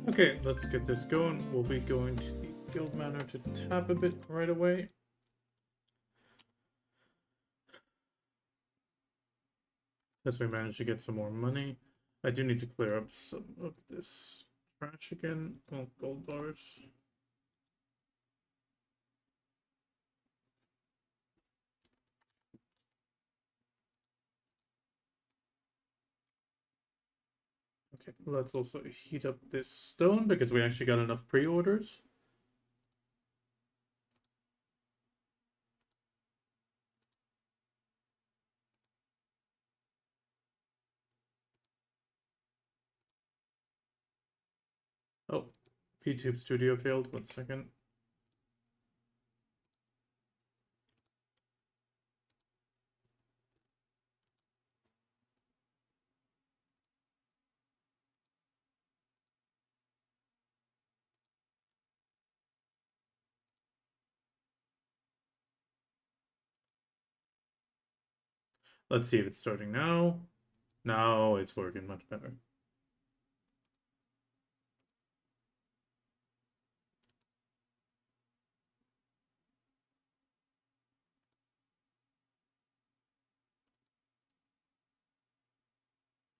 Okay, let's get this going. We'll be going to the guild manor to tap a bit right away. As we manage to get some more money. I do need to clear up some of this trash again. Well, gold bars. Okay, let's also heat up this stone because we actually got enough pre-orders. Oh, VTube Studio failed. 1 second. Let's see if it's starting now. Now it's working much better.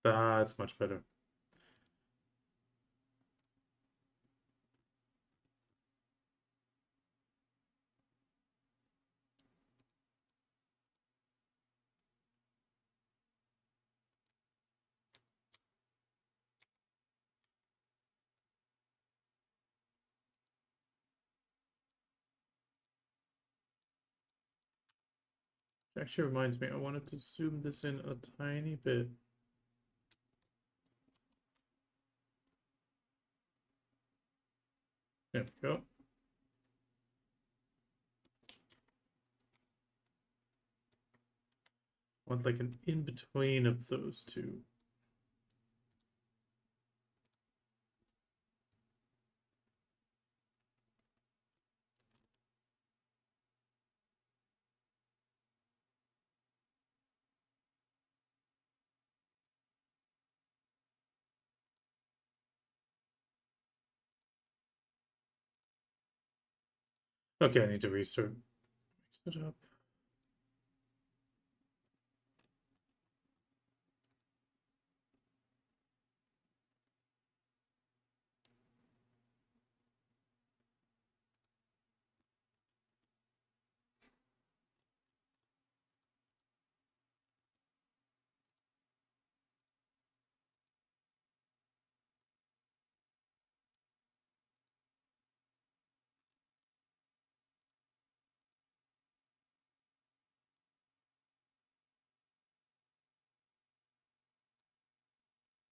That's much better. It actually reminds me, I wanted to zoom this in a tiny bit. There we go. I want like an in-between of those two. Okay, I need to restart. Mix it up.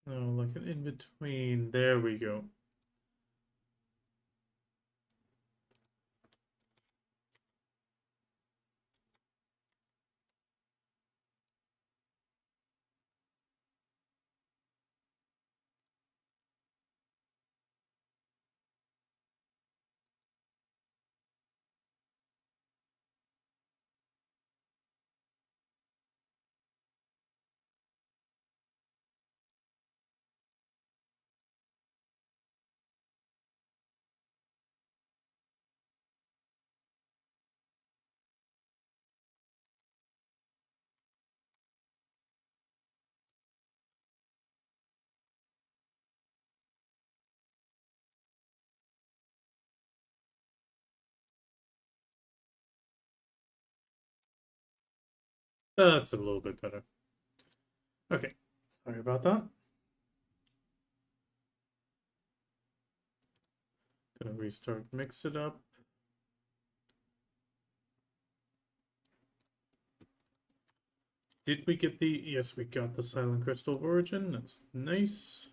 Oh, like an in-between. There we go. That's a little bit better. Okay, sorry about that. Gonna restart, mix it up. Did we get the... Yes, we got the Silent Crystal of Origin. That's nice.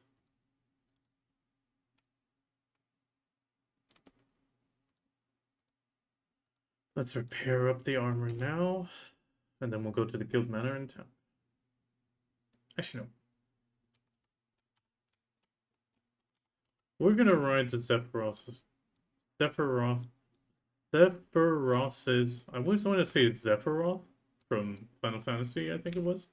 Let's repair up the armor now. And then we'll go to the Guild Manor in town. Actually, no. We're gonna ride to Zephyros's... Zephyros's... I always want to say Zephyroth from Final Fantasy, I think it was.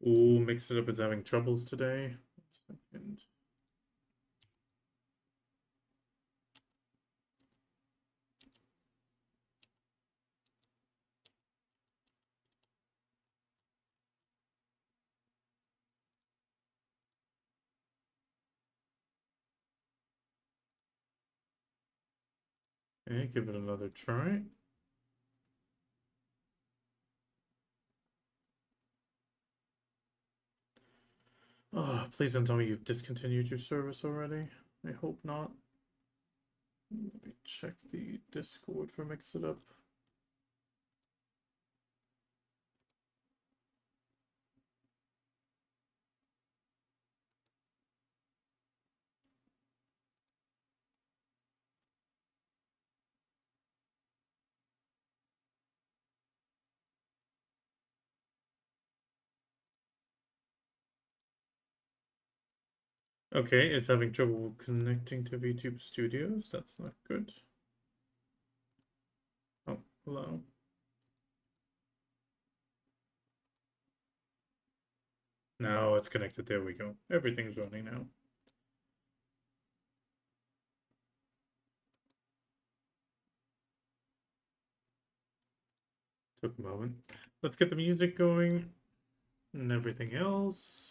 Ooh, Mix It Up is having troubles today. 1 second. Okay, give it another try. Oh, please don't tell me you've discontinued your service already. I hope not. Let me check the Discord for Mix It Up. Okay, it's having trouble connecting to VTube Studios. That's not good. Oh, hello. Now it's connected. There we go. Everything's running now. Took a moment. Let's get the music going and everything else.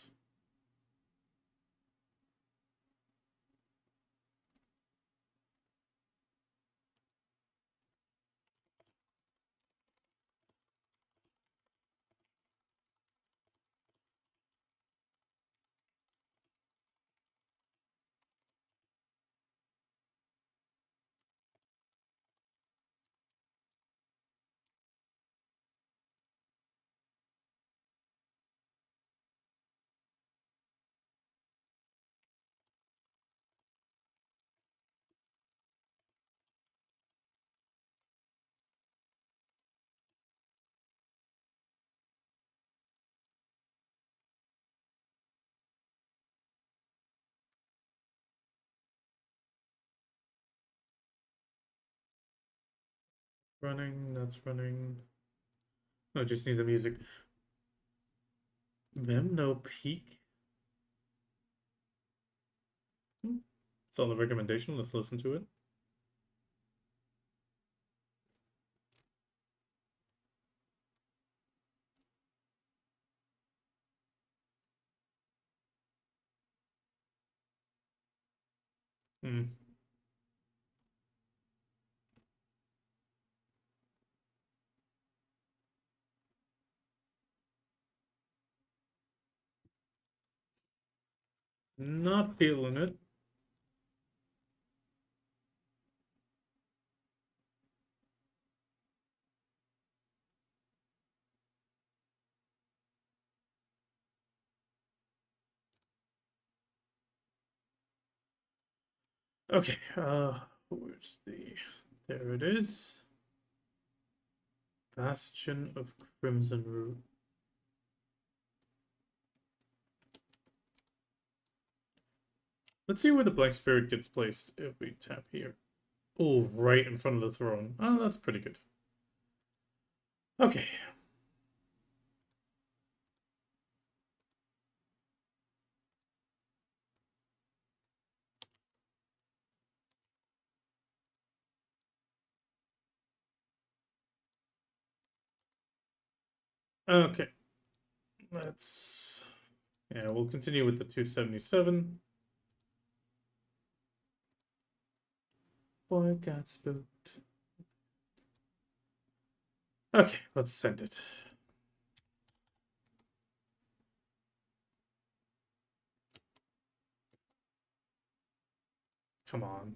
Running, that's running. No, just need the music. Vim, no peak. It's all the recommendation. Let's listen to it. Hmm. Not feeling it. Okay, where's the... There it is. Bastion of Crimson Root. Let's see where the Black Spirit gets placed if we tap here. Oh, right in front of the throne. Oh, that's pretty good. Okay. Okay. Let's... Yeah, we'll continue with the 277. Boy got spooked. Okay, let's send it. Come on.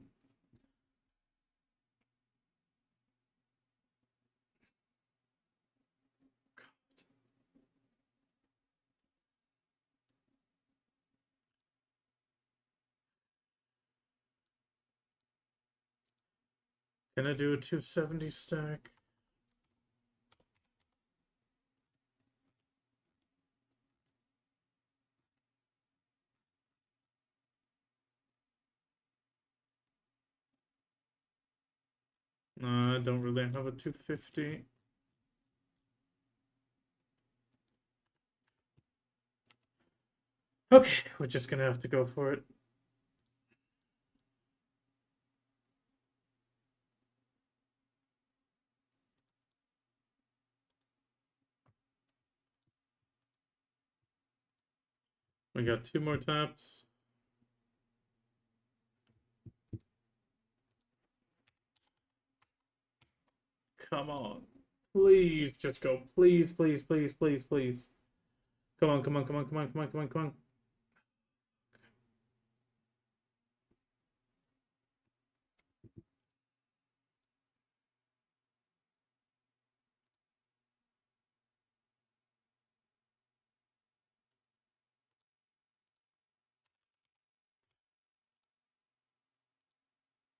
Can I do a 270 stack? No, I don't really have a 250. Okay, we're just gonna have to go for it. We got 2 more taps. Come on. Please just go. Please, please, please, please, please. Come on, come on, come on, come on, come on, come on, come on.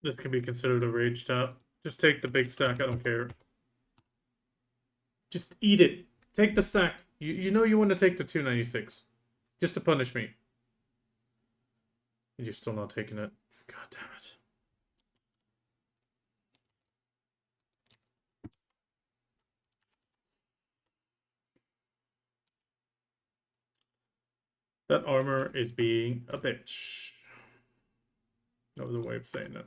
This can be considered a rage tap. Just take the big stack, I don't care. Just eat it. Take the stack. You know you want to take the 296. Just to punish me. And you're still not taking it. God damn it. That armor is being a bitch. No other way of saying it.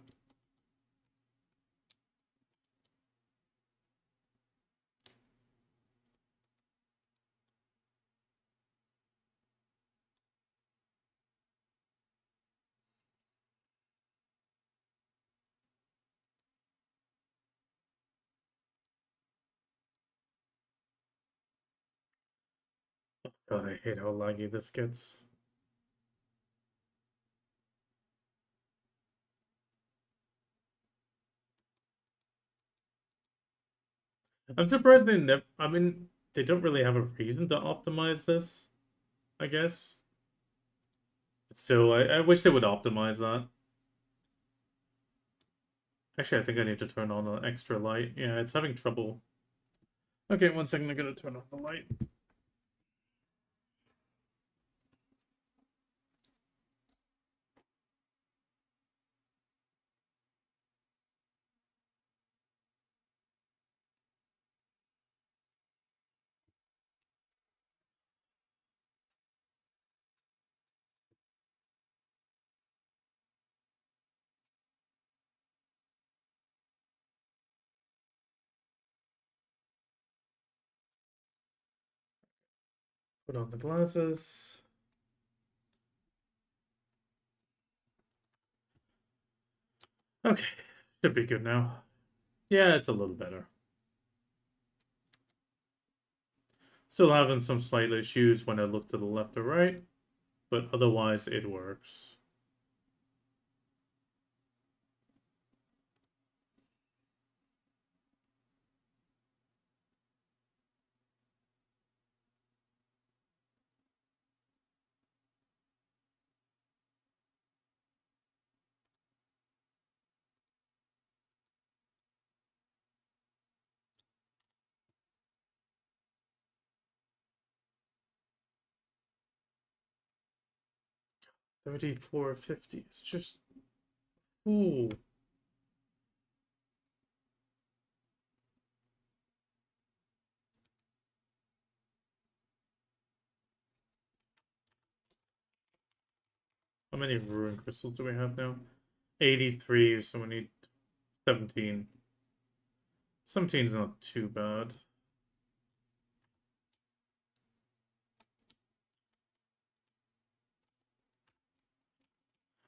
God, I hate how laggy this gets. I'm surprised they never. I mean, they don't really have a reason to optimize this, I guess. But still, I wish they would optimize that. Actually, I think I need to turn on an extra light. Yeah, it's having trouble. Okay, 1 second, I gotta turn on the light. Put on the glasses. Okay, should be good now. Yeah, it's a little better. Still having some slight issues when I look to the left or right, but otherwise it works. $34.50. It's just ooh. How many ruin crystals do we have now? 83, so we need 17. 17 is not too bad.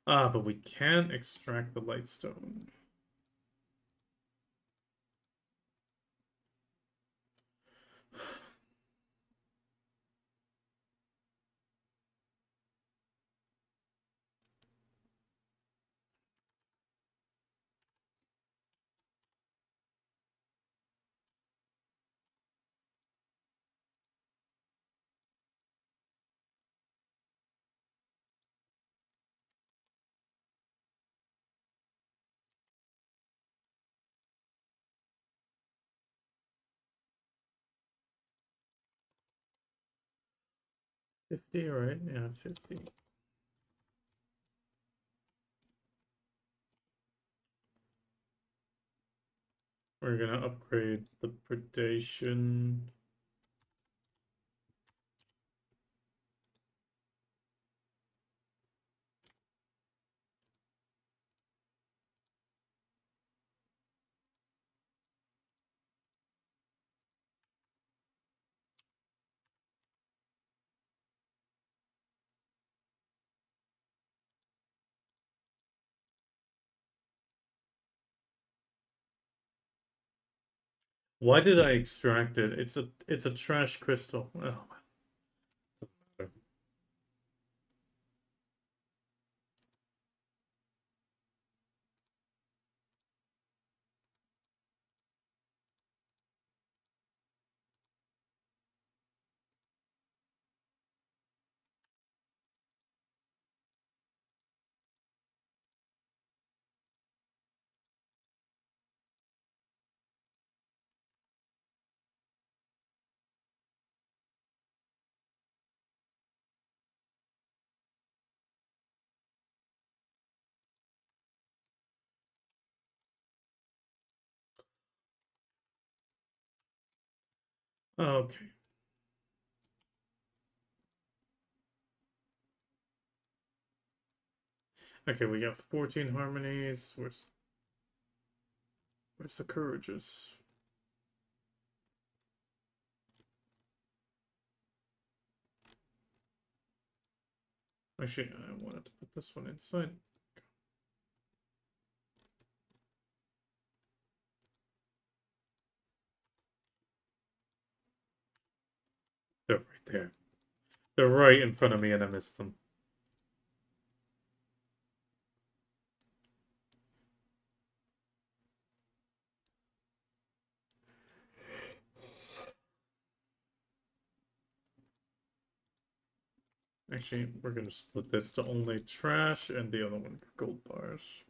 Ah, but we can't extract the lightstone. $50, right? Yeah, 50. We're gonna upgrade the predation. Why did I extract it? It's a trash crystal. Oh, okay. Okay, we got 14 harmonies. Where's the courages? Actually, I wanted to put this one inside. They're right there. They're right in front of me and I missed them. Actually, we're gonna split this to only trash and the other one for gold bars.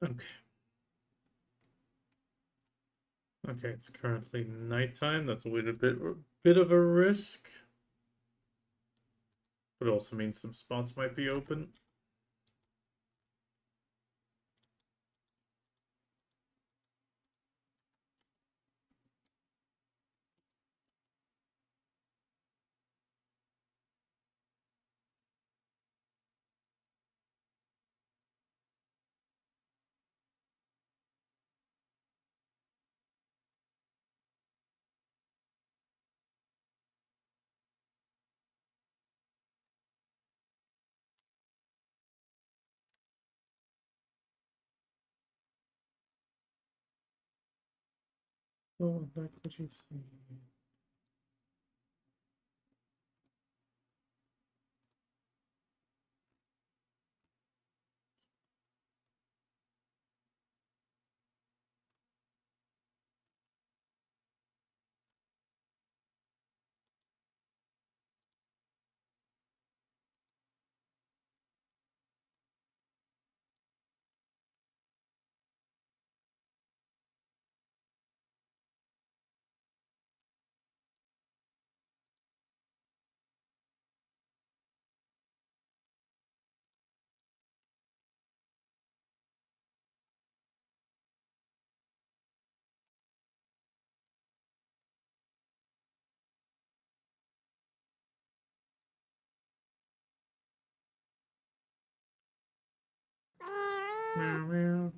Okay. Okay, it's currently nighttime. That's always a bit of a risk. But it also means some spots might be open. Oh, like what you see. Meow, meow.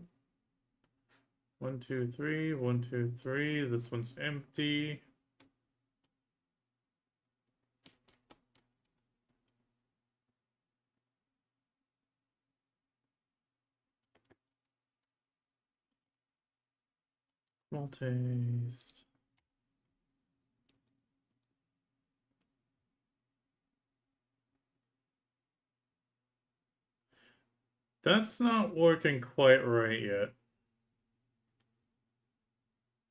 1, 2, 3. 1, 2, 3. This one's empty. Small taste. That's not working quite right yet.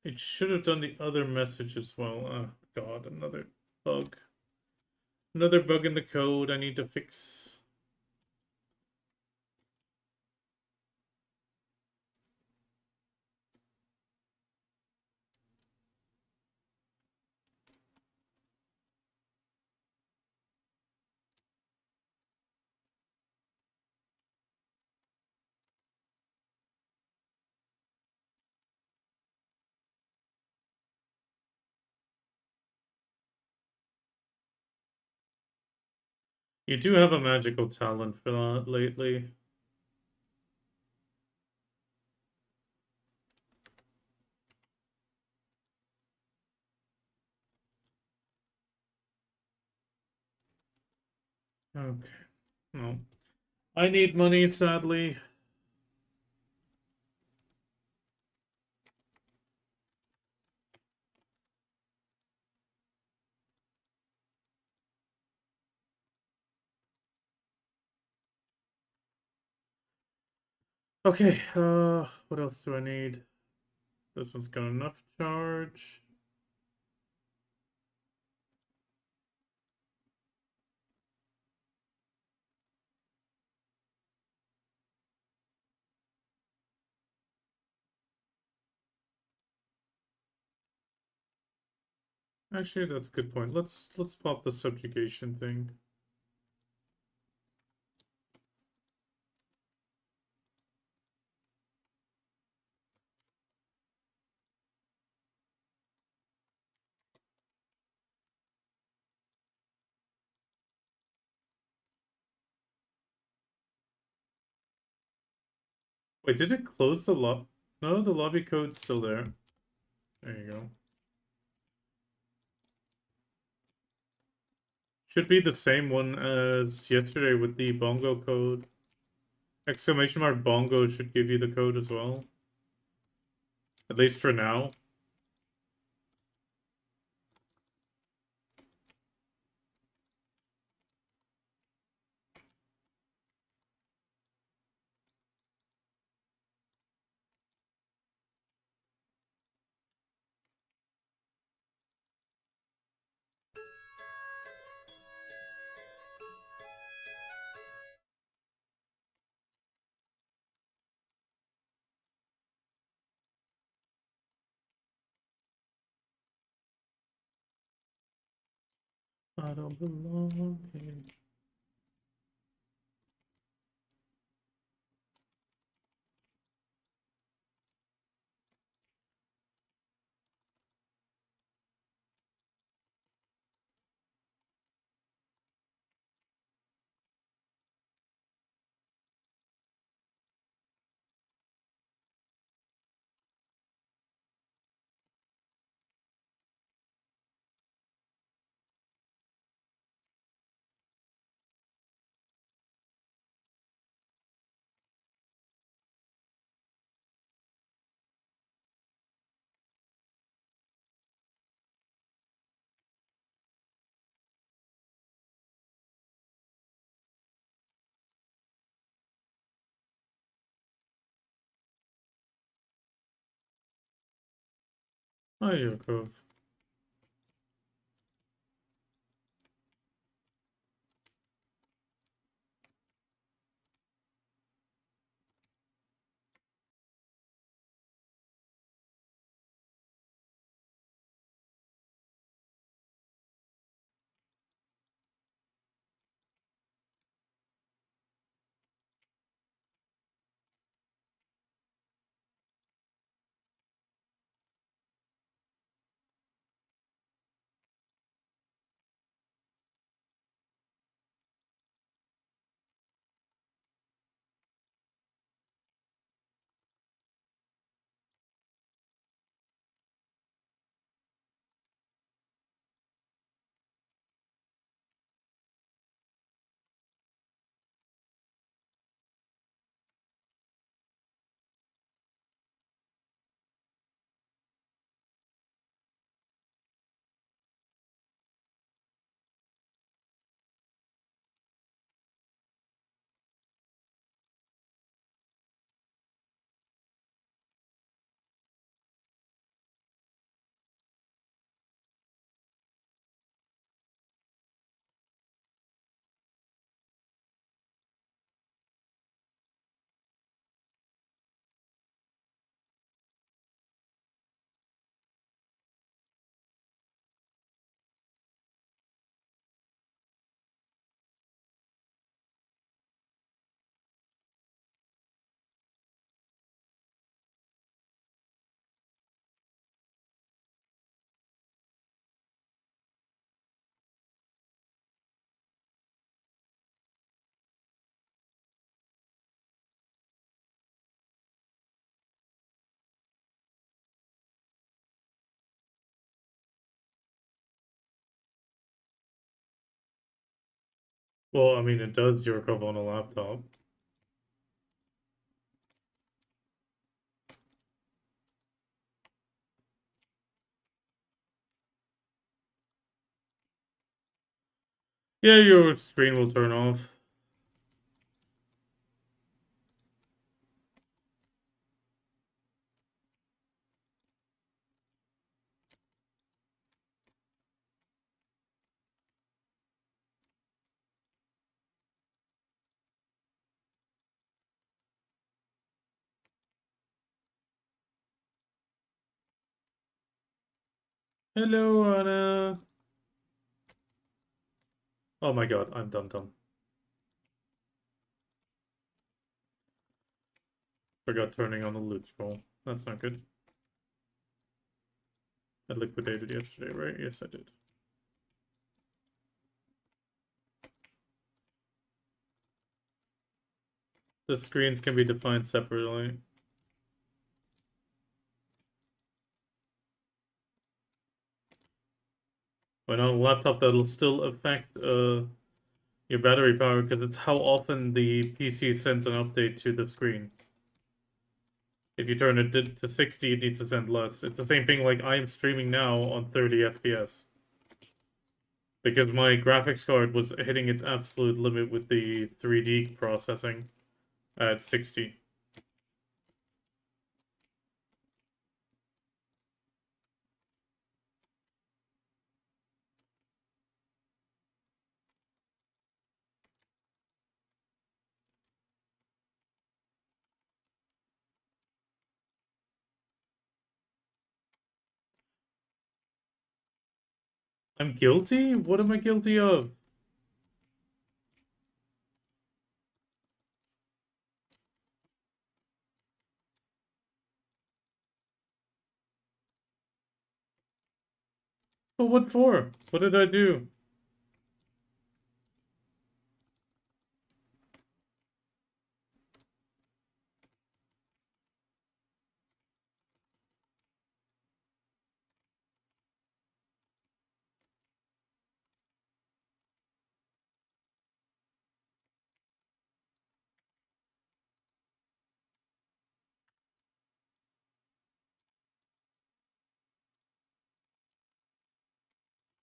It should have done the other message as well. Oh god, another bug. Another bug in the code I need to fix. You do have a magical talent for that lately. Okay. No. I need money, sadly. Okay, what else do I need? This one's got enough charge. Actually, that's a good point. Let's pop the subjugation thing. Wait, did it close the lob? No, the lobby code's still there. There you go. Should be the same one as yesterday with the bongo code. Exclamation mark bongo should give you the code as well. At least for now. I don't belong here. Oh, Yakov. Well, I mean, it does jerk off on a laptop. Yeah, your screen will turn off. Hello, Anna. Oh my god, I'm dumb. Forgot turning on the loot scroll. That's not good. I liquidated yesterday, right? Yes, I did. The screens can be defined separately. When on a laptop, that'll still affect your battery power because it's how often the PC sends an update to the screen. If you turn it to 60, it needs to send less. It's the same thing like I am streaming now on 30 FPS. Because my graphics card was hitting its absolute limit with the 3D processing at 60. I'm guilty? What am I guilty of? But what for? What did I do?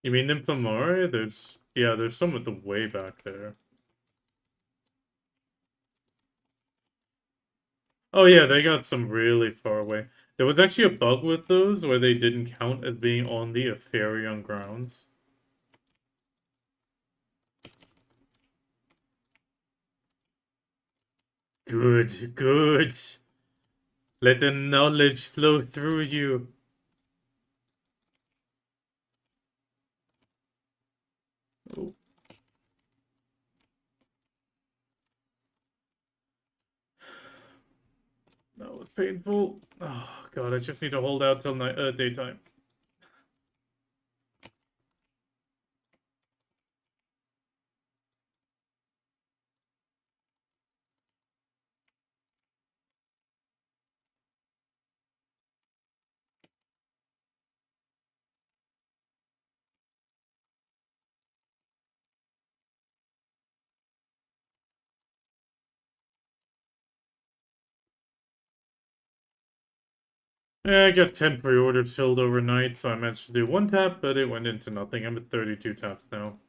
You mean Nymphomare? There's some at the way back there. Oh yeah, they got some really far away. There was actually a bug with those where they didn't count as being on the Aetherion grounds. Good. Let the knowledge flow through you. Oh, that was painful. Oh god, I just need to hold out till night, daytime. Yeah, I got 10 pre-orders filled overnight, so I managed to do one tap, but it went into nothing. I'm at 32 taps now.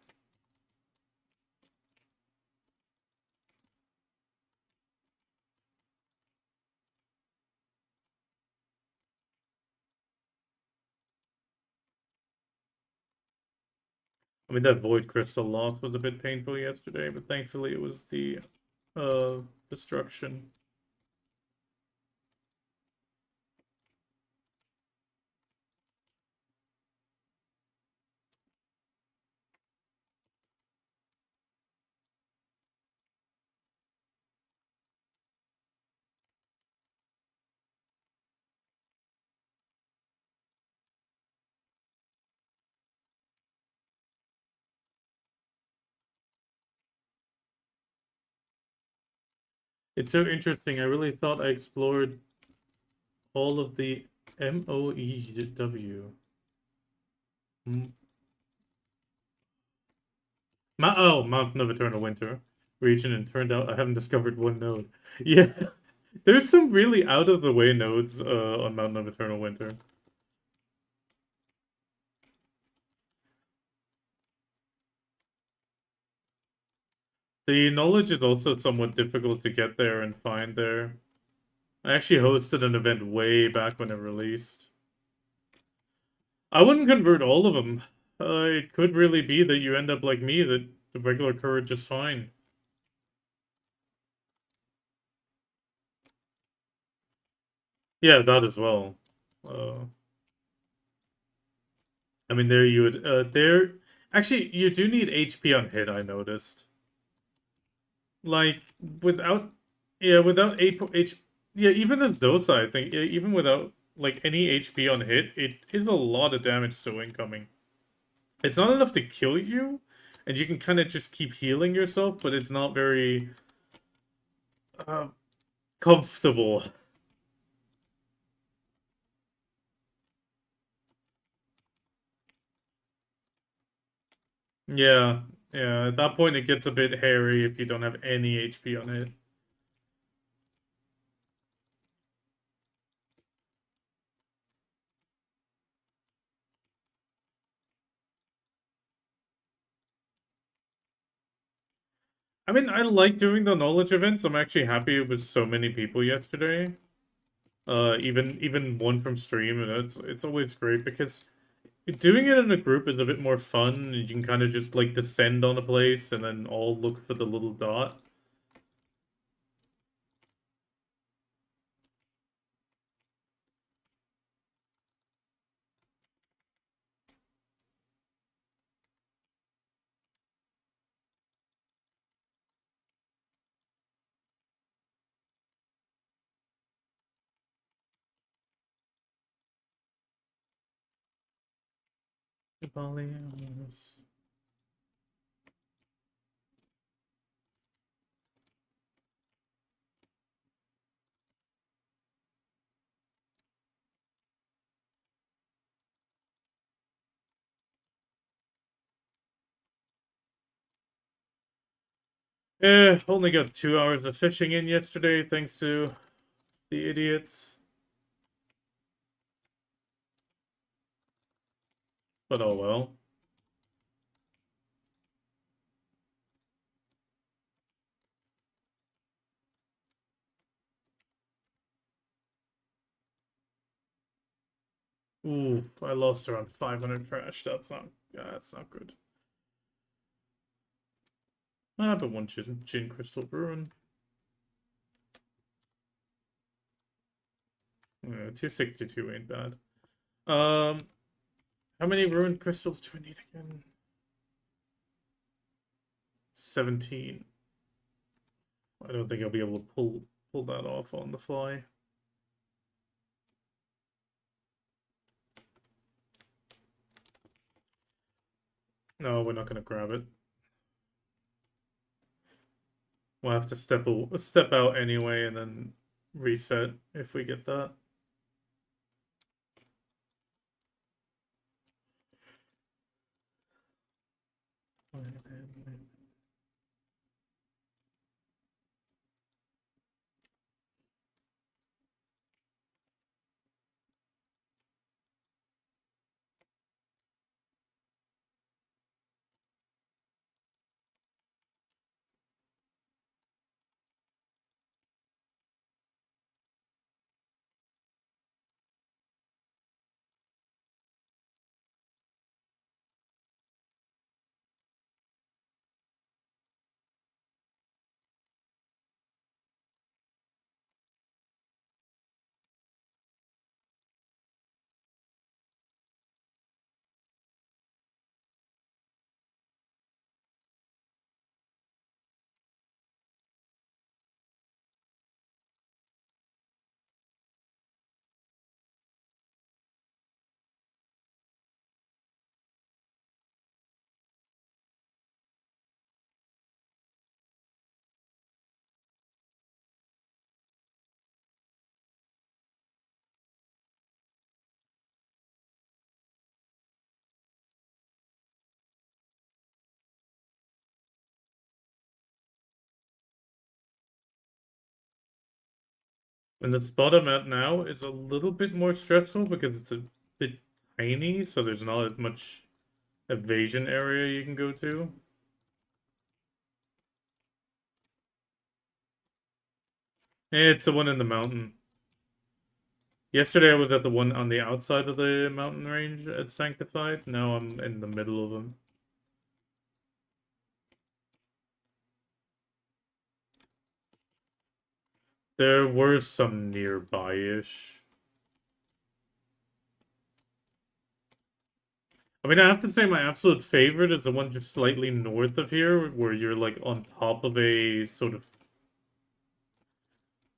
I mean, that Void Crystal loss was a bit painful yesterday, but thankfully it was the destruction. It's so interesting. I really thought I explored all of the MOEW. Mountain of Eternal Winter region, and turned out I haven't discovered one node. Yeah, there's some really out of the way nodes on Mountain of Eternal Winter. The knowledge is also somewhat difficult to get there and find there. I actually hosted an event way back when it released. I wouldn't convert all of them. It could really be that you end up like me, that the regular courage is fine. Yeah, that as well. Uh, I mean, there you would. Actually, you do need HP on hit. I noticed. Like without, yeah, without yeah, even as Dosa, I think, yeah, even without like any HP on hit, it is a lot of damage still incoming. It's not enough to kill you, and you can kind of just keep healing yourself, but it's not very uh, comfortable. Yeah, yeah. At that point, it gets a bit hairy if you don't have any HP on it. I mean, I like doing the knowledge events. I'm actually happy it was so many people yesterday. Even one from stream, and it's always great because doing it in a group is a bit more fun. And you can kind of just like descend on a place and then all look for the little dot. Only got 2 hours of fishing in yesterday, thanks to the idiots. But oh well. Ooh, I lost around 500 trash. That's not good. But one Gin Crystal Ruin. 262 ain't bad. Um, how many ruined crystals do we need again? 17. I don't think I'll be able to pull that off on the fly. No, we're not gonna grab it. We'll have to step out anyway and then reset if we get that. And the spot I'm at now is a little bit more stressful because it's a bit tiny, so there's not as much evasion area you can go to. It's the one in the mountain. Yesterday I was at the one on the outside of the mountain range at Sanctified. Now I'm in the middle of them. There were some nearby-ish. I mean, I have to say my absolute favorite is the one just slightly north of here, where you're like on top of a sort of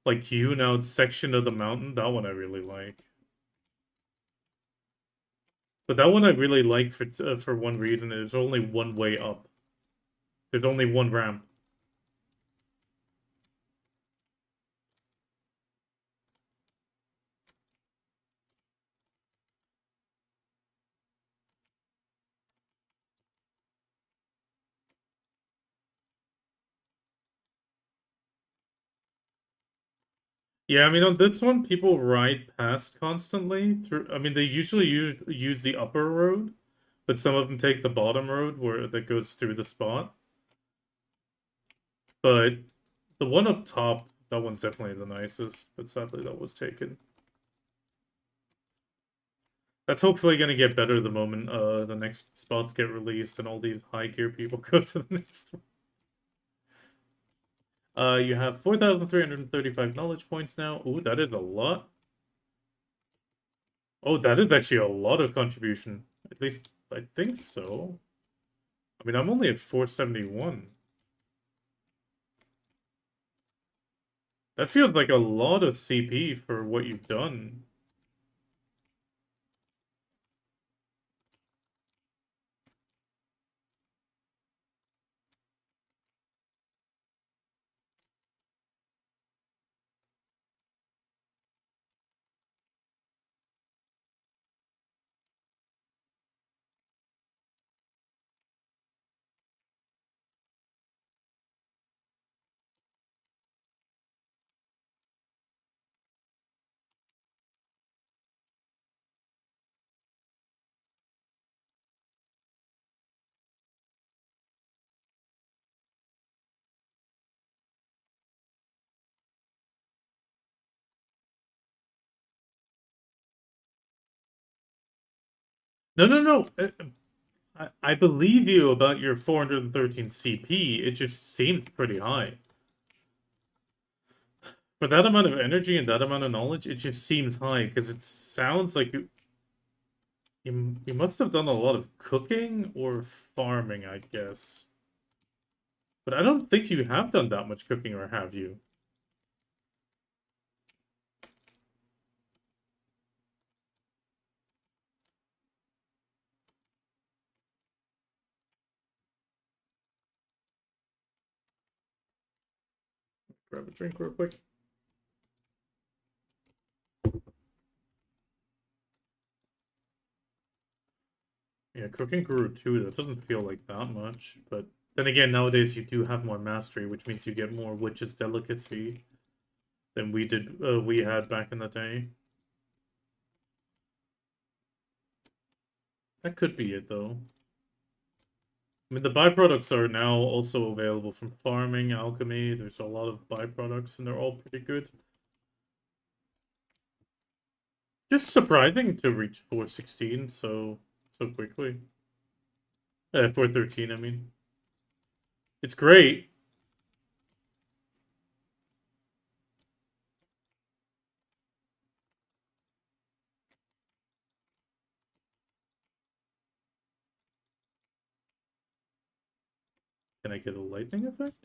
like hewn out section of the mountain. That one I really like. But that one I really like for one reason. There's only one way up. There's only one ramp. Yeah, I mean on this one, people ride past constantly through. I mean, they usually use the upper road, but some of them take the bottom road where that goes through the spot. But the one up top, that one's definitely the nicest. But sadly, that was taken. That's hopefully gonna get better the moment the next spots get released and all these high gear people go to the next one. You have 4,335 knowledge points now. Ooh, that is a lot. Oh, that is actually a lot of contribution. At least I think so. I mean, I'm only at 471. That feels like a lot of CP for what you've done. No, no, no. I believe you about your 413 CP. It just seems pretty high. For that amount of energy and that amount of knowledge, it just seems high because it sounds like you must have done a lot of cooking or farming, I guess. But I don't think you have done that much cooking, or have you? Grab a drink real quick. Yeah, cooking grew too. That doesn't feel like that much, but then again, nowadays you do have more mastery, which means you get more witch's delicacy than we had back in the day. That could be it though. I mean, the byproducts are now also available from farming, alchemy. There's a lot of byproducts, and they're all pretty good. Just surprising to reach 416 so quickly. 413, I mean. It's great. Can I get a lightning effect?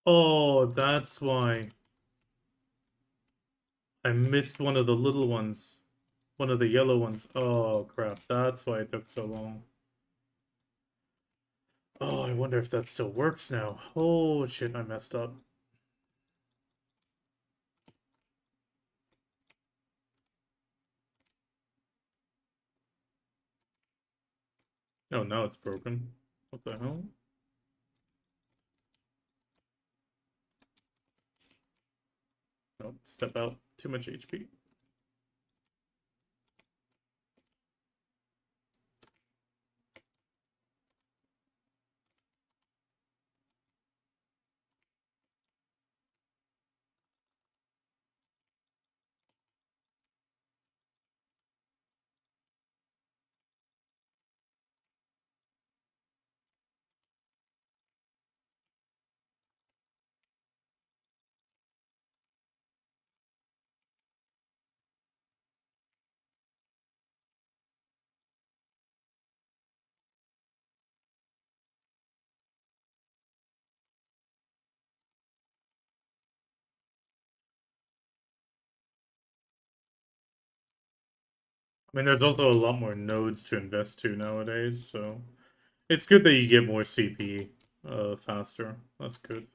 Oh, that's why. I missed one of the little ones. One of the yellow ones. Oh, crap. That's why it took so long. Oh, I wonder if that still works now. Oh, shit, I messed up. Oh, now it's broken. What the hell? Nope, step out. Too much HP. I mean, there's also a lot more nodes to invest to nowadays, so it's good that you get more CP faster. That's good.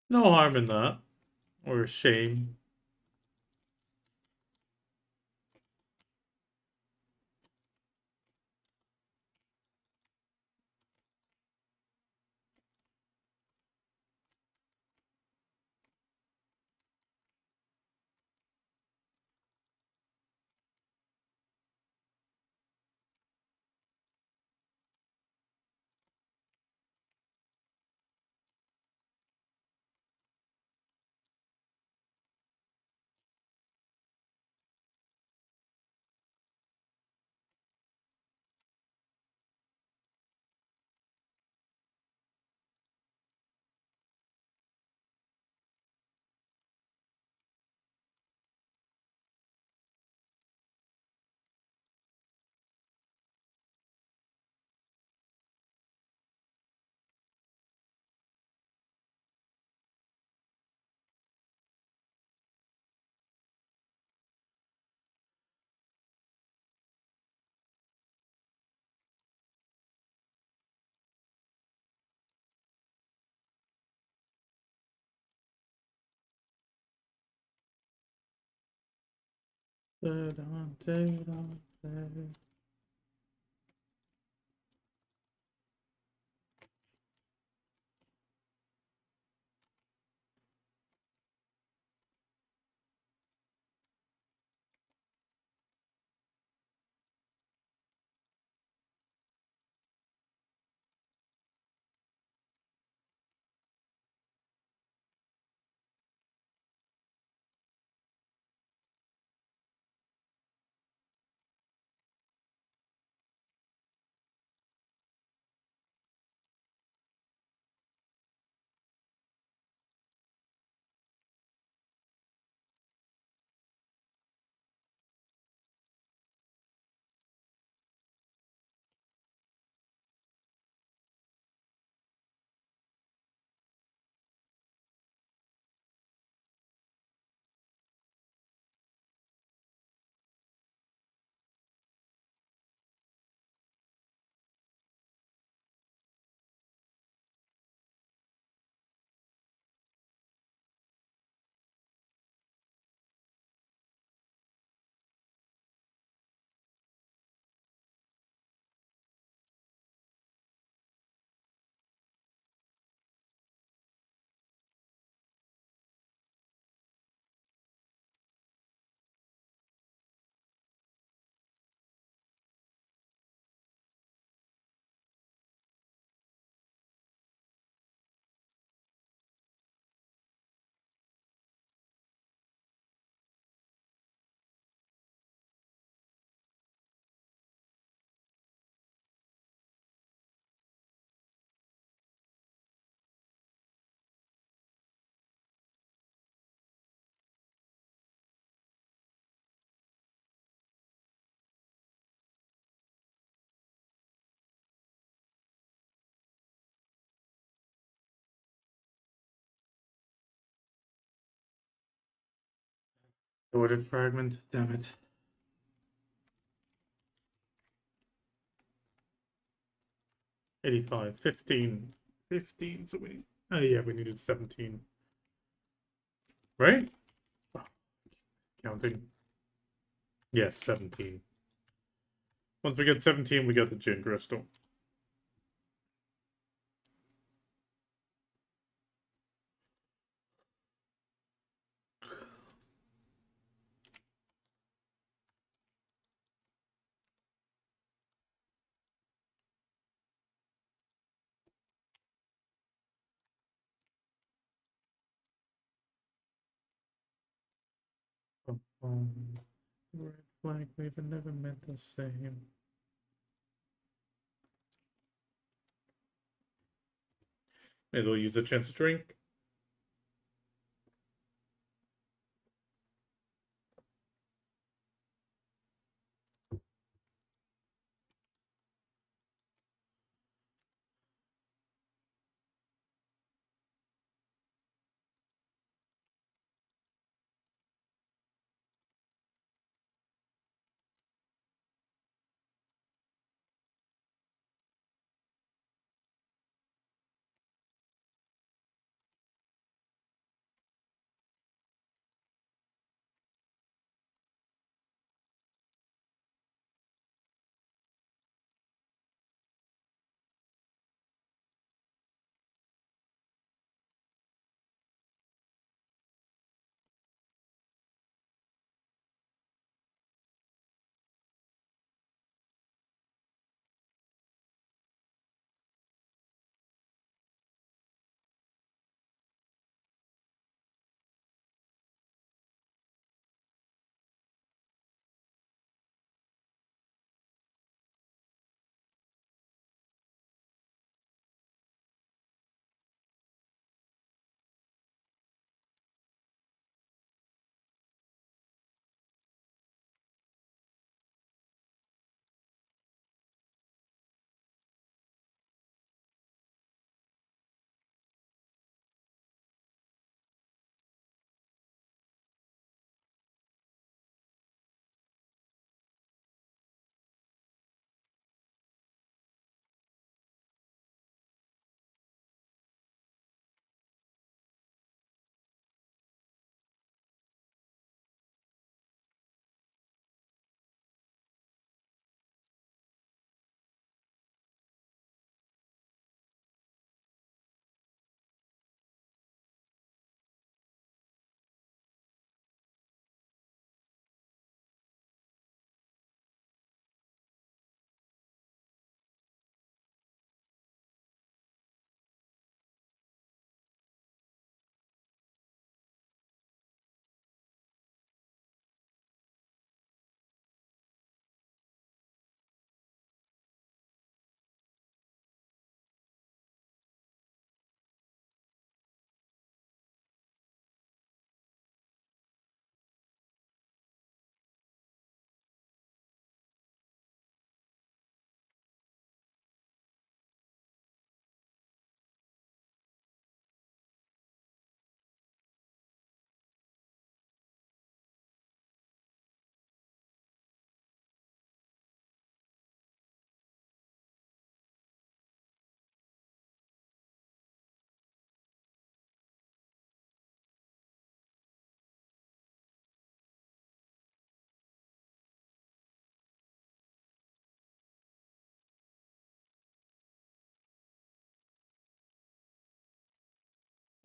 No harm in that. Or shame. Sorted fragment, damn it. $85, 15. 15, so we... Oh yeah, we needed 17. Right? Oh, counting. Yes, 17. Once we get 17, we get the Gin Crystal. Red flag, we've never meant the same. May as well use the chance to drink.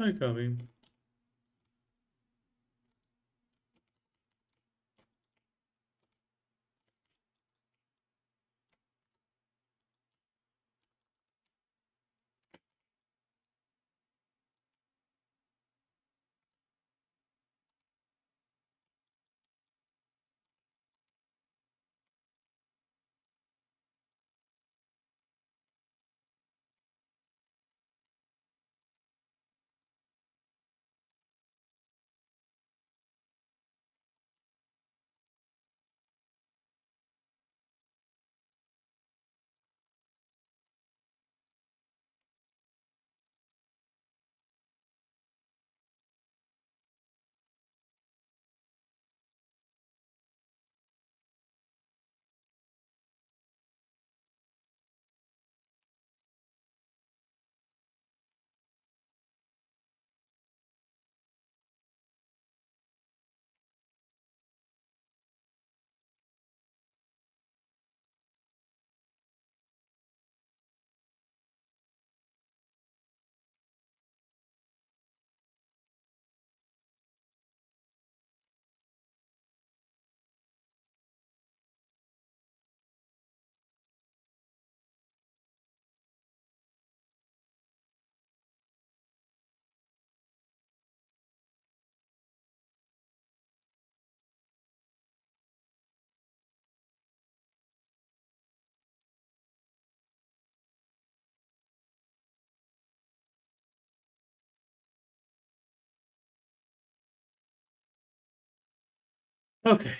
Hi, Kami. Okay.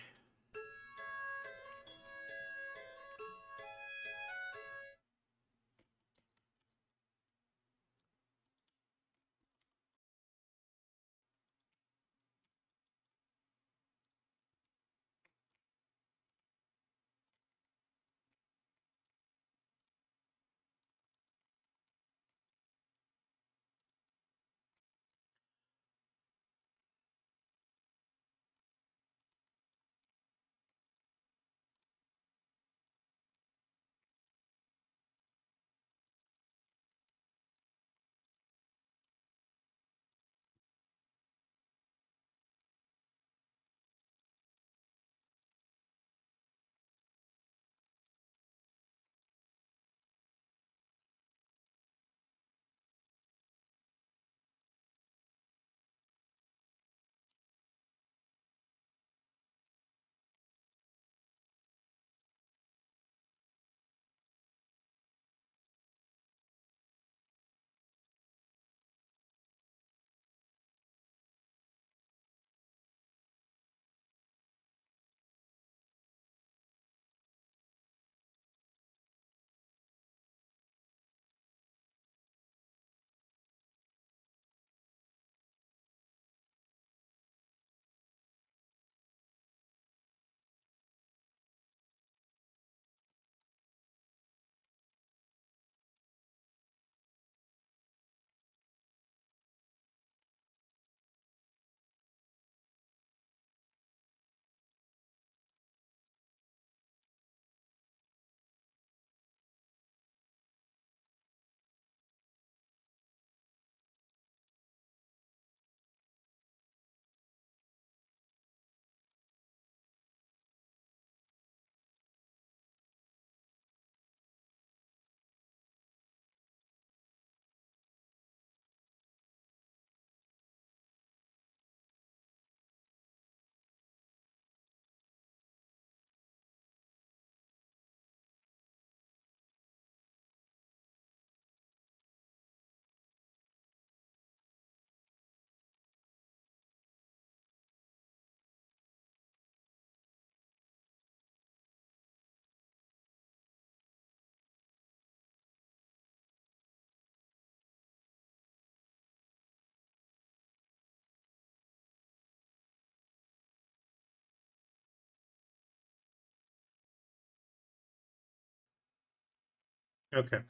Okay.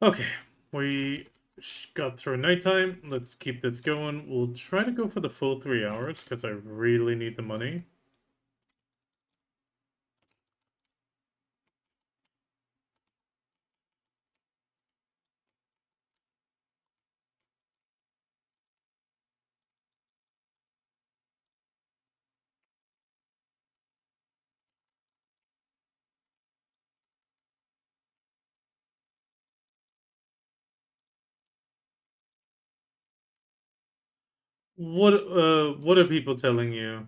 Okay. We got through nighttime. Let's keep this going. We'll try to go for the full 3 hours because I really need the money. What are people telling you?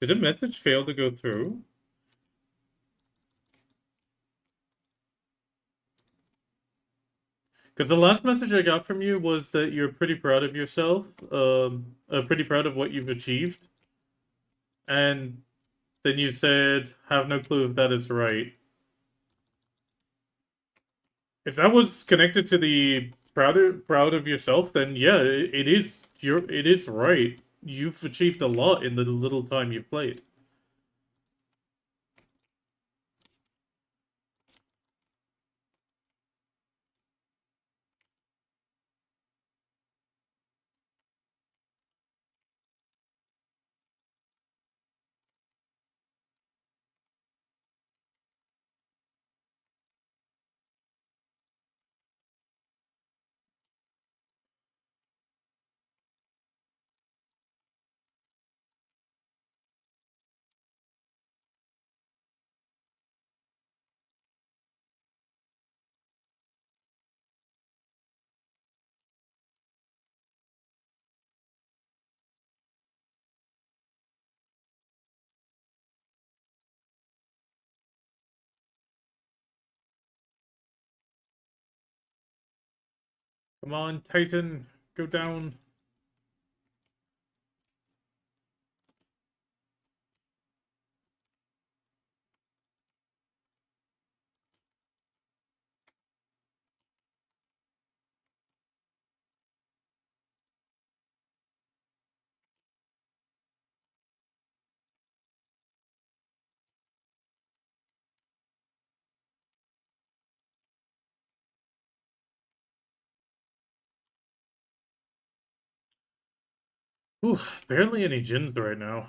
Did a message fail to go through? Because the last message I got from you was that you're pretty proud of yourself, pretty proud of what you've achieved, and then you said, "Have no clue if that is right." If that was connected to the proud of yourself, then yeah, it is right. You've achieved a lot in the little time you've played. Come on, Titan, go down. Ooh, barely any gyms right now.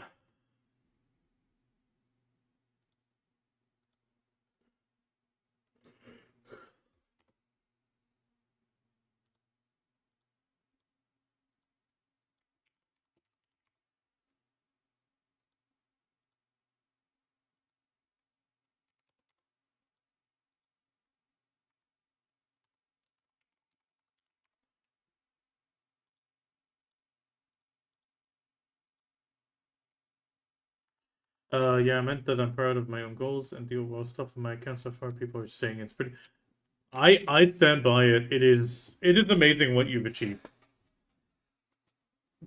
Yeah, I meant that I'm proud of my own goals and the overall stuff on my account so far. People are saying it's pretty. I stand by it. It is amazing what you've achieved.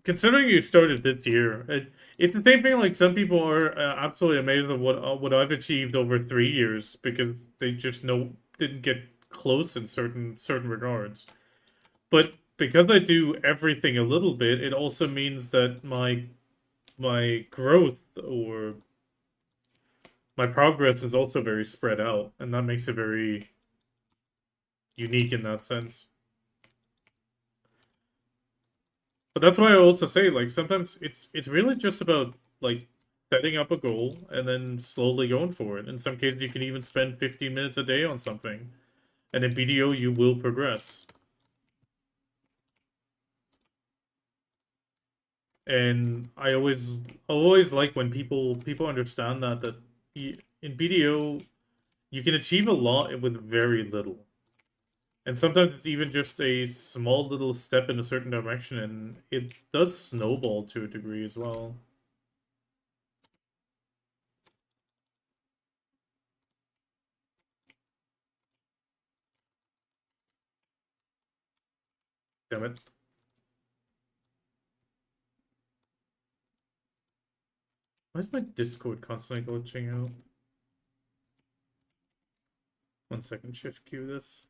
Considering you started this year, it's the same thing. Like some people are absolutely amazed at what I've achieved over 3 years because they just know didn't get close in certain regards. But because I do everything a little bit, it also means that my growth or my progress is also very spread out, and that makes it very unique in that sense. But that's why I also say like sometimes it's really just about like setting up a goal and then slowly going for it. In some cases, you can even spend 15 minutes a day on something, and in BDO you will progress. And I always like when people understand that in BDO you can achieve a lot with very little. And sometimes it's even just a small little step in a certain direction, and it does snowball to a degree as well. Damn it. Why is my Discord constantly glitching out? 1 second, shift Q this.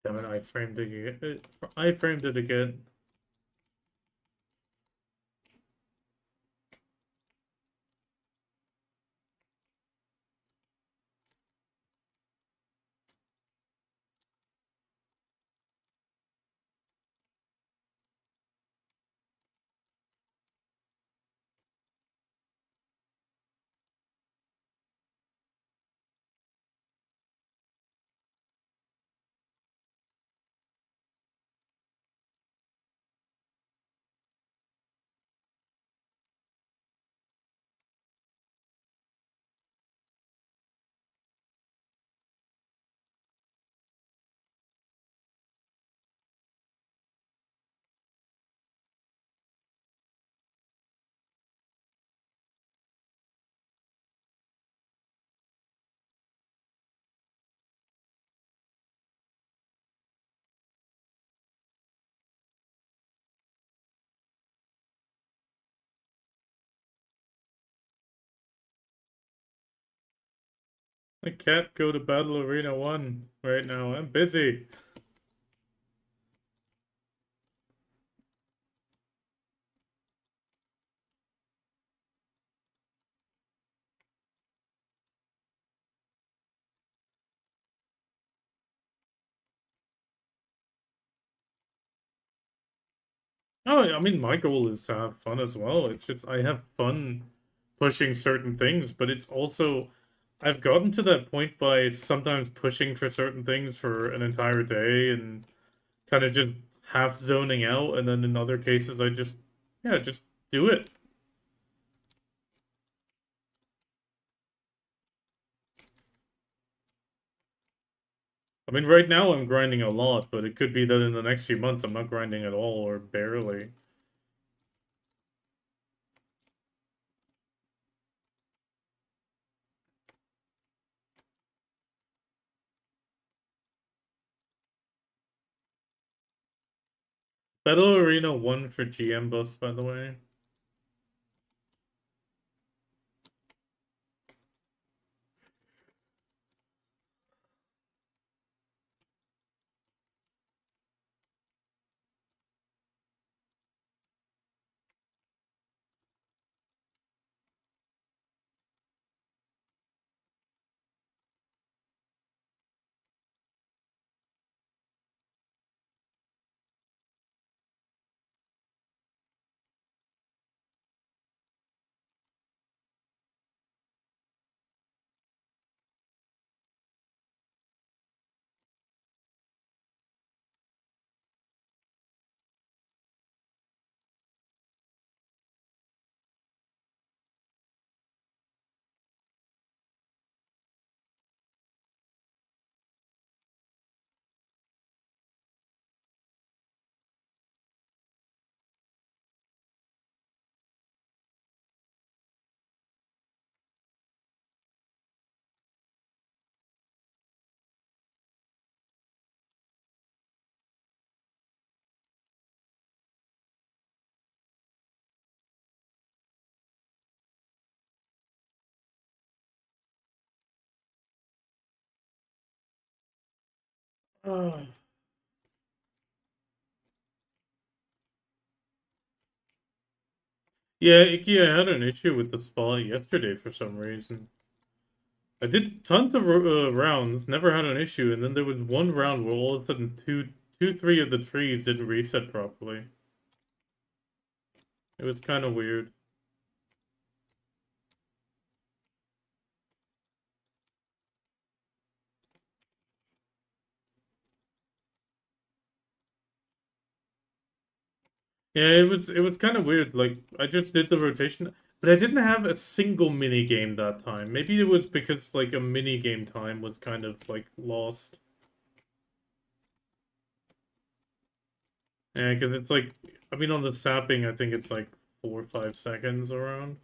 Damn it, I framed it again. I framed it again. I can't go to Battle Arena 1 right now. I'm busy. Oh, I mean, my goal is to have fun as well. It's just I have fun pushing certain things, but it's also I've gotten to that point by sometimes pushing for certain things for an entire day and kind of just half zoning out, and then in other cases I just yeah, just do it. I mean, right now I'm grinding a lot, but it could be that in the next few months I'm not grinding at all or barely. Battle Arena 1 for GM buffs, by the way. Ah. Yeah, Icky, I had an issue with the spa yesterday for some reason. I did tons of rounds, never had an issue, and then there was one round where all of a sudden three of the trees didn't reset properly. It was kind of weird. Yeah, it was kind of weird. Like I just did the rotation, but I didn't have a single mini game that time. Maybe it was because like a mini game time was kind of like lost. Yeah, because it's like I mean on the sapping, I think it's like 4 or 5 seconds around.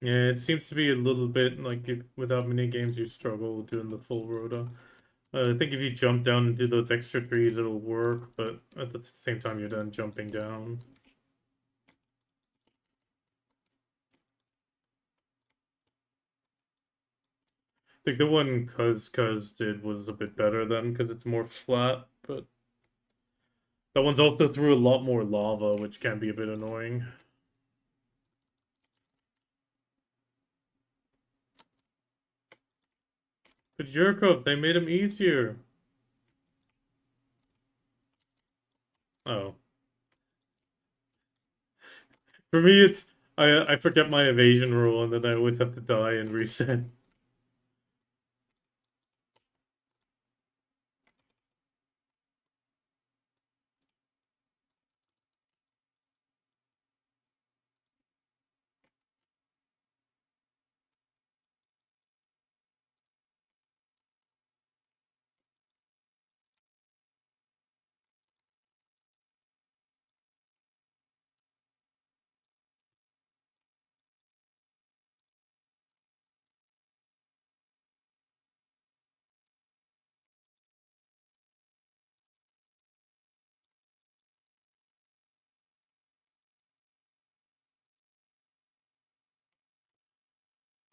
Yeah, it seems to be a little bit like if, without mini games you struggle doing the full rota. I think if you jump down and do those extra trees, it'll work, but at the same time, you're done jumping down. I think the one Cuz did was a bit better then, because it's more flat, but that one's also through a lot more lava, which can be a bit annoying. But Yurkov, they made him easier. Oh. For me, it's I forget my evasion rule, and then I always have to die and reset.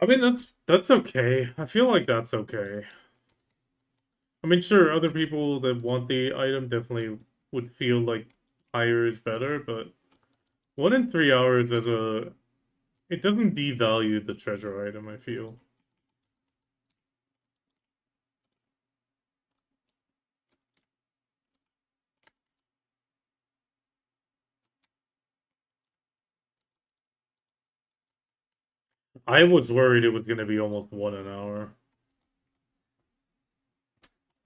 I mean, that's okay. I feel like that's okay. I mean, sure, other people that want the item definitely would feel like higher is better, but 1 in 3 hours as a it doesn't devalue the treasure item, I feel. I was worried it was gonna be almost 1 an hour.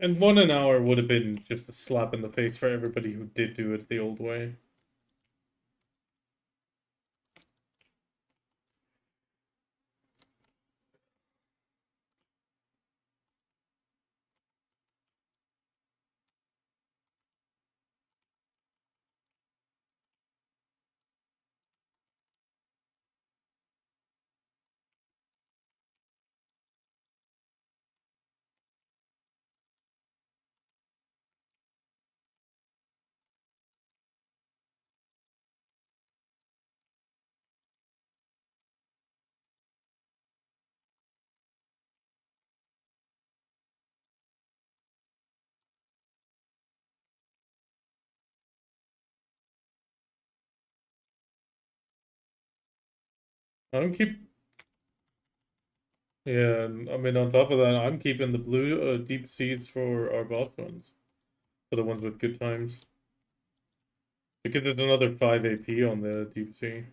And 1 an hour would have been just a slap in the face for everybody who did do it the old way. I don't keep Yeah, and I mean on top of that, I'm keeping the blue deep seas for our boss ones. For the ones with good times. Because there's another 5 AP on the deep sea.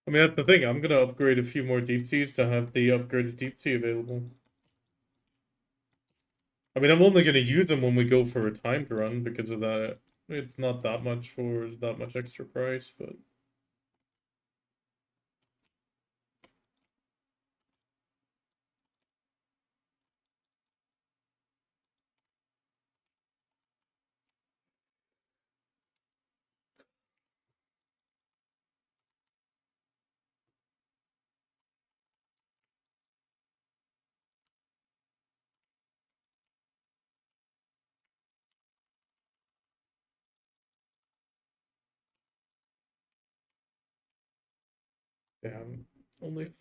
I mean, that's the thing. I'm gonna upgrade a few more deep seas to have the upgraded deep sea available. I mean, I'm only gonna use them when we go for a timed run because of that. It's not that much for that much extra price, but damn, only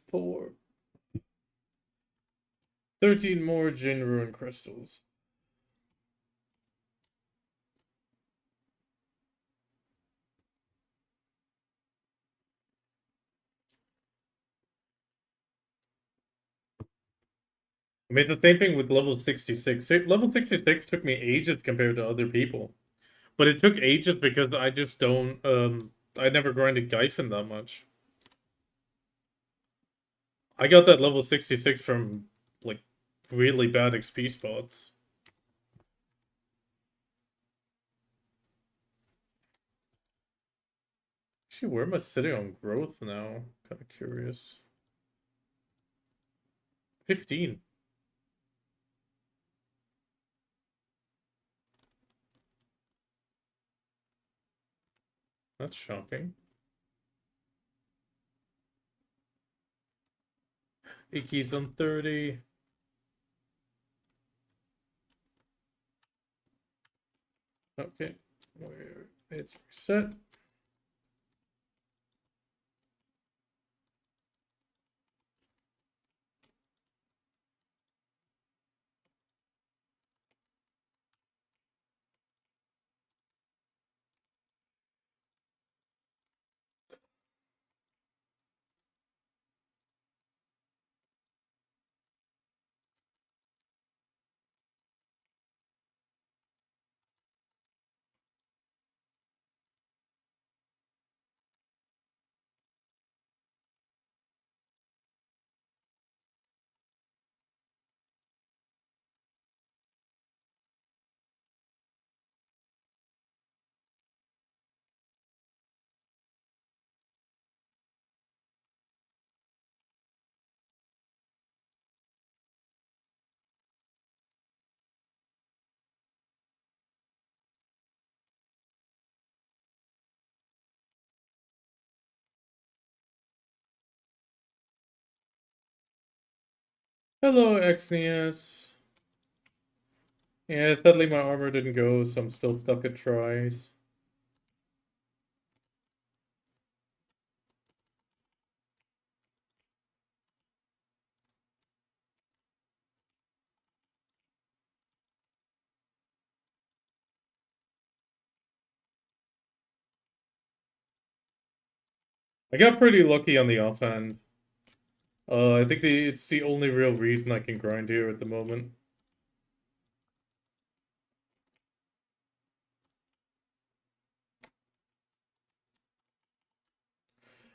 13 more Jin Ruin crystals. I mean, it's the same thing with level 66. Level 66 took me ages compared to other people. But it took ages because I just don't, I never grinded Gyfin that much. I got that level 66 from, like, really bad XP spots. Actually, where am I sitting on growth now? Kind of curious. 15. That's shocking. Iki's on 30. Okay. Where it's reset. Hello, Exnius. Yeah, sadly my armor didn't go, so I'm still stuck at tries. I got pretty lucky on the offhand. I think it's the only real reason I can grind here at the moment.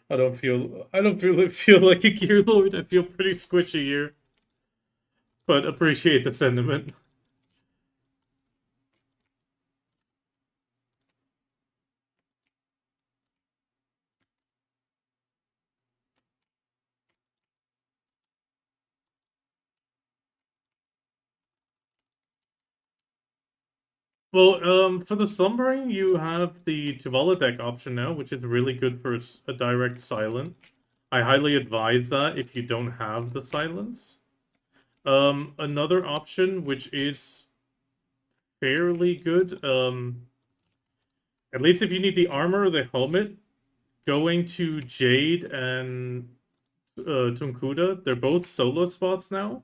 I don't really feel like a gear lord. I feel pretty squishy here, but appreciate the sentiment. Well, for the Slumbering, you have the Tuvala deck option now, which is really good for a direct silent. I highly advise that if you don't have the silence. Another option, which is fairly good, at least if you need the armor or the helmet, going to Jade and Tunkuda, they're both solo spots now,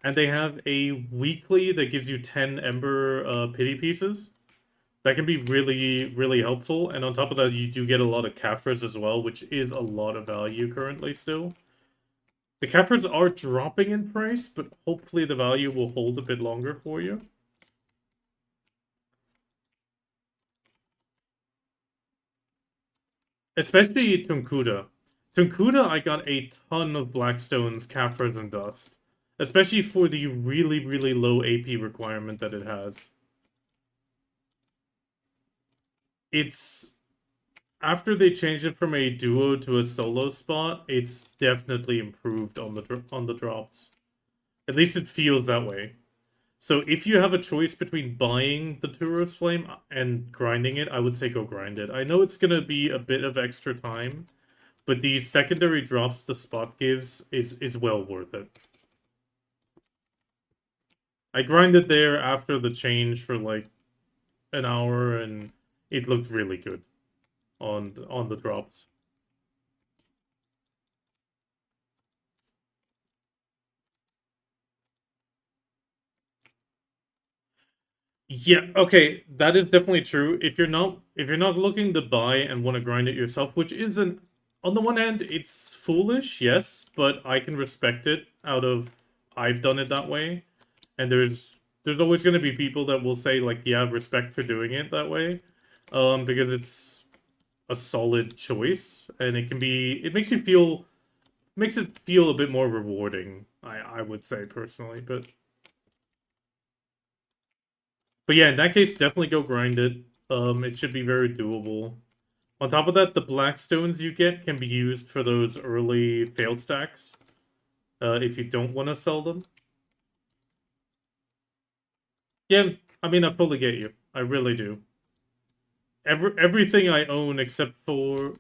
and they have a weekly that gives you 10 Ember pity pieces. That can be really, really helpful. And on top of that, you do get a lot of Caphras as well, which is a lot of value currently still. The Caphras are dropping in price, but hopefully the value will hold a bit longer for you. Especially Tunkuda. Tunkuda, I got a ton of Blackstones, Caphras, and Dust. Especially for the really, really low AP requirement that it has. It's after they changed it from a duo to a solo spot, it's definitely improved on the drops. At least it feels that way. So if you have a choice between buying the Turos Flame and grinding it, I would say go grind it. I know it's gonna be a bit of extra time, but these secondary drops the spot gives is well worth it. I grinded there after the change for like an hour, and it looked really good on the drops. Yeah, okay, that is definitely true. If you're not looking to buy and want to grind it yourself, which isn't on the one hand, it's foolish, yes, but I can respect it out of I've done it that way. And there's always gonna be people that will say like, yeah, respect for doing it that way. Because it's a solid choice and it makes it feel a bit more rewarding, I would say personally, but yeah, in that case, definitely go grind it. It should be very doable. On top of that, the black stones you get can be used for those early fail stacks. If you don't want to sell them. Yeah, I mean, I fully get you. I really do. Everything I own except for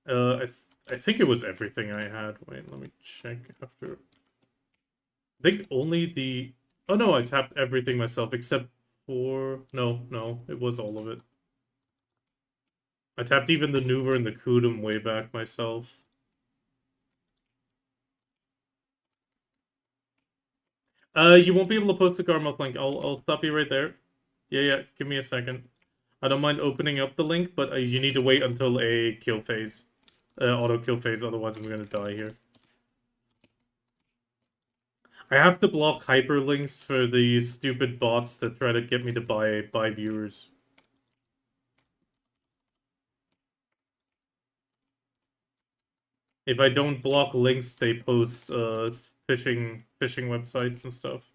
I think it was everything I had. Wait, let me check after. I think only the. Oh no, I tapped everything myself except for no, it was all of it. I tapped even the Nuver and the Kudum way back myself. You won't be able to post the Garmoth link. I'll stop you right there. Yeah, give me a second. I don't mind opening up the link, but you need to wait until a kill phase, auto kill phase. Otherwise, I'm gonna die here. I have to block hyperlinks for these stupid bots that try to get me to buy viewers. If I don't block links, they post phishing websites and stuff.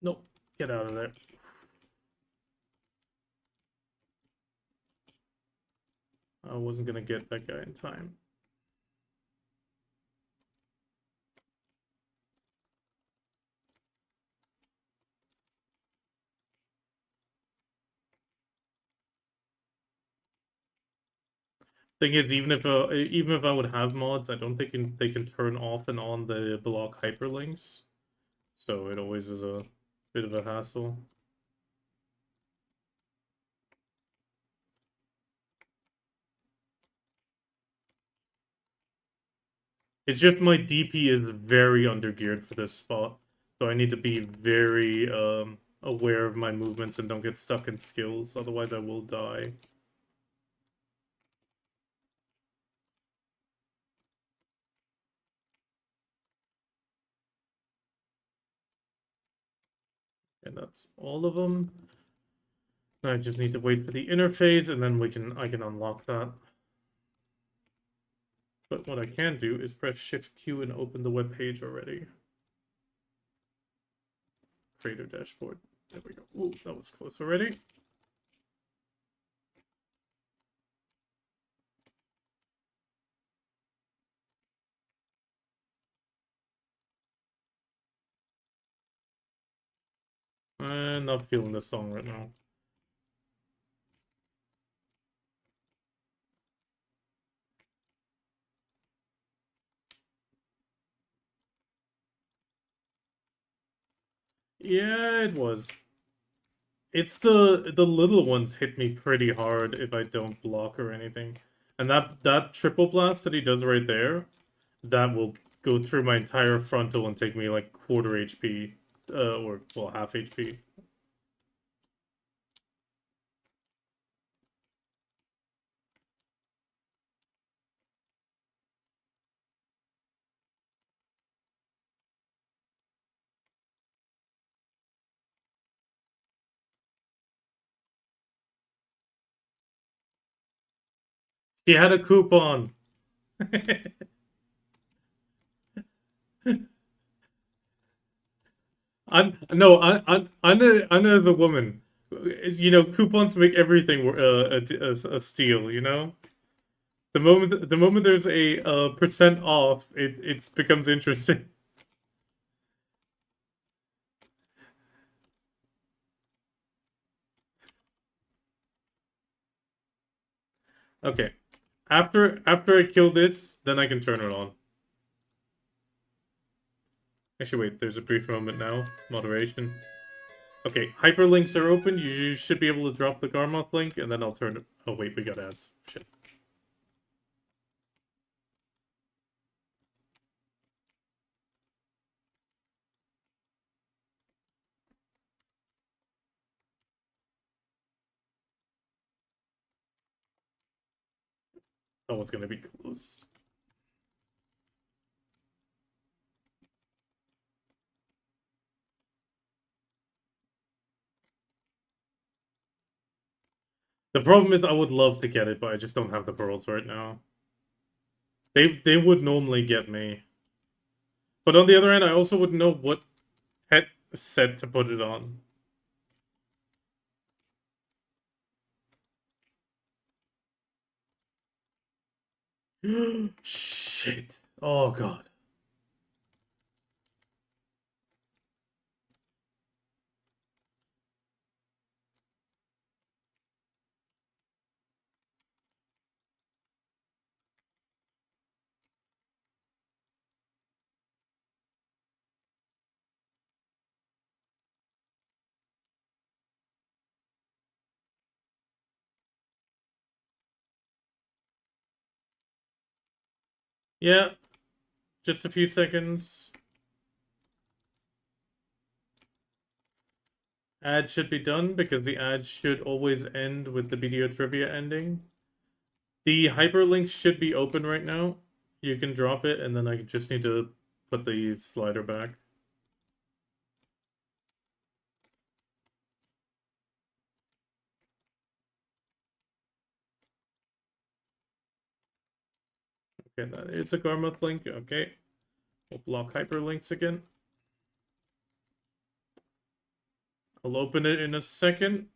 Nope, get out of there. I wasn't gonna get that guy in time. Thing is, even if I would have mods, I don't think they can turn off and on the block hyperlinks. So it always is a bit of a hassle. It's just my DP is very undergeared for this spot. So I need to be very aware of my movements and don't get stuck in skills, otherwise I will die. And that's all of them. I just need to wait for the interface and then I can unlock that. But what I can do is press Shift Q and open the web page already. Creator dashboard. There we go. Ooh, that was close already. I'm not feeling this song right now. Yeah, it was. It's the little ones hit me pretty hard if I don't block or anything. And that triple blast that he does right there, that will go through my entire frontal and take me like quarter HP. Or, well, half HP. He had a coupon! Under the woman. You know, coupons make everything a steal. You know, the moment there's a percent off, it becomes interesting. Okay, after I kill this, then I can turn it on. Actually, wait. There's a brief moment now. Moderation. Okay, hyperlinks are open. You should be able to drop the Garmoth link, and then I'll turn it. Oh wait, we got ads. Shit. That was gonna be close. The problem is I would love to get it, but I just don't have the pearls right now. They would normally get me. But on the other hand, I also wouldn't know what pet set to put it on. Shit. Oh god. Yeah. Just a few seconds. Ad should be done because the ad should always end with the video trivia ending. The hyperlink should be open right now. You can drop it, and then I just need to put the slider back. Okay, it's a Garmoth link. Okay. We'll block hyperlinks again. I'll open it in a second.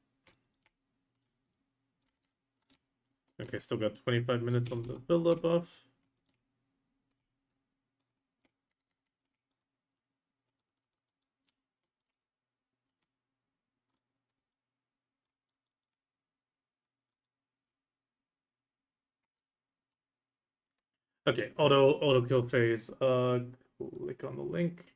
Okay, Okay, still got 25 minutes on the Villa buff. Okay, auto kill phase. Click on the link.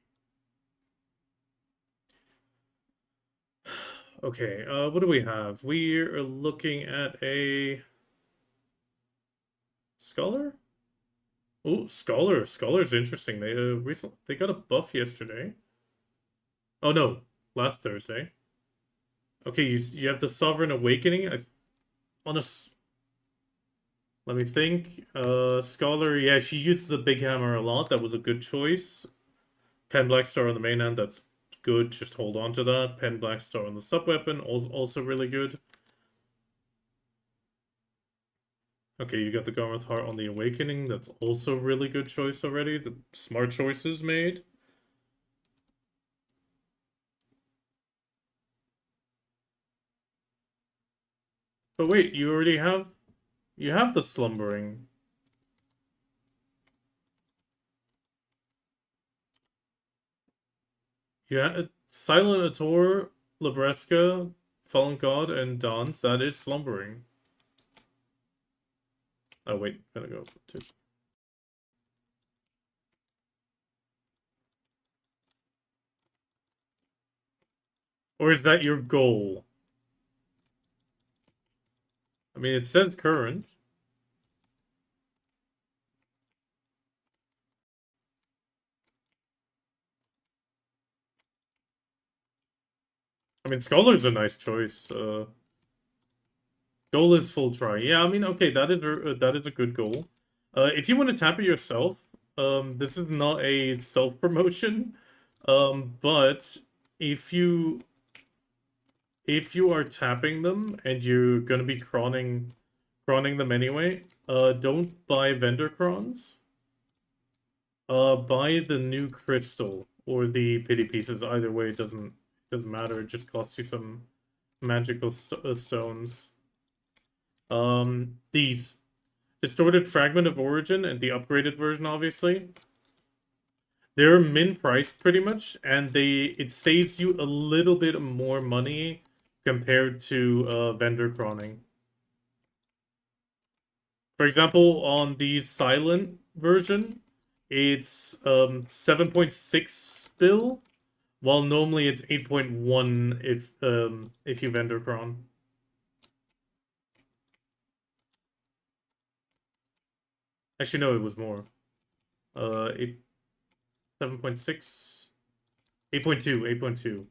Okay, what do we have? We're looking at a Scholar? Oh, Scholar. Scholar's interesting. They recently they got a buff yesterday. Oh no, last Thursday. Okay, you have the Sovereign Awakening. On a let me think. Scholar, yeah, she uses the big hammer a lot. That was a good choice. Pen Black Star on the main hand, that's good. Just hold on to that. Pen Black Star on the sub weapon, also really good. Okay, you got the Garmouth Heart on the Awakening. That's also really good choice already. The smart choices made. But wait, you have the Slumbering. Yeah, Silent Ator, Labresca, Fallen God, and Dance. That is Slumbering. Oh wait, gotta go to. Or is that your goal? I mean, it says current. I mean, Scholar's a nice choice. Goal is full try. Yeah, I mean, okay, that is a good goal. If you want to tap it yourself, this is not a self promotion, but if you are tapping them and you're gonna be crawling them anyway, don't buy vendor crons. Buy the new crystal or the pity pieces. Either way, it doesn't matter. It just costs you some magical stones. These distorted fragment of origin and the upgraded version, obviously. They're min priced pretty much, and it saves you a little bit more money compared to vendor croning. For example, on the silent version, it's 7.6 bill, while normally it's 8.1 if you vendor cron. Actually, no, it was more. 7.6, 8.2, 8.2.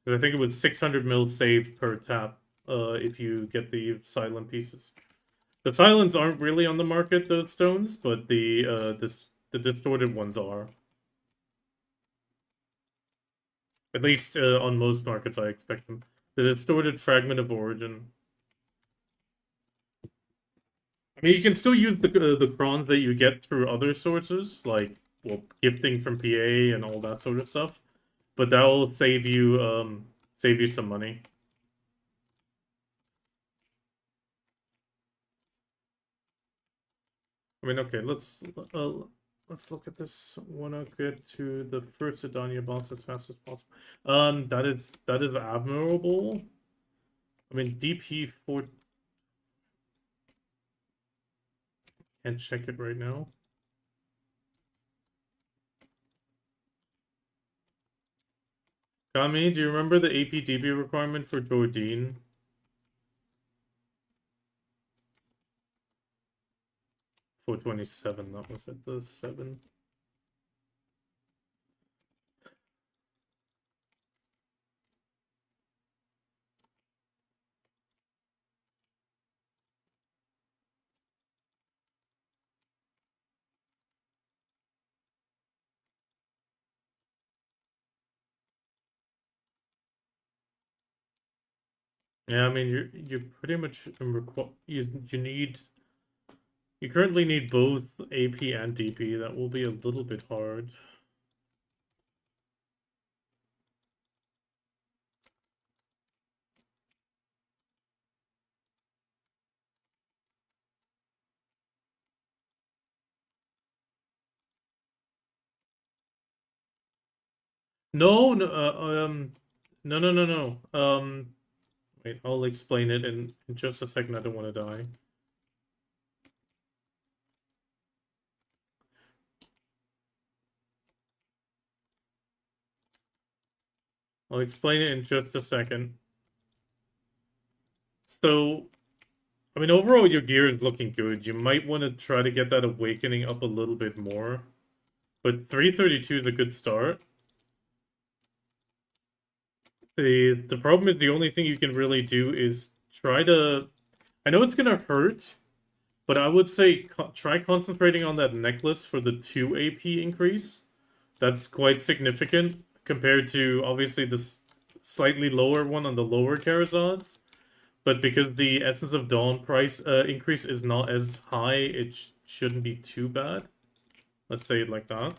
Because I think it was 600 mil saved per tap if you get the silent pieces. The silents aren't really on the market, the stones, but the distorted ones are. At least on most markets, I expect them. The distorted fragment of origin. I mean, you can still use the crons that you get through other sources, like well, gifting from PA and all that sort of stuff. But that will save you some money. I mean, okay, let's look at this. Wanna get to the first Adania boss as fast as possible. That is admirable. I mean, DP 4. Can't check it right now. Kami, do you remember the APDB requirement for Jordan? 427, that was at the 7. Yeah, I mean, you're pretty much you currently need both AP and DP. That will be a little bit hard. No, no, no, no, no, no. Wait, I'll explain it in just a second. I don't want to die. I'll explain it in just a second. So, I mean, overall, your gear is looking good. You might want to try to get that awakening up a little bit more. But 332 is a good start. The problem is the only thing you can really do is try to... I know it's gonna hurt, but I would say try concentrating on that necklace for the 2 AP increase. That's quite significant compared to, obviously, this slightly lower one on the lower Karazads. But because the Essence of Dawn price increase is not as high, it shouldn't be too bad. Let's say it like that.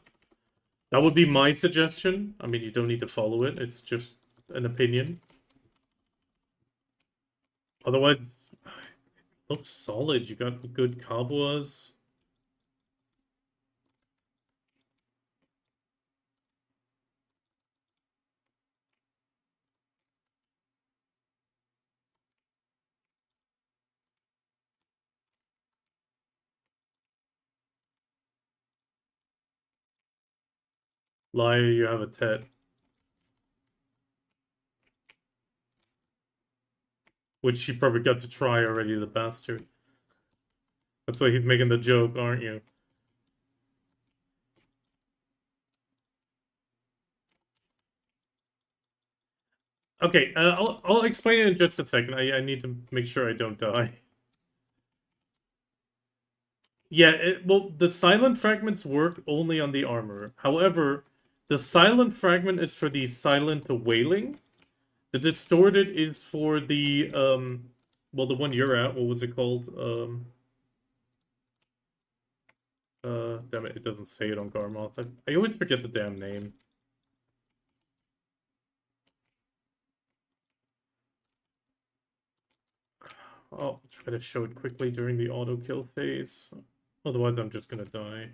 That would be my suggestion. I mean, you don't need to follow it. It's just an opinion. Otherwise, it looks solid. You got good Kabuas. Liar, you have a Tet. Which he probably got to try already, the bastard. That's why he's making the joke, aren't you? Okay, I'll explain it in just a second. I need to make sure I don't die. Yeah, well, the silent fragments work only on the armor. However, the silent fragment is for the silent wailing. The distorted is for the well, the one you're at. What was it called? Damn it, it doesn't say it on Garmoth. I always forget the damn name. I'll try to show it quickly during the auto kill phase. Otherwise, I'm just gonna die.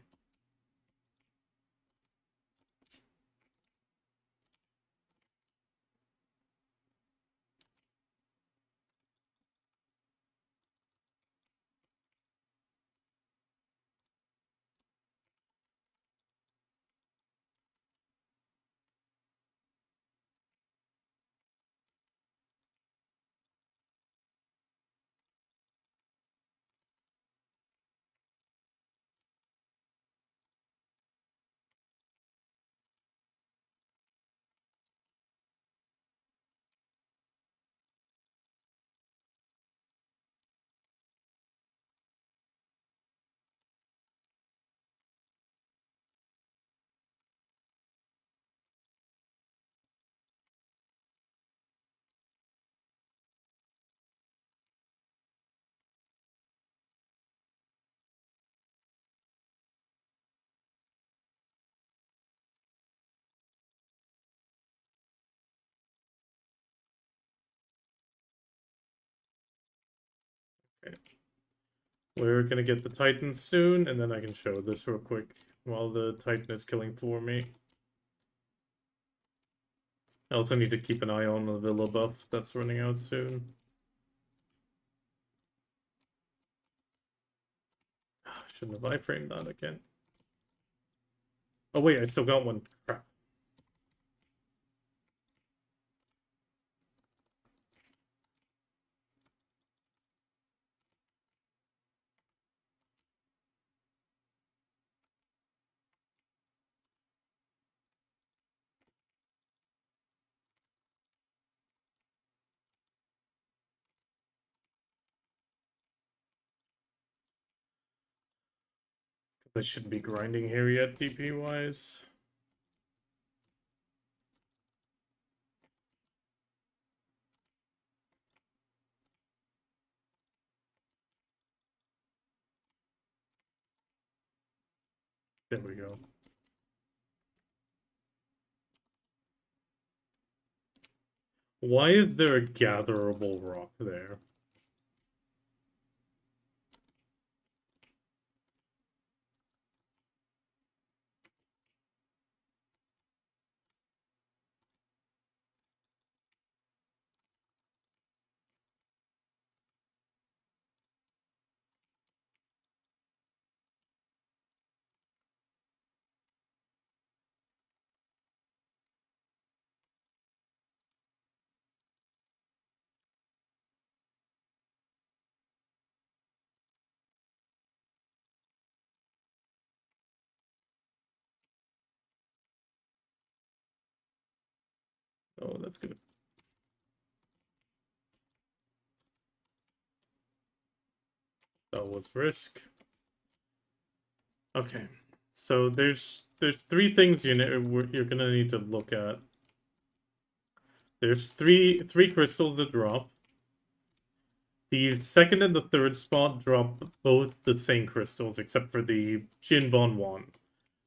Okay. We're gonna get the Titan soon, and then I can show this real quick while the Titan is killing for me. I also need to keep an eye on the Villa buff that's running out soon. Shouldn't have iframed that again. Oh wait, I still got one. Crap. I shouldn't be grinding here yet, DP wise. There we go. Why is there a gatherable rock there? Oh, that's good. That was risk. Okay, so there's three things you're gonna need to look at. There's three crystals that drop. The second and the third spot drop both the same crystals, except for the Jinbon one.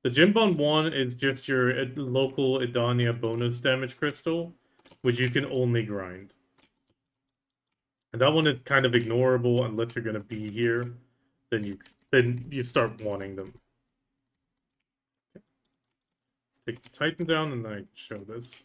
The Jinbon one is just your local Idania bonus damage crystal, which you can only grind. And that one is kind of ignorable unless you're gonna be here. Then you start wanting them. Let's take the Titan down and then I show this.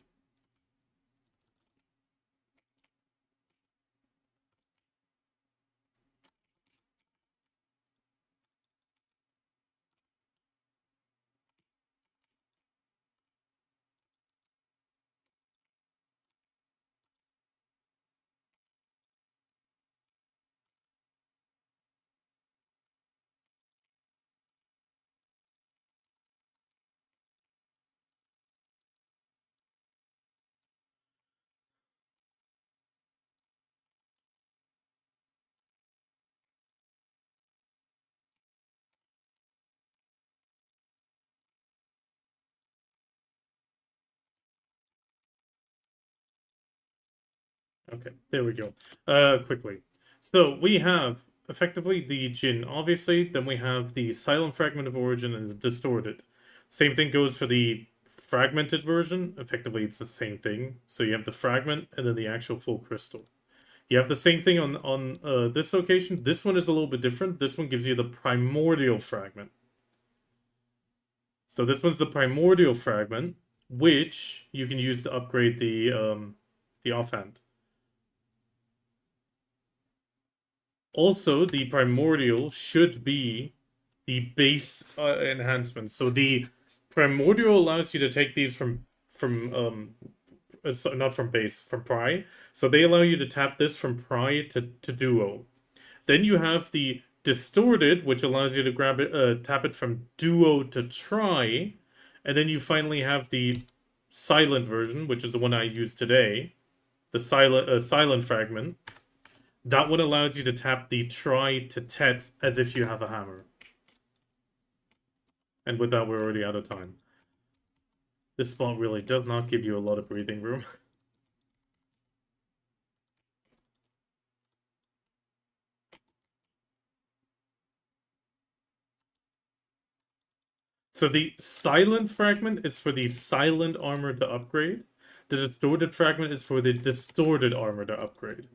Okay, there we go. Quickly. So we have effectively the Jin, obviously. Then we have the Silent Fragment of Origin and the Distorted. Same thing goes for the fragmented version. Effectively, it's the same thing. So you have the fragment and then the actual full crystal. You have the same thing on this location. This one is a little bit different. This one gives you the primordial fragment. So this one's the primordial fragment, which you can use to upgrade the offhand. Also, the primordial should be the base enhancement. So the primordial allows you to take these from not from base, from pry. So they allow you to tap this from pry to duo. Then you have the distorted, which allows you to grab it, tap it from duo to try, and then you finally have the silent version, which is the one I used today, the silent fragment. That one allows you to tap the try to tet as if you have a hammer. And with that, we're already out of time. This spot really does not give you a lot of breathing room. So the silent fragment is for the silent armor to upgrade. The distorted fragment is for the distorted armor to upgrade.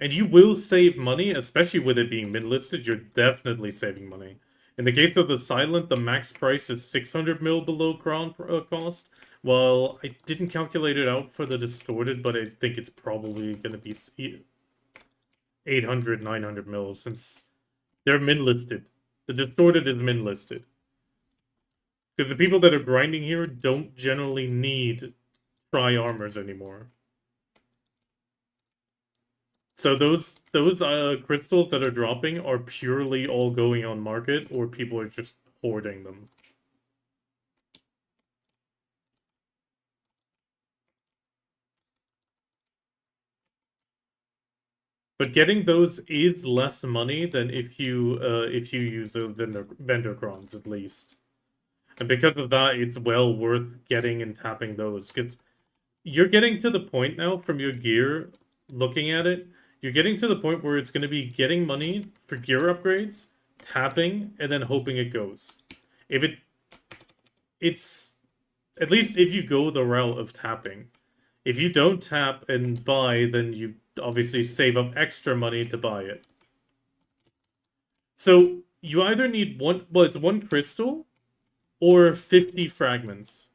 And you will save money, especially with it being mid-listed, you're definitely saving money. In the case of the silent, the max price is 600 mil below crown cost. Well, I didn't calculate it out for the distorted, but I think it's probably going to be 800, 900 mil since they're min-listed. The distorted is min-listed. Because the people that are grinding here don't generally need tri-armors anymore. So those crystals that are dropping are purely all going on market, or people are just hoarding them. But getting those is less money than if you use a vendor crons at least. And because of that, it's well worth getting and tapping those. Because you're getting to the point now from your gear, looking at it, you're getting to the point where it's going to be getting money for gear upgrades, tapping, and then hoping it goes. It's at least if you go the route of tapping. If you don't tap and buy, then you obviously save up extra money to buy it. So you either need it's one crystal or 50 fragments.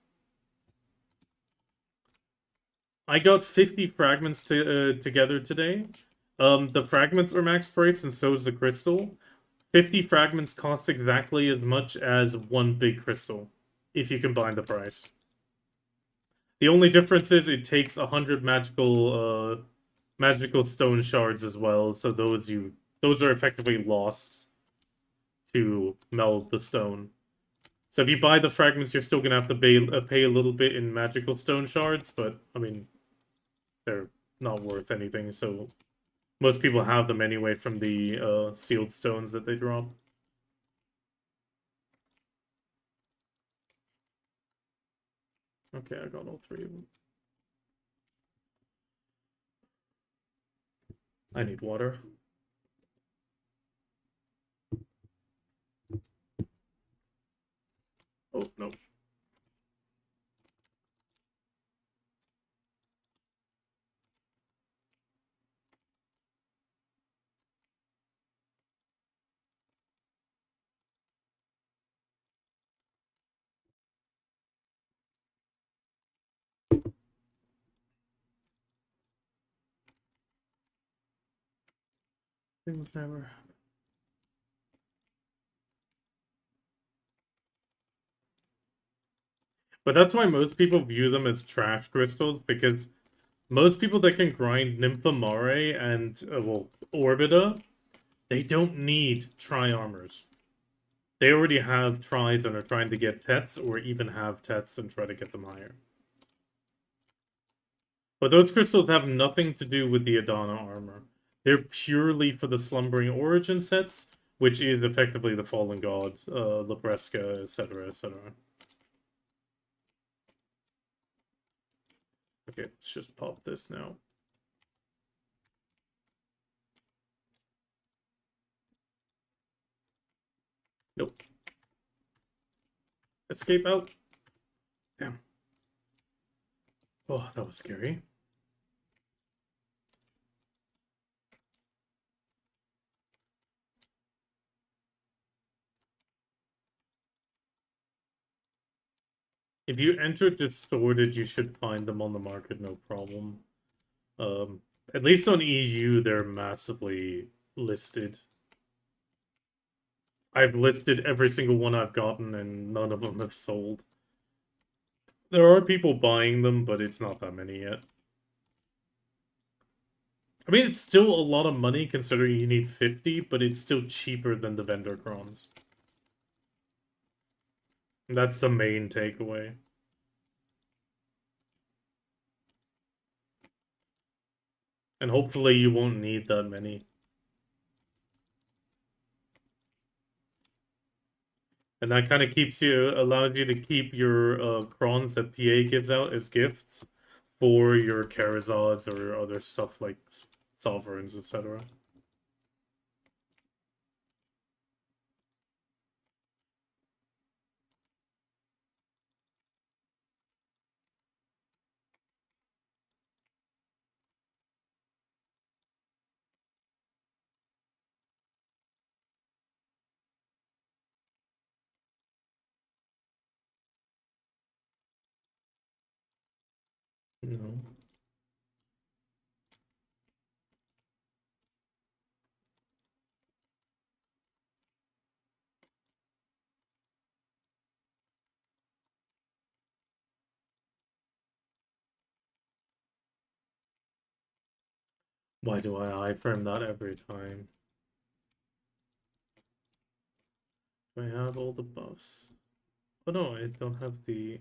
I got 50 fragments together today. The fragments are max price, and so is the crystal. 50 fragments costs exactly as much as one big crystal, if you combine the price. The only difference is it takes 100 magical stone shards as well, so those are effectively lost to meld the stone. So if you buy the fragments, you're still gonna have to pay a little bit in magical stone shards, but I mean, they're not worth anything. So most people have them anyway from the sealed stones that they drop. Okay, I got all three of them. I need water. Oh, no. Things never. But that's why most people view them as trash crystals, because most people that can grind Nymphomare and, well, Orbita, they don't need tri-armors. They already have tries and are trying to get Tets, or even have Tets and try to get them higher. But those crystals have nothing to do with the Adana armor. They're purely for the Slumbering Origin sets, which is effectively the Fallen God, Labresca, etc., etc. Okay, let's just pop this now. Nope. Escape out. Damn. Oh, that was scary. If you enter distorted, you should find them on the market, no problem. At least on EU, they're massively listed. I've listed every single one I've gotten, and none of them have sold. There are people buying them, but it's not that many yet. I mean, it's still a lot of money considering you need 50, but it's still cheaper than the vendor crons. That's the main takeaway. And hopefully you won't need that many. And that kind of allows you to keep your crons that PA gives out as gifts for your Karazads or other stuff like sovereigns, etc. No. Why do I iframe that every time? Do I have all the buffs? Oh no, I don't have the...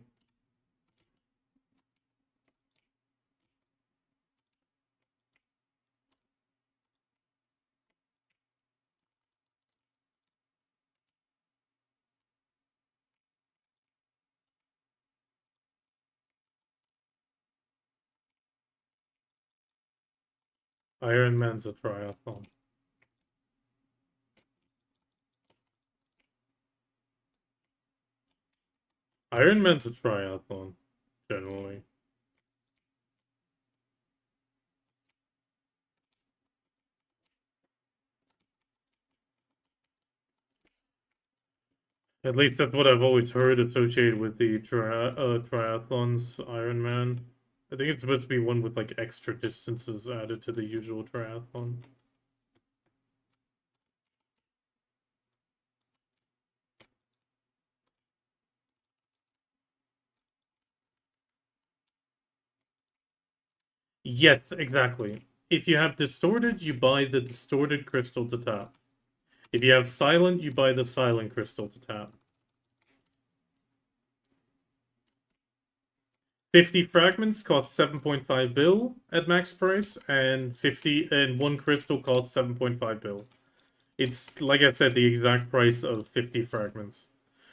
Iron Man's a triathlon. Iron Man's a triathlon, generally. At least that's what I've always heard associated with the triathlons, Iron Man. I think it's supposed to be one with like extra distances added to the usual triathlon. Yes, exactly. If you have distorted, you buy the distorted crystal to tap. If you have silent, you buy the silent crystal to tap. 50 fragments cost 7.5 bill at max price, and 1 crystal costs 7.5 bill. It's, like I said, the exact price of 50 fragments.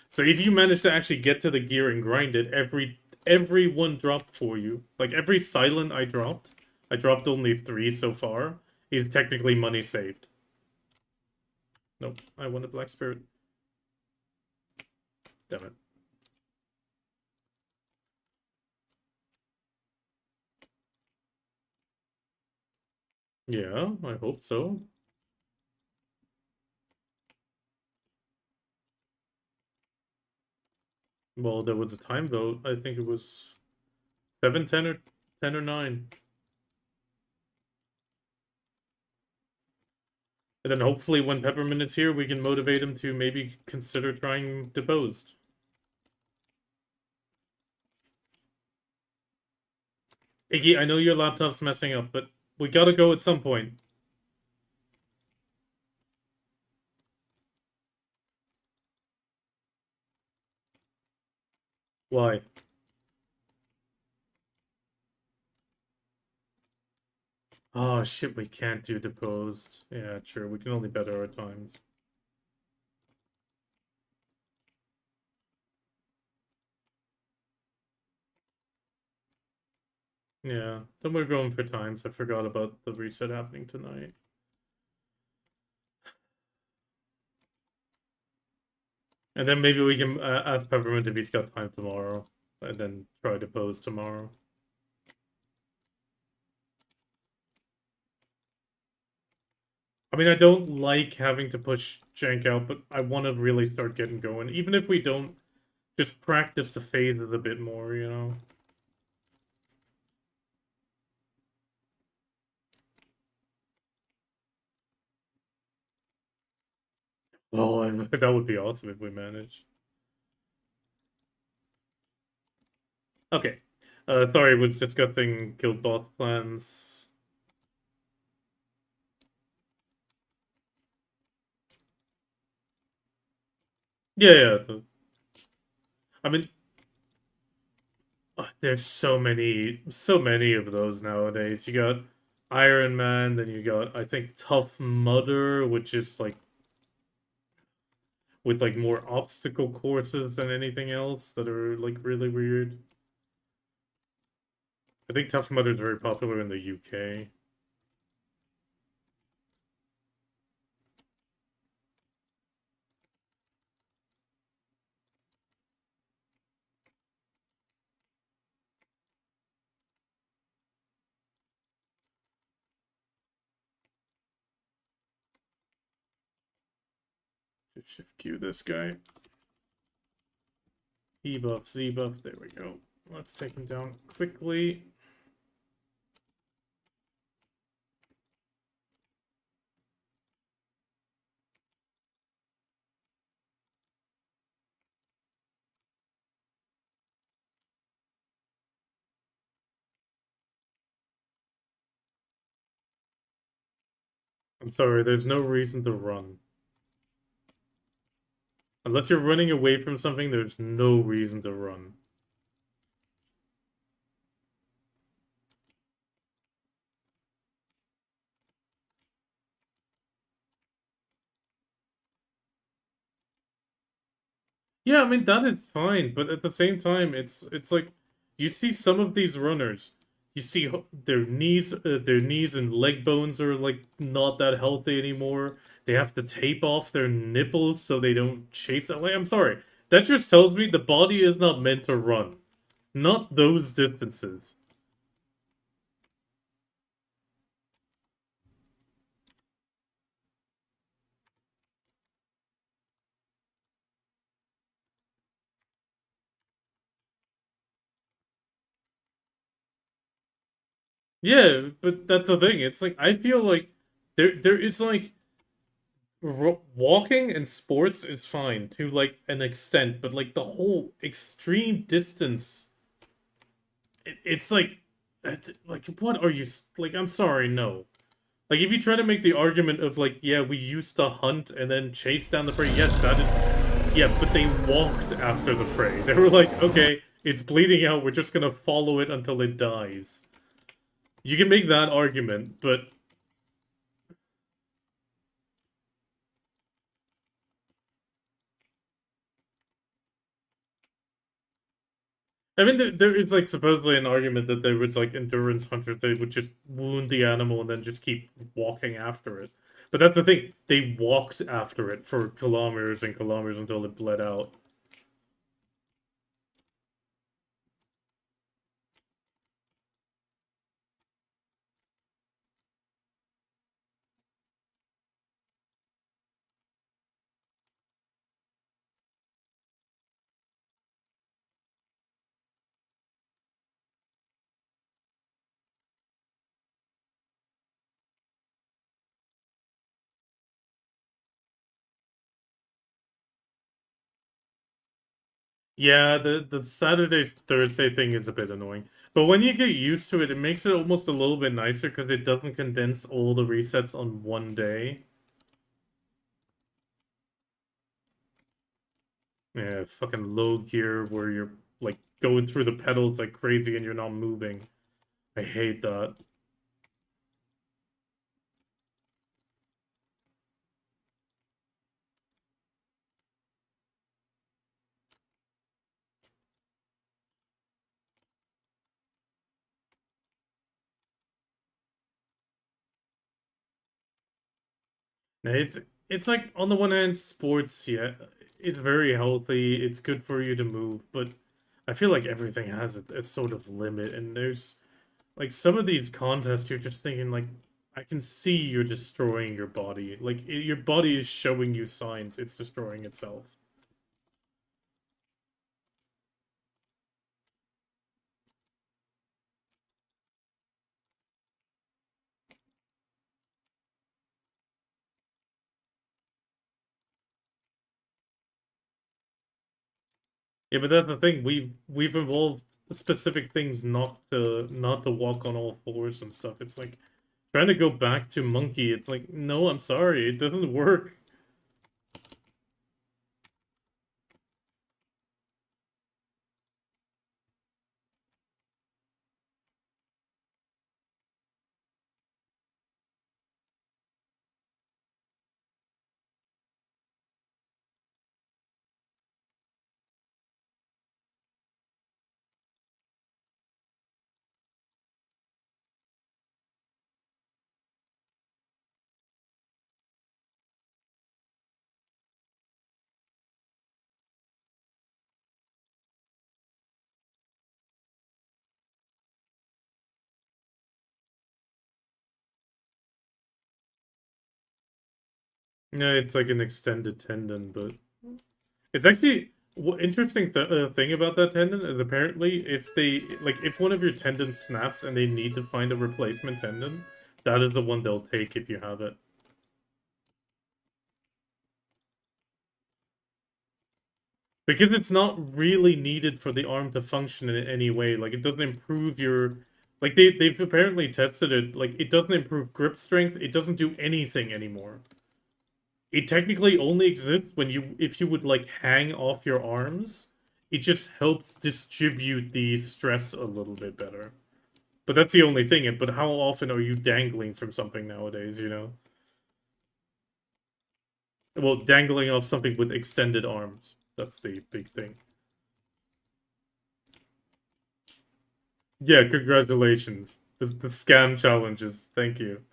So if you manage to actually get to the gear and grind it, every one dropped for you. Like every silent I dropped only 3 so far, is technically money saved. Nope, I want a black spirit. Damn it. Yeah, I hope so. Well, there was a time vote. I think it was 7, 10, or 10 or 9. And then hopefully when Peppermint is here, we can motivate him to maybe consider trying Deposed. Iggy, I know your laptop's messing up, but we gotta go at some point. Why? Oh shit, we can't do Deposed. Yeah, true. We can only better our times. Yeah, then we're going for times. I forgot about the reset happening tonight. And then maybe we can ask Peppermint if he's got time tomorrow, and then try Deposed tomorrow. I mean, I don't like having to push Jank out, but I want to really start getting going. Even if we don't, just practice the phases a bit more, you know? Oh, that would be awesome if we managed. Okay. Sorry, was discussing guild boss plans. Yeah. I mean, there's so many of those nowadays. You got Iron Man, then you got, I think, Tough Mudder, which is like with like more obstacle courses than anything else that are like really weird. I think Tough Mudder is very popular in the UK. Just shift Q this guy. E buff, Z buff, there we go. Let's take him down quickly. I'm sorry, there's no reason to run. Unless you're running away from something, there's no reason to run. Yeah, I mean that is fine, but at the same time, it's like you see some of these runners, you see their knees and leg bones are like not that healthy anymore. They have to tape off their nipples so they don't chafe that way. I'm sorry, that just tells me the body is not meant to run, not those distances. Yeah, but that's the thing. It's like I feel like there is like walking and sports is fine to like an extent, but like the whole extreme distance, it's like what are you like? I'm sorry, no. Like if you try to make the argument of like, yeah, we used to hunt and then chase down the prey. Yes, that is, yeah, but they walked after the prey. They were like, okay, It's bleeding out. We're just gonna follow it until it dies. You can make that argument, but I mean, there is like supposedly an argument that there was like endurance hunters they would just wound the animal and then just keep walking after it. But that's the thing; they walked after it for kilometers and kilometers until it bled out. Yeah, the Saturday Thursday thing is a bit annoying, but when you get used to it, it makes it almost a little bit nicer because it doesn't condense all the resets on one day. Yeah, fucking low gear where you're like going through the pedals like crazy and you're not moving. I hate that. Now, it's like on the one hand, sports, yeah, it's very healthy. It's good for you to move, but I feel like everything has a sort of limit, and there's like some of these contests, you're just thinking like, I can see you're destroying your body. Like your body is showing you signs it's destroying itself. Yeah, but that's the thing. We've evolved specific things not to walk on all fours and stuff. It's like trying to go back to monkey. It's like, no, I'm sorry, it doesn't work. No, it's like an extended tendon, but it's actually what interesting thing about that tendon is apparently if they like if one of your tendons snaps and they need to find a replacement tendon, that is the one they'll take if you have it. Because it's not really needed for the arm to function in any way. Like it doesn't improve your like they've apparently tested it, like it doesn't improve grip strength, it doesn't do anything anymore. It technically only exists when you if you would like hang off your arms. It just helps distribute the stress a little bit better. But that's the only thing. But how often are you dangling from something nowadays, you know? Well, dangling off something with extended arms. That's the big thing. Yeah, congratulations. The scam challenges. Thank you.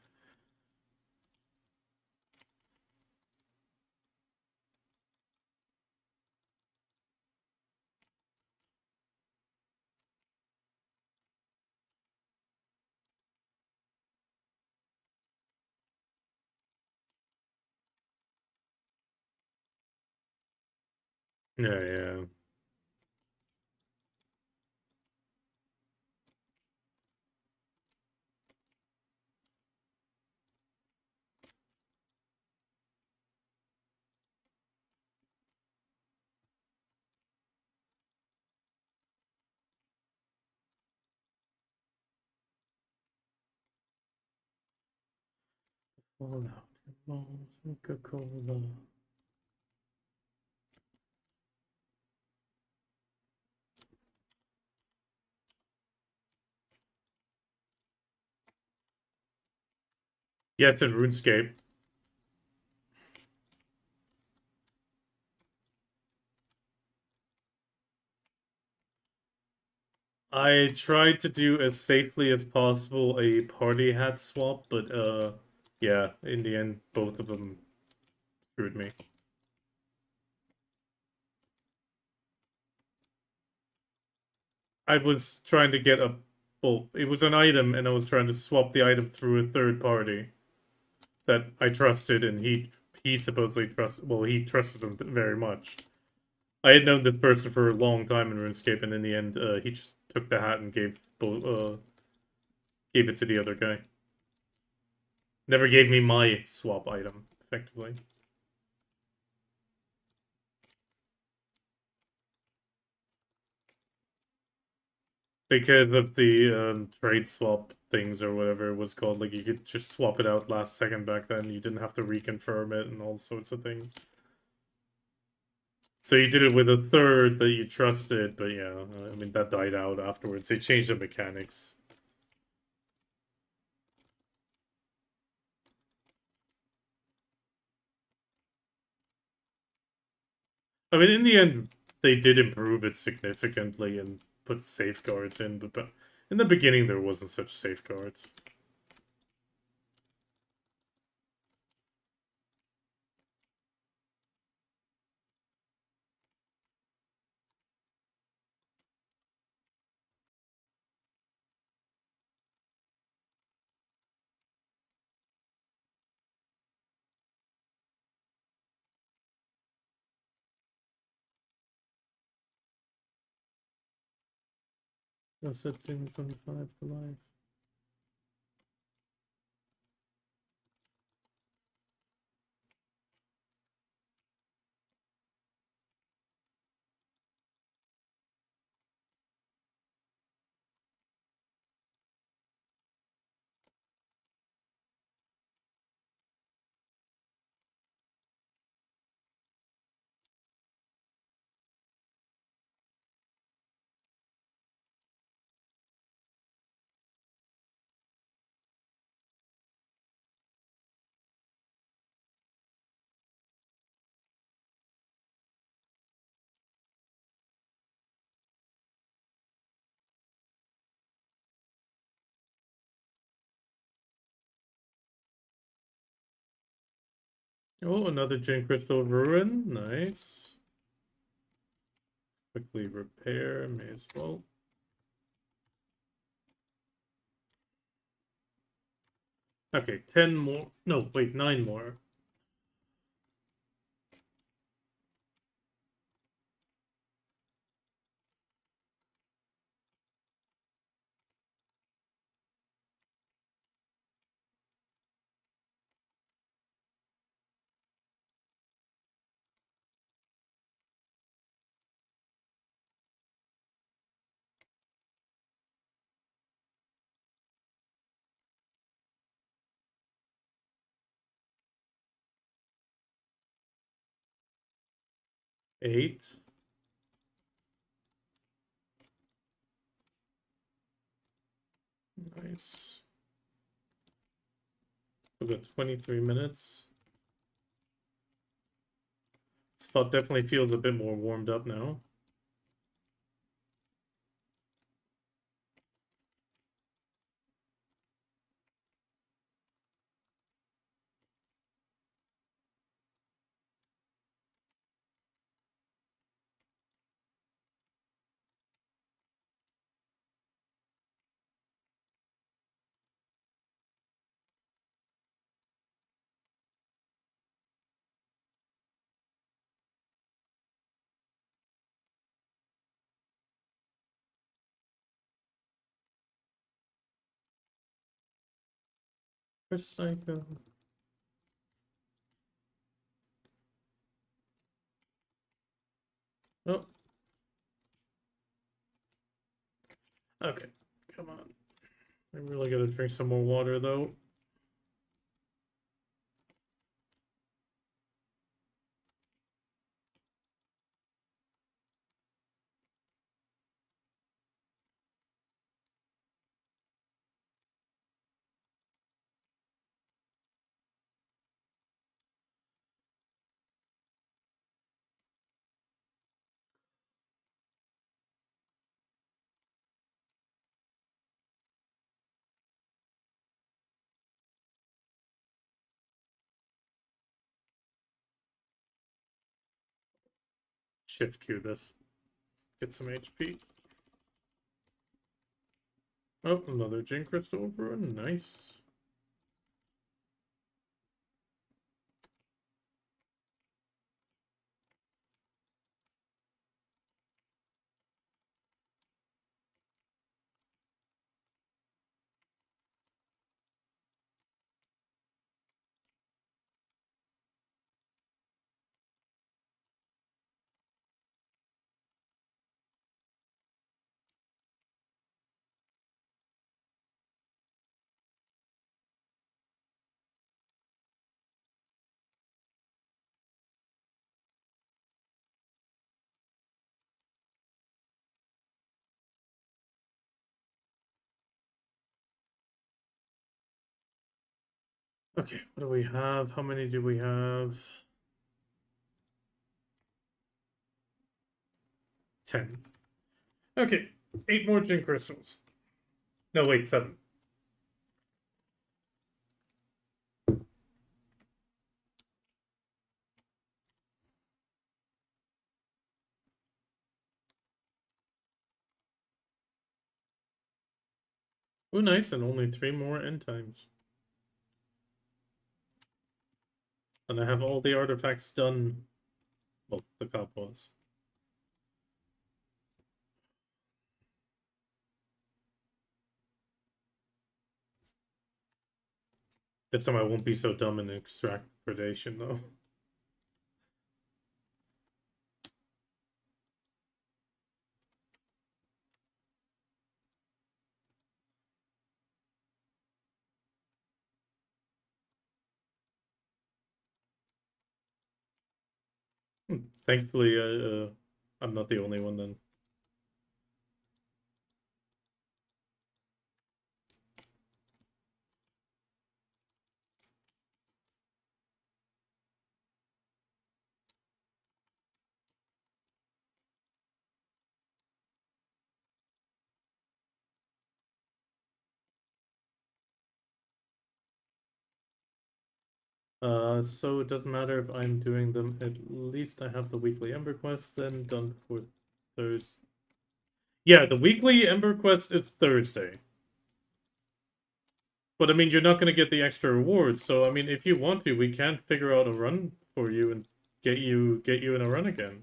Yeah, yeah. Fallout. Coca-Cola. Yes, in RuneScape. I tried to do as safely as possible a party hat swap, but yeah, in the end, both of them screwed me. I was trying to get a, well, it was an item, and I was trying to swap the item through a third party that I trusted, and he supposedly well, he trusted him very much. I had known this person for a long time in RuneScape, and in the end, he just took the hat and gave it to the other guy. Never gave me my swap item, effectively. Because of the trade swap things or whatever it was called, like you could just swap it out last second back then. You didn't have to reconfirm it and all sorts of things. So you did it with a third that you trusted, but yeah, I mean that died out afterwards. They changed the mechanics. I mean, in the end, they did improve it significantly and put safeguards in, but in the beginning there wasn't such safeguards. Accepting 75 to life. Oh, another Gin Crystal Ruin. Nice. Quickly repair, may as well. Okay, 10 more. No, wait, 9 more. Eight. Nice. We've got 23 minutes. Spot definitely feels a bit more warmed up now. Recycle. Oh. Okay. Come on. I really gotta drink some more water though. shift Q this. Get some HP. Oh, another Jin Crystal Rune. Nice. Okay, what do we have? How many do we have? 10. Okay, 8 more Jin Crystals. No, wait, 7. Oh, nice, and only 3 more end times. And I have all the artifacts done. Well, the cop was. This time I won't be so dumb and extract predation, though. Thankfully, I'm not the only one then. So it doesn't matter if I'm doing them. At least I have the weekly Ember quest then done before Thursday. Yeah, the weekly Ember quest is Thursday. But I mean, you're not going to get the extra rewards. So I mean, if you want to, we can figure out a run for you and get you in a run again.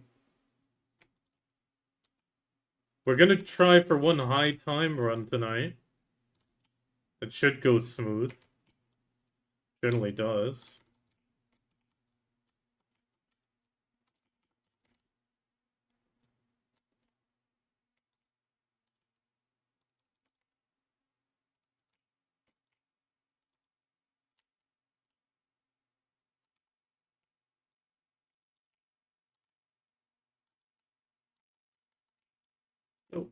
We're gonna try for one high time run tonight. It should go smooth. Generally does. Oh.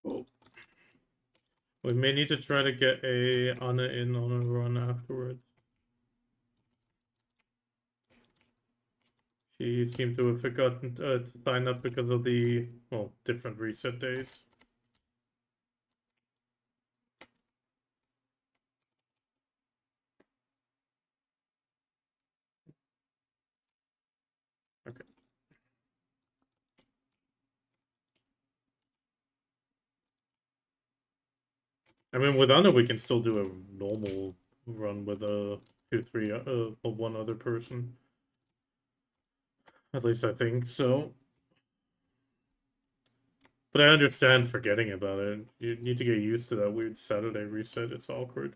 Oh. We may need to try to get a Anna in on a run afterwards. She seemed to have forgotten to sign up because of the, well, different reset days. Okay. I mean, with Anna, we can still do a normal run with a 2-3, one other person. At least I think so. But I understand forgetting about it. You need to get used to that weird Saturday reset. It's awkward.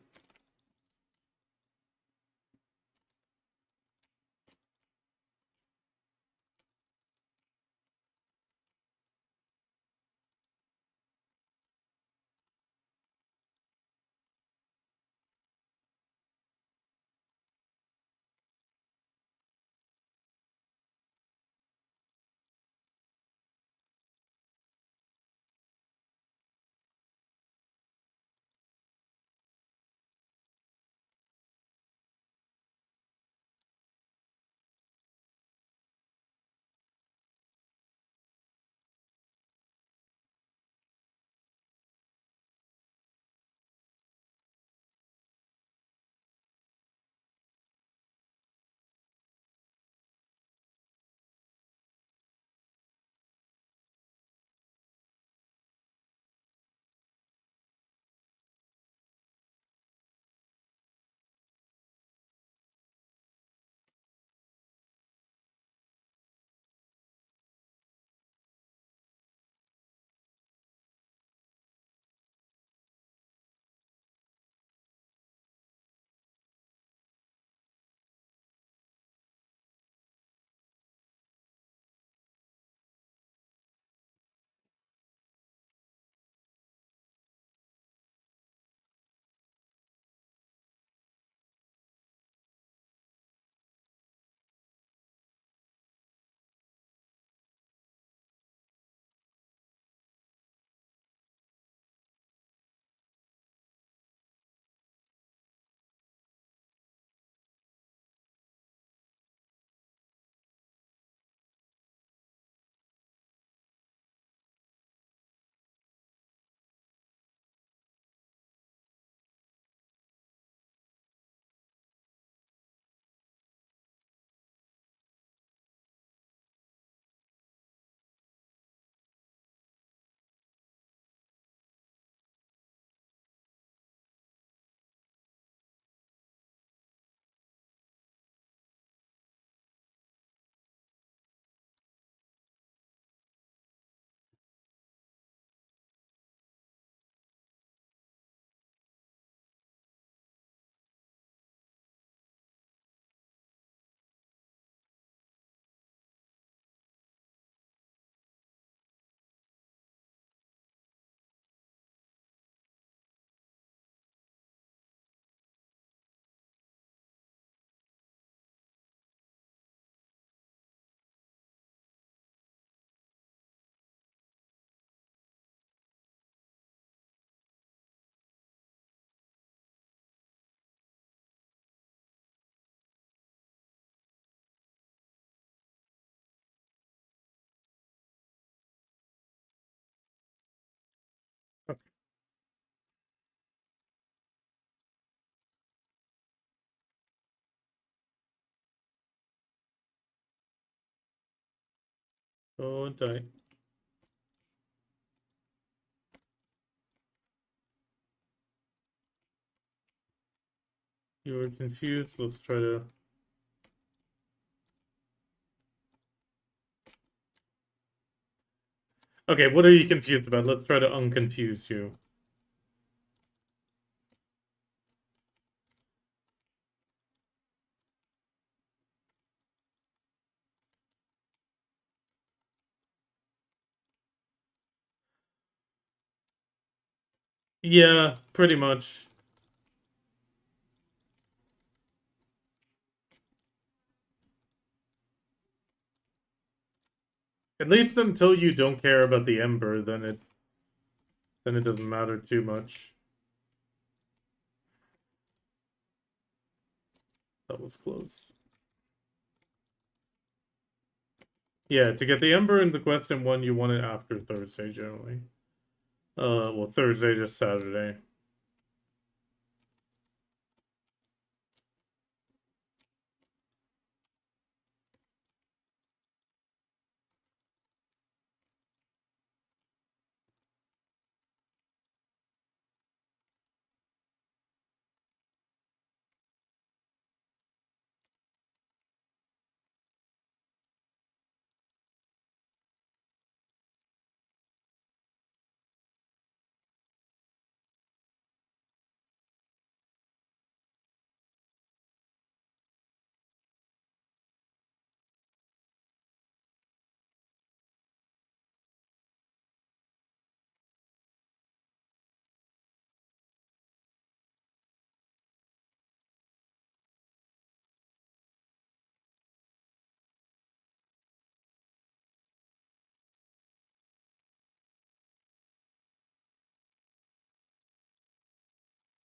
Oh, die. You were confused. Let's try to. Okay, what are you confused about? Let's try to unconfuse you. Yeah, pretty much. At least until you don't care about the Ember, then it doesn't matter too much. That was close. Yeah, to get the Ember in the quest in one, you want it after Thursday generally. Well, Thursday to Saturday.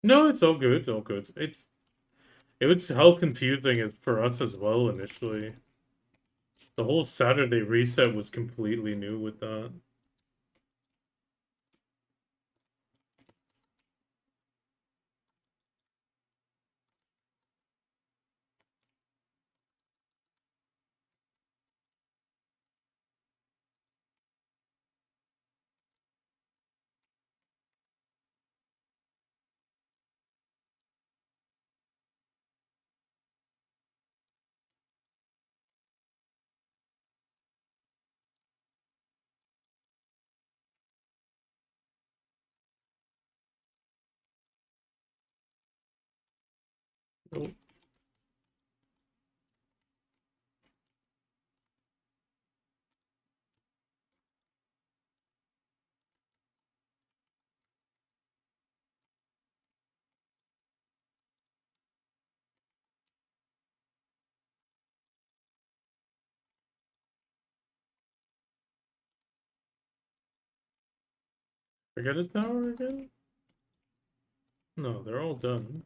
No, it's all good. It's all good. It was how confusing it for us as well initially. The whole Saturday reset was completely new with that. Oh, forget a tower again? No, they're all done.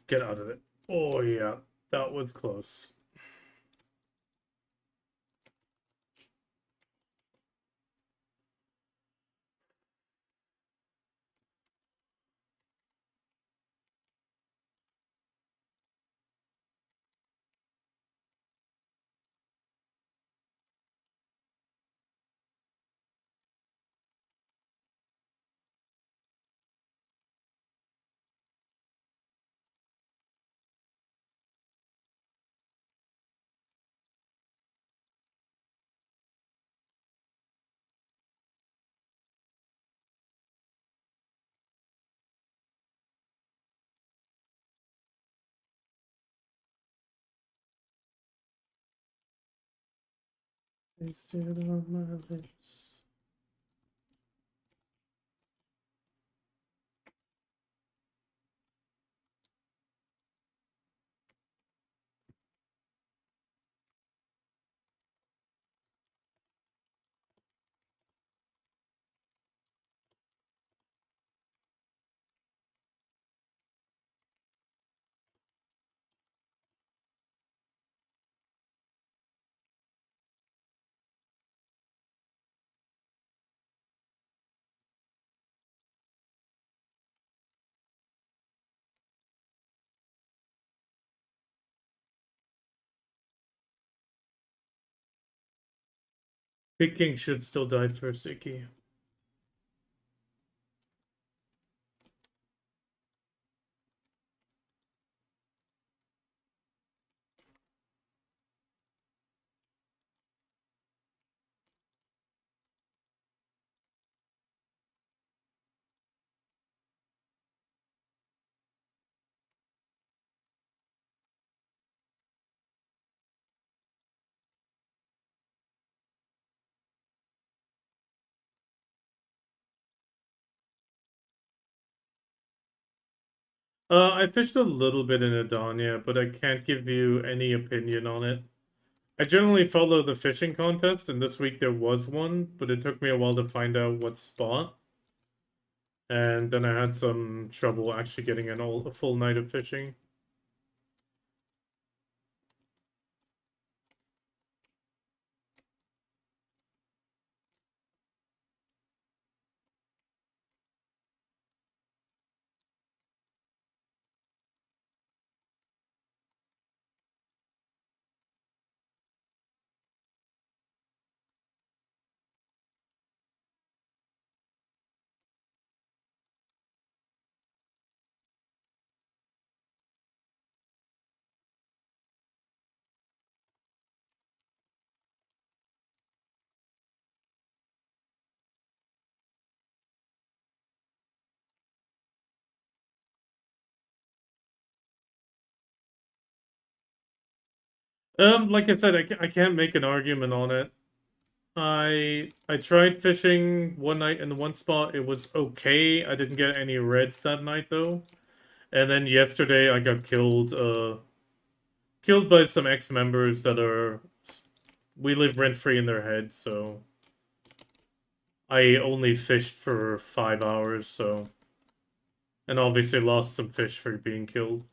Get out of it. Oh yeah, that was close. Tasted on my lips. Big King should still die first, Icky. I fished a little bit in Adania, but I can't give you any opinion on it. I generally follow the fishing contest, and this week there was one, but it took me a while to find out what spot. And then I had some trouble actually getting a full night of fishing. Like I said, I can't make an argument on it. I tried fishing one night in one spot. It was okay. I didn't get any reds that night though. And then yesterday I got killed by some ex-members that are we live rent-free in their heads, so I only fished for 5 hours, so, and obviously lost some fish for being killed.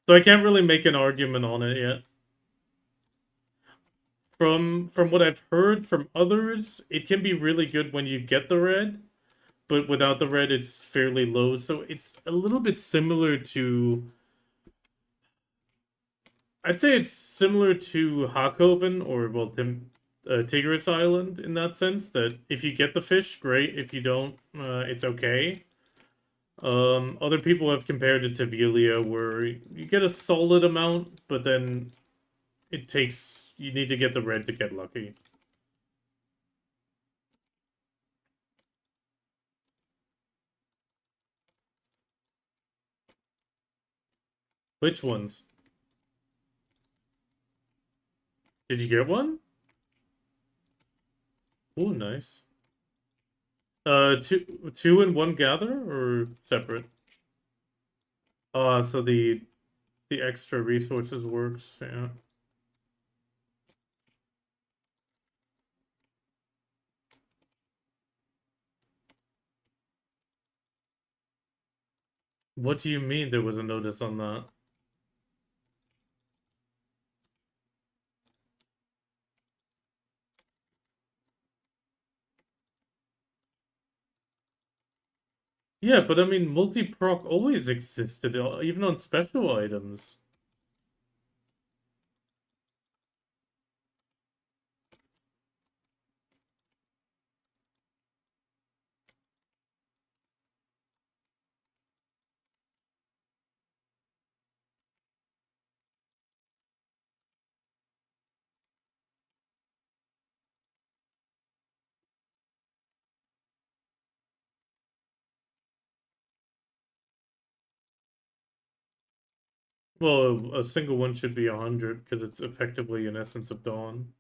So I can't really make an argument on it yet. From what I've heard from others, it can be really good when you get the red, but without the red, it's fairly low. So it's a little bit similar to. I'd say it's similar to Hakoven or well, Tigris Island in that sense. That if you get the fish, great. If you don't, it's okay. Other people have compared it to Velia, where you get a solid amount, but then you need to get the red to get lucky. Which ones? Did you get one? Oh, nice. Two and one gather or separate? So the extra resources works. Yeah. What do you mean there was a notice on that? Yeah, but I mean, multi-proc always existed, even on special items. Well, a single one should be 100 because it's effectively an Essence of Dawn.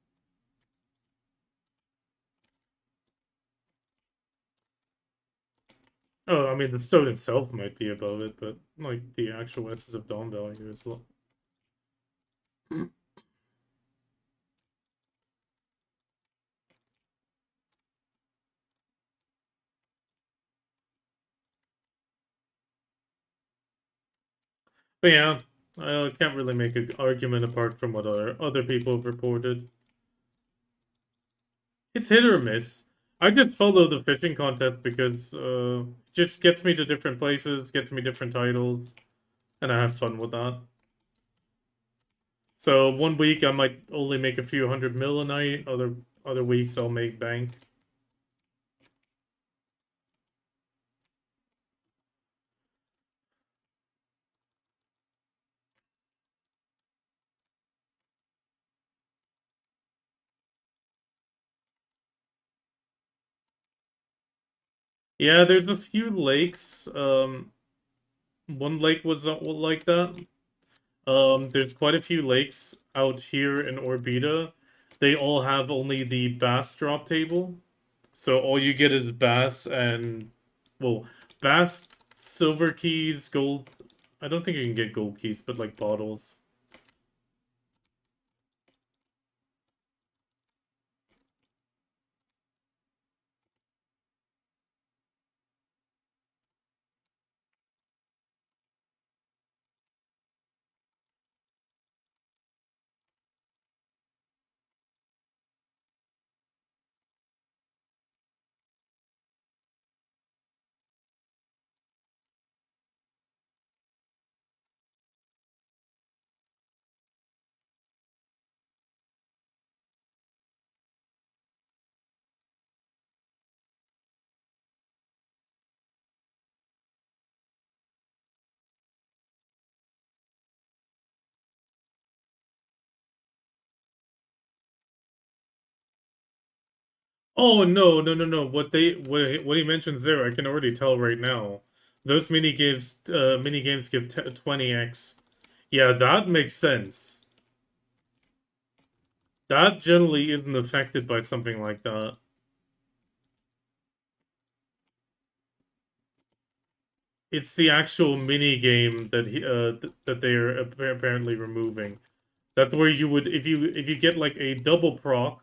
Oh, I mean, the stone itself might be above it, but like the actual Essence of Dawn value is low. But yeah, I can't really make an argument apart from what other people have reported. It's hit or miss. I just follow the fishing contest because it just gets me to different places, gets me different titles, and I have fun with that. So one week I might only make a few hundred mil a night. Other weeks I'll make bank. Yeah, there's a few lakes. One lake was like that. There's quite a few lakes out here in Orbita. They all have only the bass drop table. So all you get is bass and, well, bass, silver keys, gold. I don't think you can get gold keys, but like bottles. Oh no, no, no, no. What he mentions there, I can already tell right now. Those mini games give 20x. Yeah, that makes sense. That generally isn't affected by something like that. It's the actual mini game that that they are apparently removing. That's where you would if you get like a double proc.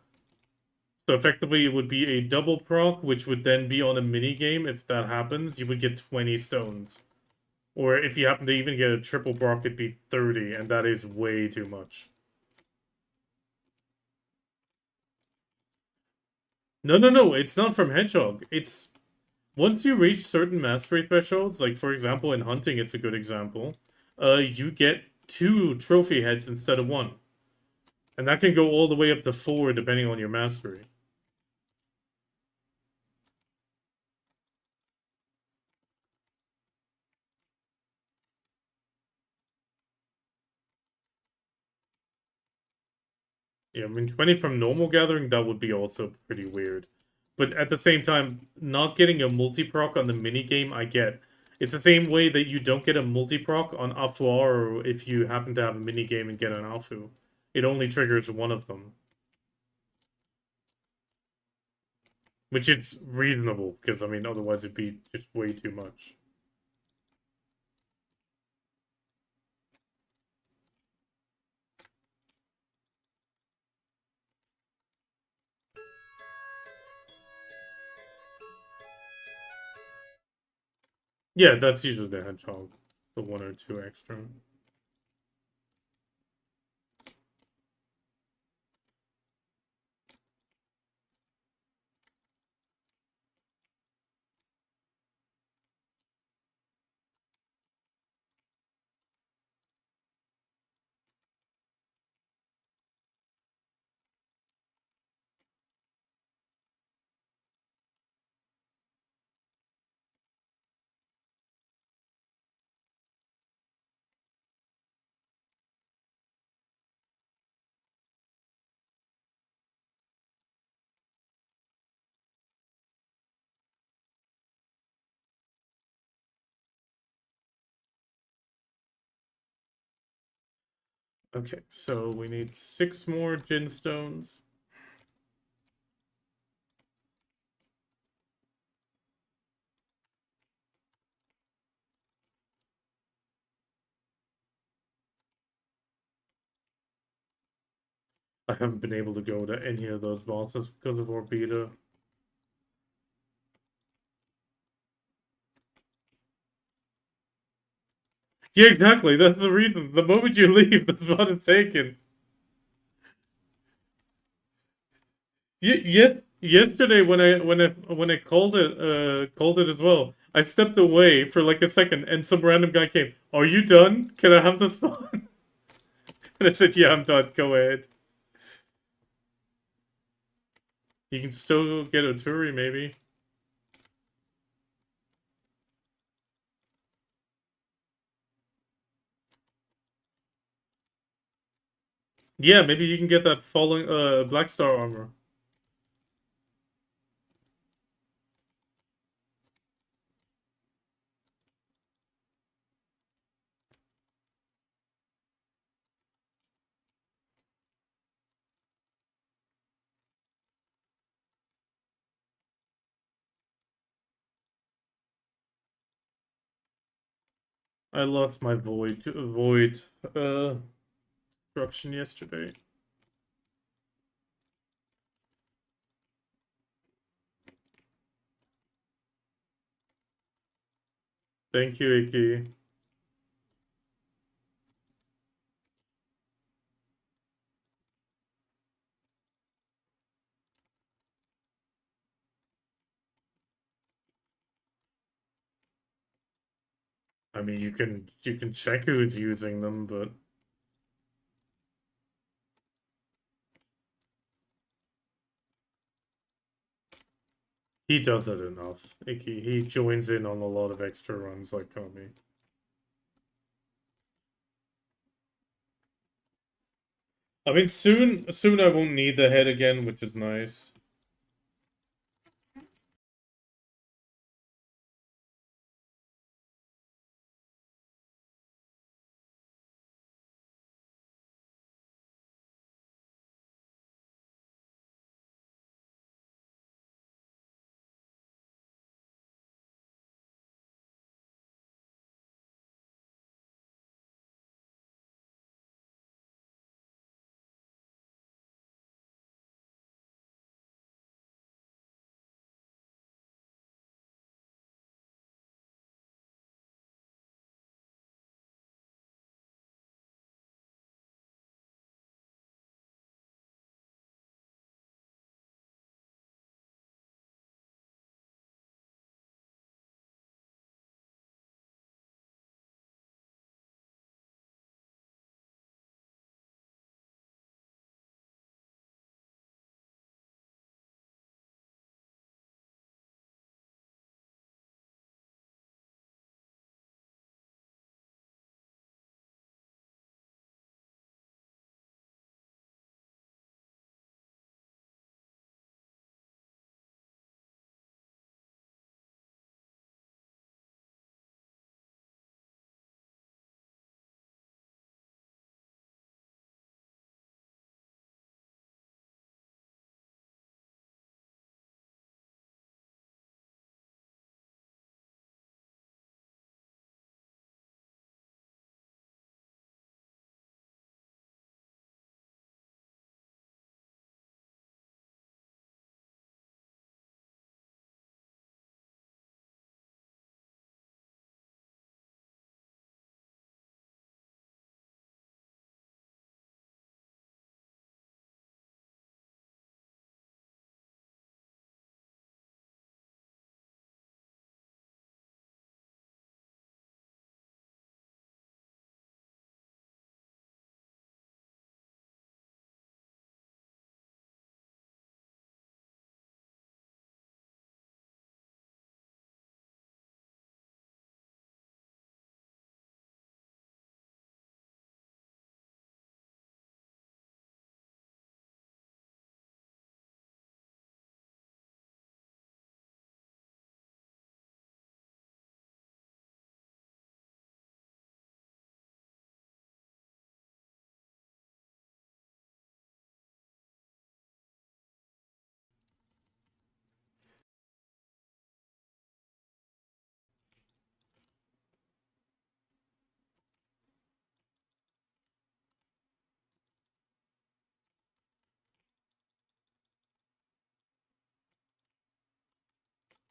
So effectively, it would be a double proc, which would then be on a mini game. If that happens, you would get 20 stones. Or if you happen to even get a triple proc, it'd be 30, and that is way too much. No, no, no, it's not from Hedgehog. It's once you reach certain mastery thresholds, like for example in hunting, it's a good example. You get 2 trophy heads instead of 1. And that can go all the way up to 4 depending on your mastery. Yeah, I mean 20 from normal gathering, that would be also pretty weird. But at the same time, not getting a multi-proc on the mini game, I get. It's the same way that you don't get a multi-proc on Afloir or if you happen to have a mini game and get an Alfu. It only triggers one of them. Which is reasonable, because I mean otherwise it'd be just way too much. Yeah, that's usually the hedgehog. The 1 or 2 extra. Okay, so we need 6 more gin stones. I haven't been able to go to any of those bosses because of Orbita. Yeah, exactly. That's the reason. The moment you leave, the spot is taken. Yes, yesterday when I called it as well. I stepped away for like a second, and some random guy came. Are you done? Can I have the spot? And I said, yeah, I'm done. Go ahead. You can still get a Turi, maybe. Yeah, maybe you can get that falling Black Star armor. I lost my void destruction yesterday. Thank you, Iki. I mean, you can check who's using them, but he does it enough. Iki, he joins in on a lot of extra runs like Kami. I mean, soon I won't need the head again, which is nice.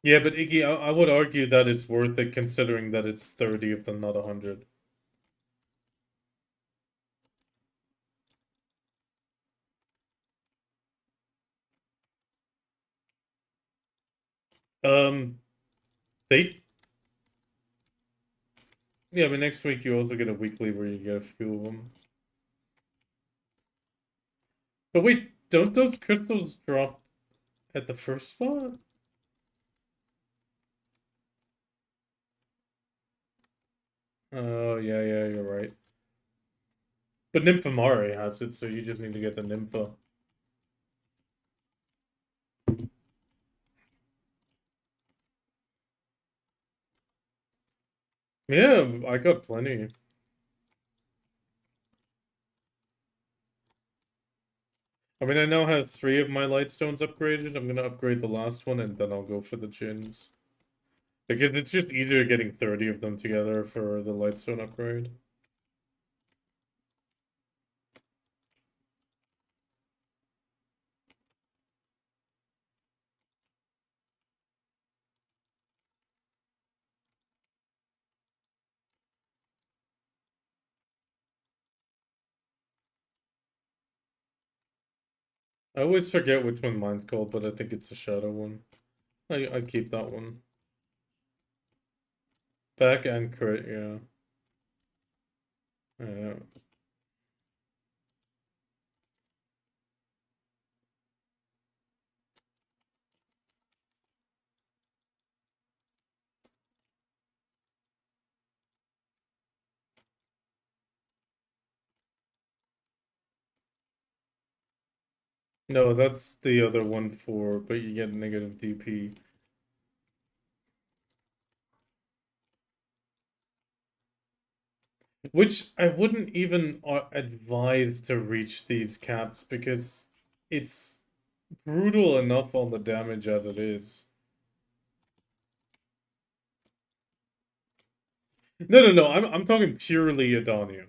Yeah, but Iggy, I would argue that it's worth it considering that it's 30 of them, not 100. Um, they Yeah, but next week you also get a weekly where you get a few of them. But wait, don't those crystals drop at the first spot? Oh, yeah, yeah, you're right. But Nymphomare has it, so you just need to get the Nympha. Yeah, I got plenty. I mean, I now have 3 of my Lightstones upgraded. I'm gonna upgrade the last one, and then I'll go for the Chins. Because it's just easier getting 30 of them together for the Lightstone upgrade. I always forget which one mine's called, but I think it's the Shadow one. I keep that one. Back and crit, yeah. Yeah. No, that's the other one for, but you get negative DP. Which I wouldn't even advise to reach these caps because it's brutal enough on the damage as it is. No, no, no. I'm talking purely Adania.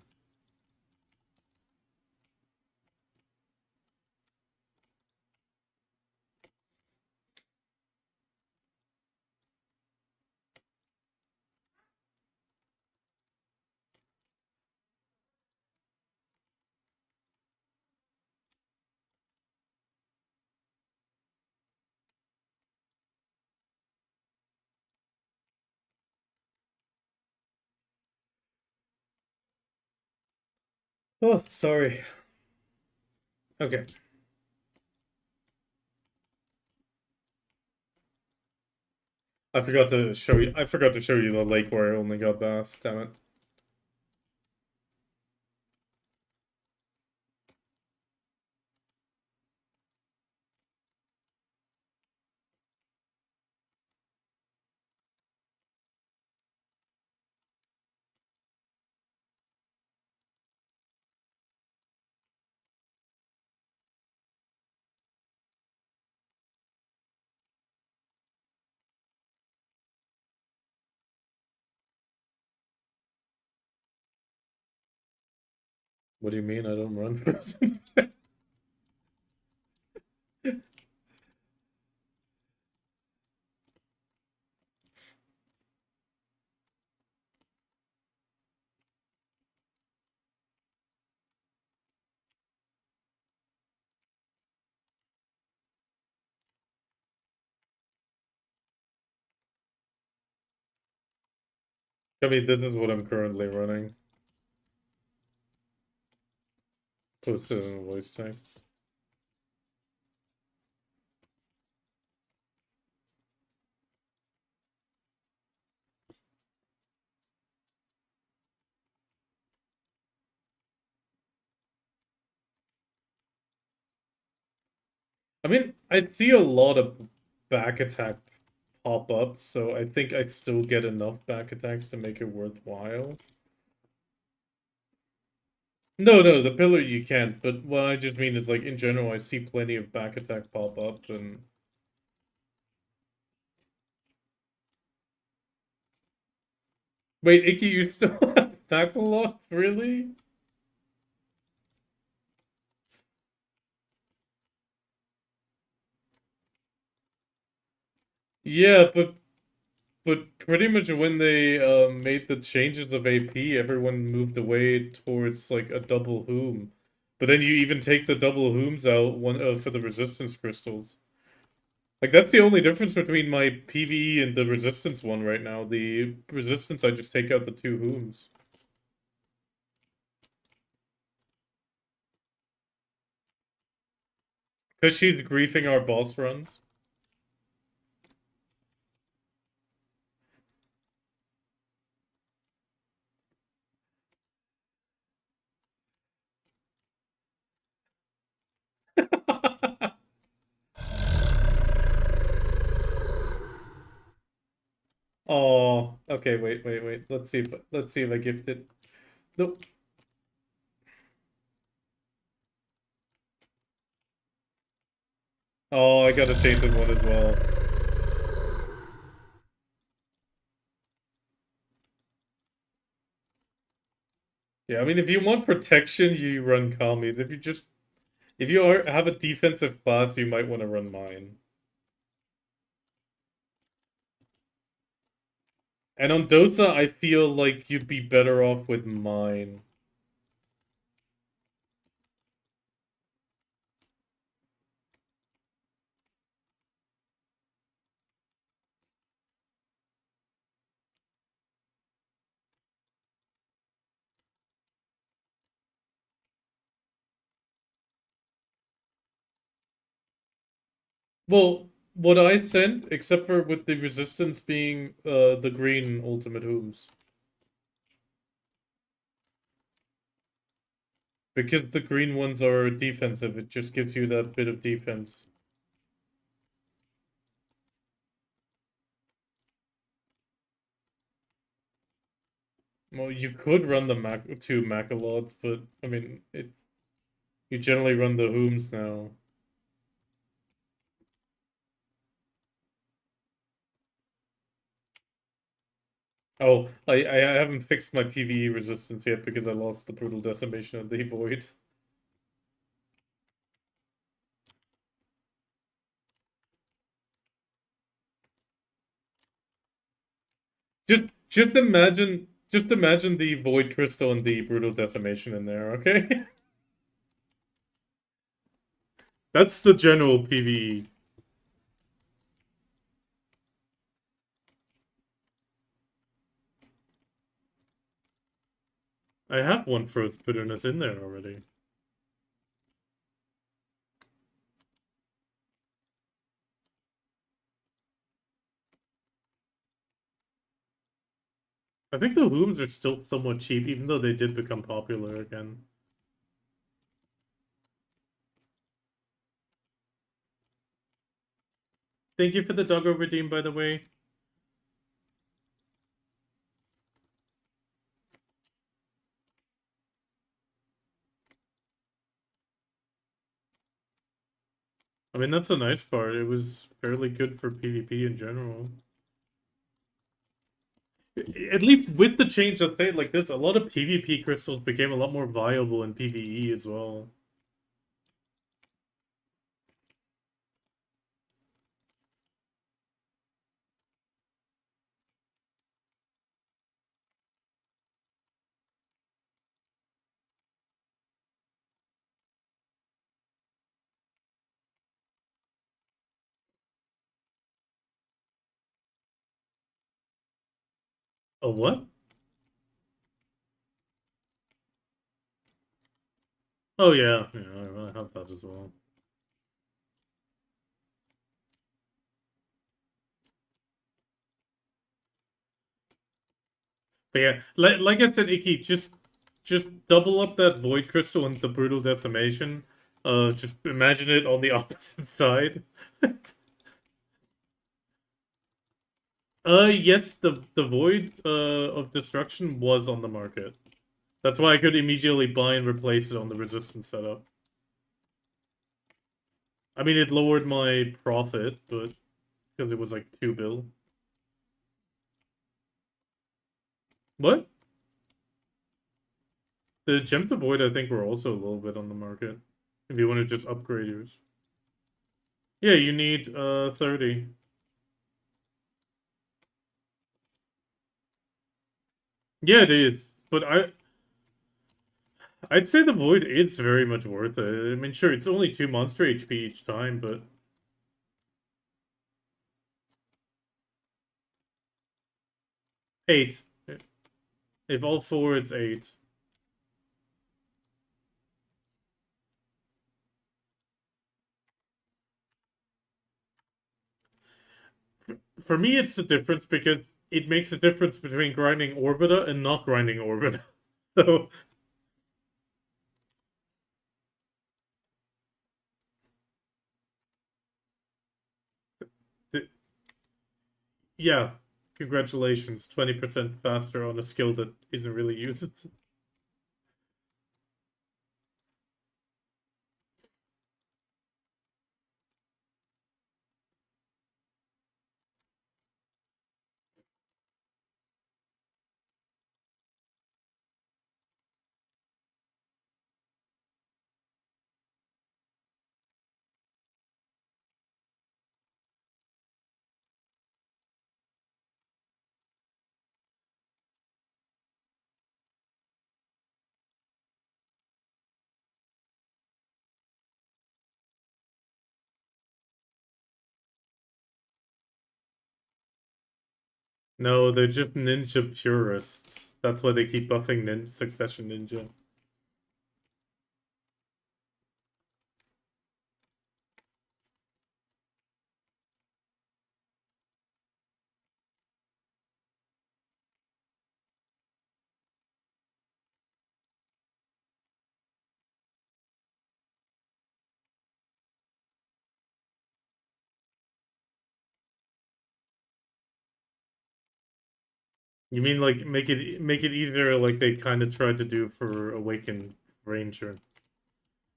Oh, sorry. Okay. I forgot to show you. I forgot to show you the lake where I only got bass. Damn it. What do you mean I don't run first? I mean, this is what I'm currently running. Posted in voice text. I mean, I see a lot of back attack pop up, so I think I still get enough back attacks to make it worthwhile. No, no, the pillar you can't, but what I just mean is like in general I see plenty of back attack pop up and wait, Icky, you still have back locks, really? Yeah, but pretty much when they made the changes of AP, everyone moved away towards like a double whom. But then you even take the double whoms out one for the resistance crystals. Like that's the only difference between my PvE and the resistance one right now. The resistance I just take out the two whoms. Because she's griefing our boss runs. Oh, okay, wait. Let's see if I gifted. Nope. Oh, I got a tainted one as well. Yeah, I mean, if you want protection, you run Kami's. If you have a defensive class, you might want to run mine. And on Dosa, I feel like you'd be better off with mine. Well, what I sent, except for with the resistance being the green ultimate whom's. Because the green ones are defensive, it just gives you that bit of defense. Well, you could run the two Macalods, but I mean, it's you generally run the whom's now. Oh, I haven't fixed my PvE resistance yet because I lost the brutal decimation of the void. Just imagine the void crystal and the brutal decimation in there, okay? That's the general PvE. I have one Frost Bitterness in there already. I think the Whooms are still somewhat cheap, even though they did become popular again. Thank you for the doggo redeem, by the way. I mean, that's the nice part. It was fairly good for PvP in general. At least with the change of state like this, a lot of PvP crystals became a lot more viable in PvE as well. A what? Oh yeah, I have that as well. But yeah, like I said, Icky, just double up that void crystal and the brutal decimation. Just imagine it on the opposite side. Yes, the void of destruction was on the market. That's why I could immediately buy and replace it on the resistance setup. I mean, it lowered my profit, but because it was like 2 bill. What? The gems of void, I think, were also a little bit on the market. If you want to just upgrade yours. Yeah, you need 30. Yeah, it is. But I'd say the Void is very much worth it. I mean, sure, it's only 2 monster HP each time, but 8. If all 4, it's 8. For me, it's the difference because it makes a difference between grinding Orbita and not grinding Orbita. So, yeah, congratulations. 20% faster on a skill that isn't really used. No, they're just ninja purists. That's why they keep buffing Succession Ninja. You mean like make it easier like they kind of tried to do for Awakened Ranger,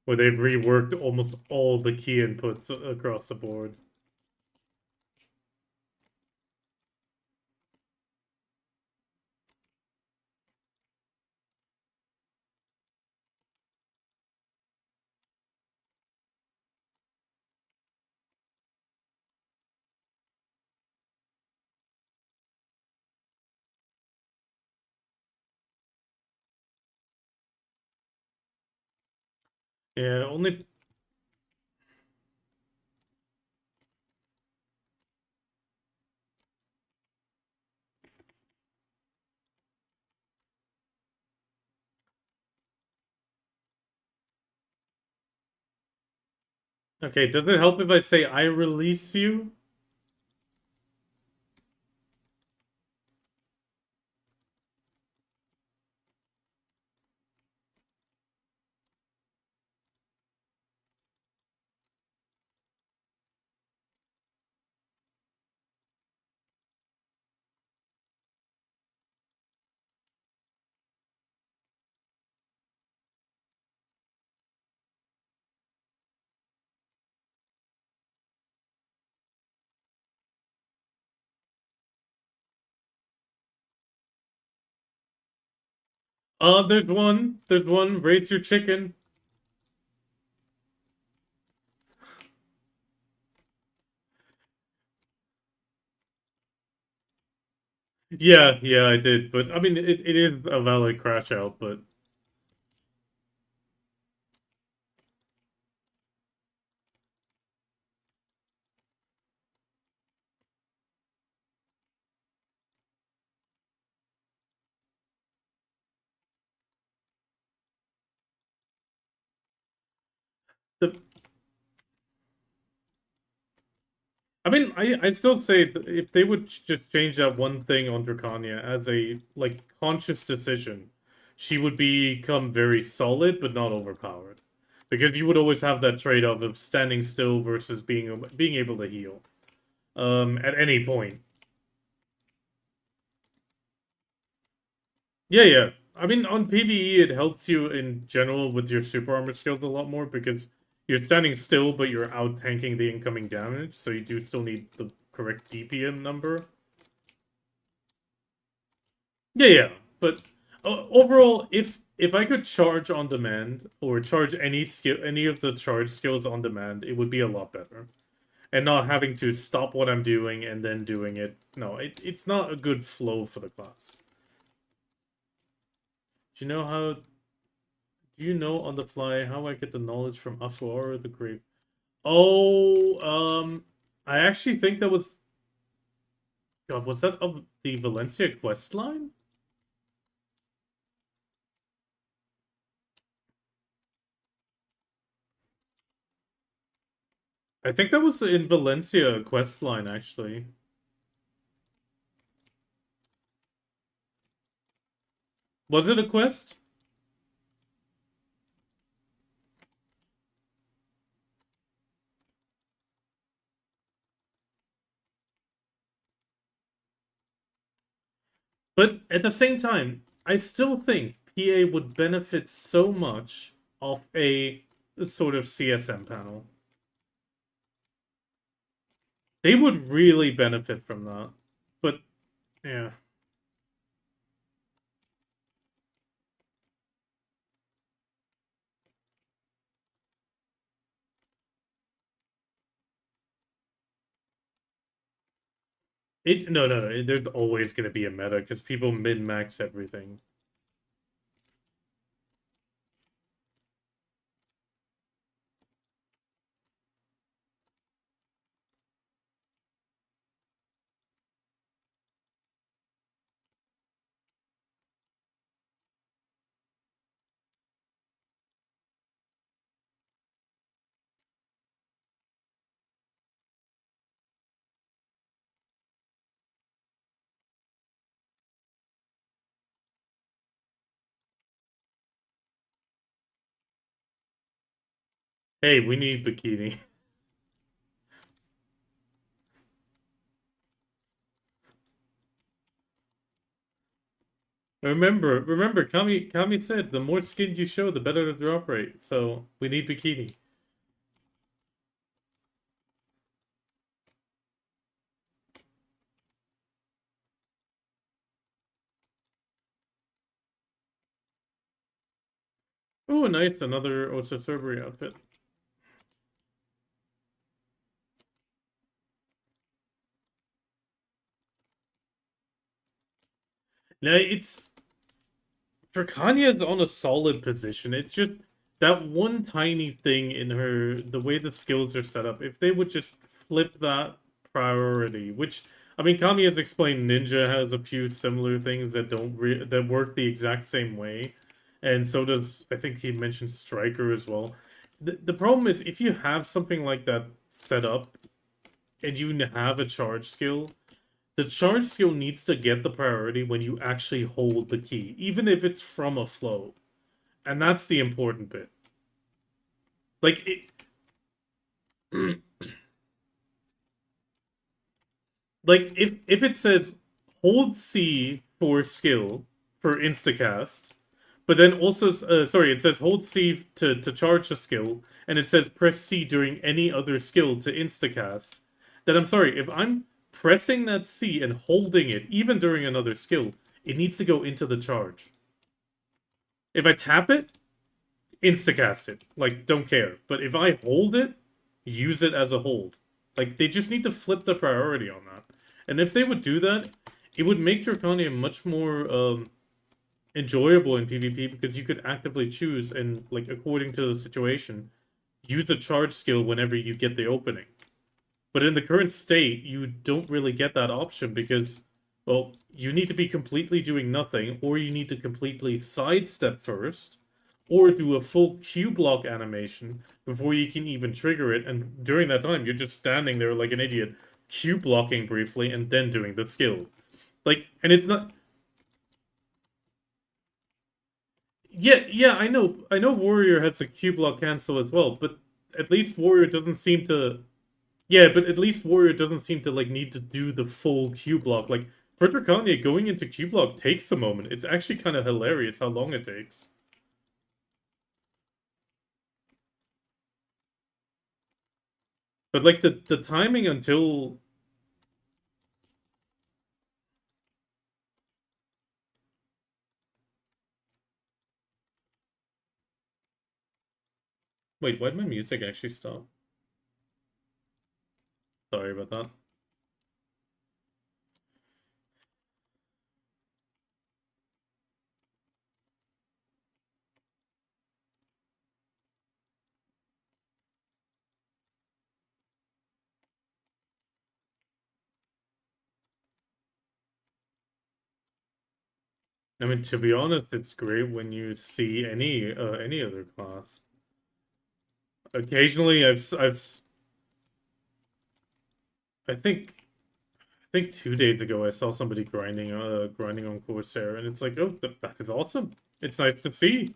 where they've reworked almost all the key inputs across the board. Yeah, only okay. Does it help if I say I release you? There's one. There's one. Raise your chicken. Yeah, yeah, I did. But I mean, it is a valid crash out. But the I mean, I still say if they would just change that one thing on Drakania as a like conscious decision, she would become very solid but not overpowered, because you would always have that trade off of standing still versus being able to heal, at any point. Yeah, yeah. I mean, on PvE, it helps you in general with your super armor skills a lot more because you're standing still, but you're out tanking the incoming damage, so you do still need the correct DPM number. Yeah, yeah. But overall, if I could charge on demand or charge any of the charge skills on demand, it would be a lot better. And not having to stop what I'm doing and then doing it. No, it's not a good flow for the class. Do you know how? Do you know on the fly how I get the knowledge from Asuar or the Grave? Oh, I actually think that was. God, was that of the Valencia quest line? I think that was in Valencia quest line actually. Was it a quest? But at the same time, I still think PA would benefit so much off a sort of CSM panel. They would really benefit from that. But yeah. No. There's always gonna be a meta because people min-max everything. Hey, we need bikini. Remember, Kami said the more skin you show, the better the drop rate. So we need bikini. Oh, nice, another Osa Cerberus outfit. No, it's Drakania is on a solid position. It's just that one tiny thing in her, the way the skills are set up. If they would just flip that priority, which I mean, Kami has explained, Ninja has a few similar things that that work the exact same way, and so does I think he mentioned Striker as well. The problem is if you have something like that set up and you have a charge skill, the charge skill needs to get the priority when you actually hold the key, even if it's from a flow. And that's the important bit. Like it, like if it says hold C for skill for instacast, but then also sorry, it says hold C to charge a skill, and it says press C during any other skill to instacast. Then I'm sorry, if I'm pressing that C and holding it even during another skill, it needs to go into the charge. If I tap it, instacast it. Like, don't care. But if I hold it, use it as a hold. Like, they just need to flip the priority on that. And if they would do that, it would make Dracania much more enjoyable in PvP because you could actively choose and, like, according to the situation, use a charge skill whenever you get the opening. But in the current state, you don't really get that option because, well, you need to be completely doing nothing, or you need to completely sidestep first, or do a full Q block animation before you can even trigger it. And during that time, you're just standing there like an idiot, Q blocking briefly and then doing the skill. Like, and it's not. Yeah, I know. Warrior has a Q block cancel as well, but at least Warrior doesn't seem to. Yeah, but at least Warrior doesn't seem to like need to do the full Q block. Like for Dracania, going into Q block takes a moment. It's actually kind of hilarious how long it takes. But like the timing until wait, why did my music actually stop? Sorry about that. I mean, to be honest, it's great when you see any other class. Occasionally, I think 2 days ago I saw somebody grinding on Corsair, and it's like, oh, that is awesome. It's nice to see.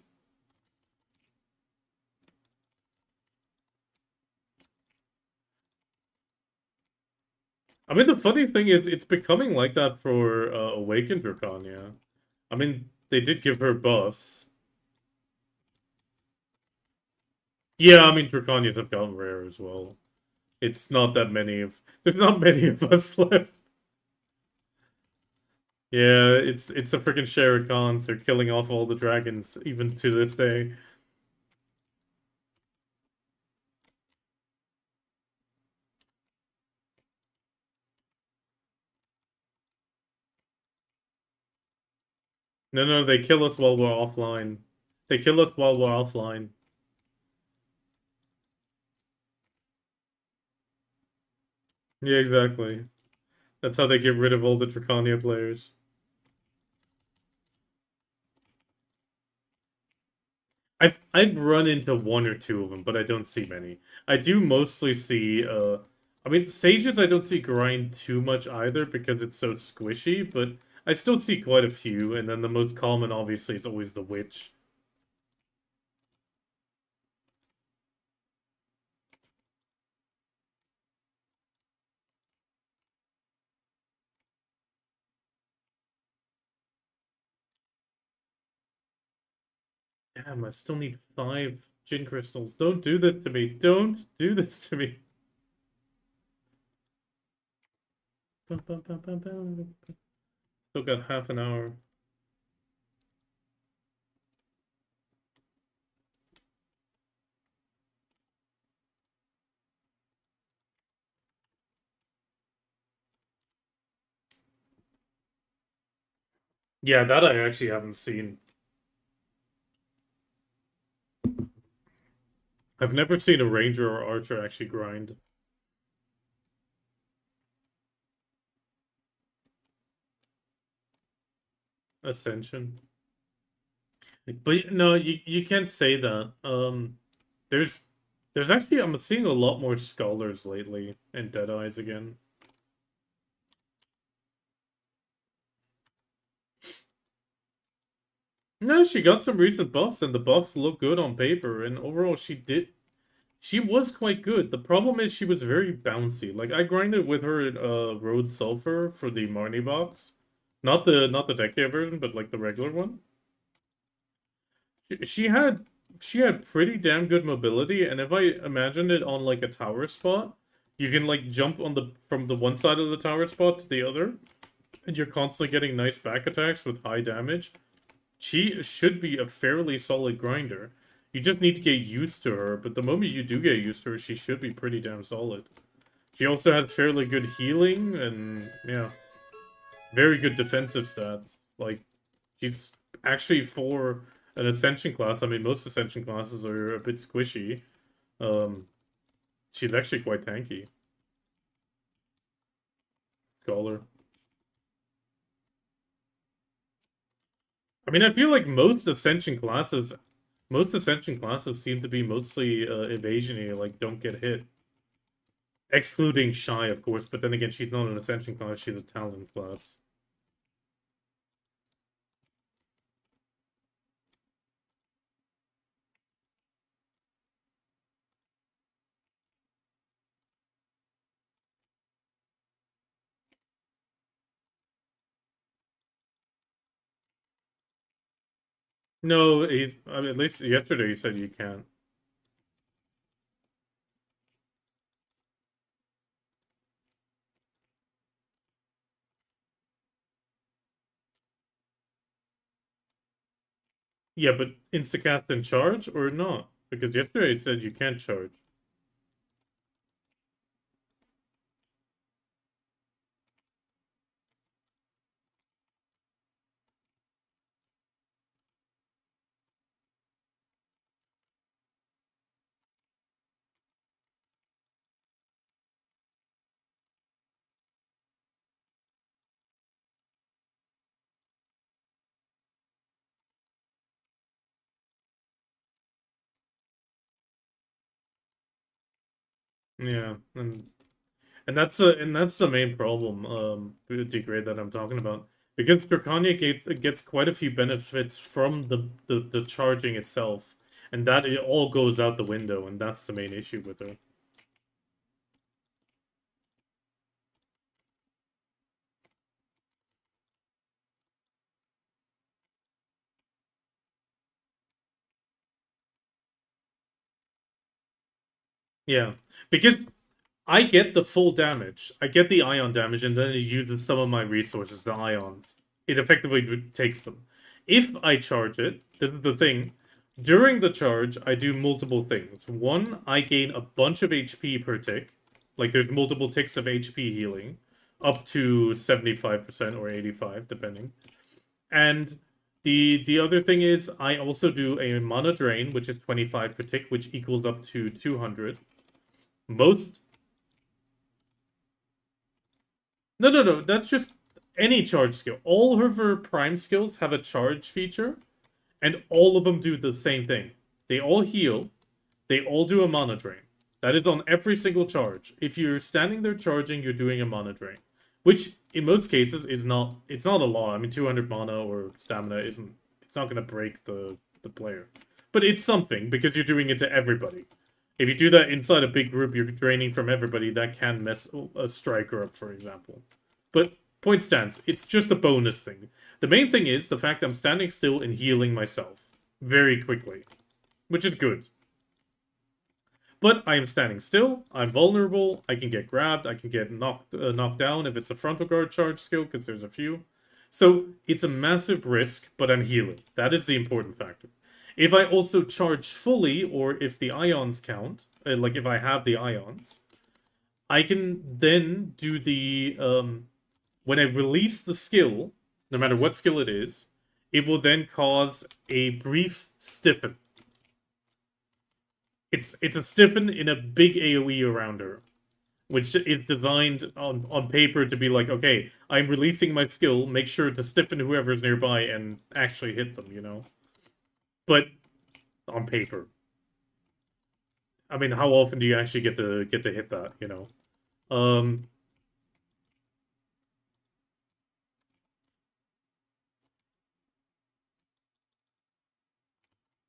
I mean, the funny thing is, it's becoming like that for Awakened Drakania. I mean, they did give her buffs. Yeah, I mean, Draconias have gotten rare as well. It's not that many of there's not many of us left. Yeah, it's the freaking Shere Khans. They're killing off all the dragons even to this day. No, no, they kill us while we're offline. They kill us while we're offline. Yeah, exactly. That's how they get rid of all the Dracania players. I've run into one or two of them, but I don't see many. I do mostly see I mean Sages I don't see grind too much either because it's so squishy, but I still see quite a few, and then the most common obviously is always the witch. Damn, I still need 5 Jin crystals. Don't do this to me. Don't do this to me. Still got half an hour. Yeah, that I actually haven't seen. I've never seen a ranger or archer actually grind Ascension. But no, you can't say that. There's there's actually I'm seeing a lot more scholars lately and Deadeyes again. No, she got some recent buffs and the buffs look good on paper and overall she was quite good. The problem is she was very bouncy. Like I grinded with her in Road Sulfur for the Marnie box. Not the deck gear version, but like the regular one. She had she had pretty damn good mobility, and if I imagine it on like a tower spot, you can like jump on the from the one side of the tower spot to the other, and you're constantly getting nice back attacks with high damage. She should be a fairly solid grinder. You just need to get used to her, but the moment you do get used to her, she should be pretty damn solid. She also has fairly good healing and yeah, very good defensive stats. Like she's actually for an ascension class. I mean, most ascension classes are a bit squishy. Um, she's actually quite tanky. Scholar. I mean, I feel like most ascension classes seem to be mostly evasiony, like don't get hit. Excluding Shy, of course, but then again, she's not an ascension class; she's a talent class. No, he's. I mean, at least yesterday he said you can't. Yeah, but instacast and charge or not? Because yesterday he said you can't charge. Yeah, and that's the main problem, with degrade that I'm talking about. Because Drakania gets quite a few benefits from the charging itself, and that it all goes out the window, and that's the main issue with her. Yeah, because I get the full damage. I get the ion damage, and then it uses some of my resources, the ions. It effectively takes them. If I charge it, this is the thing. During the charge, I do multiple things. One, I gain a bunch of HP per tick. Like, there's multiple ticks of HP healing, up to 75% or 85, depending. And the other thing is, I also do a mana drain, which is 25 per tick, which equals up to 200. Most No, no, no. That's just any charge skill. All of her prime skills have a charge feature, and all of them do the same thing. They all heal. They all do a mana drain. That is on every single charge. If you're standing there charging, you're doing a mana drain, which in most cases is not. It's not a lot. I mean, 200 mana or stamina isn't. It's not going to break the player, but it's something because you're doing it to everybody. If you do that inside a big group, you're draining from everybody. That can mess a striker up, for example. But point stands, it's just a bonus thing. The main thing is the fact I'm standing still and healing myself very quickly, which is good. But I am standing still, I'm vulnerable, I can get grabbed, I can get knocked down if it's a frontal guard charge skill, because there's a few. So it's a massive risk, but I'm healing. That is the important factor. If I also charge fully, or if the ions count, like if I have the ions, I can then do the when I release the skill, no matter what skill it will then cause a brief stiffen. It's a stiffen in a big AoE around her, which is designed on paper to be like, okay, I'm releasing my skill, make sure to stiffen whoever's nearby and actually hit them, you know? But on paper. I mean, how often do you actually get to hit that, you know? Um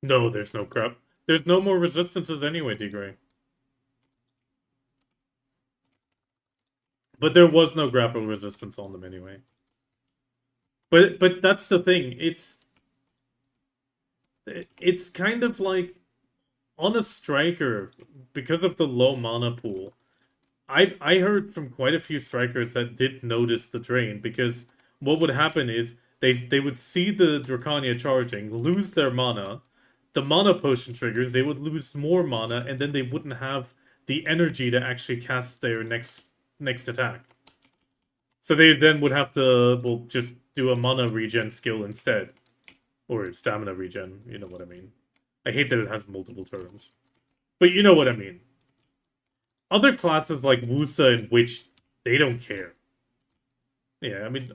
no, there's no crap. There's no more resistances anyway, Degrey. But there was no grapple resistance on them anyway. But that's the thing. It's kind of like on a striker because of the low mana pool. I heard from quite a few strikers that did notice the drain because what would happen is they would see the Drakania charging, lose their mana, the mana potion triggers, they would lose more mana, and then they wouldn't have the energy to actually cast their next attack. So they then would have to, well, just do a mana regen skill instead. Or stamina regen, you know what I mean. I hate that it has multiple terms. But you know what I mean. Other classes like Wusa and Witch, they don't care. Yeah, I mean,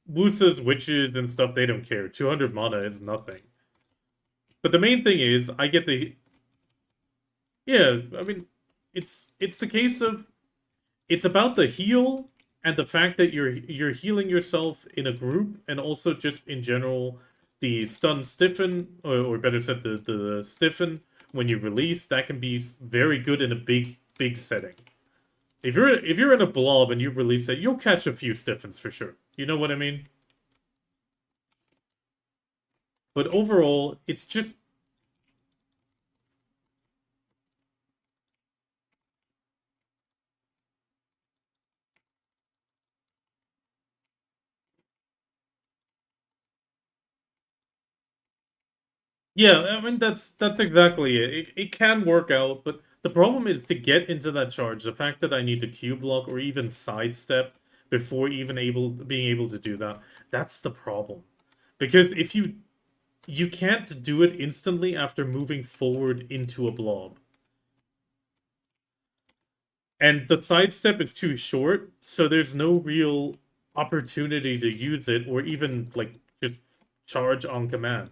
Wusas, Witches, and stuff, they don't care. 200 mana is nothing. But the main thing is, I get the... Yeah, I mean, it's the case of... It's about the heal and the fact that you're healing yourself in a group and also just in general the stun stiffen or better said the stiffen when you release that can be very good in a big setting. If you're in a blob and you release it, you'll catch a few stiffens for sure. You know what I mean? But overall, it's just yeah, I mean that's exactly it. It can work out, but the problem is to get into that charge. The fact that I need to Q block or even sidestep before even being able to do that. That's the problem. Because if you can't do it instantly after moving forward into a blob. And the sidestep is too short, so there's no real opportunity to use it or even like just charge on command.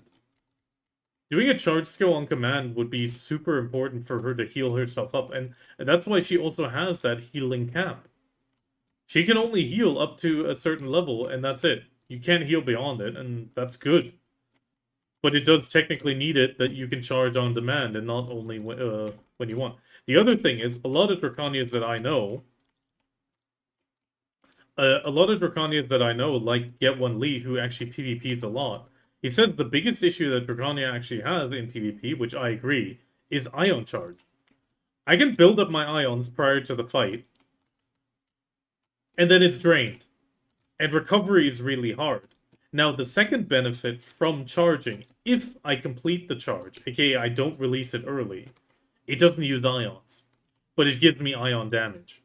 Doing a charge skill on command would be super important for her to heal herself up, and that's why she also has that healing cap. She can only heal up to a certain level, and that's it. You can't heal beyond it, and that's good. But it does technically need it that you can charge on demand and not only when you want. The other thing is, a lot of Drakanians that I know, like Get One Lee, who actually PvPs a lot, he says the biggest issue that Drakania actually has in PvP, which I agree, is Ion Charge. I can build up my Ions prior to the fight, and then it's drained. And recovery is really hard. Now, the second benefit from charging, if I complete the charge, aka I don't release it early, it doesn't use ions, but it gives me ion damage.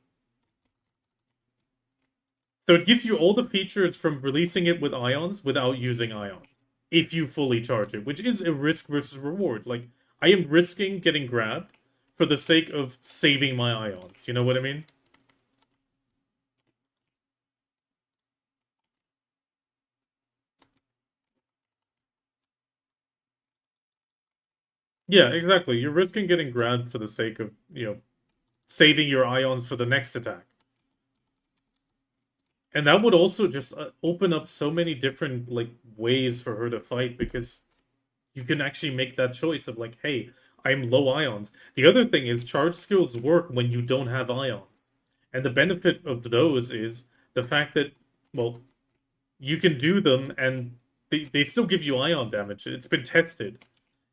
So it gives you all the features from releasing it with ions without using ions, if you fully charge it, which is a risk versus reward. Like, I am risking getting grabbed for the sake of saving my ions. You know what I mean? Yeah, exactly. You're risking getting grabbed for the sake of, saving your ions for the next attack. And that would also just open up so many different like ways for her to fight because you can actually make that choice of like, hey, I'm low ions. The other thing is charge skills work when you don't have ions. And the benefit of those is the fact that, well, you can do them and they still give you ion damage. It's been tested.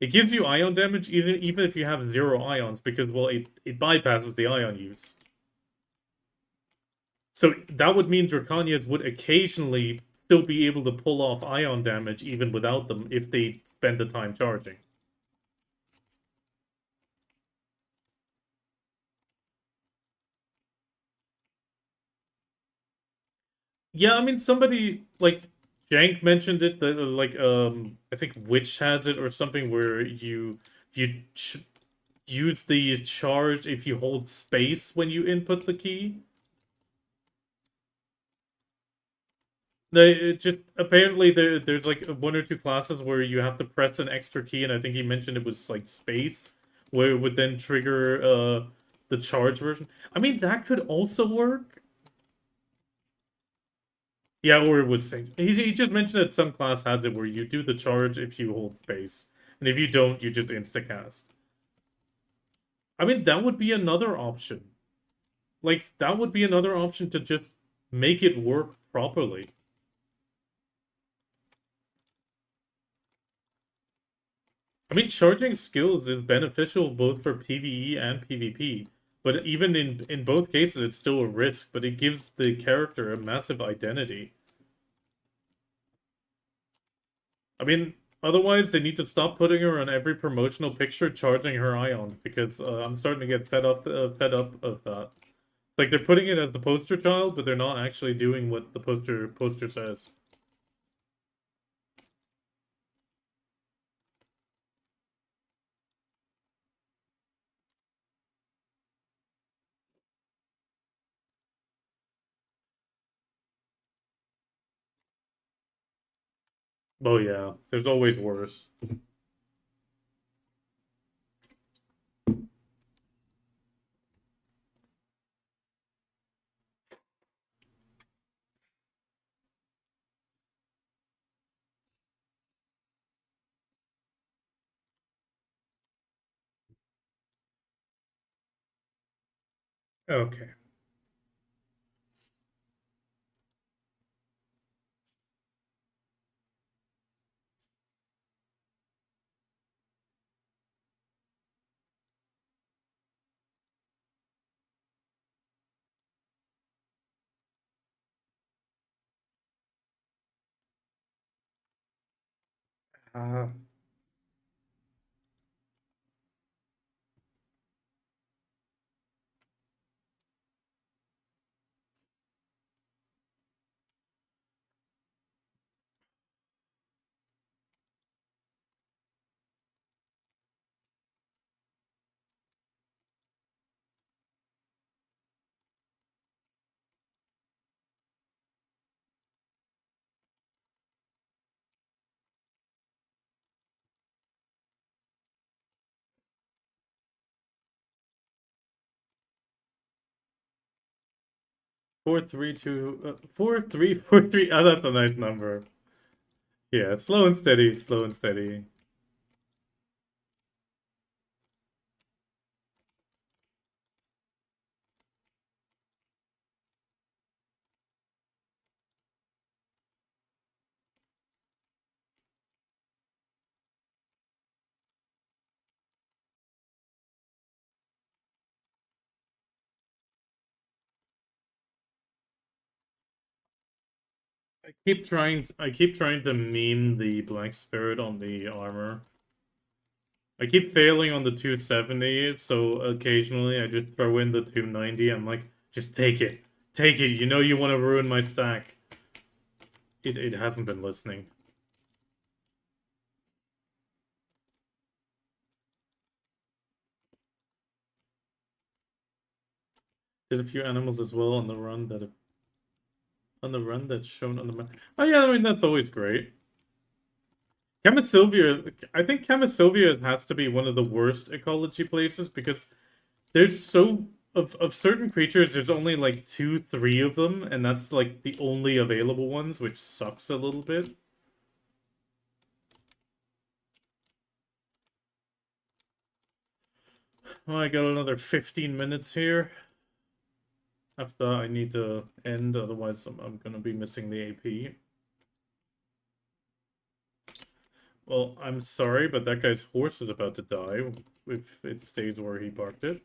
It gives you ion damage even if you have zero ions because, well, it bypasses the ion use. So that would mean Drakanias would occasionally still be able to pull off ion damage even without them if they spend the time charging. Yeah, I mean somebody like Jank mentioned it that like I think Witch has it or something where you use the charge if you hold space when you input the key. They just apparently there's like one or two classes where you have to press an extra key, and I think he mentioned it was like space, where it would then trigger the charge version. I mean that could also work. Yeah, or it was sync. He just mentioned that some class has it where you do the charge if you hold space, and if you don't, you just insta cast. I mean that would be another option. Like that would be another option to just make it work properly. I mean, charging skills is beneficial both for PvE and PvP, but even in both cases, it's still a risk. But it gives the character a massive identity. I mean, otherwise they need to stop putting her on every promotional picture charging her ions because I'm starting to get fed up of that. Like they're putting it as the poster child, but they're not actually doing what the poster says. Oh yeah, there's always worse. Okay. Uh, 4-3-2-4-3-4-3. Oh, that's a nice number. Yeah, slow and steady, slow and steady. I keep trying to meme the Black Spirit on the armor. I keep failing on the 270, so occasionally I just throw in the 290. I'm like, just take it. Take it. You know you want to ruin my stack. It hasn't been listening. Did a few animals as well on the run that's shown on the map. Oh yeah, I mean that's always great. Camasylvia, I think Camasylvia has to be one of the worst ecology places because there's so of certain creatures, there's only like two, three of them, and that's like the only available ones, which sucks a little bit. Oh, I got another 15 minutes here. After I need to end, otherwise I'm gonna be missing the AP. Well, I'm sorry, but that guy's horse is about to die if it stays where he parked it.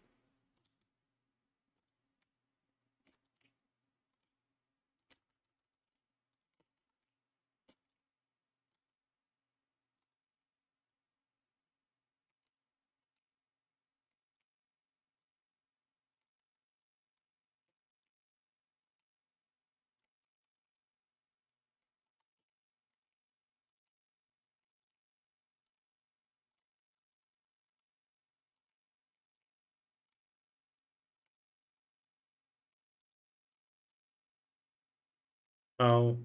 Oh,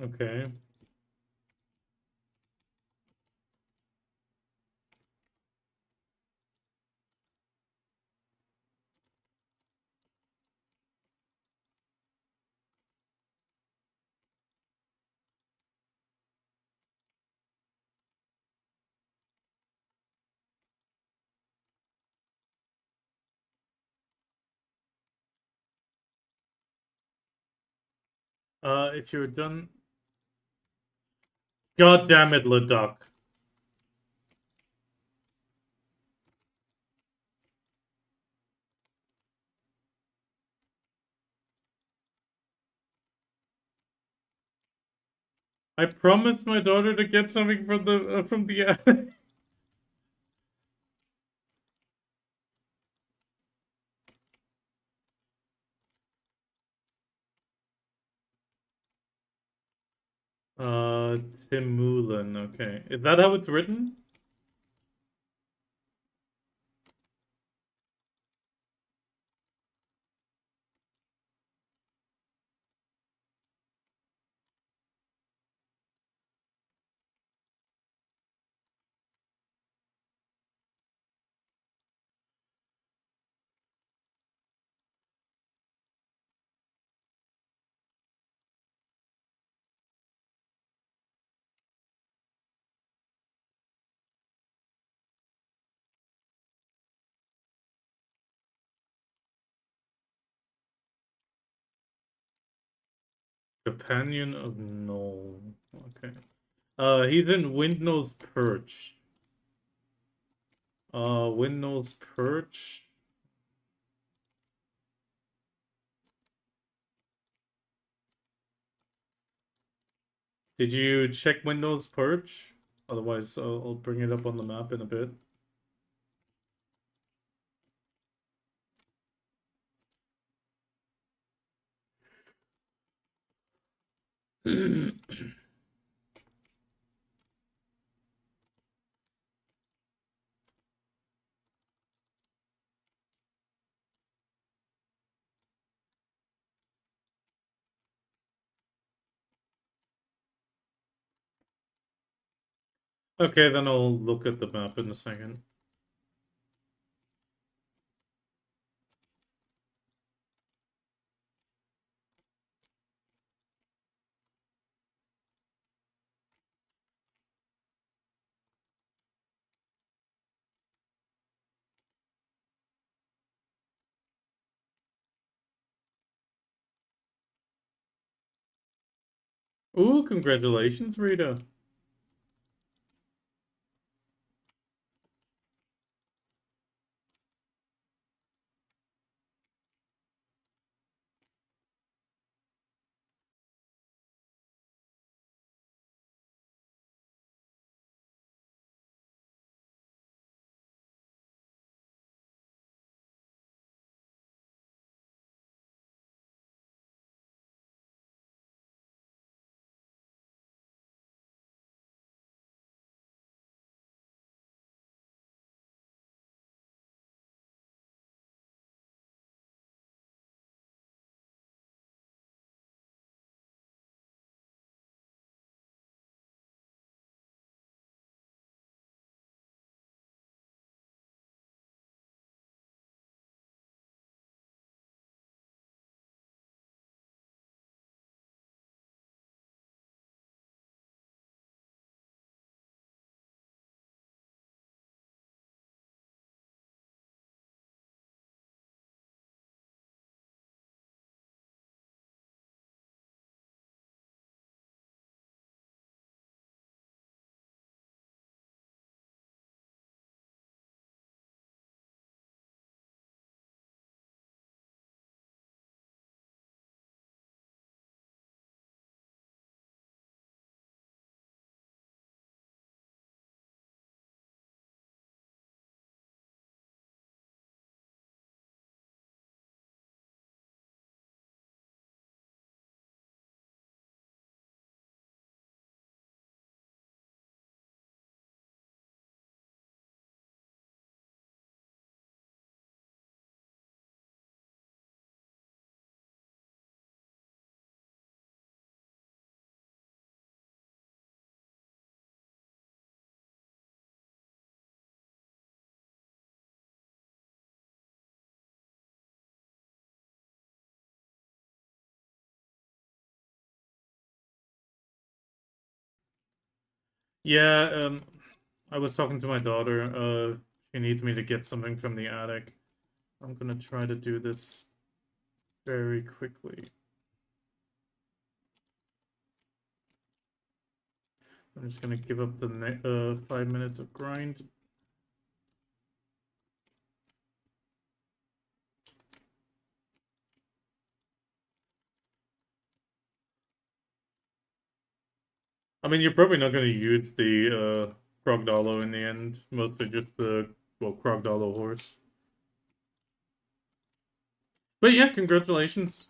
okay. If you're done, God damn it, Leduc. I promised my daughter to get something from the Tim Mullen. Okay, is that how it's written? Companion of Knoll. Okay. He's in Windnose Perch. Windnose Perch. Did you check Windnose Perch? Otherwise, I'll bring it up on the map in a bit. Okay, then I'll look at the map in a second. Ooh, congratulations, Rita. Yeah, I was talking to my daughter. She needs me to get something from the attic. I'm gonna try to do this very quickly. I'm just gonna give up the 5 minutes of grind. I mean, you're probably not gonna use the Crocodilo in the end. Mostly just the, well, Crocodilo horse. But yeah, congratulations.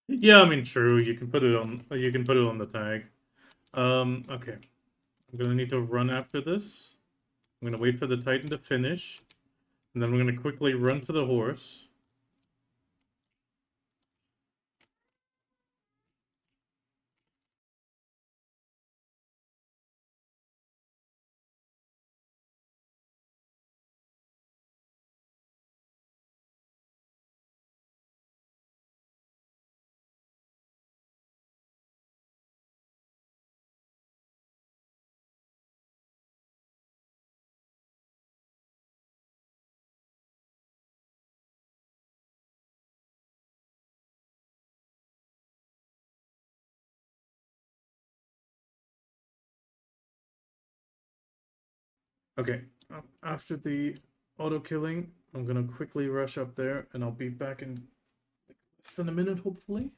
Yeah, I mean, true. You can put it on. You can put it on the tag. Okay. I'm gonna need to run after this. I'm gonna wait for the Titan to finish, and then we're gonna quickly run to the horse. Okay, after the auto killing, I'm gonna quickly rush up there, and I'll be back in less than a minute, hopefully.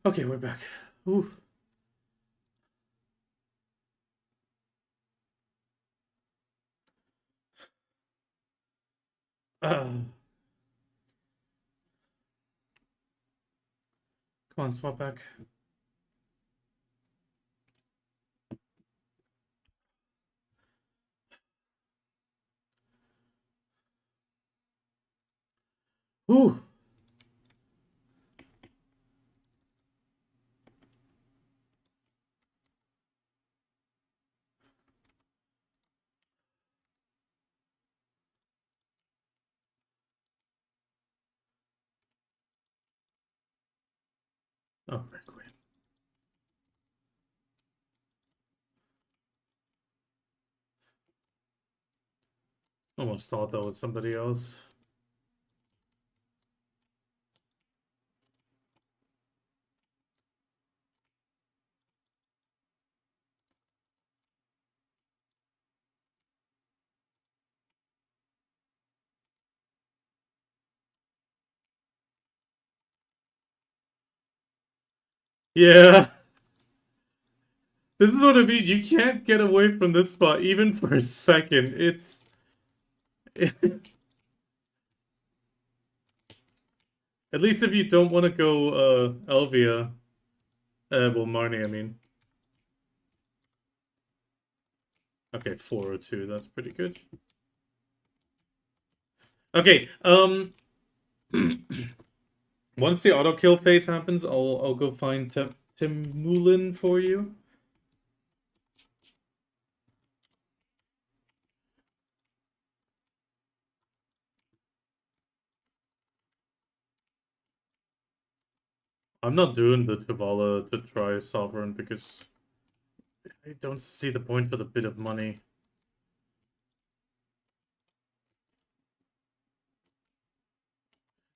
Okay, we're back. Ooh. Come on, swap back. Ooh. Oh, right, great. Almost thought that was somebody else. Yeah. This is what I mean. You can't get away from this spot even for a second. It's at least if you don't want to go Elvia. Well, Marnie, I mean. Okay, 402. That's pretty good. Okay, once the auto kill phase happens, I'll go find Tim Moulin for you. I'm not doing the Travala to try Sovereign because I don't see the point for the bit of money.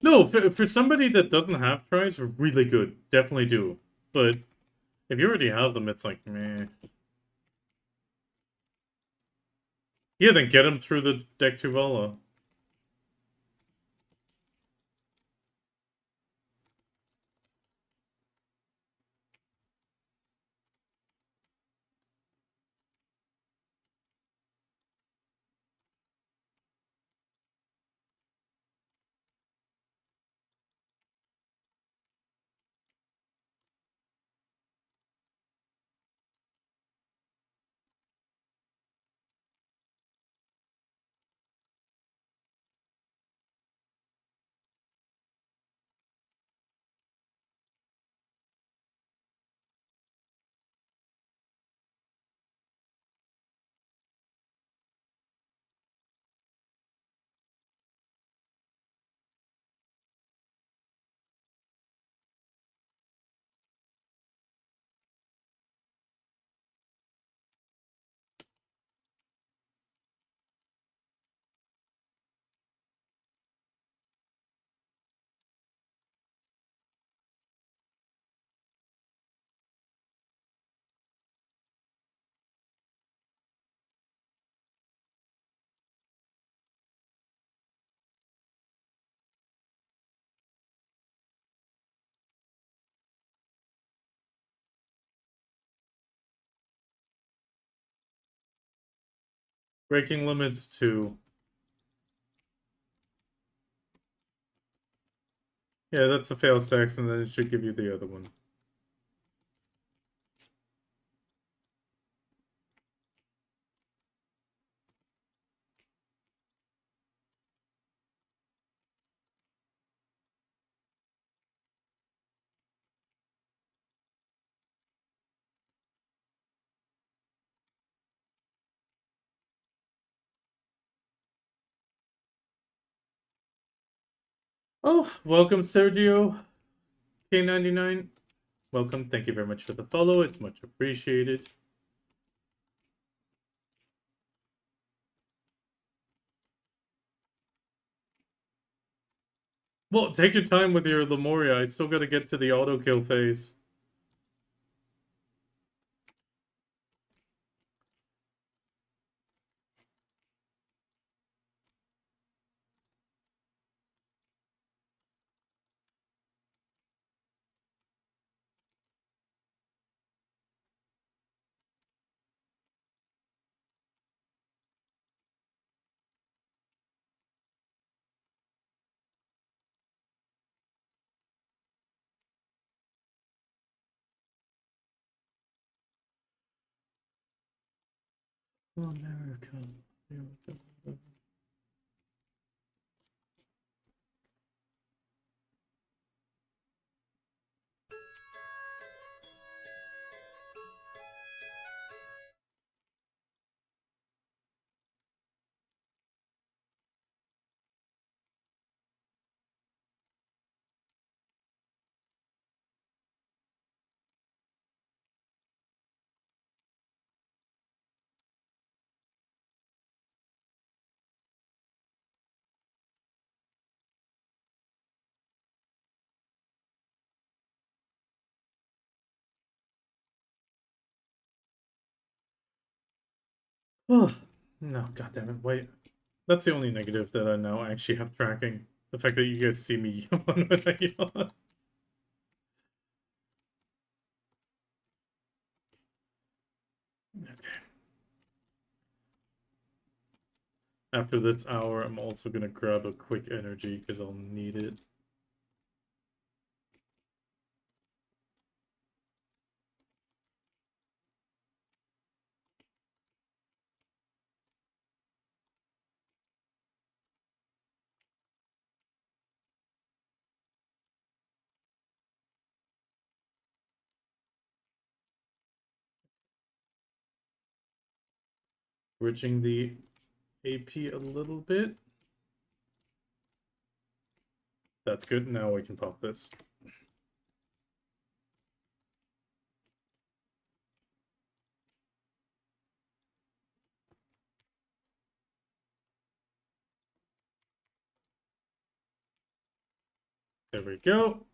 No, for somebody that doesn't have tries, really good. Definitely do. But if you already have them, it's like, meh. Yeah, then get them through the deck Tuvala. Braking limits 2. Yeah, that's the fail stacks, and then it should give you the other one. Oh, welcome, Sergio K99. Welcome. Thank you very much for the follow. It's much appreciated. Well, take your time with your Lemuria. I still gotta get to the auto kill phase. America. Oh, no, goddammit. Wait. That's the only negative that I now actually have tracking. The fact that you guys see me yawn when I yawn. Okay. After this hour, I'm also gonna grab a quick energy because I'll need it. Bridging the AP a little bit. That's good. Now we can pop this. There we go.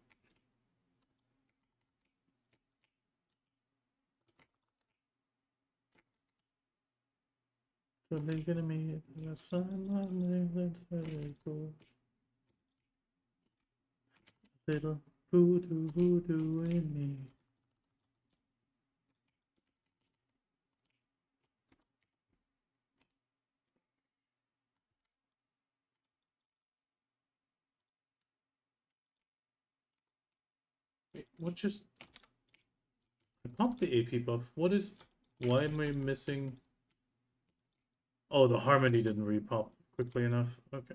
So they're gonna meet the sun. That's very cool. Little voodoo voodoo in me. Wait, what just... I popped the AP buff. What is... Why am I missing... Oh, the harmony didn't repop quickly enough. Okay.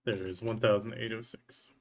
There it is, 1806.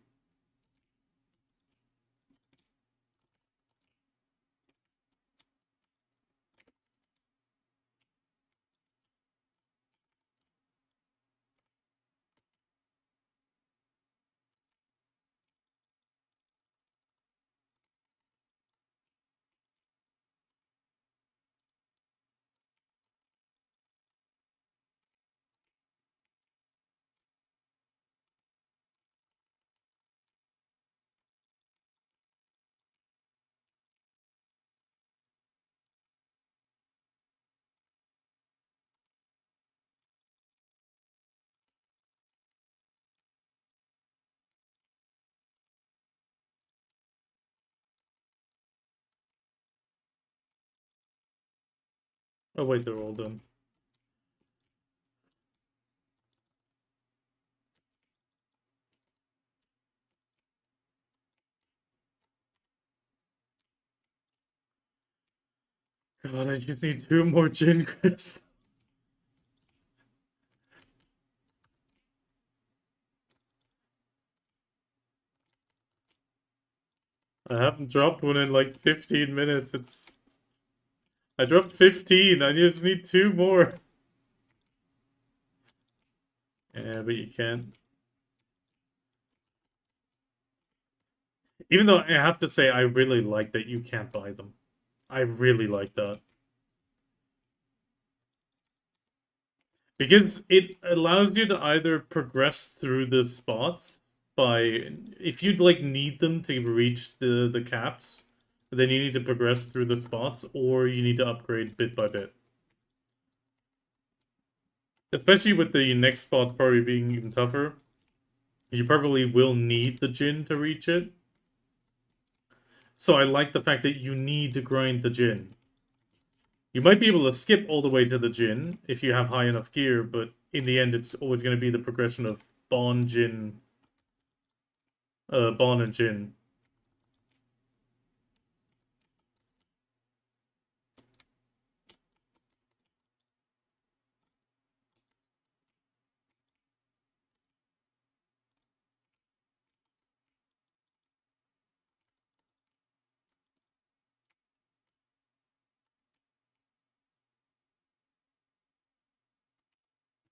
Oh wait, they're all done. God, I just need 2 more gin crisps. I haven't dropped one in like 15 minutes. I dropped 15. I just need 2 more. Yeah, but you can't. Even though I have to say, I really like that you can't buy them. I really like that. Because it allows you to either progress through the spots by if you'd like need them to reach the caps, then you need to progress through the spots, or you need to upgrade bit by bit. Especially with the next spots probably being even tougher. You probably will need the gin to reach it. So I like the fact that you need to grind the gin. You might be able to skip all the way to the gin if you have high enough gear, but in the end, it's always going to be the progression of Bon, Jin, Bon and Jin.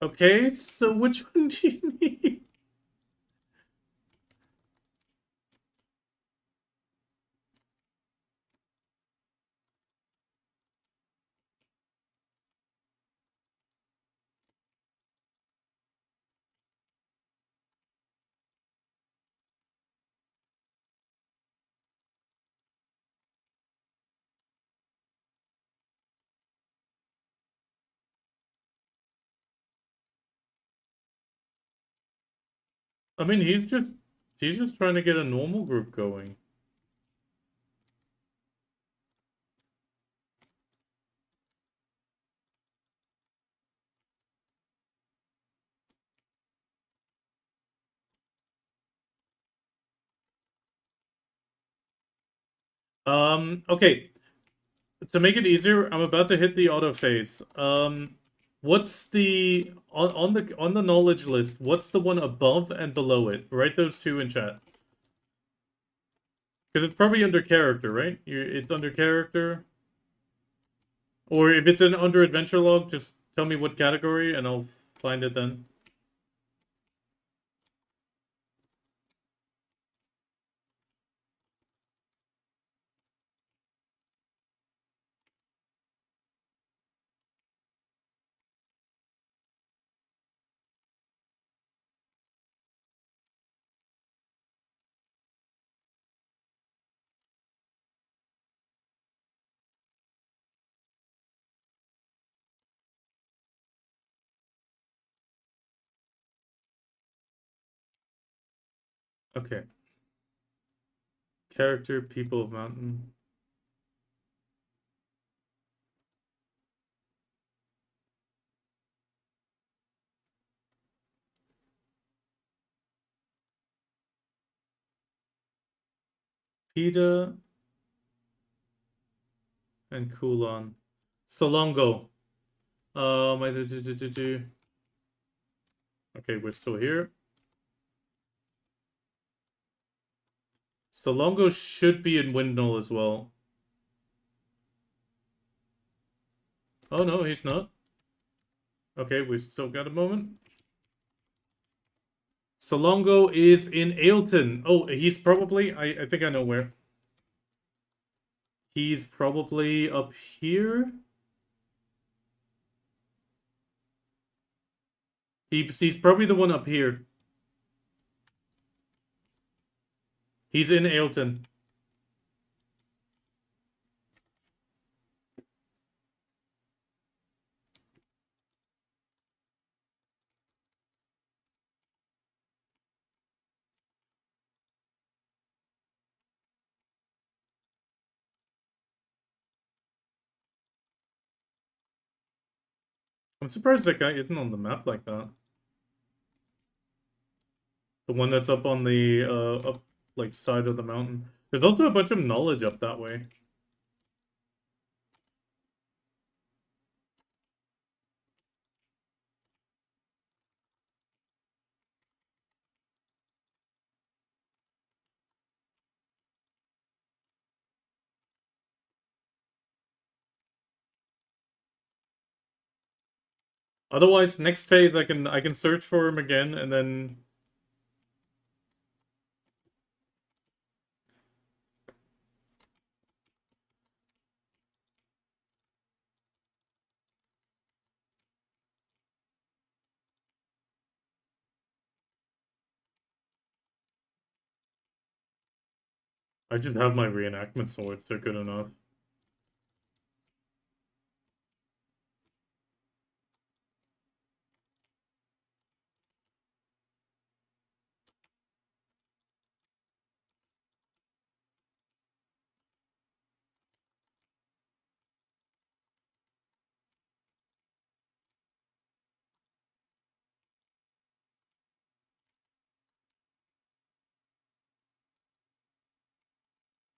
Okay, so which one do you need? I mean, he's just trying to get a normal group going. Okay. To make it easier, I'm about to hit the auto phase. What's the on the knowledge list? What's the one above and below it? Write those two in chat. Because it's probably under character, right? It's under character. Or if it's under adventure log, just tell me what category and I'll find it then. Okay. Character, people of mountain. Pita and Kulon. Solongo. Okay, we're still here. Solongo should be in Windnull as well. Oh no, he's not. Okay, we still got a moment. Solongo is in Ailton. Oh, he's probably I think I know where. He's probably up here. He's probably the one up here. He's in Ailton. I'm surprised that guy isn't on the map like that. The one that's up on the up like side of the mountain. There's also a bunch of knowledge up that way. Otherwise, next phase I can search for him again and then I just have my reenactment swords. They're good enough.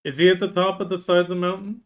Is he at the top of the side of the mountain?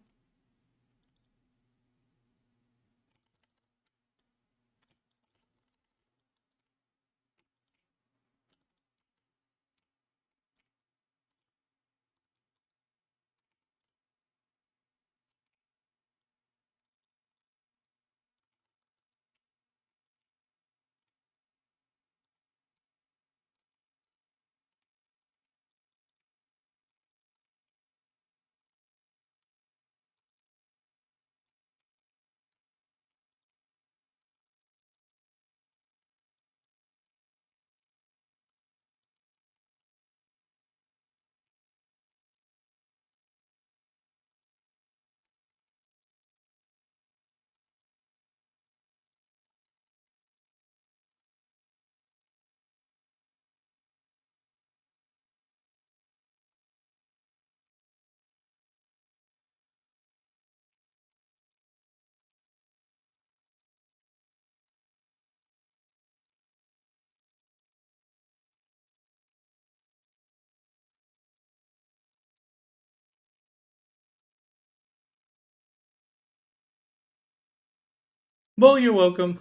Well, you're welcome.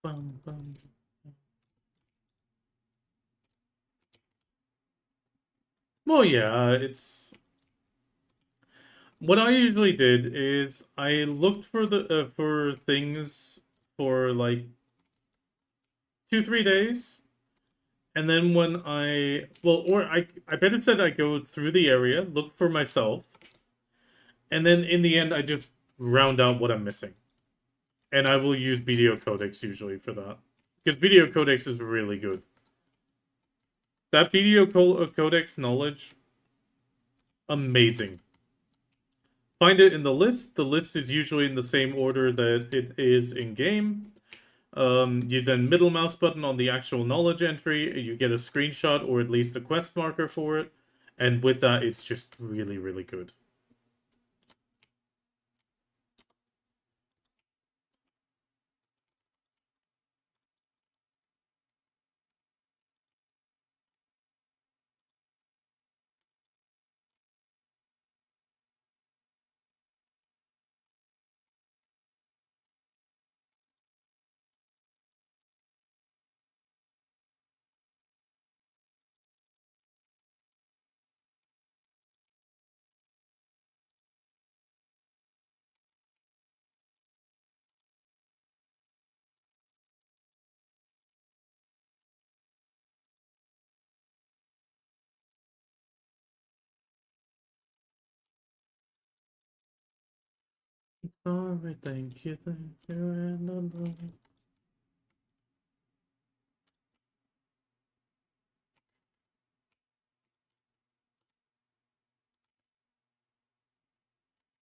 Bum, bum. Well, yeah, it's what I usually did is I looked for the for things for like 2 3 days, and then when I better said I go through the area, look for myself, and then in the end I just round out what I'm missing, and I will use video codex usually for that because video codex is really good. That codex knowledge, amazing. Find it in the list. The list is usually in the same order that it is in game. You then middle mouse button on the actual knowledge entry. You get a screenshot or at least a quest marker for it. And with that, it's just really, really good. Sorry, thank you, and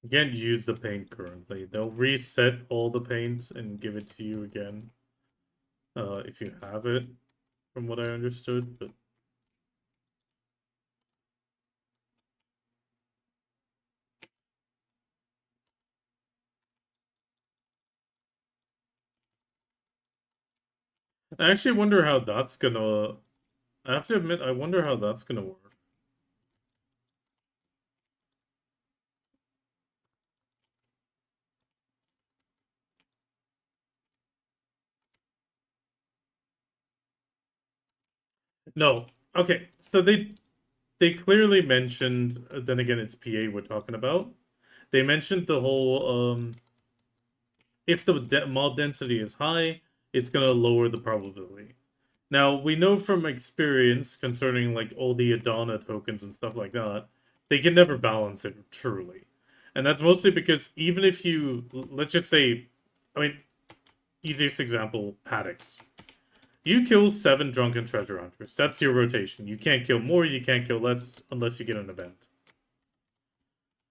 You can't use the paint currently. They'll reset all the paint and give it to you again. If you have it, from what I understood, but I actually wonder how that's gonna. I have to admit, I wonder how that's gonna work. No, okay, so they clearly mentioned. Then again, it's PA we're talking about. They mentioned the whole if the mob density is high, it's gonna lower the probability. Now we know from experience concerning like all the Adana tokens and stuff like that, they can never balance it truly, and that's mostly because even if you let's just say, I mean, easiest example, Paddocks. You kill 7 drunken treasure hunters. That's your rotation. You can't kill more, you can't kill less unless you get an event.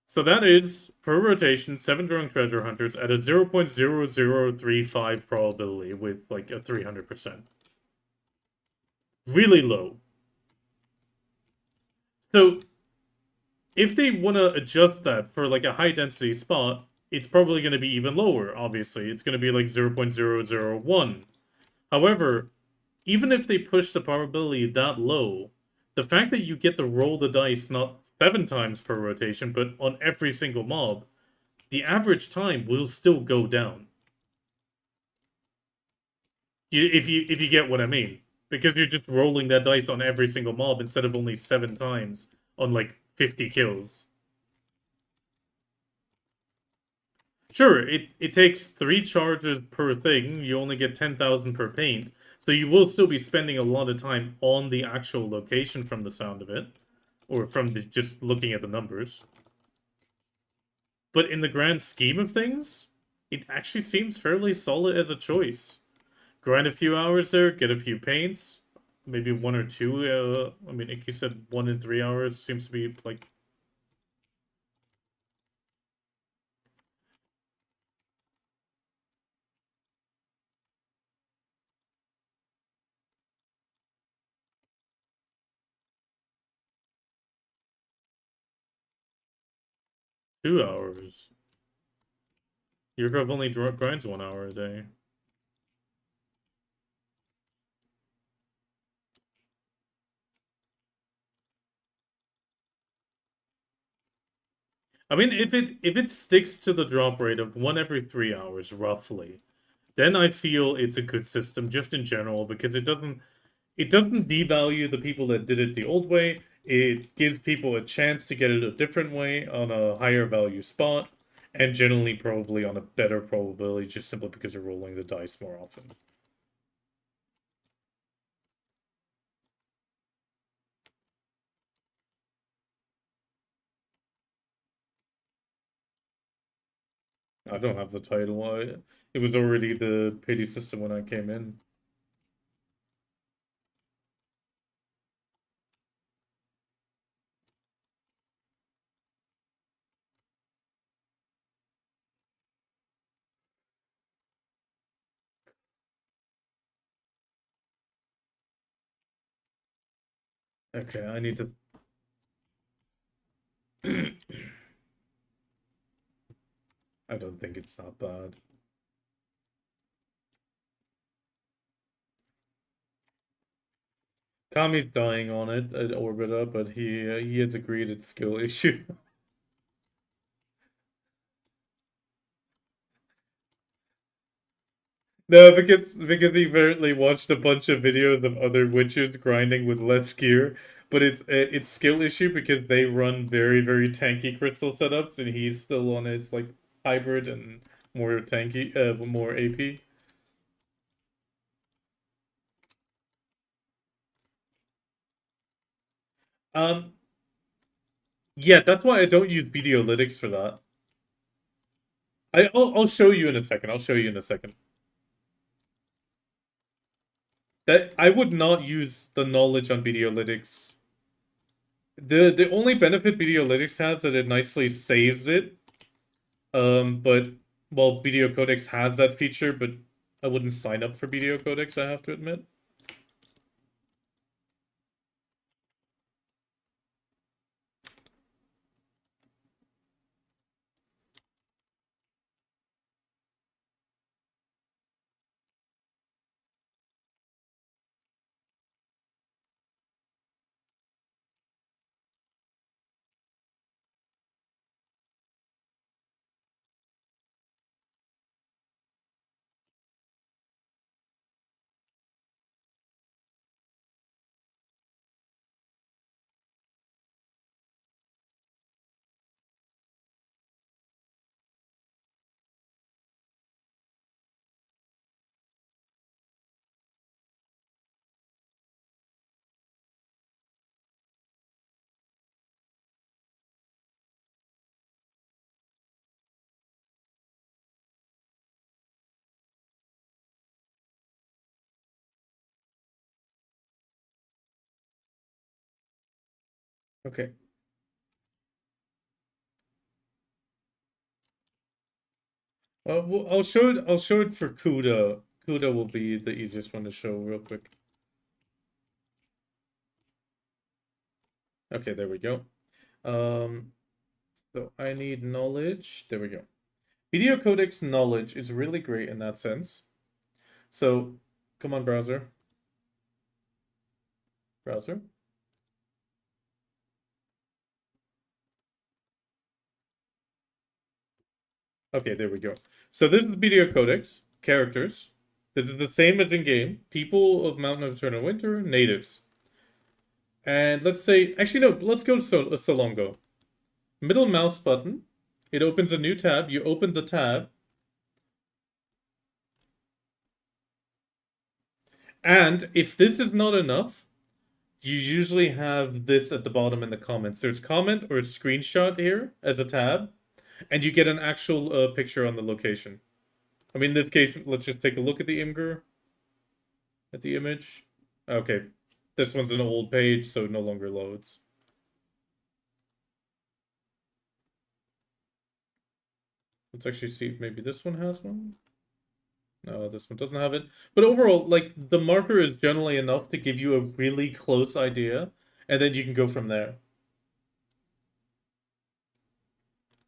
So that is, per rotation, 7 drunk treasure hunters at a 0.0035 probability with like a 300%. Really low. So if they want to adjust that for like a high density spot, it's probably going to be even lower, obviously. It's going to be like 0.001. However, even if they push the probability that low, the fact that you get to roll the dice not 7 times per rotation, but on every single mob, the average time will still go down. If you get what I mean, because you're just rolling that dice on every single mob instead of only 7 times on like 50 kills. Sure, it takes 3 charges per thing. You only get 10,000 per paint, so you will still be spending a lot of time on the actual location from the sound of it, or from the just looking at the numbers. But in the grand scheme of things, it actually seems fairly solid as a choice. Grind a few hours there, get a few paints, maybe 1 or 2. I mean, like you said, 1 in 3 hours seems to be like 2 hours. Your grove only grinds 1 hour a day. I mean, if it sticks to the drop rate of 1 every 3 hours, roughly, then I feel it's a good system just in general because it doesn't devalue the people that did it the old way. It gives people a chance to get it a different way on a higher value spot, and generally probably on a better probability, just simply because you're rolling the dice more often. I don't have the title. It was already the pity system when I came in. Okay, I need to. I don't think it's that bad. Kami's dying on it at Orbita, but he has agreed it's skill issue. No, because he apparently watched a bunch of videos of other witches grinding with less gear, but it's skill issue because they run very tanky crystal setups, and he's still on his like hybrid and more tanky, more AP. Um, yeah, that's why I don't use Videolytics for that. I'll show you in a second. I'll show you in a second. That I would not use the knowledge on Videolytics. The only benefit Videolytics has that it nicely saves it But well, Video Codex has that feature, but I wouldn't sign up for Video Codex, I have to admit. Okay. Well, I'll show it. I'll show it for Kuda. Kuda will be the easiest one to show real quick. Okay, there we go. So I need knowledge. There we go. Video Codex knowledge is really great in that sense. So, come on, browser. Browser. Okay, there we go. So this is Video Codex. Characters. This is the same as in game. People of Mountain of Eternal Winter, natives. And let's say, actually no, let's go to Solongo. Middle mouse button. It opens a new tab. You open the tab. And if this is not enough, you usually have this at the bottom in the comments. There's comment or screenshot here as a tab, and you get an actual picture on the location. I mean, in this case, let's just take a look at the Imgur, at the image. Okay, this one's an old page, so it no longer loads. Let's actually see if maybe this one has one. No, this one doesn't have it. But overall, like, the marker is generally enough to give you a really close idea, and then you can go from there.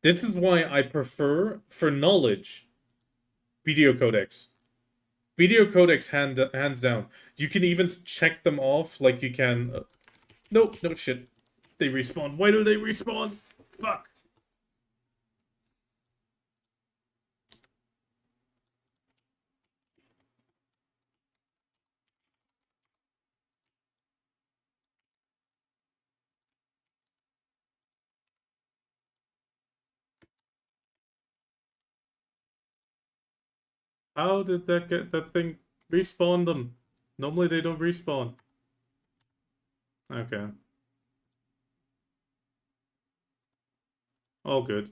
This is why I prefer, for knowledge, video codecs. Video codecs hands down. You can even check them off like you can. No, no shit. They respawn. Why do they respawn? Fuck. How did that thing respawn them? Normally they don't respawn. Okay. All good.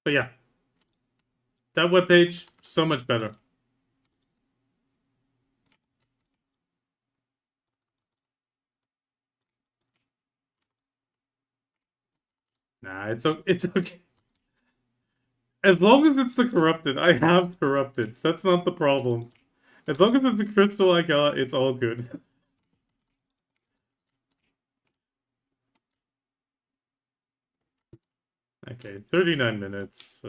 But yeah, that webpage, so much better. Nah, it's okay. As long as it's the corrupted, I have corrupted. So that's not the problem. As long as it's a crystal I got, it's all good. Okay, 39 minutes.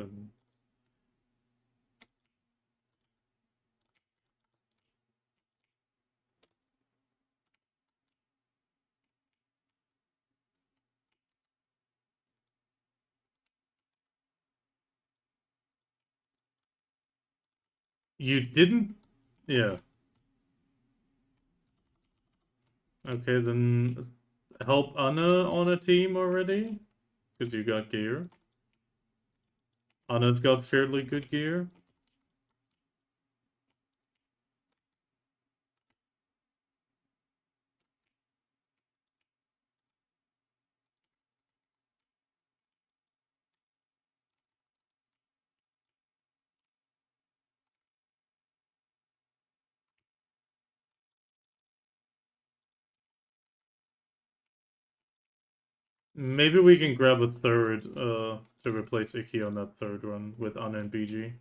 You didn't. Yeah. Okay, then help Anna on a team already? Because you got gear. Anna's got fairly good gear. Maybe we can grab a third to replace Icky on that third run with Ana and BG.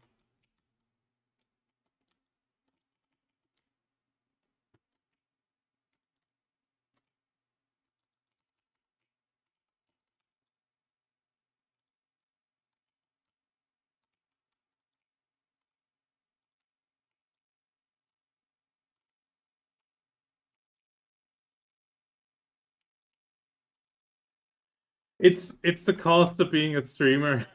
It's the cost of being a streamer.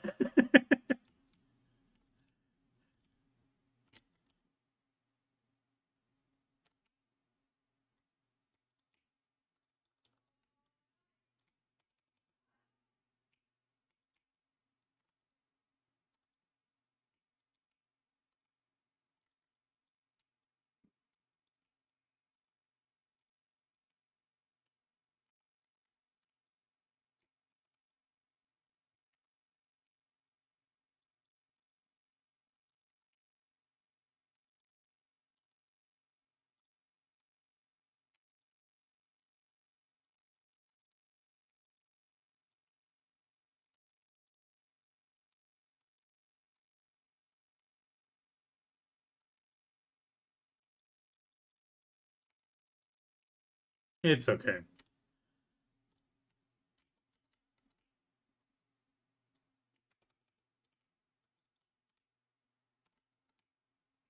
It's okay.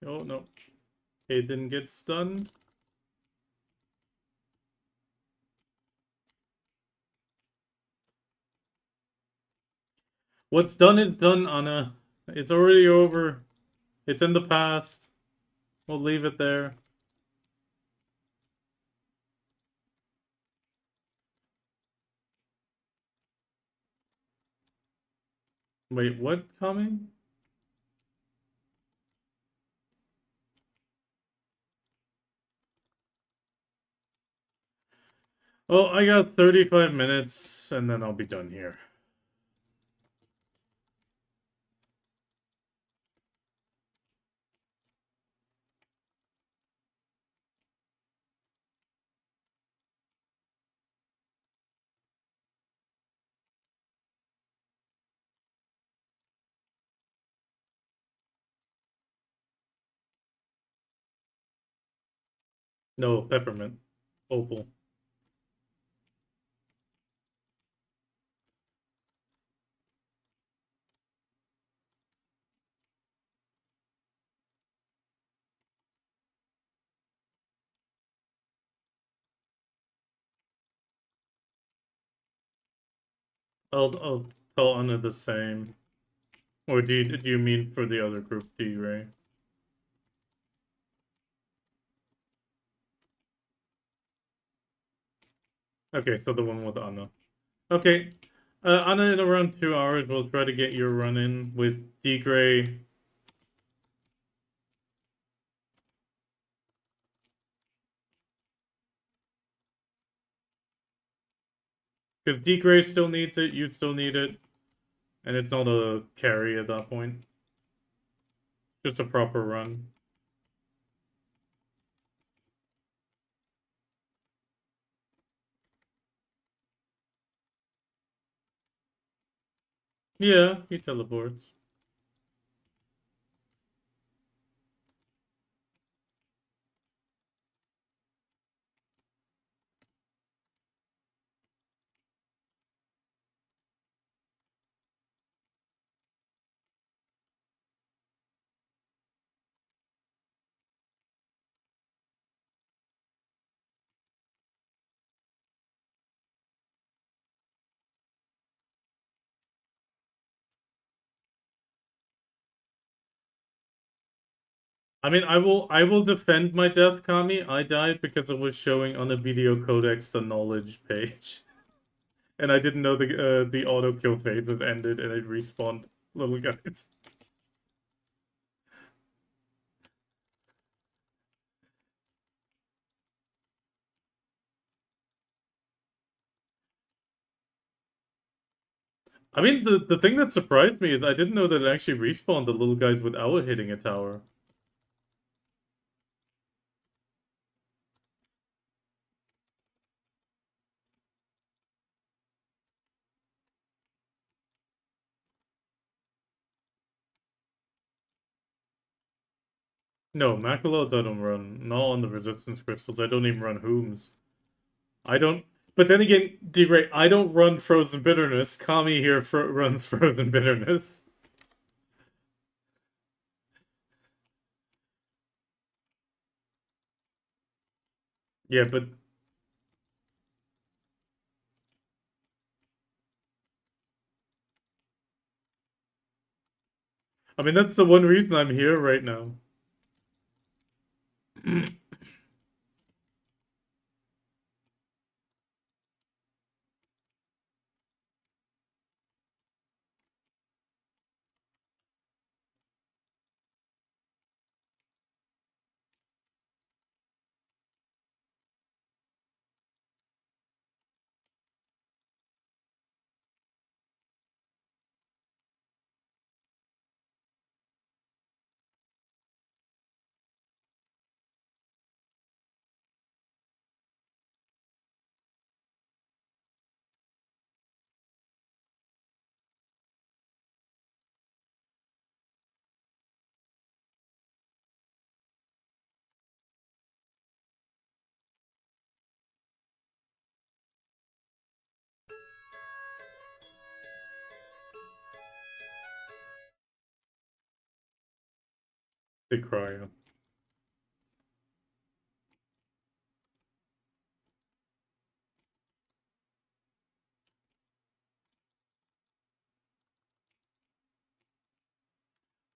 Oh no. Hayden gets stunned. What's done is done, Anna. It's already over. It's in the past. We'll leave it there. Wait, what coming? Oh, I got 35 minutes and then I'll be done here. No, peppermint. Opal. I'll tell Anna the same. Or do you mean for the other group D, Ray? Okay, so the one with Anna. Okay. Anna, in around 2 hours, we'll try to get your run in with D Gray. Because D Gray still needs it, you still need it. And it's not a carry at that point. Just a proper run. Yeah, he teleports. I mean, I will defend my death, Kami. I died because it was showing on a video codex the knowledge page, and I didn't know the auto kill phase had ended, and it respawned little guys. I mean, the thing that surprised me is I didn't know that it actually respawned the little guys without hitting a tower. No, Macalodes I don't run. Not on the resistance crystals. I don't even run Hooms. I don't. But then again, D-Ray, I don't run Frozen Bitterness. Kami here runs Frozen Bitterness. Yeah, but I mean that's the one reason I'm here right now. Big cryo.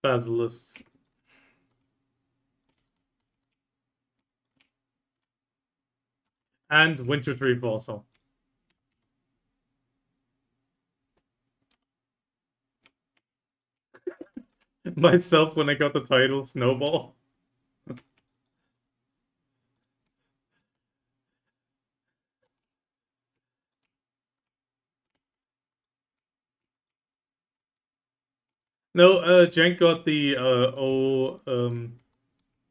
Basilisk. And Winter Tree also. Myself when I got the title, Snowball. No, Jank got the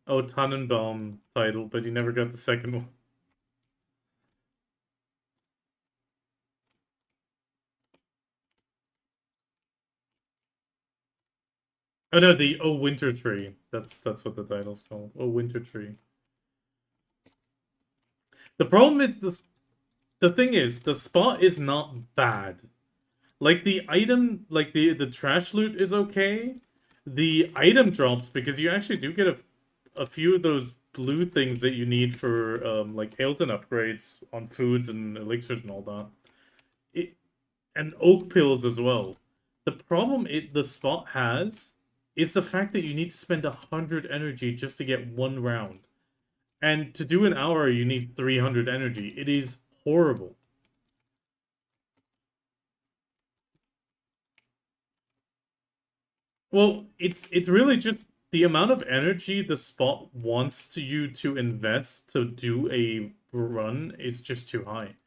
Tannenbaum title, but he never got the second one. Oh no, the Winter Tree. That's what the title's called. Oh Winter Tree. The problem is the thing is the spot is not bad. Like the item, like the trash loot is okay. The item drops because you actually do get a few of those blue things that you need for like Hilton upgrades on foods and elixirs and all that. It and oak pills as well. The problem the spot has is the fact that you need to spend 100 energy just to get one round. And to do an hour you need 300 energy. It is horrible. Well, it's really just the amount of energy the spot wants you to invest to do a run is just too high.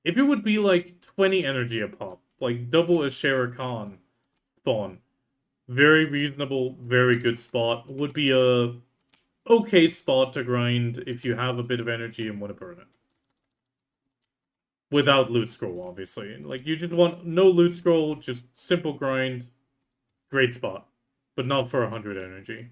If it would be like 20 energy a pop, like double a Shere Khan spawn, very reasonable, very good spot, would be a okay spot to grind if you have a bit of energy and want to burn it. Without loot scroll, obviously. Like you just want no loot scroll, just simple grind, great spot. But not for 100 energy.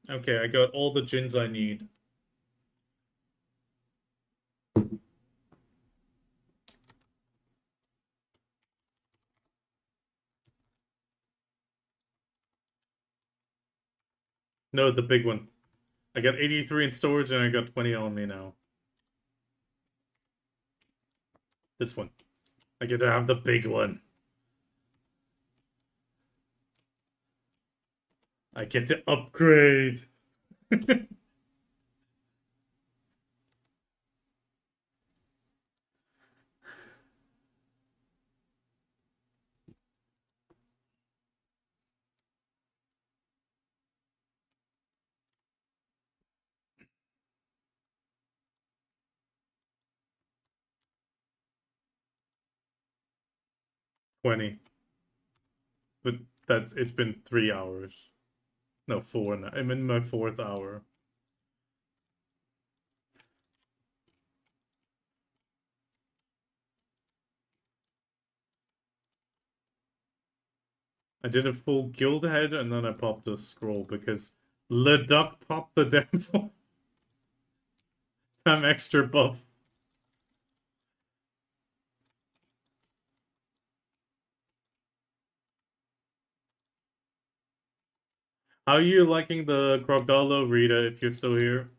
'Kay, I got all the gins I need. No, the big one. I got 83 in storage and I got 20 on me now. This one. I get to have the big one. I get to upgrade. 20. But it's been 3 hours. No, 4 now. I'm in my 4th hour. I did a full guild head and then I popped a scroll because Leduc popped the damn I'm extra buff. How are you liking the Crocodile, Rita, if you're still here?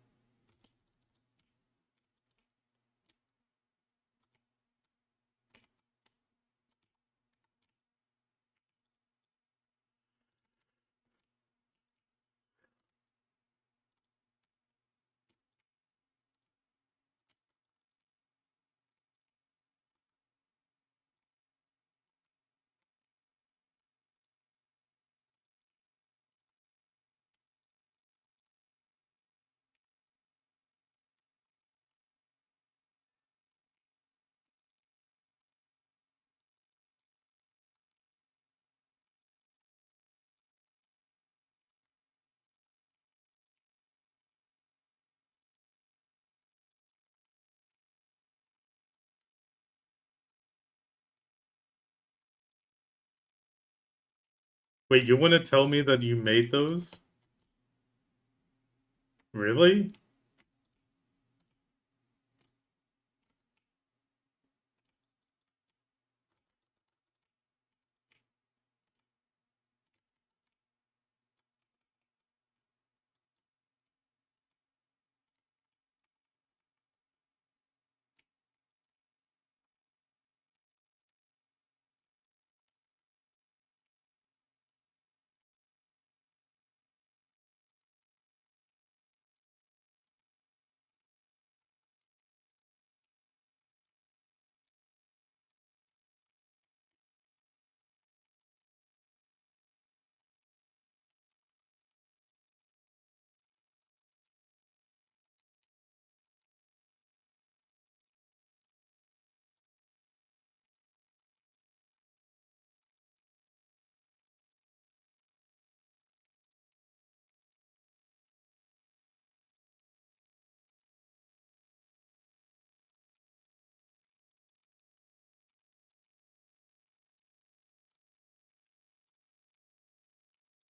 Wait, you want to tell me that you made those? Really?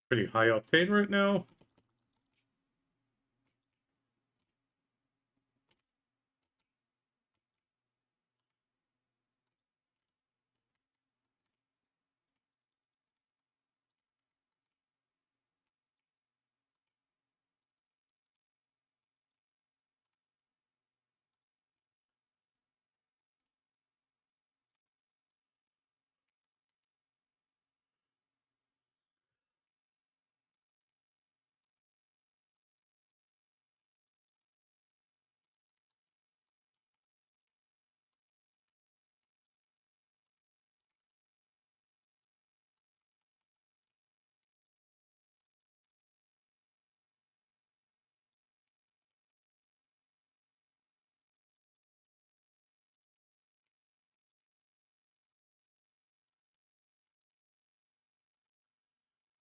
Pretty high octane right now.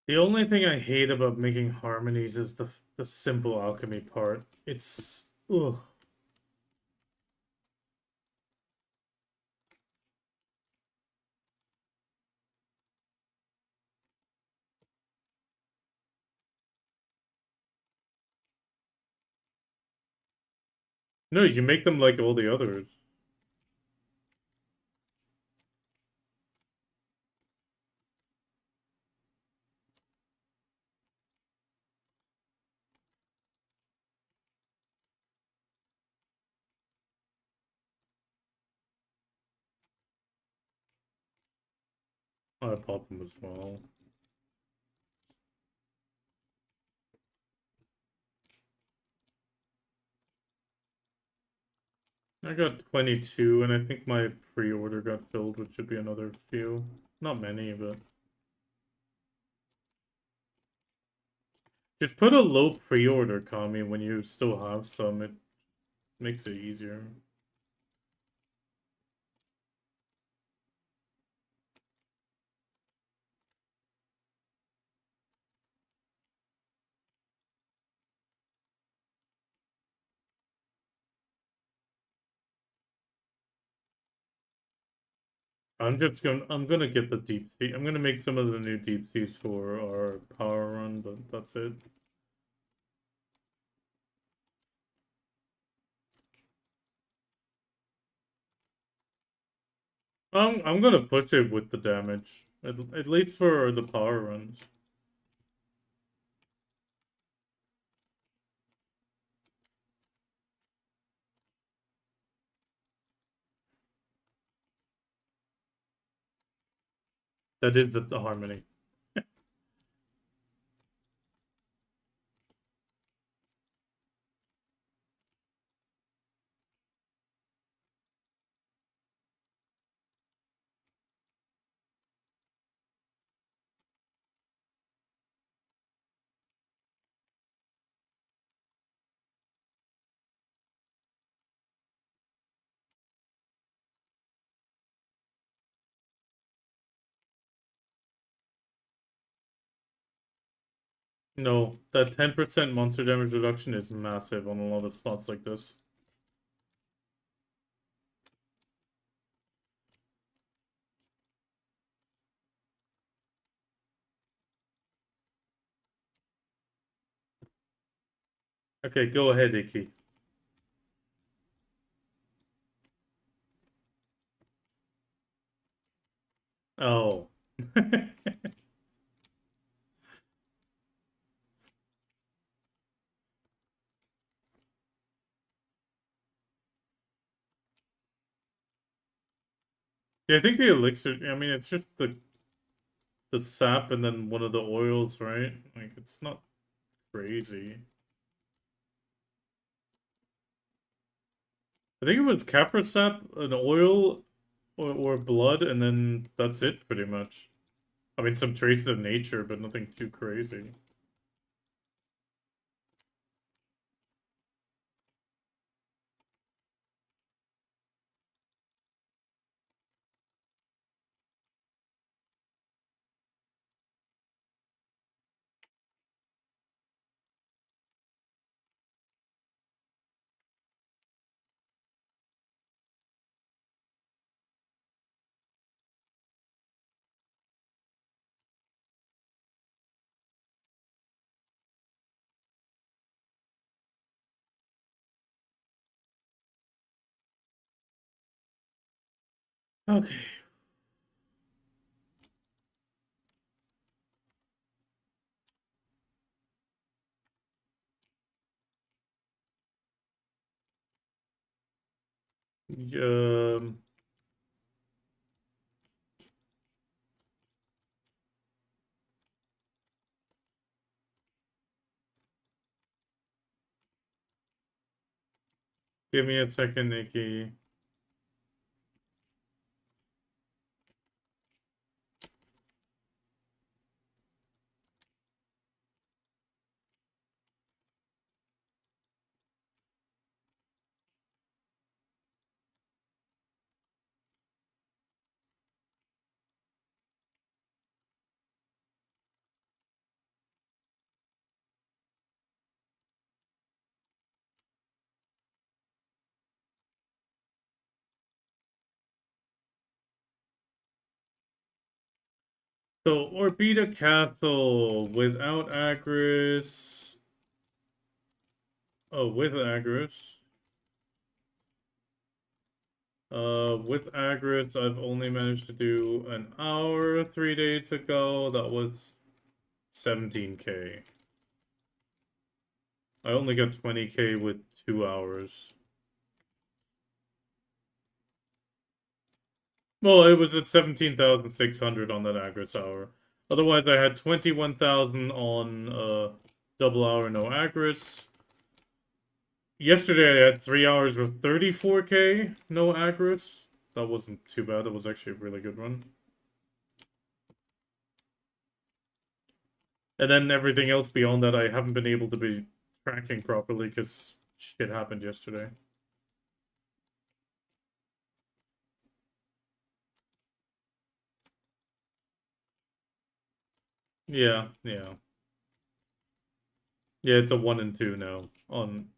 The only thing I hate about making harmonies is the simple alchemy part. It's ugh. No, you make them like all the others. I bought them as well. I got 22, and I think my pre-order got filled, which should be another few. Not many, but just put a low pre-order, Kami, when you still have some. It makes it easier. I'm gonna get the deep sea. I'm gonna make some of the new deep seas for our power run, but that's it. I'm gonna push it with the damage. At least for the power runs. That is the harmony. No, that 10% monster damage reduction is massive on a lot of spots like this. Okay, go ahead, Icky. Oh. Yeah, I think the elixir, I mean, it's just the sap and then one of the oils, right? Like, it's not crazy. I think it was Capra sap, an oil, or blood, and then that's it, pretty much. I mean, some traces of nature, but nothing too crazy. Okay. Um, Give me a second, Nikki. So, Orbita Castle without Agris. Oh, with Agris. With Agris, I've only managed to do an hour 3 days ago. That was 17k. I only got 20k with 2 hours. Well, it was at 17,600 on that Agris hour. Otherwise, I had 21,000 on double hour no Agris. Yesterday, I had 3 hours with 34k no Agris. That wasn't too bad. That was actually a really good run. And then everything else beyond that, I haven't been able to be tracking properly because shit happened yesterday. Yeah, yeah. Yeah, it's a 1 and 2 now on.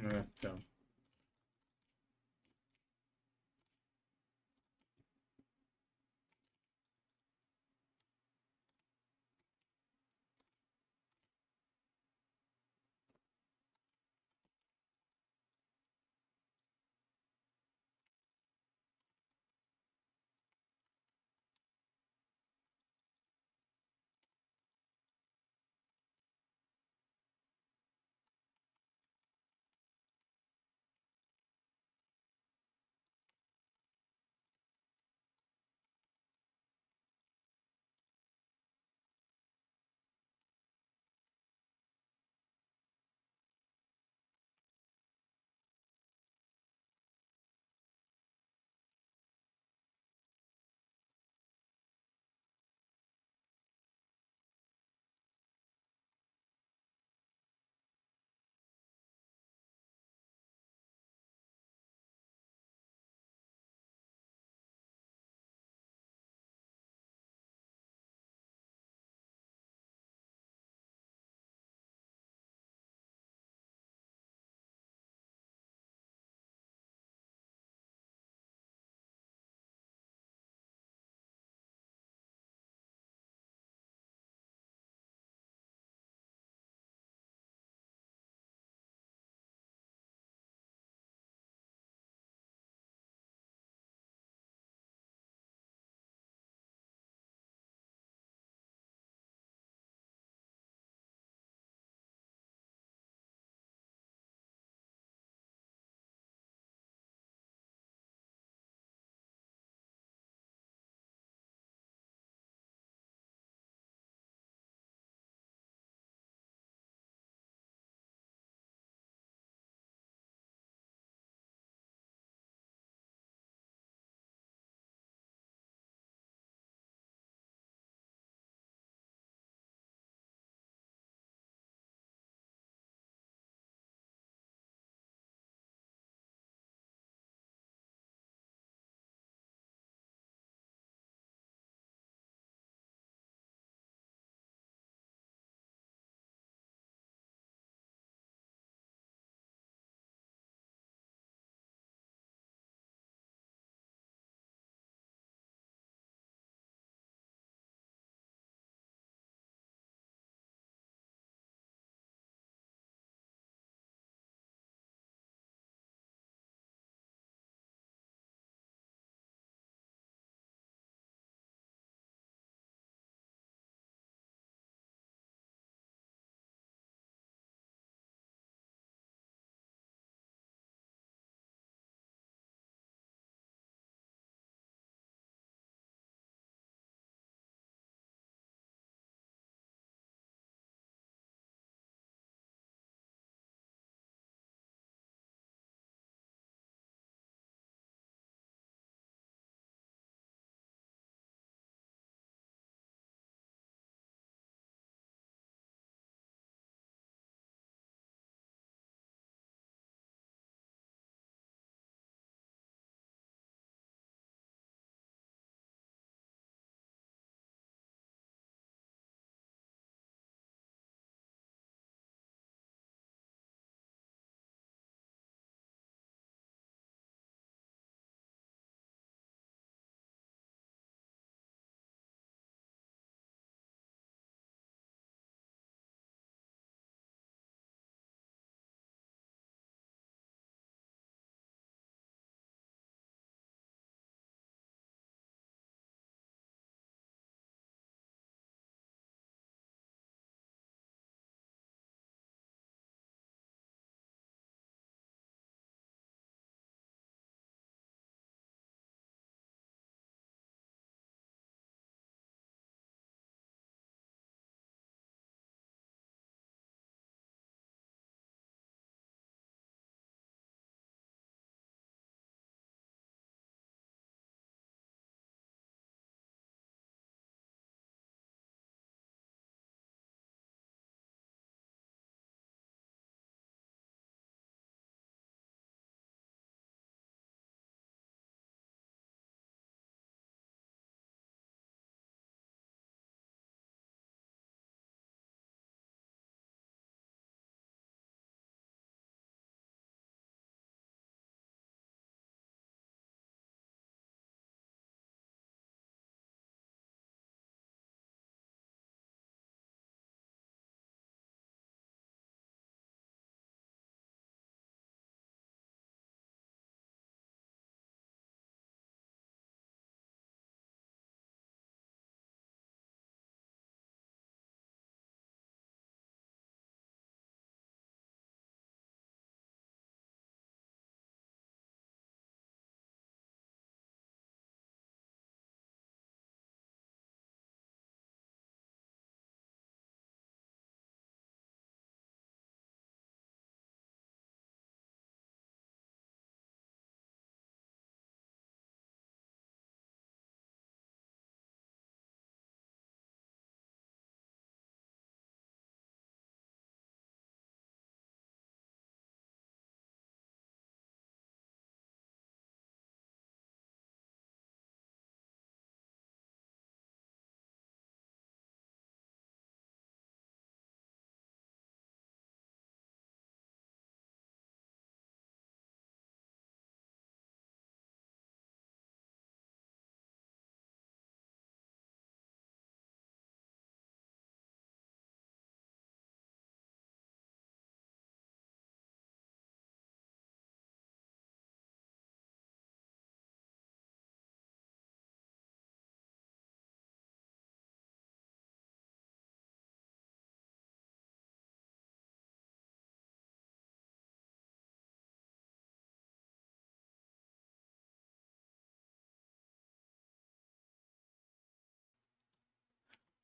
Damn.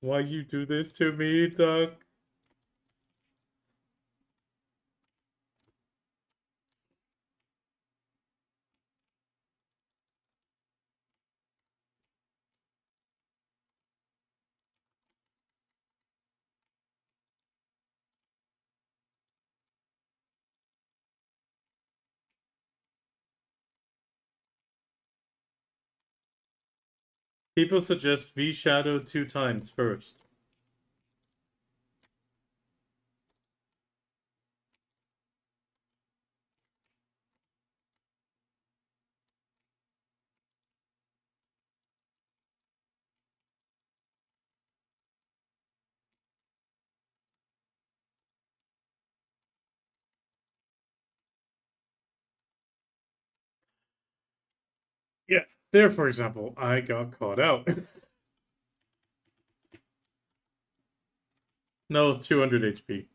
Why you do this to me, Duck? People suggest V Shadow 2 times first. Yeah, there, for example, I got caught out. No, 200 HP.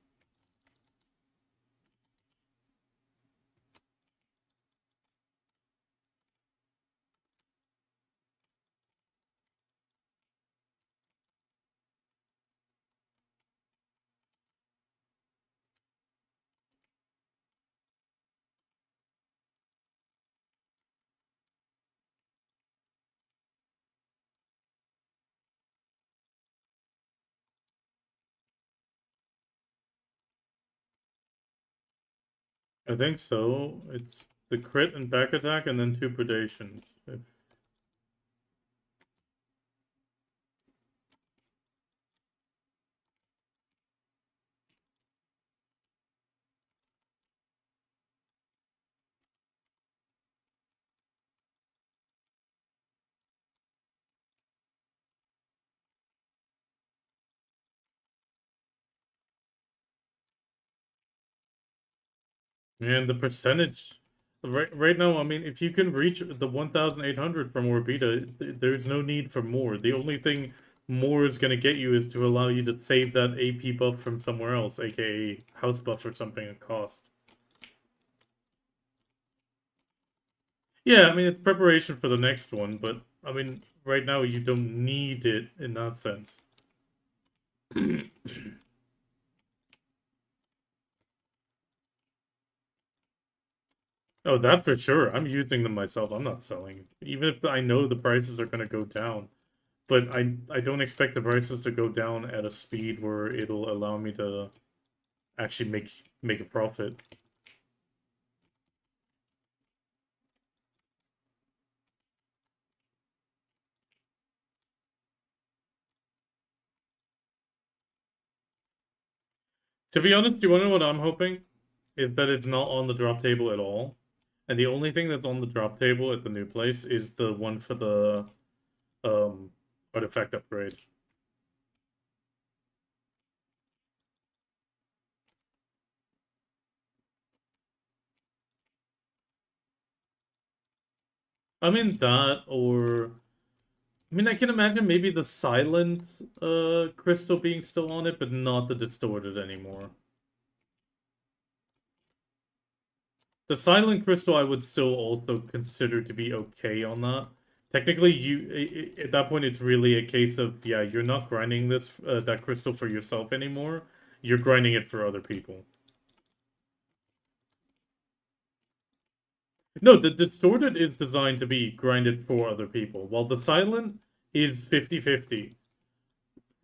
I think so. It's the crit and back attack, and then 2 predations. And the percentage, right now, I mean, if you can reach the 1,800 from Orbita, there's no need for more. The only thing more is going to get you is to allow you to save that AP buff from somewhere else, aka house buff or something at cost. Yeah, I mean, it's preparation for the next one, but I mean, right now you don't need it in that sense. Oh, that for sure. I'm using them myself. I'm not selling. Even if I know the prices are going to go down. But I don't expect the prices to go down at a speed where it'll allow me to actually make a profit. To be honest, do you want to know what I'm hoping? Is that it's not on the drop table at all. And the only thing that's on the drop table at the new place is the one for the um artifact upgrade. I mean that, or I mean, I can imagine maybe the silent crystal being still on it, but not the distorted anymore. The silent crystal I would still also consider to be okay on that. Technically, at that point it's really a case of, yeah, you're not grinding this that crystal for yourself anymore. You're grinding it for other people. No, the distorted is designed to be grinded for other people, while the silent is 50-50.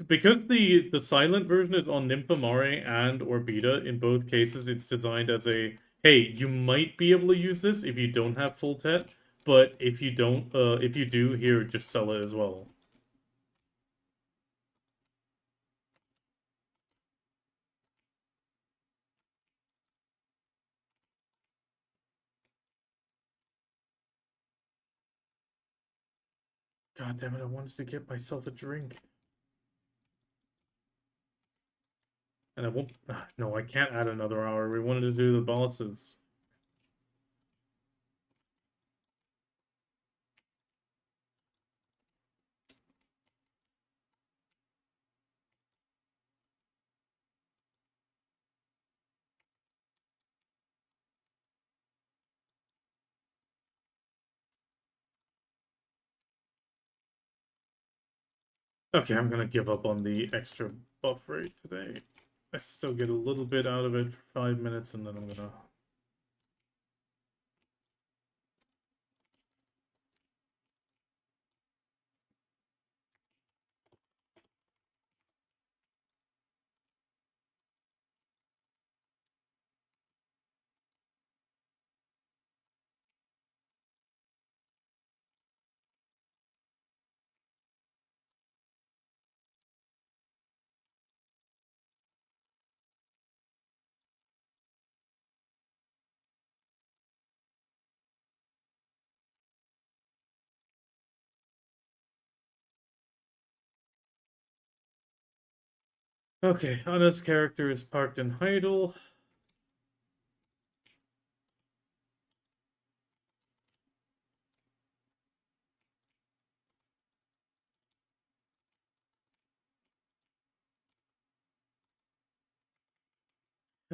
Because the silent version is on Nymphomare and Orbita, in both cases it's designed as a, hey, you might be able to use this if you don't have full tet, but if you don't, if you do, here, just sell it as well. God damn it, I wanted to get myself a drink. And I won't, no, I can't add another hour. We wanted to do the bosses. Okay, I'm gonna give up on the extra buff rate today. I still get a little bit out of it for 5 minutes, and then I'm gonna... Okay, Anna's character is parked in Heidel.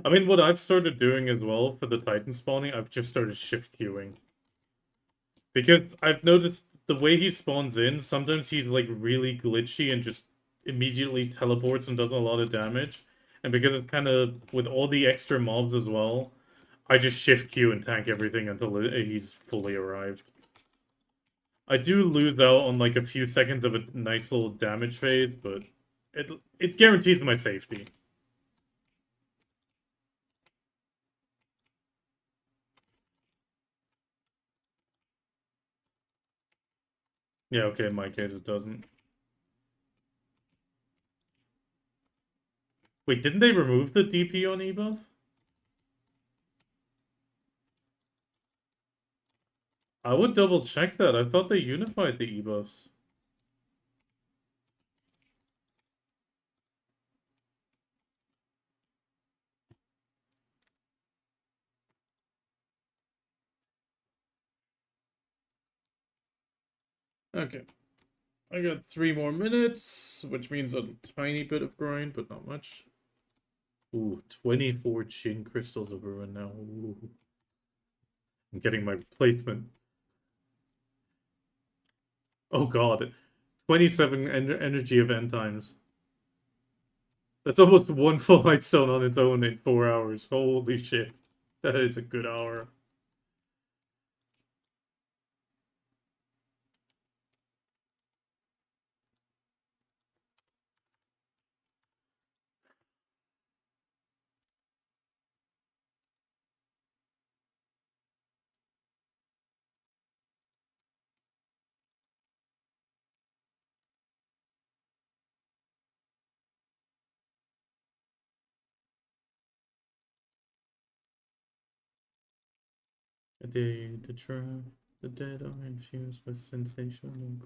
I mean, what I've started doing as well for the Titan spawning, I've just started shift queuing. Because I've noticed the way he spawns in, sometimes he's like really glitchy and just immediately teleports and does a lot of damage. And because it's kind of with all the extra mobs as well, I just shift queue and tank everything until he's fully arrived. I do lose out on like a few seconds of a nice little damage phase, but it guarantees my safety. Yeah, okay, in my case it doesn't. Wait, didn't they remove the DP on ebuff? I would double check that. I thought they unified the ebuffs. Okay. I got 3 more minutes, which means a tiny bit of grind, but not much. Ooh, 24 Chin Crystals of Ruin now. Ooh. I'm getting my placement. Oh god. 27 energy of end times. That's almost one full Lightstone on its own in 4 hours. Holy shit. That is a good hour. A day to try. The dead are infused with sensation.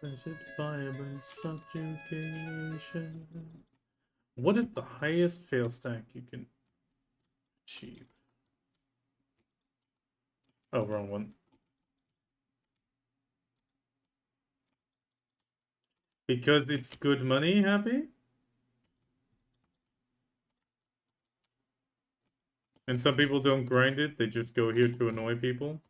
Pressured fire by subjugation. What is the highest fail stack you can achieve? Oh, wrong one. Because it's good money, happy? And some people don't grind it, they just go here to annoy people.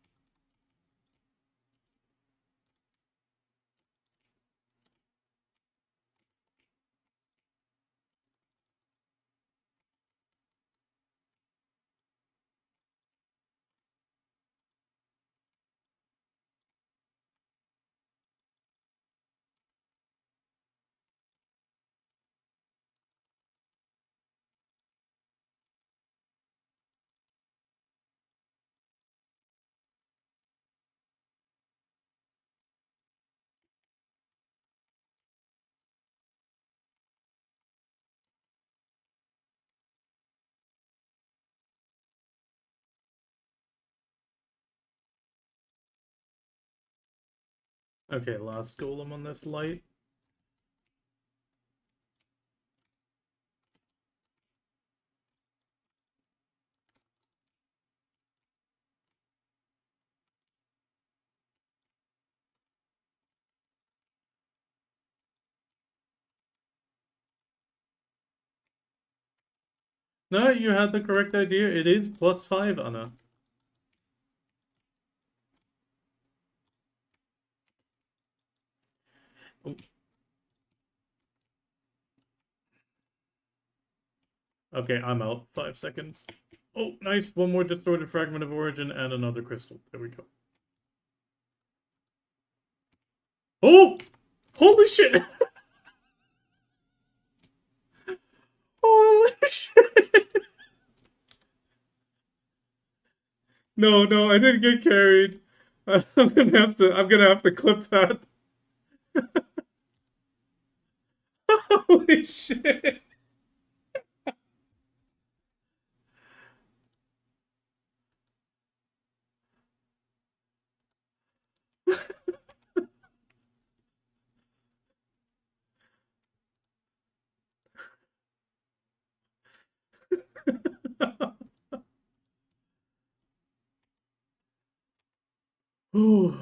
Okay, last golem on this light. No, you had the correct idea. It is +5, Anna. Oh. Okay, I'm out. 5 seconds. Oh, nice. One more distorted fragment of origin and another crystal. There we go. Oh! Holy shit! Holy shit! No, no, I didn't get carried. I'm gonna have to clip that. Holy shit! Ooh.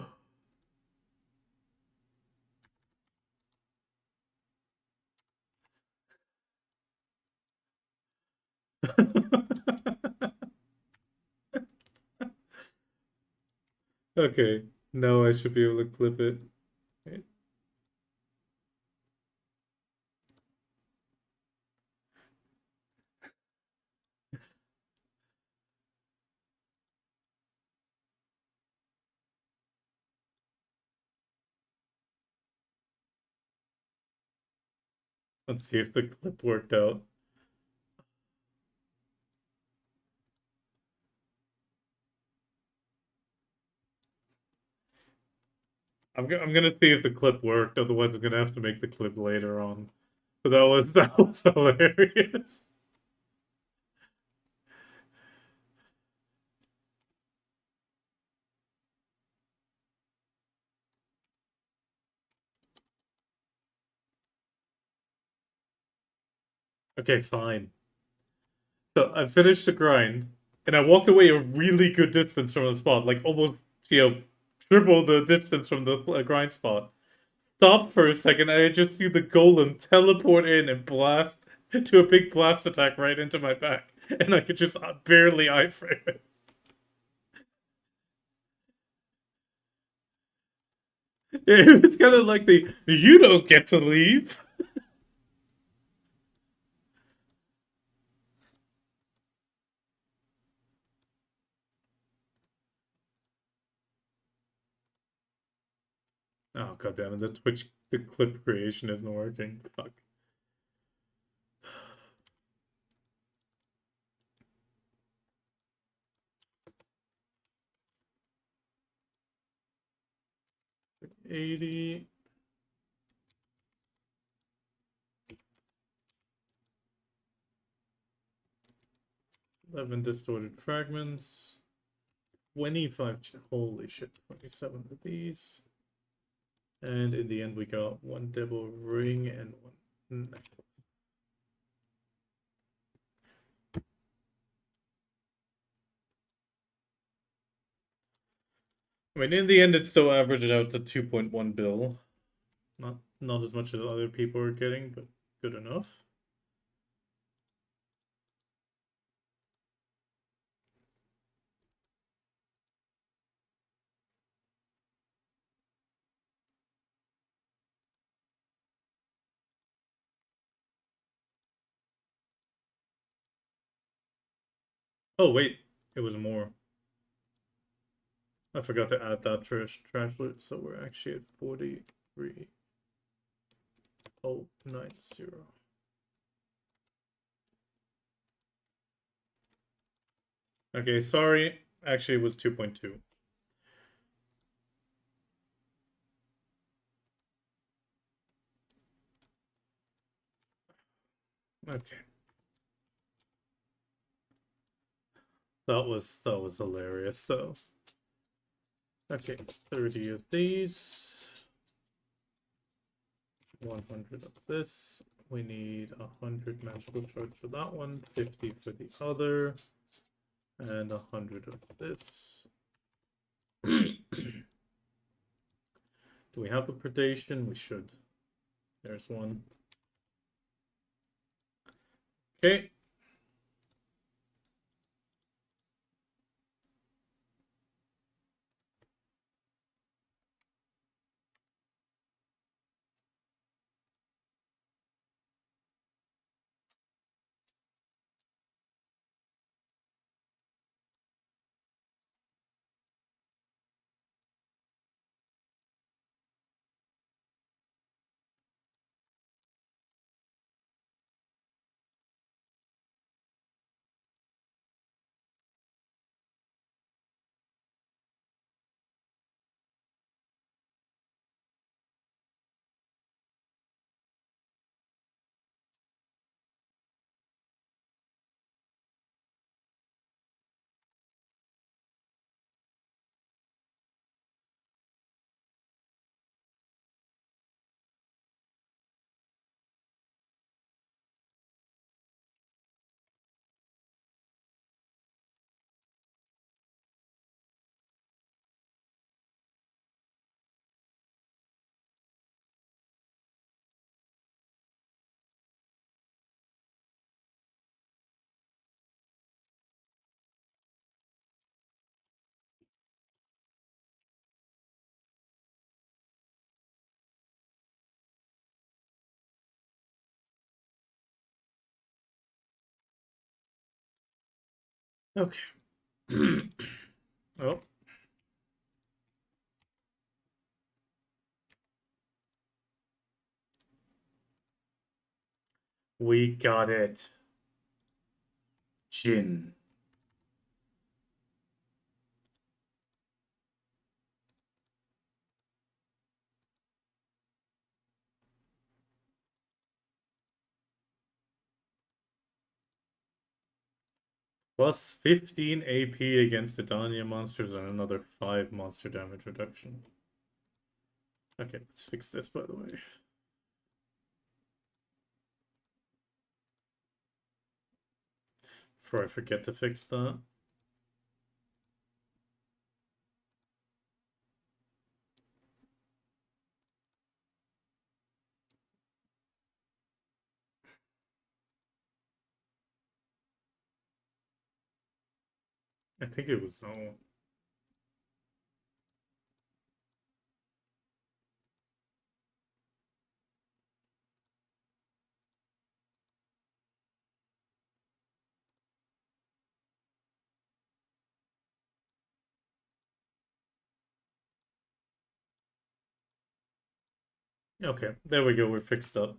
Okay, now I should be able to clip it. Wait. Let's see if the clip worked out. I'm gonna see if the clip worked. Otherwise, I'm gonna have to make the clip later on. But that was hilarious. Okay, fine. So I finished the grind, and I walked away a really good distance from the spot, like almost triple the distance from the grind spot. Stopped for a second, and I just see the golem teleport in and blast to a big blast attack right into my back, and I could just barely iframe it. It's kind of like the you don't get to leave. Oh god damn it! The clip creation isn't working. Fuck. $80. 11 distorted fragments. 25. Holy shit! 27 of these. And in the end, we got one double ring and one necklace. I mean, in the end, it still averaged out to 2.1 bill. Not as much as other people are getting, but good enough. Oh wait, it was more. I forgot to add that trash loot, so we're actually at 43,090. Okay, sorry. Actually, it was 2.2. Okay. That was hilarious, though. Okay, 30 of these. 100 of this. We need 100 magical shards for that one, 50 for the other, and 100 of this. Do we have a predation? We should. There's one. Okay. Okay. Oh. We got it. Jin. Plus 15 AP against the Drakania monsters and another 5 monster damage reduction. Okay, let's fix this, by the way. Before I forget to fix that. I think it was no. Okay, there we go. We're fixed up.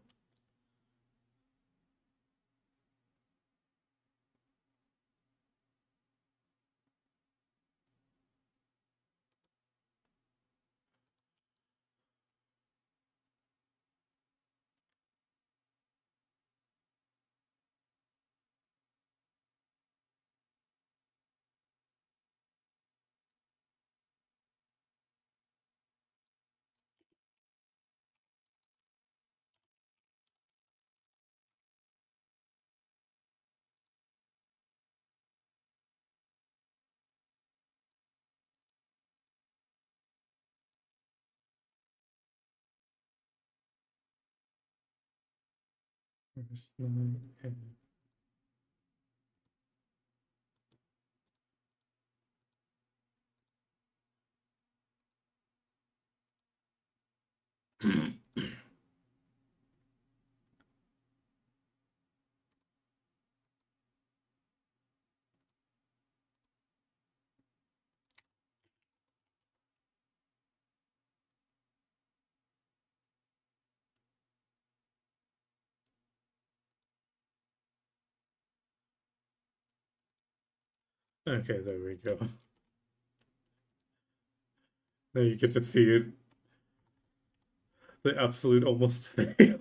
Okay, there we go. Now you get to see it. The absolute almost fail.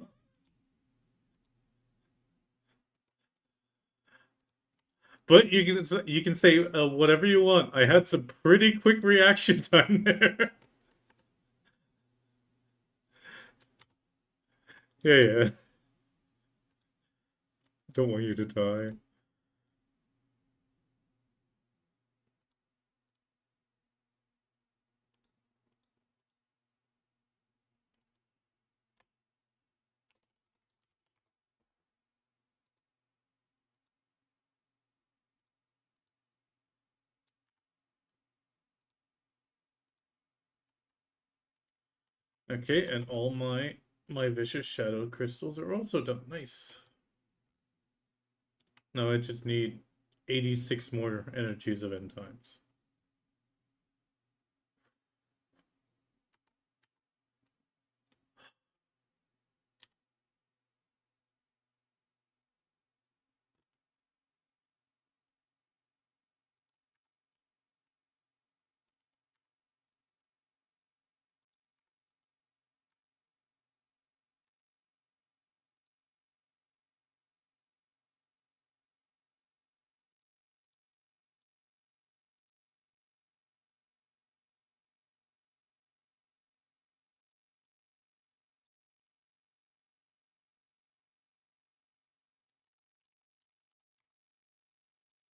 But you can say whatever you want. I had some pretty quick reaction time there. Yeah, yeah. Don't want you to die. Okay, and all my vicious shadow crystals are also done. Nice. Now I just need 86 more energies of end times.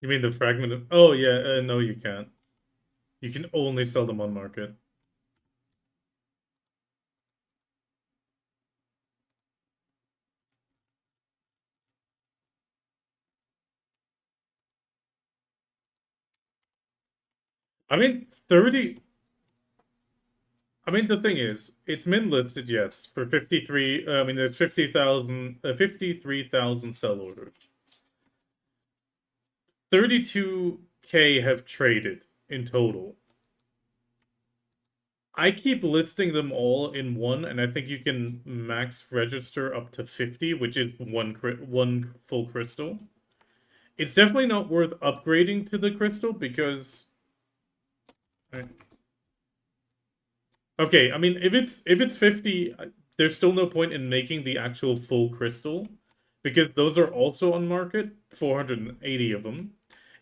You mean the fragment of... Oh, yeah, no, you can't. You can only sell them on market. I mean, 30... I mean, the thing is, it's min listed, yes, for 53... I mean, there's 50,000... 53,000 sell orders. 32K have traded in total. I keep listing them all in one, and I think you can max register up to 50, which is one full crystal. It's definitely not worth upgrading to the crystal because... Okay, I mean, if it's 50, there's still no point in making the actual full crystal because those are also on market, 480 of them.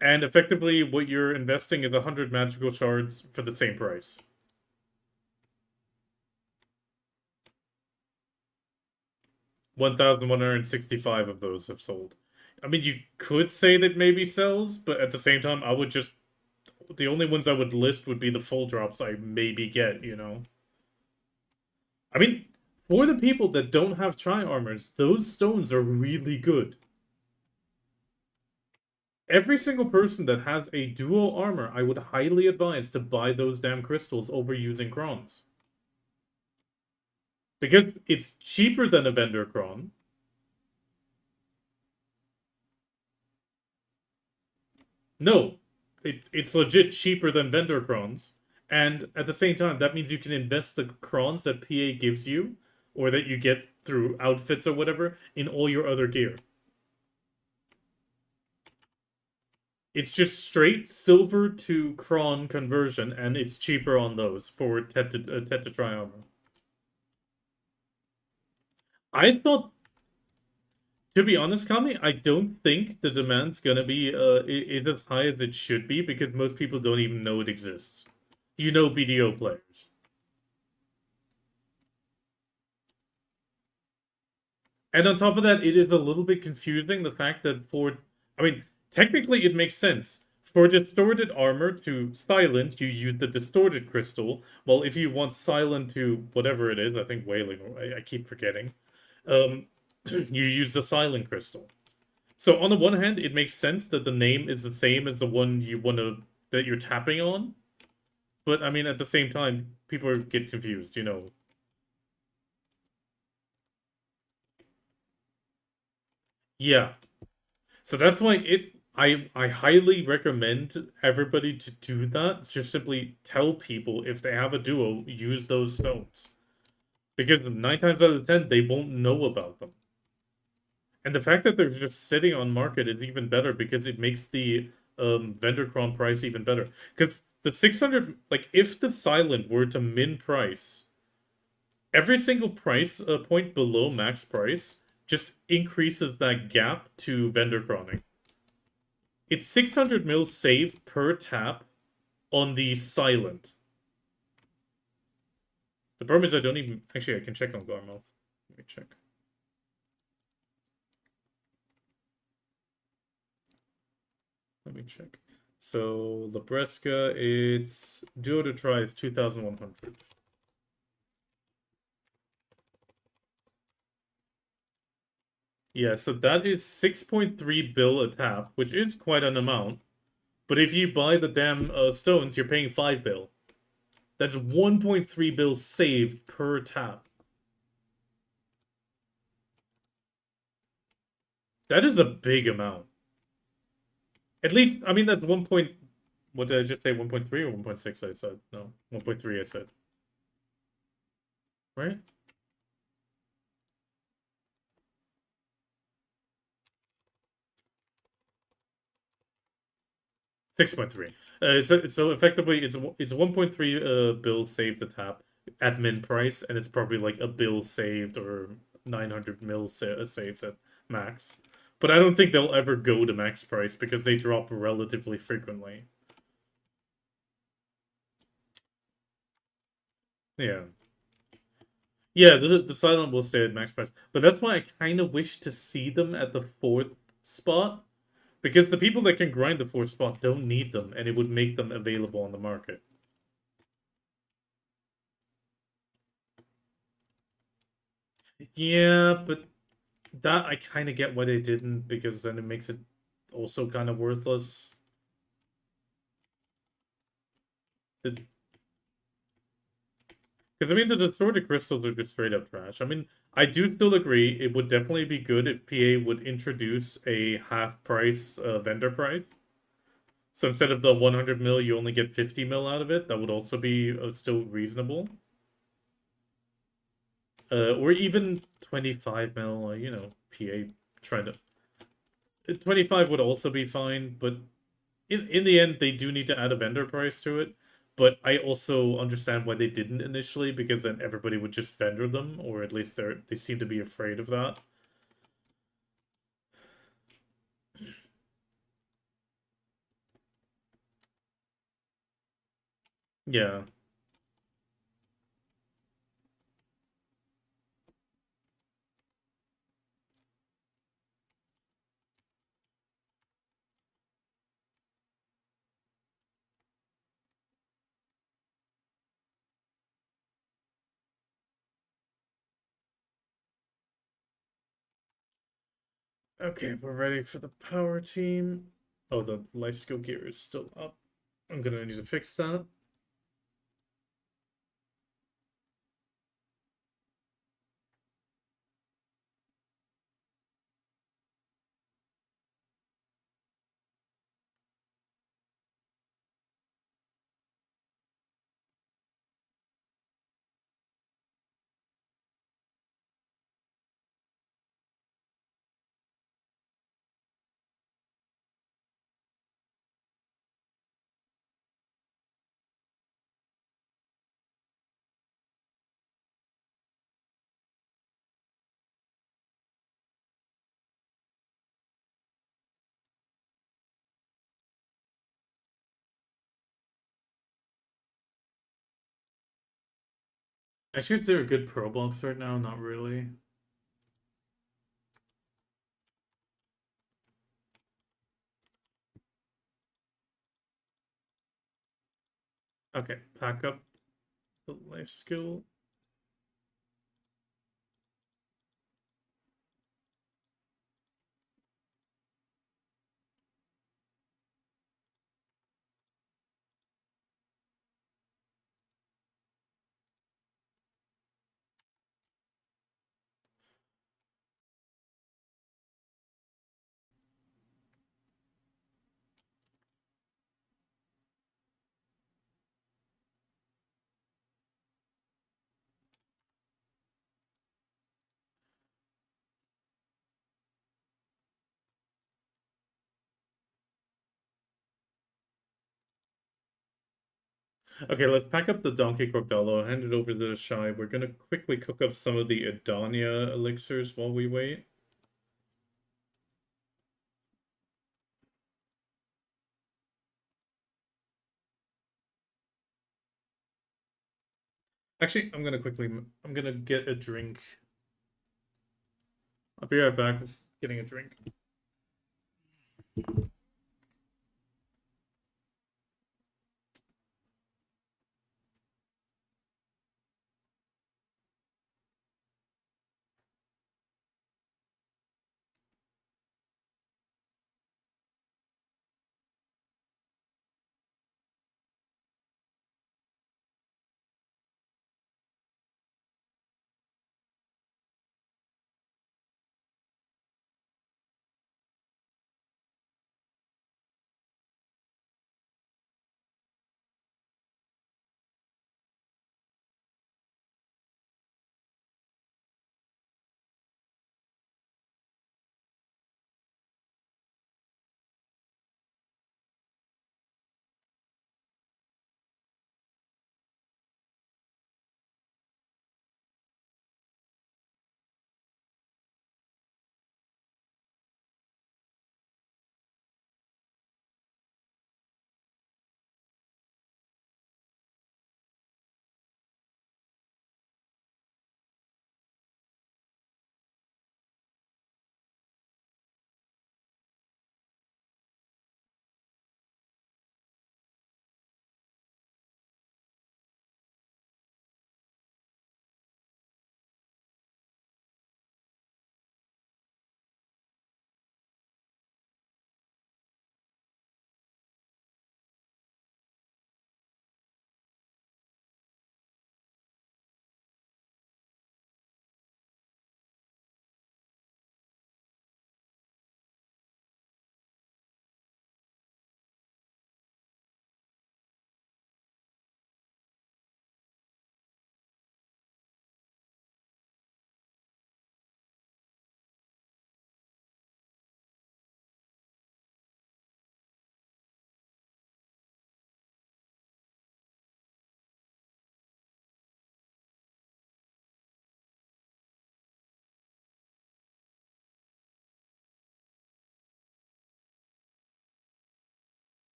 And effectively, what you're investing is 100 magical shards for the same price. 1,165 of those have sold. I mean, you could say that maybe sells, but at the same time, I would just... The only ones I would list would be the full drops I maybe get, you know? I mean, for the people that don't have tri-armors, those stones are really good. Every single person that has a dual armor, I would highly advise to buy those damn crystals over using crons. Because it's cheaper than a vendor cron. No, it's legit cheaper than vendor crons. And at the same time, that means you can invest the crons that PA gives you, or that you get through outfits or whatever, in all your other gear. It's just straight silver to cron conversion, and it's cheaper on those for Tet to Tri armor. I thought, to be honest, Kami, I don't think the demand's gonna be is as high as it should be because most people don't even know it exists. You know, BDO players. And on top of that, it is a little bit confusing the fact that I mean, technically it makes sense. For distorted armor to silent, you use the distorted crystal. Well, if you want silent to whatever it is, I think wailing, I keep forgetting, um, you use the silent crystal. So on the one hand, it makes sense that the name is the same as the one that you're tapping on. But I mean, at the same time, people get confused, you know. Yeah, so that's why I highly recommend everybody to do that. Just simply tell people if they have a duo, use those stones. Because 9 times out of 10, they won't know about them. And the fact that they're just sitting on market is even better because it makes the vendor cron price even better. Because the 600, like if the silent were to min price, every single price point below max price just increases that gap to vendor croning. It's 600 mil saved per tap on the silent. The problem is I don't even... Actually, I can check on Garmouth. Let me check. Let me check. So Labresca, it's duo to try is 2,100. Yeah, so that is 6.3 bill a tap, which is quite an amount. But if you buy the damn stones, you're paying 5 bill. That's 1.3 bill saved per tap. That is a big amount. At least, I mean, that's 1 point. What did I just say? 1.3 or 1.6? I said no. 1.3. I said right. 6.3. So effectively, it's 1.3 bill saved a tap at min price, and it's probably like a bill saved or 900 mil saved at max. But I don't think they'll ever go to max price because they drop relatively frequently. Yeah. Yeah, the silent will stay at max price. But that's why I kind of wish to see them at the fourth spot. Because the people that can grind the fourth spot don't need them, and it would make them available on the market. Yeah, but that I kind of get why they didn't, because then it makes it also kind of worthless. Because I mean, the distorted crystals are just straight up trash. I mean, I do still agree it would definitely be good if PA would introduce a half price vendor price. So instead of the 100 mil, you only get 50 mil out of it. That would also be still reasonable. Or even 25 mil, PA trying to 25 would also be fine, but in the end, they do need to add a vendor price to it. But I also understand why they didn't initially, because then everybody would just vendor them, or at least they seem to be afraid of that. Yeah. Okay, we're ready for the power team. Oh, the life skill gear is still up. I'm gonna need to fix that. Actually, is there a good pro box right now? Not really. Okay, pack up the life skill. Okay, let's pack up the Donkey Crocodile, hand it over to the Shy. We're gonna quickly cook up some of the Adania elixirs while we wait. Actually, I'm gonna get a drink. I'll be right back with getting a drink.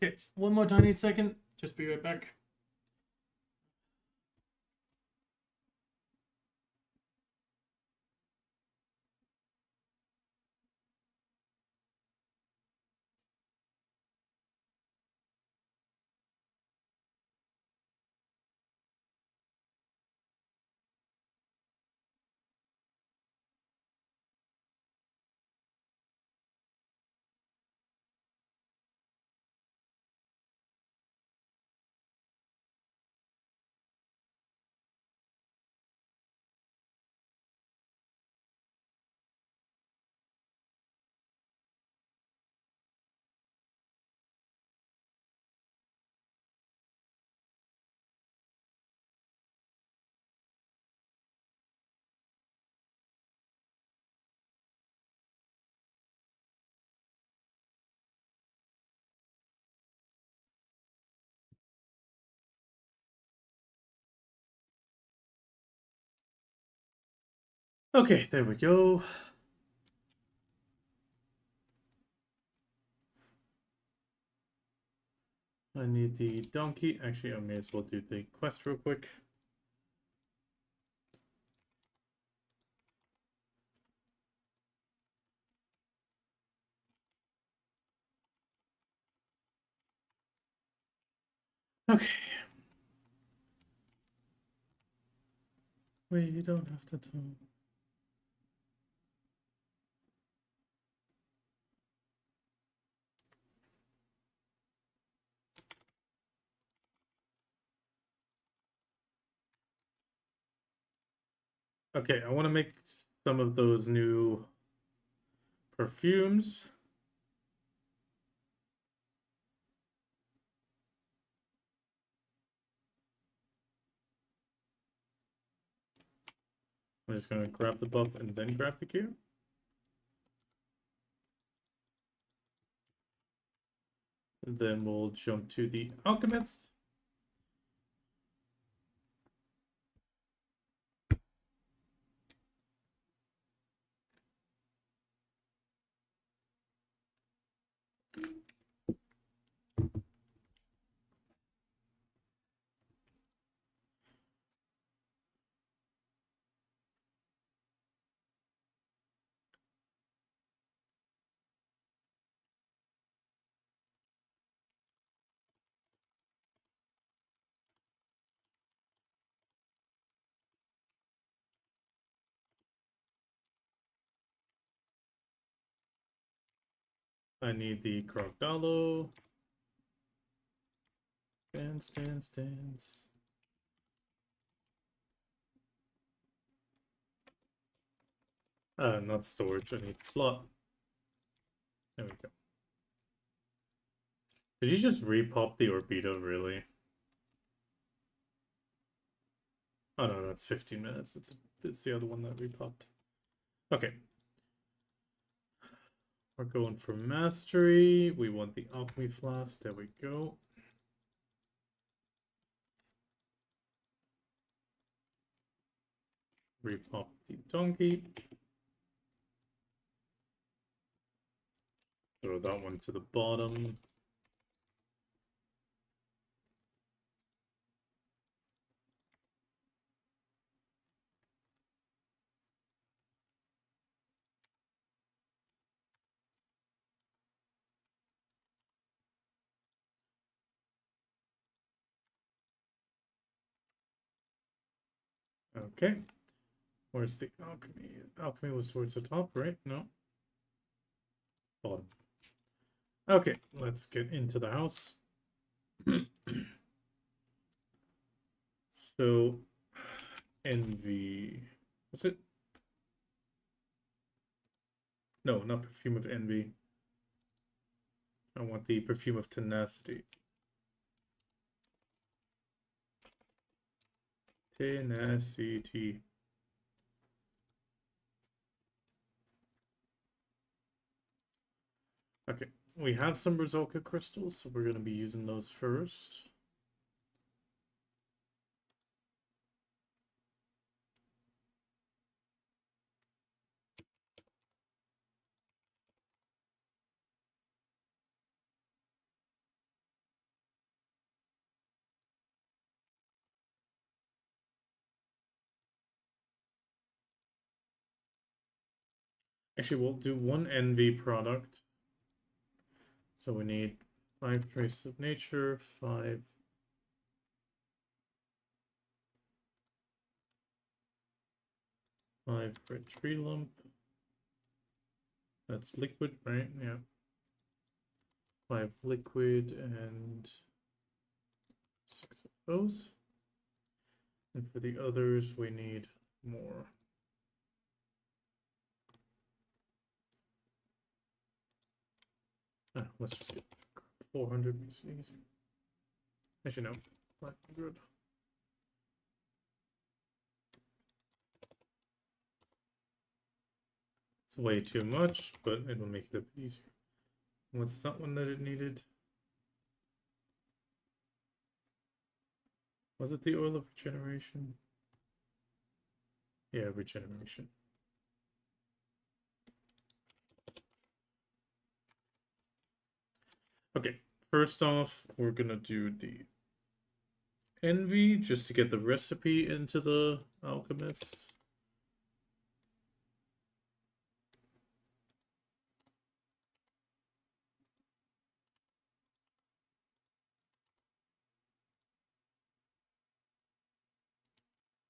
Okay, one more tiny second. Just be right back. Okay, there we go. I need the donkey. Actually, I may as well do the quest real quick. Okay. Wait, you don't have to talk. Okay, I want to make some of those new perfumes. I'm just going to grab the buff and then grab the cube. And then we'll jump to the alchemist. I need the crocodilo. Dance. Not storage, I need slot. There we go. Did you just repop the Orbido, really? Oh no, that's 15 minutes. It's the other one that repopped. Okay. We're going for mastery. We want the alchemy flask. There we go. Repop the donkey. Throw that one to the bottom. Okay. Where's the alchemy? Alchemy was towards the top, right? No. Bottom. Okay, let's get into the house. So, envy. Was it? No, not perfume of envy. I want the perfume of tenacity. Tenacity. Okay, we have some Rizolka crystals, so we're going to be using those first. Actually, we'll do one NV product. So we need 5 traces of nature, 5 red tree lump. That's liquid, right? Yeah. 5 liquid and 6 of those. And for the others, we need more. Let's just get 400 makes it easier. Actually, no, 500. It's way too much, but it will make it a bit easier. What's that one that it needed? Was it the oil of regeneration? Yeah, regeneration. Okay, first off, we're gonna do the envy just to get the recipe into the alchemist.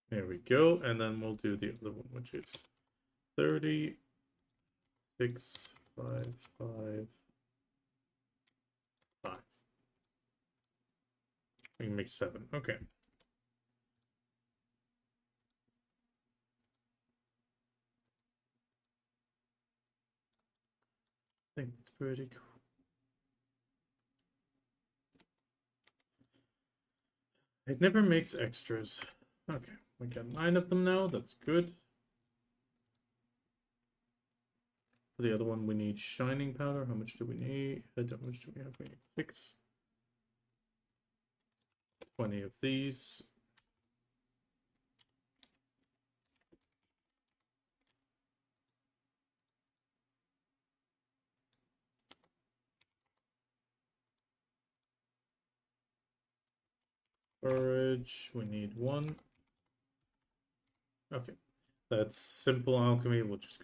There we go, and then we'll do the other one, which is 30, 6, 5, 5, 5. We can make 7. Okay. I think that's pretty cool. It never makes extras. Okay, we got 9 of them now. That's good. For the other one, we need shining powder. How much do we need? How much do we have? We need 6. 20 of these. Courage, we need 1. Okay, that's simple alchemy. We'll just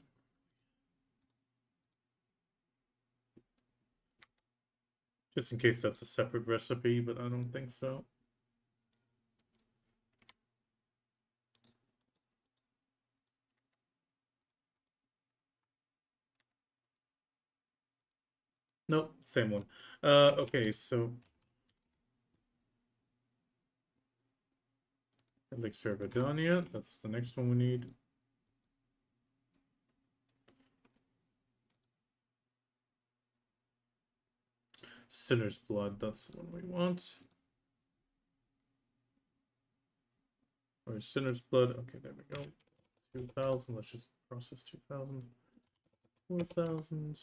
in case that's a separate recipe, but I don't think so. Nope, same one. Okay, so Elixir of Adania, that's the next one we need. Sinner's Blood, that's the one we want. Or Sinner's Blood, okay, there we go. 2,000, let's just process 2,000. 4,000.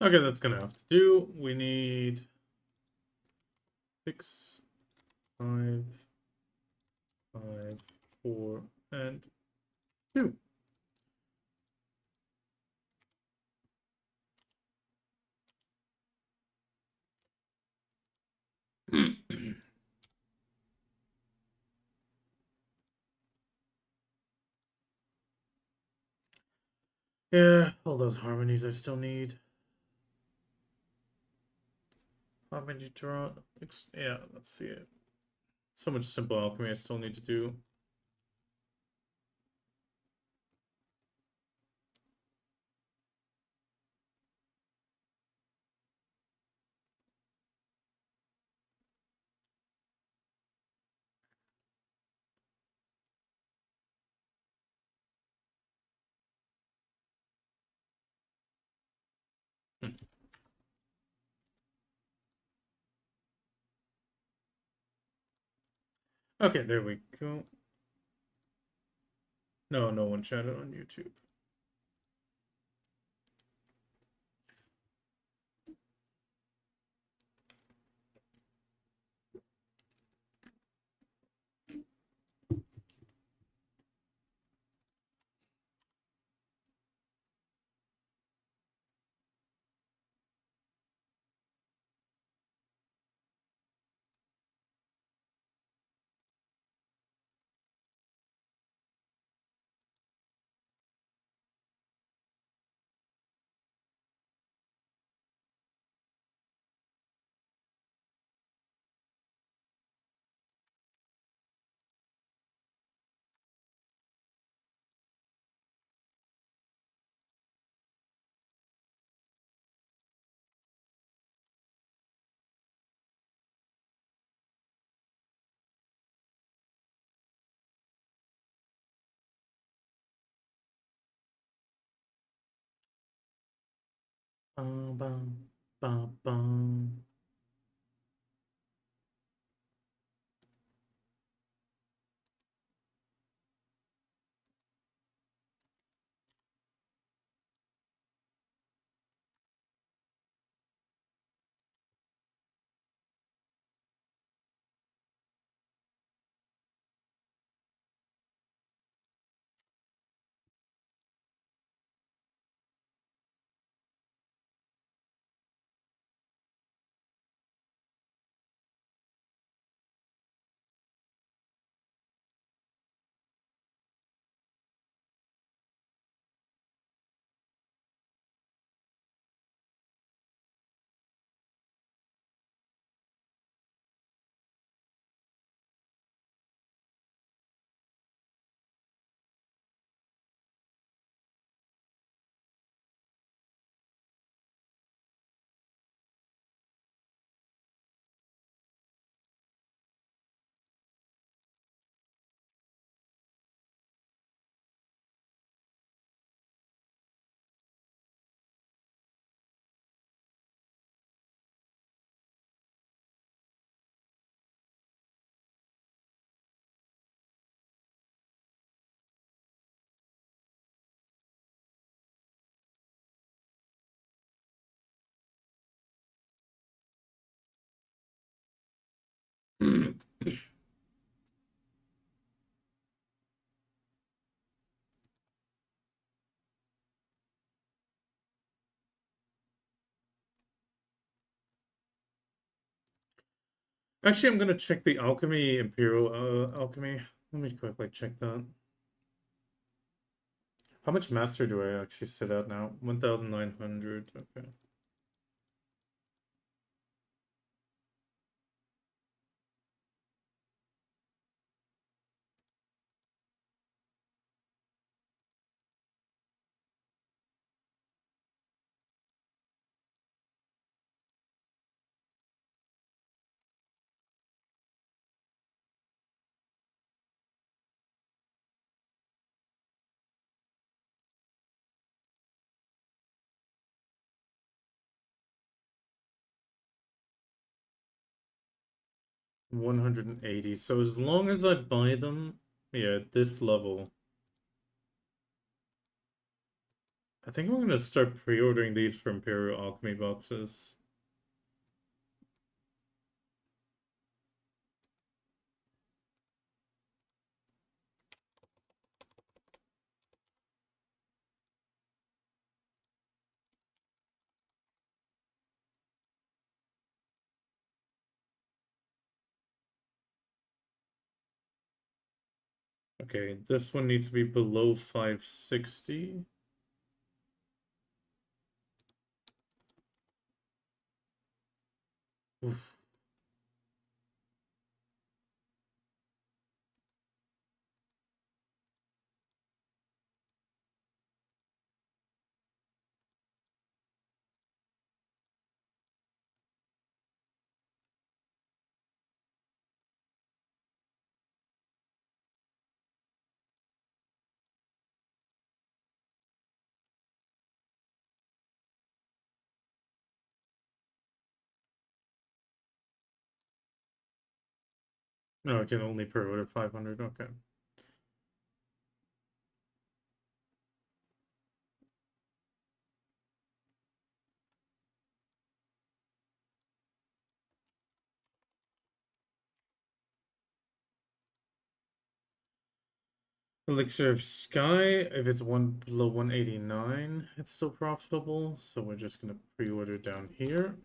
Okay, that's gonna have to do. We need 6, 5, 5, 4, and 2. Yeah, all those harmonies I still need. Harmony draw. Yeah, let's see it. So much simple alchemy I still need to do. Hmm. Okay, there we go. No, no one chatted on YouTube. Bum, bum, bum, bum. Actually, I'm gonna check the alchemy, imperial alchemy. Let me quickly check that. How much master do I actually sit at now? 1,900. Okay. $180. So as long as I buy them, yeah, at this level, I think I'm gonna start pre-ordering these for Imperial Alchemy boxes. Okay, this one needs to be below 560. Oof. No, I can only pro it at 500. Okay. Elixir of Sky, if it's one below 189, it's still profitable. So we're just gonna pre-order down here.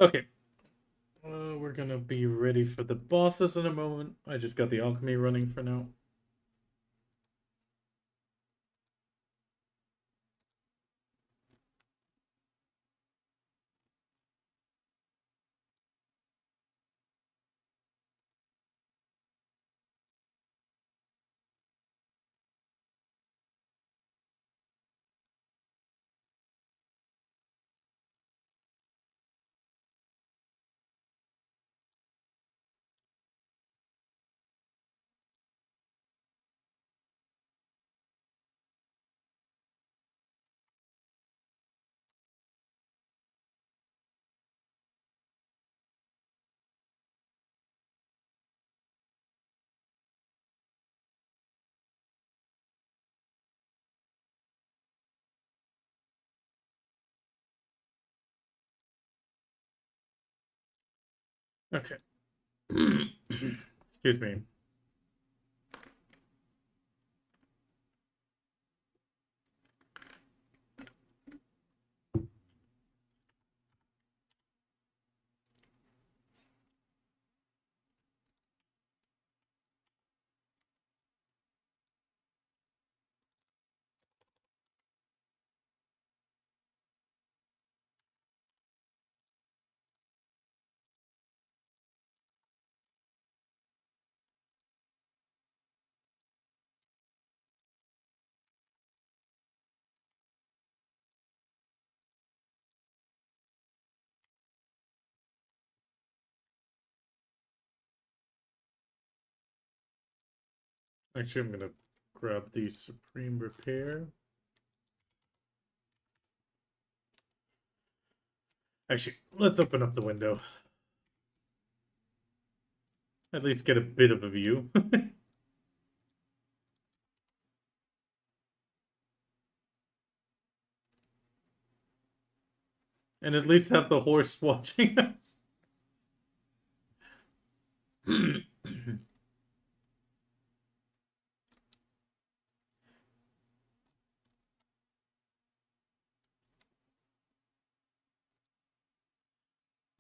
Okay. We're gonna be ready for the bosses in a moment. I just got the alchemy running for now. Okay. Excuse me. Actually, I'm gonna grab the Supreme Repair. Actually, let's open up the window. At least get a bit of a view. And at least have the horse watching us.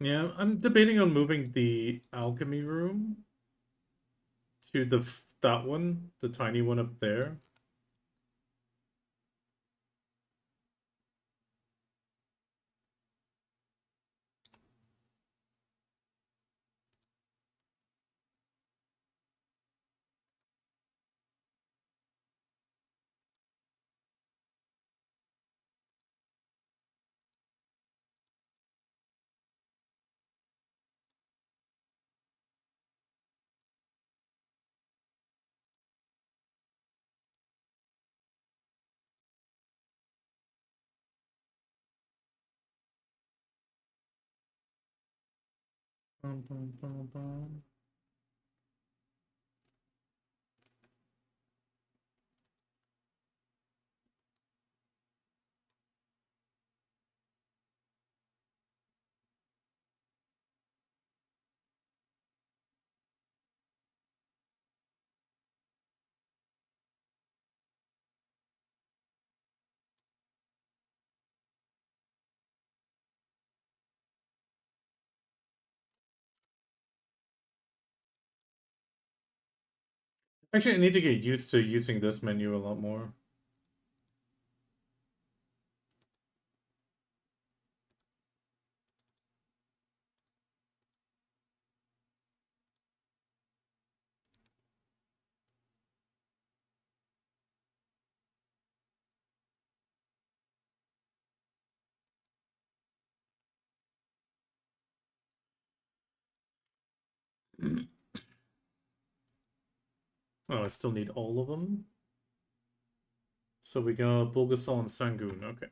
Yeah, I'm debating on moving the alchemy room to that one, the tiny one up there. Bum, bum, bum, bum. Actually, I need to get used to using this menu a lot more. Oh, I still need all of them. So we got Bulgasol and Sangoon. Okay.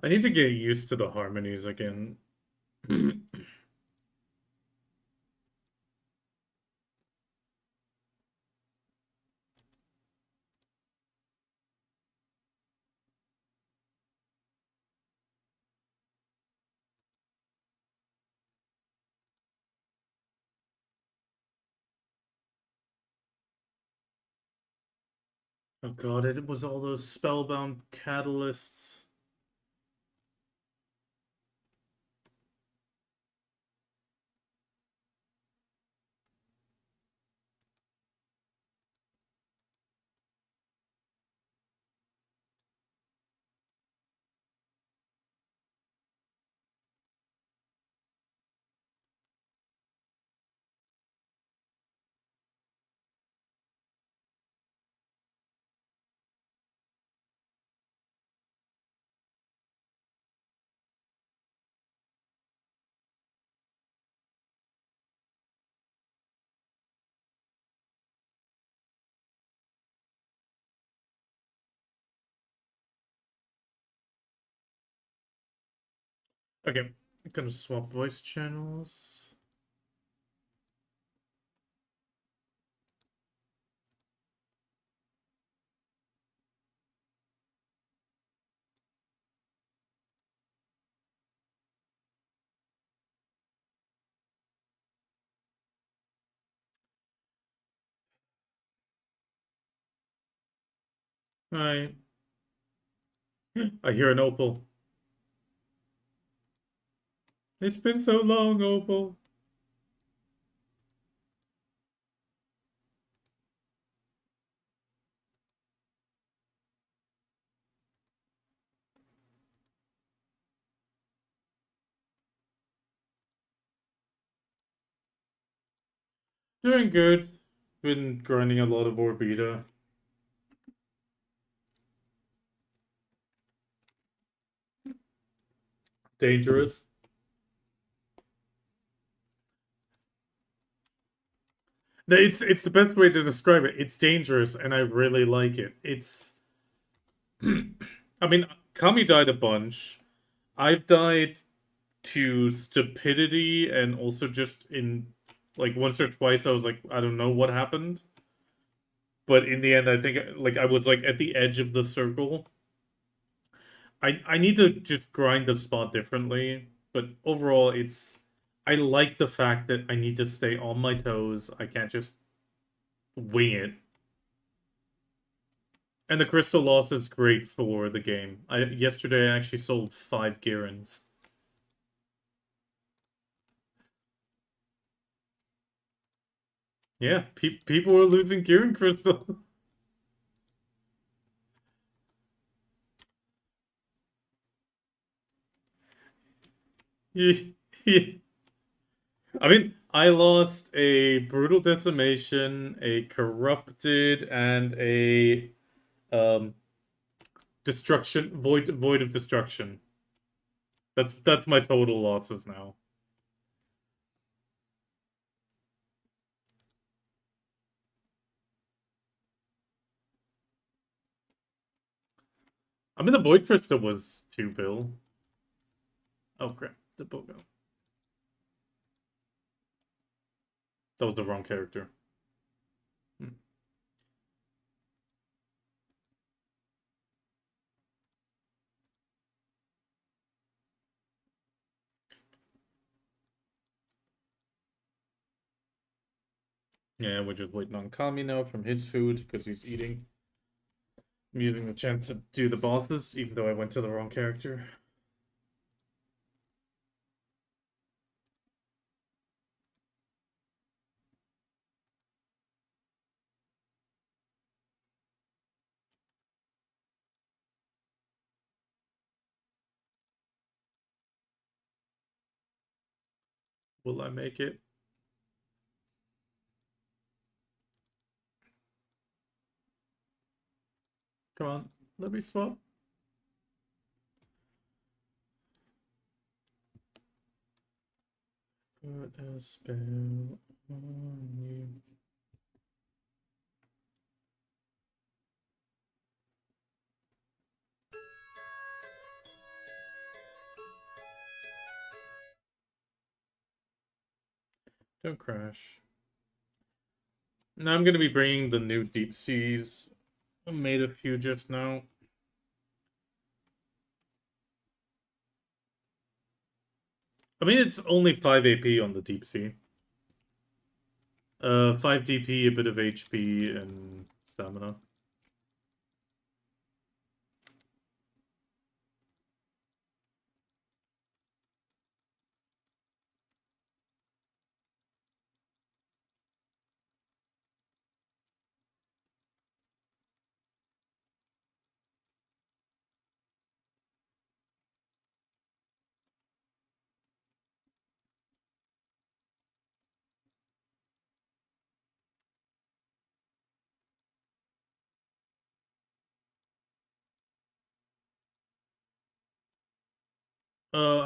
I need to get used to the harmonies again. Oh god, it was all those spellbound catalysts. Okay, I'm gonna swap voice channels. Hi. I hear an opal. It's been so long, opal. Doing good. Been grinding a lot of Orbita. Dangerous. No, it's the best way to describe it. It's dangerous, and I really like it. It's, I mean, Kami died a bunch. I've died to stupidity, and also just in like once or twice, I was like, I don't know what happened. But in the end, I think like I was like at the edge of the circle. I need to just grind the spot differently, but overall, it's I like the fact that I need to stay on my toes. I can't just wing it. And the crystal loss is great for the game. Yesterday I actually sold 5 Girins. Yeah, people were losing Girin crystal. I mean, I lost a brutal decimation, a corrupted, and a um destruction void of destruction. That's my total losses now. I mean, the void crystal was 2 bill. Oh crap, the Bogo. That was the wrong character. Hmm. Yeah, we're just waiting on Kami now from his food because he's eating. I'm using the chance to do the bosses, even though I went to the wrong character. Will I make it? Come on, let me swap. Put a spell on you. Don't crash. Now I'm gonna be bringing the new deep seas. I made a few just now. I mean, it's only 5 AP on the deep sea. 5 DP, a bit of HP, and stamina.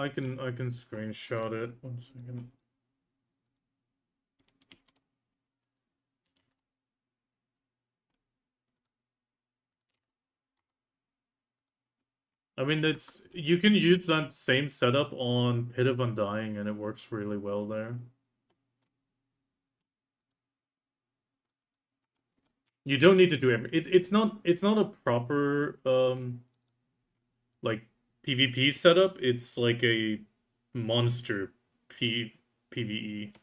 I can screenshot it. 1 second. I mean, it's you can use that same setup on Pit of Undying, and it works really well there. You don't need to do every. It's not a proper like PvP setup. It's like a monster PvE.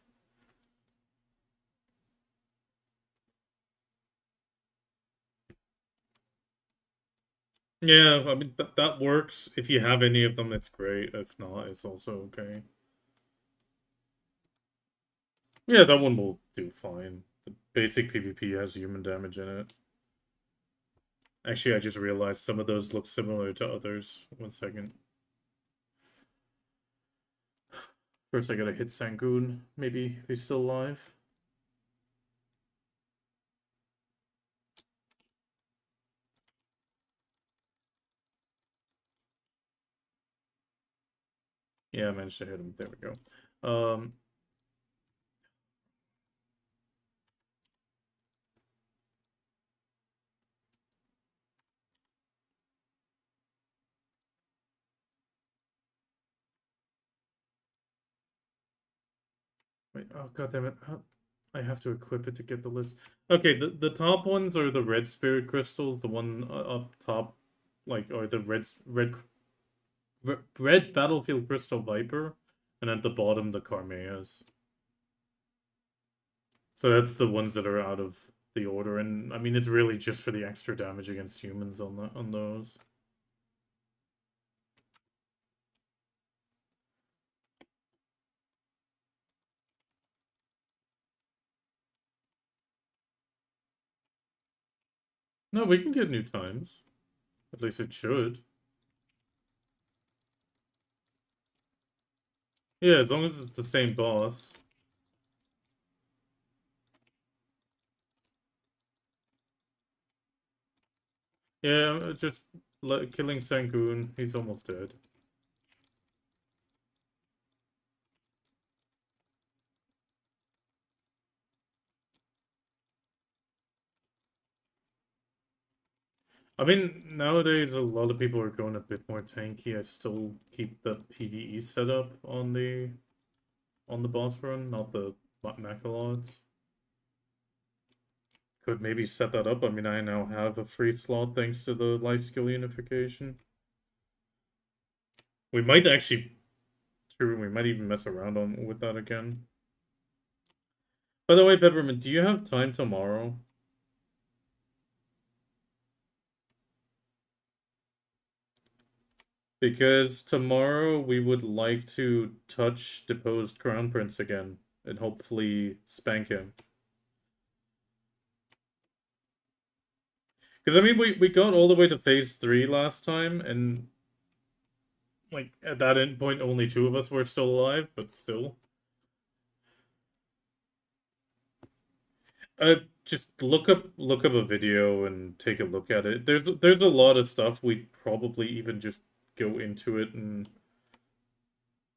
Yeah, I mean that works. If you have any of them, it's great. If not, it's also okay. Yeah, that one will do fine. The basic PvP has human damage in it. Actually, I just realized some of those look similar to others. 1 second. First, I gotta hit Sangoon. Maybe he's still alive. Yeah, I managed to hit him. There we go. Wait, oh god damn it. I have to equip it to get the list. Okay, the top ones are the red spirit crystals, the one up top, like, or the red battlefield crystal viper, and at the bottom the Carmeas. So that's the ones that are out of the order, and I mean it's really just for the extra damage against humans on those. No, we can get new times. At least it should. Yeah, as long as it's the same boss. Yeah, just killing Sangoon. He's almost dead. I mean, nowadays a lot of people are going a bit more tanky. I still keep the PvE setup on the boss run, not the Macalods. Could maybe set that up. I mean, I now have a free slot thanks to the life skill unification. We might actually, true, we might even mess around with that again. By the way, Peppermint, do you have time tomorrow? Because tomorrow we would like to touch deposed Crown Prince again and hopefully spank him. Because I mean, we got all the way to phase 3 last time, and like at that end point, only 2 of us were still alive, but still. Just look up a video and take a look at it. There's a lot of stuff we'd probably even just go into it and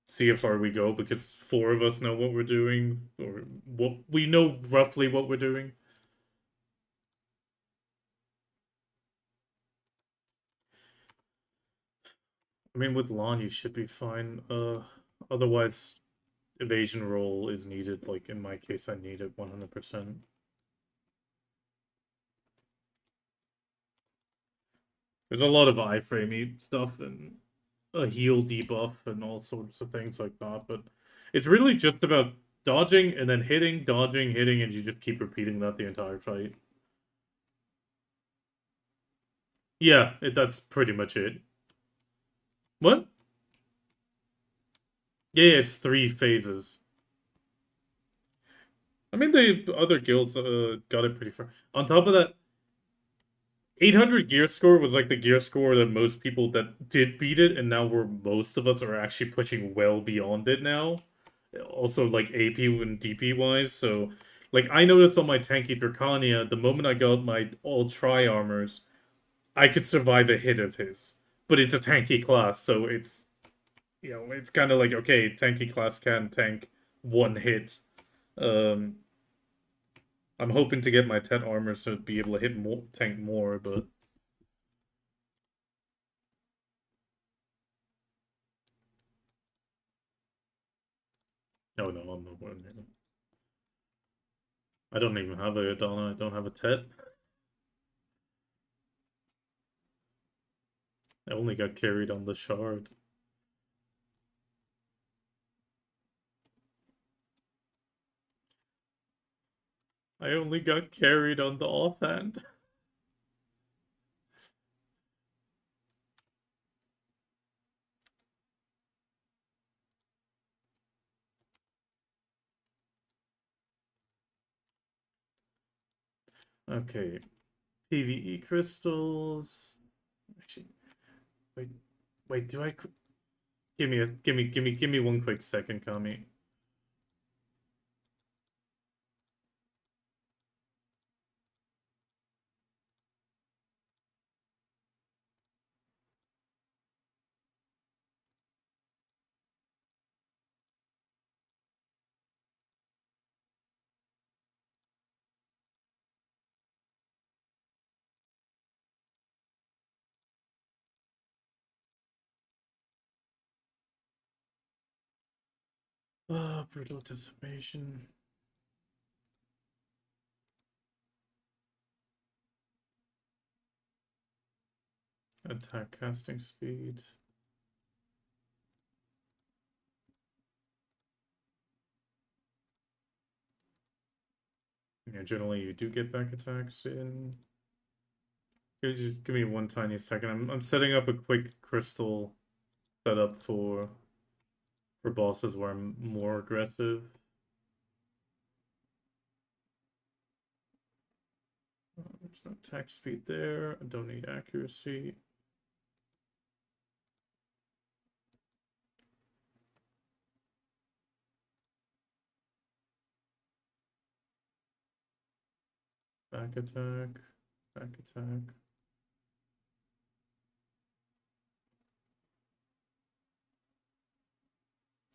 see how far we go because 4 of us know what we're doing, or what we know roughly what we're doing. I mean, with Lon, you should be fine. Otherwise, evasion roll is needed. Like in my case, I need it 100%. There's a lot of iframey stuff and a heal debuff and all sorts of things like that, but it's really just about dodging and then hitting, dodging, hitting, and you just keep repeating that the entire fight. Yeah, that's pretty much it. What? Yeah, it's 3 phases. I mean, the other guilds got it pretty far. On top of that, 800 gear score was like the gear score that most people that did beat it, and now most of us are actually pushing well beyond it now. Also, like AP and DP wise, so like I noticed on my tanky Drakania, the moment I got my all tri armors, I could survive a hit of his. But it's a tanky class, so it's it's kind of like okay, tanky class can tank 1 hit. Um, I'm hoping to get my 10 armors to be able to hit more, tank more, but no, I'm not going to. I don't even have a Adana. I don't have a Tet. I only got carried on the shard. I only got carried on the offhand. Okay, PvE crystals. Actually, wait, Do I? Give me 1 quick second, Kami. Brutal Dissipation. Attack casting speed. Yeah, generally you do get back attacks in. Just give me one tiny second. I'm setting up a quick crystal setup for bosses where I'm more aggressive. There's no attack speed there. I don't need accuracy. Back attack. Back attack.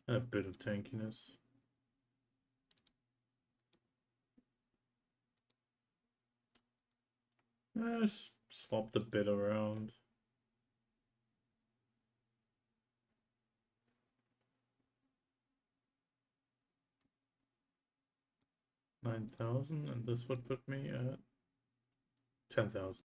And a bit of tankiness. Swapped a bit around. $9,000, and this would put me at 10,000.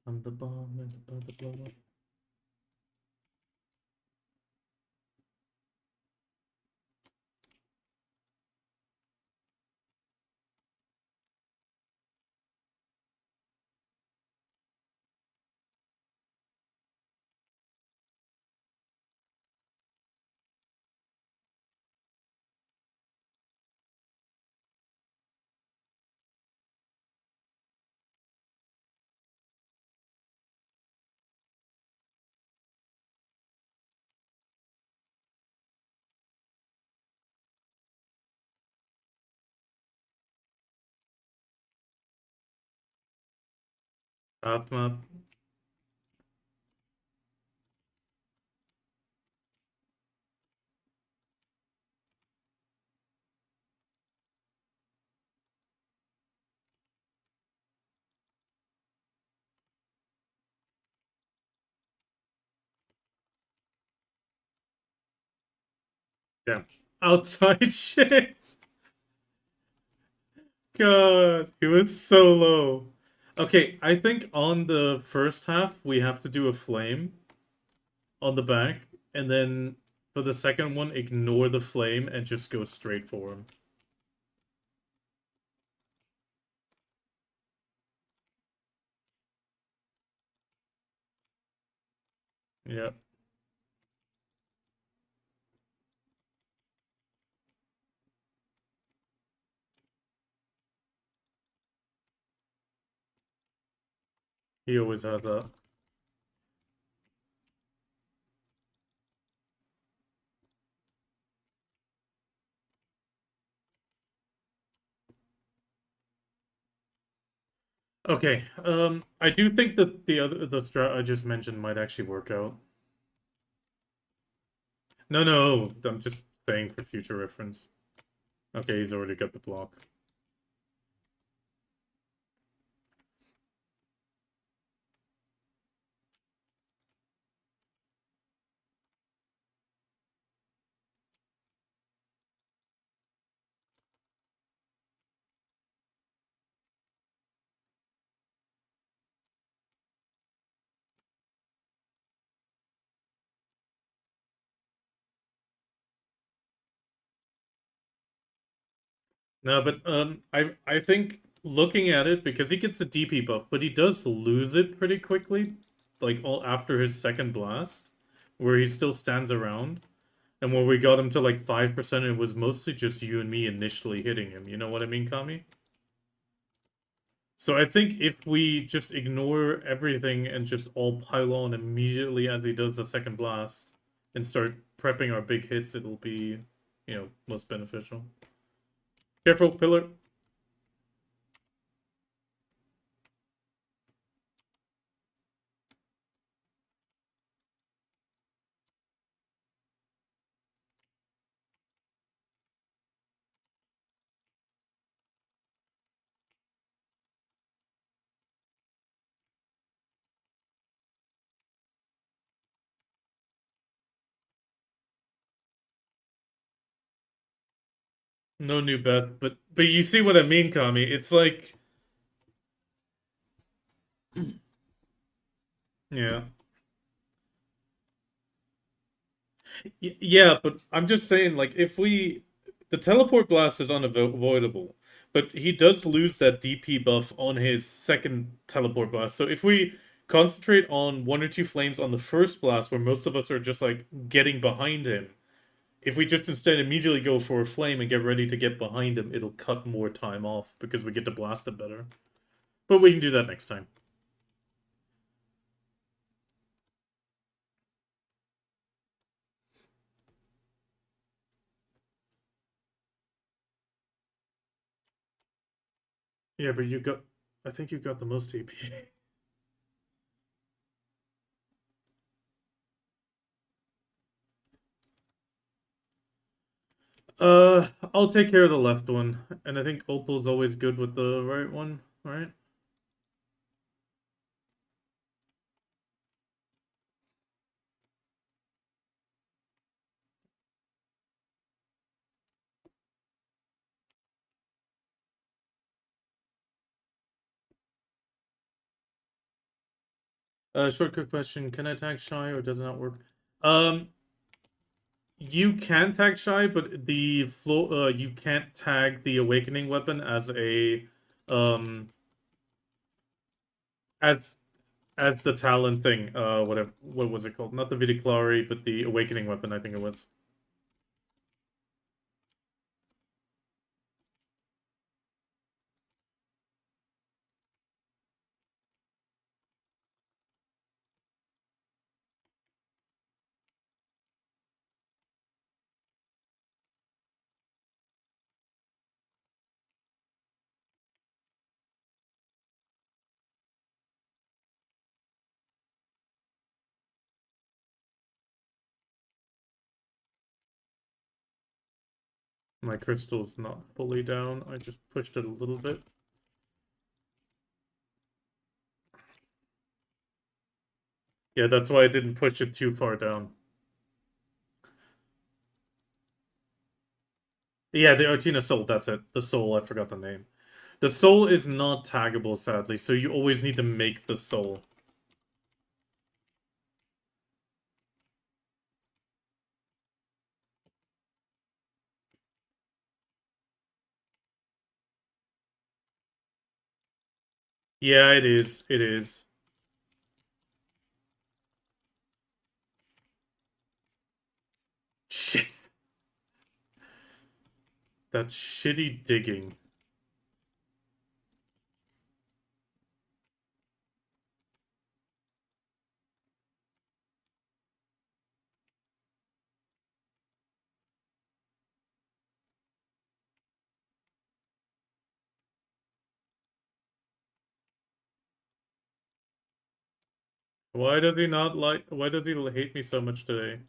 I'm the bomb and about to blow up. Atma. Yeah. Outside shit. God, he was so low. Okay, I think on the first half we have to do a flame on the back, and then for the second one, ignore the flame and just go straight for him. Yeah. He always had that. Okay, I do think that the strat I just mentioned might actually work out. No, I'm just saying for future reference. Okay, he's already got the block. No, but I think looking at it because he gets a DP buff, but he does lose it pretty quickly, like all after his second blast, where he still stands around. And when we got him to like 5%, it was mostly just you and me initially hitting him. You know what I mean, Kami? So I think if we just ignore everything and just all pile on immediately as he does the second blast and start prepping our big hits, it'll be, most beneficial. Careful, pillar. No new best, but you see what I mean, Kami. It's like, yeah. Yeah, but I'm just saying, like, the teleport blast is unavoidable, but he does lose that DP buff on his second teleport blast. So if we concentrate on one or two flames on the first blast, where most of us are just like getting behind him, if we just instead immediately go for a flame and get ready to get behind him, it'll cut more time off because we get to blast him better. But we can do that next time. Yeah, but I think you got the most AP. I'll take care of the left one, and I think Opal's always good with the right one, right? Short quick question: can I tag Shy or does it not work? Um, you can tag Shy, but the flow, you can't tag the Awakening weapon as um, as as the Talon thing. Whatever, what was it called? Not the Vidiclari, but the Awakening weapon. I think it was. My crystal's not fully down. I just pushed it a little bit. Yeah, that's why I didn't push it too far down. Yeah, the Artina Soul, that's it. The Soul, I forgot the name. The Soul is not taggable, sadly, so you always need to make the Soul. Yeah, it is. It is. Shit. That shitty digging. Why does he not like... Why does he hate me so much today?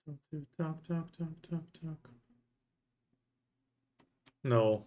Talk, talk, talk, talk, talk. No.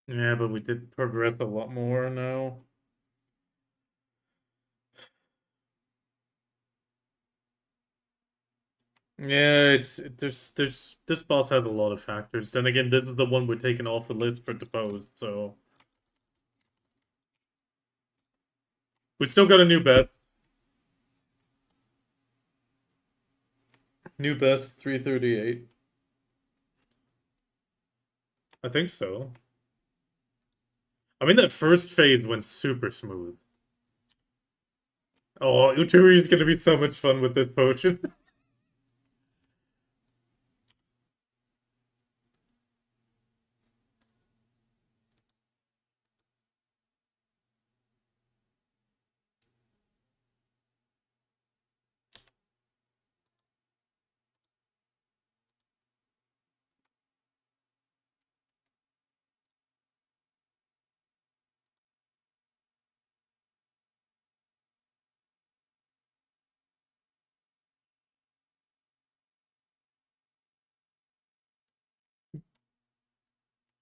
Yeah, but we did progress a lot more now. Yeah, there's this boss has a lot of factors. Then again, this is the one we're taking off the list for deposed, so we still got a new best. New best 338. I think so. I mean that first phase went super smooth. Oh, Uturi is gonna be so much fun with this potion.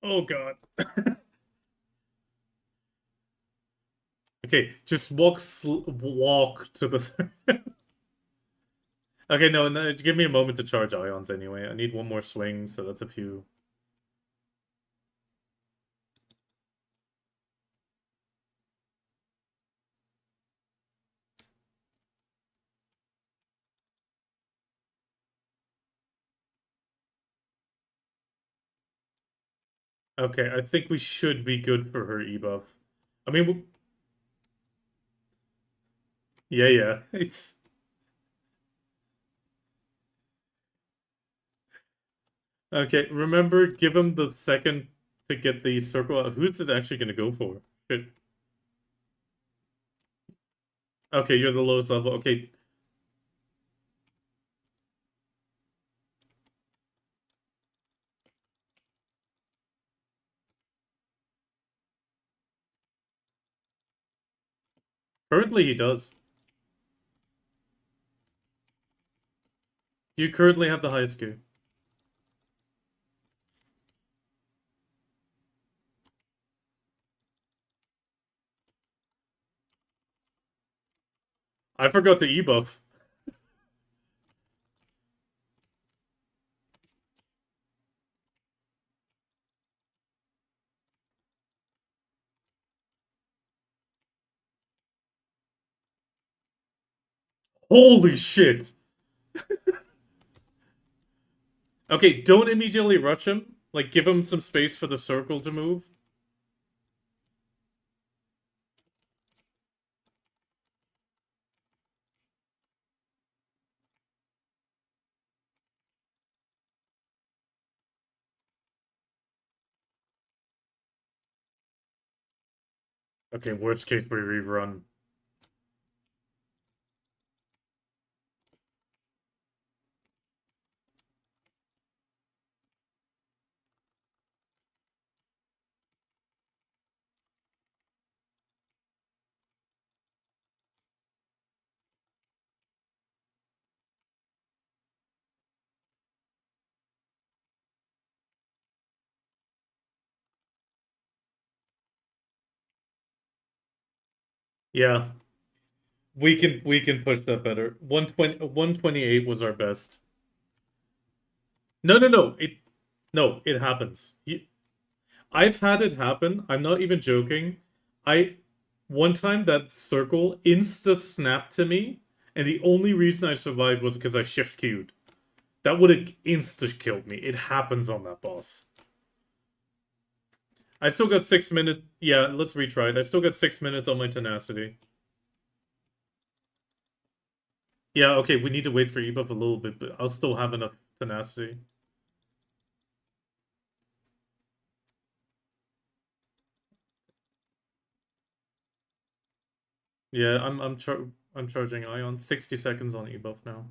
Oh god. Okay, just walk to the. Okay, no, no, give me a moment to charge ions anyway. I need one more swing, so that's a few. Okay, I think we should be good for her ebuff. I mean, yeah, yeah. It's okay. Remember, give him the second to get the circle out. Who's it actually going to go for? Shit. Okay, you're the lowest level. Okay, currently he does. You currently have the highest gear. I forgot to ebuff. Holy shit! Okay, don't immediately rush him. Like, give him some space for the circle to move. Okay, worst case, we rerun. Yeah, we can push that better. 128 was our best. No, no, no. It happens. I've had it happen. I'm not even joking. I one time that circle insta snapped to me, and the only reason I survived was because I shift queued. That would have insta-killed me. It happens on that boss. I still got 6 minutes. Yeah, let's retry it. I still got 6 minutes on my tenacity. Yeah, okay, we need to wait for ebuff a little bit, but I'll still have enough tenacity. Yeah, I'm charging Ion. 60 seconds on ebuff now.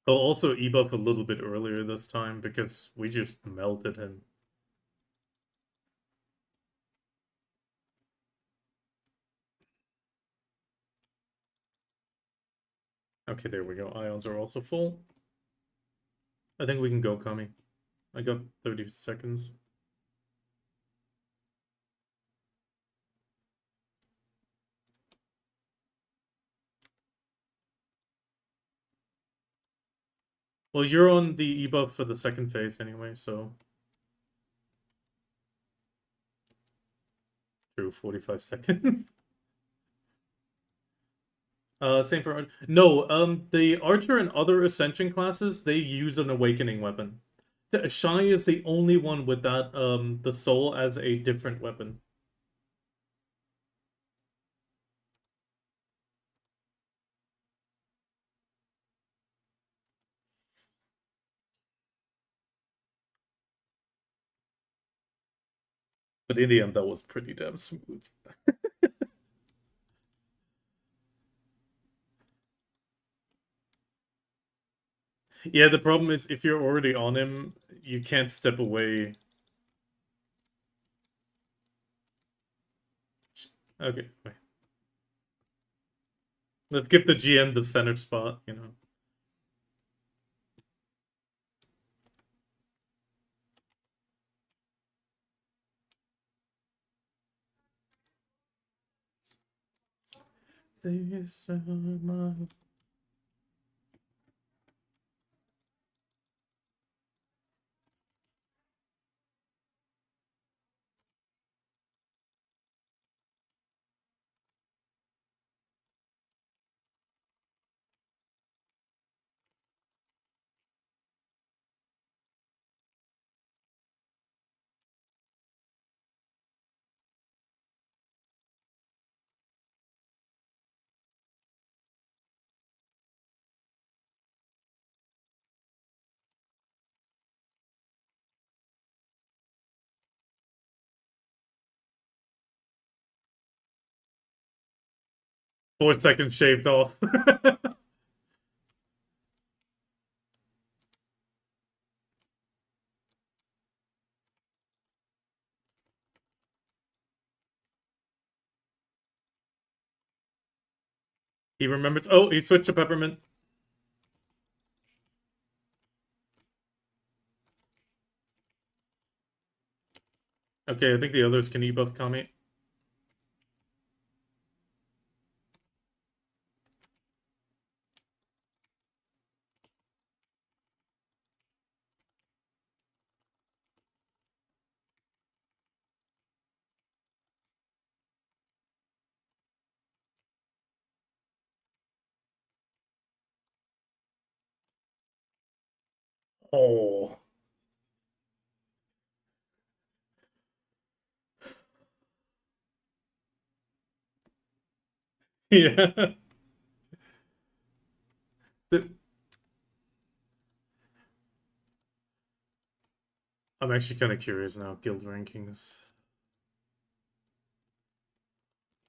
I'll also ebuff a little bit earlier this time because we just melted him. Okay, there we go. Ions are also full. I think we can go, Kami. I got 30 seconds. Well, you're on the ebuff for the second phase anyway, so... True, 45 seconds. Same for... No, the Archer and other Ascension classes, they use an Awakening weapon. Shy is the only one with that, the Soul as a different weapon. But in the end, that was pretty damn smooth. Yeah, the problem is if you're already on him, you can't step away. Okay, wait. Let's give the GM the center spot, you know. This 4 seconds shaved off. He remembers. Oh, he switched to Peppermint. Okay, I think the others can ebuff Kami. Oh. Yeah. I'm actually kind of curious now. Guild rankings.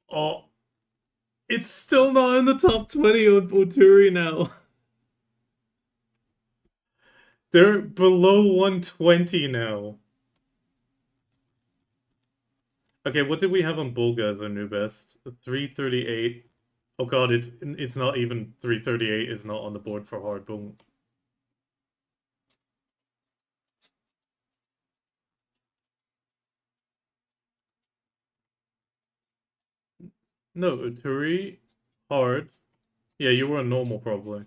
Oh. It's still not in the top 20 on Oturi now. They're below 120 now. Okay, what did we have on Bulga as our new best? 338. Oh god, it's not even 338 is not on the board for hard boom. No, Uturi, hard. Yeah, you were on normal probably.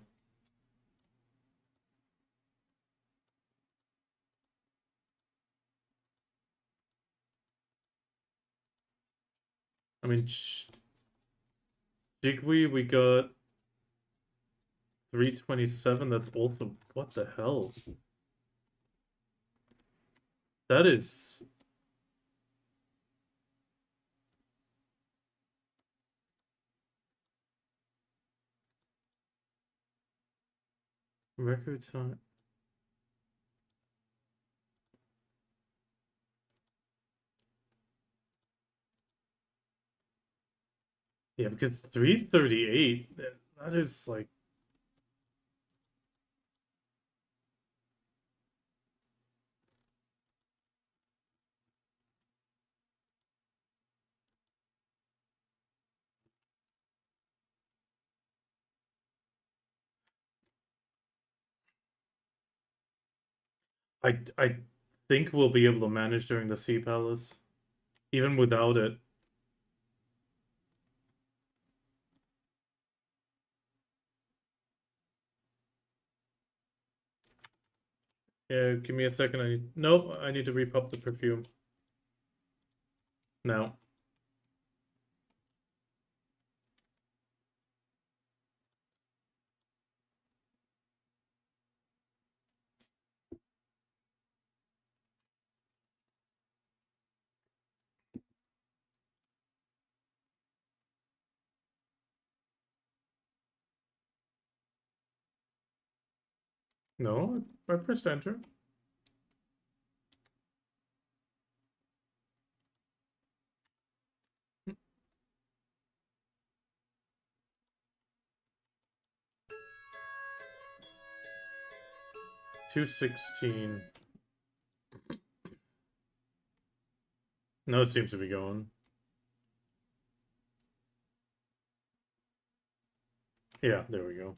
I mean, Jigwe, we got 327, that's also... What the hell? That is... Record time. Yeah, because 338, that is like... I think we'll be able to manage during the Sea Palace, even without it. Yeah, give me a second. Nope, I need to repop the perfume. Now. No, I pressed enter. $216. No, it seems to be going. Yeah, there we go.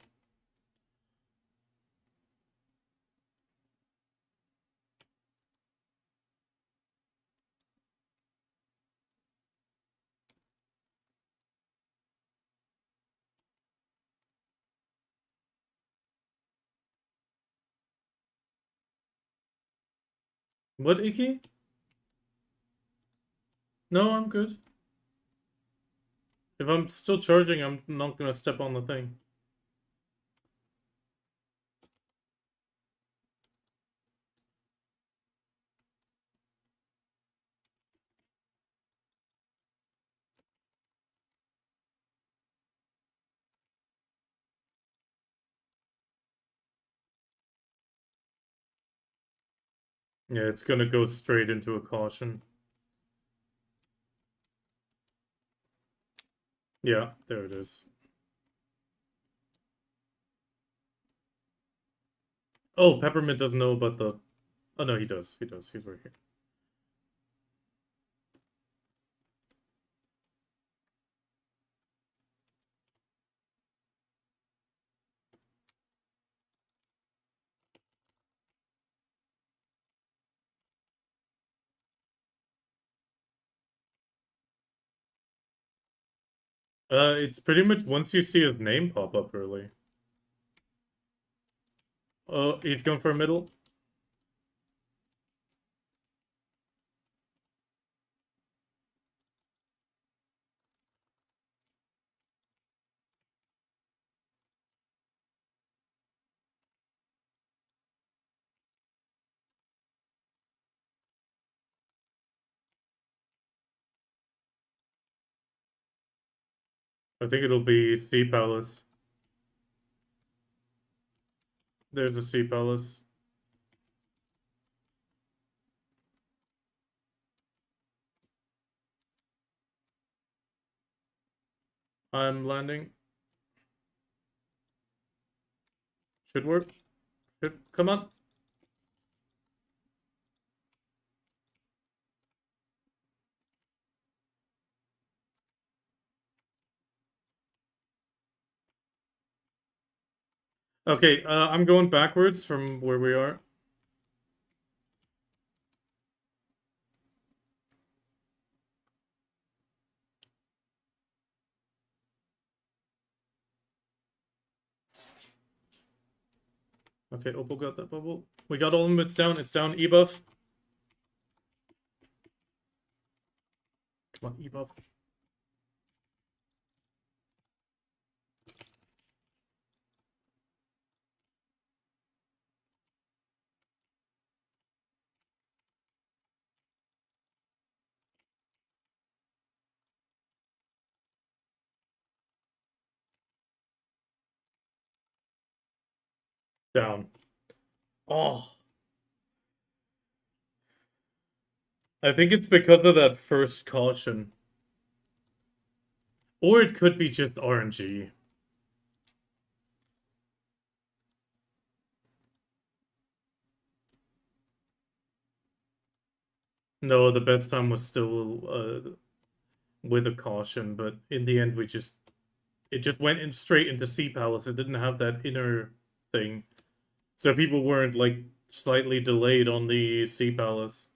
What, Icky? No, I'm good. If I'm still charging, I'm not gonna step on the thing. Yeah, it's gonna go straight into a caution. Yeah, there it is. Oh, Peppermint doesn't know about the... Oh, no, he does. He does. He's right here. It's pretty much once you see his name pop up early. Oh, he's going for a middle. I think it'll be Sea Palace. There's a Sea Palace. I'm landing. Should work. Should... Come on. Okay, I'm going backwards from where we are. Okay, Opal got that bubble. We got all of them. It's down. It's down. E-buff. Come on, E-buff. Down. Oh, I think it's because of that first caution. Or it could be just RNG. No, the best time was still with a caution, but in the end, it just went in straight into Sea Palace. It didn't have that inner thing, so people weren't like slightly delayed on the Sea Palace.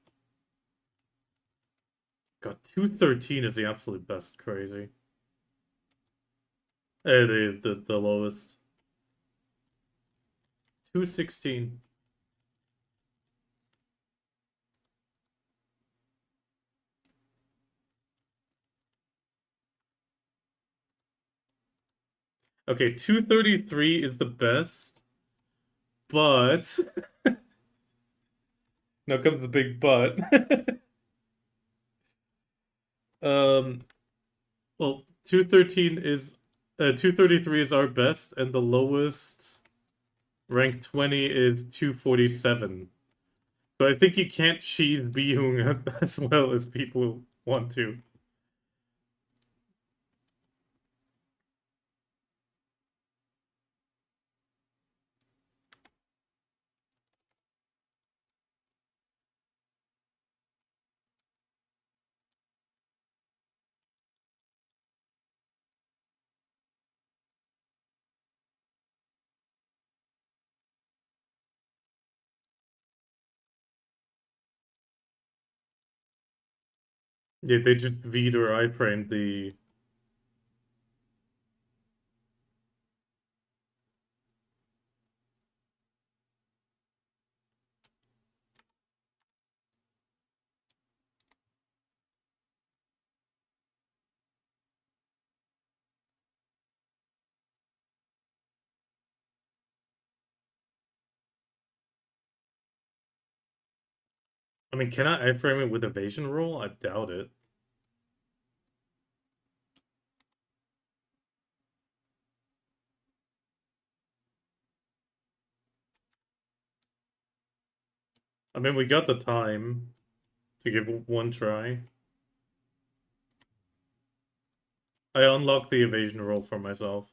God, 213 is the absolute best. Crazy. The lowest 216. Okay, 233 is the best, but now comes the big but. um, well, 213 is 233 is our best, and the lowest rank 20 is 247. So I think you can't cheese Bihung as well as people want to. Yeah, they just V'd or iframed the. I mean, can I iframe it with evasion roll? I doubt it. I mean, we got the time to give one try. I unlocked the evasion roll for myself.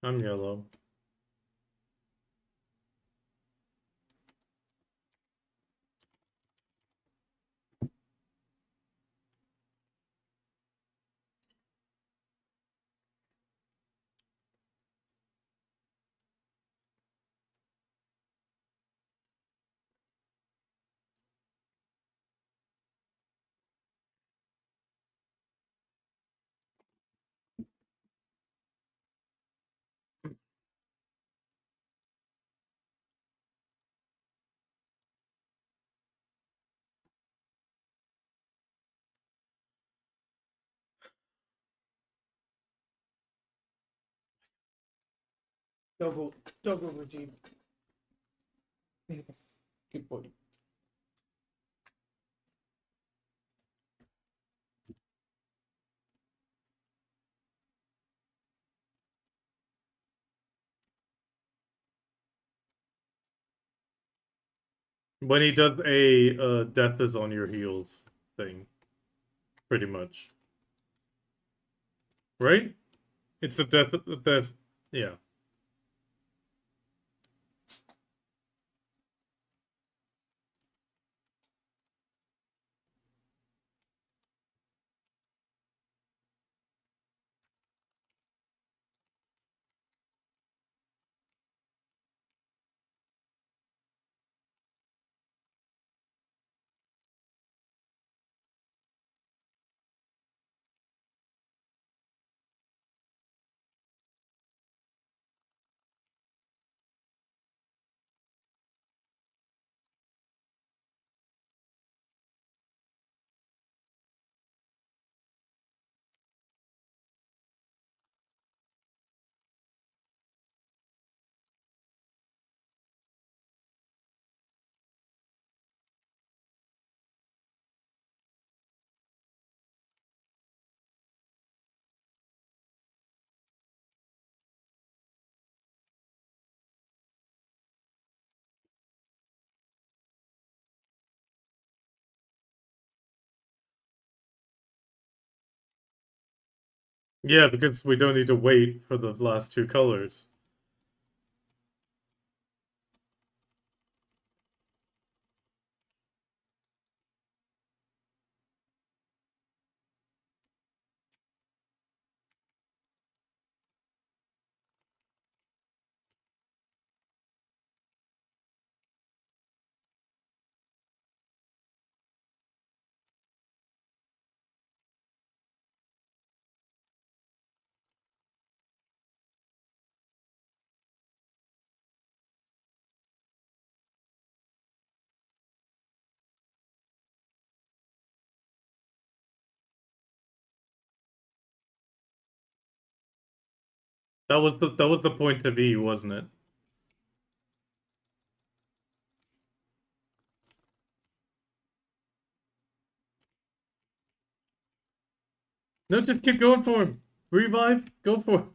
I'm yellow. Double, double routine. Good boy. When he does a death is on your heels thing, pretty much. Right? It's a death, yeah. Yeah, because we don't need to wait for the last two colors. That was the point of E, wasn't it? No, just keep going for him. Revive, go for him.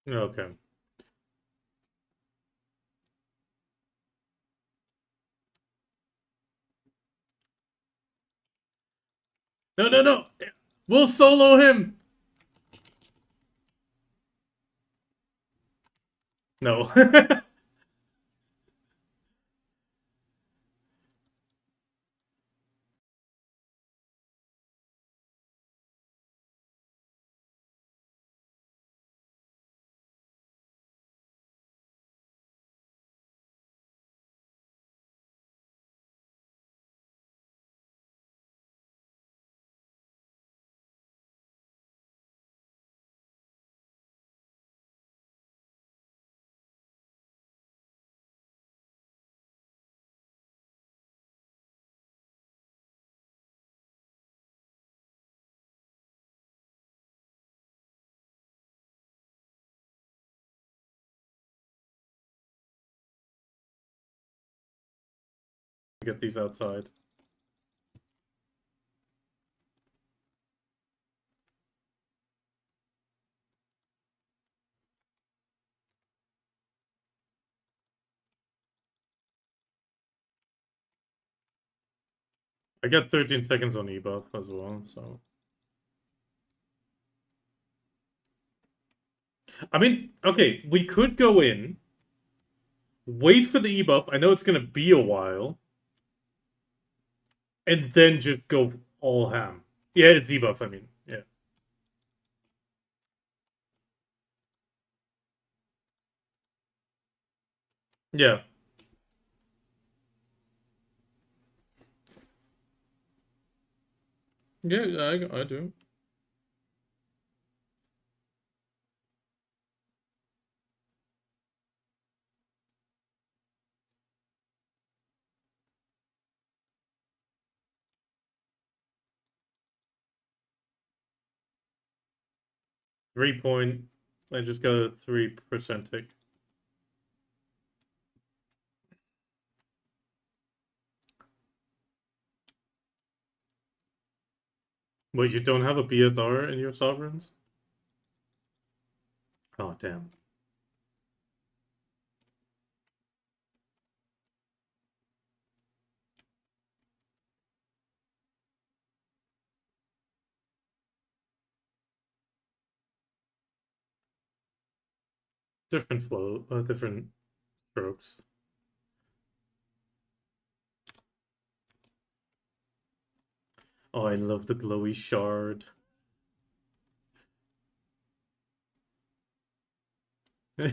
Okay. No, no, no. We'll solo him. No. Get these outside. I got 13 seconds on ebuff as well, so. I mean, okay, we could go in, wait for the ebuff. I know it's gonna be a while, and then just go all ham. Yeah, it's ebuff, I mean. Yeah. Yeah. Yeah, I do. 3 point. I just got a 3% tick. Wait, you don't have a BSR in your sovereigns? Oh, damn. Different flow, different strokes. Oh, I love the glowy shard.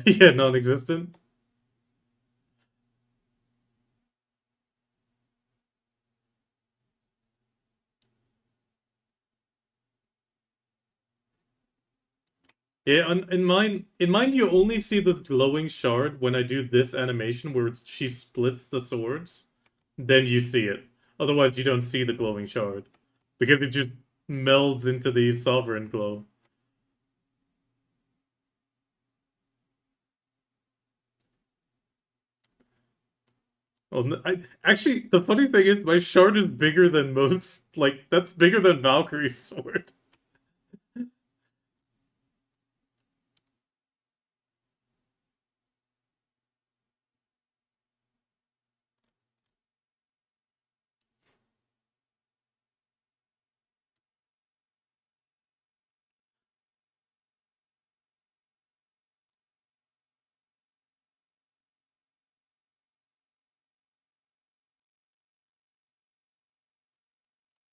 Yeah, non-existent. Yeah, in mine, you only see this glowing shard when I do this animation where she splits the swords. Then you see it. Otherwise, you don't see the glowing shard because it just melds into the sovereign glow. Well, actually, the funny thing is, my shard is bigger than most. Like, that's bigger than Valkyrie's sword.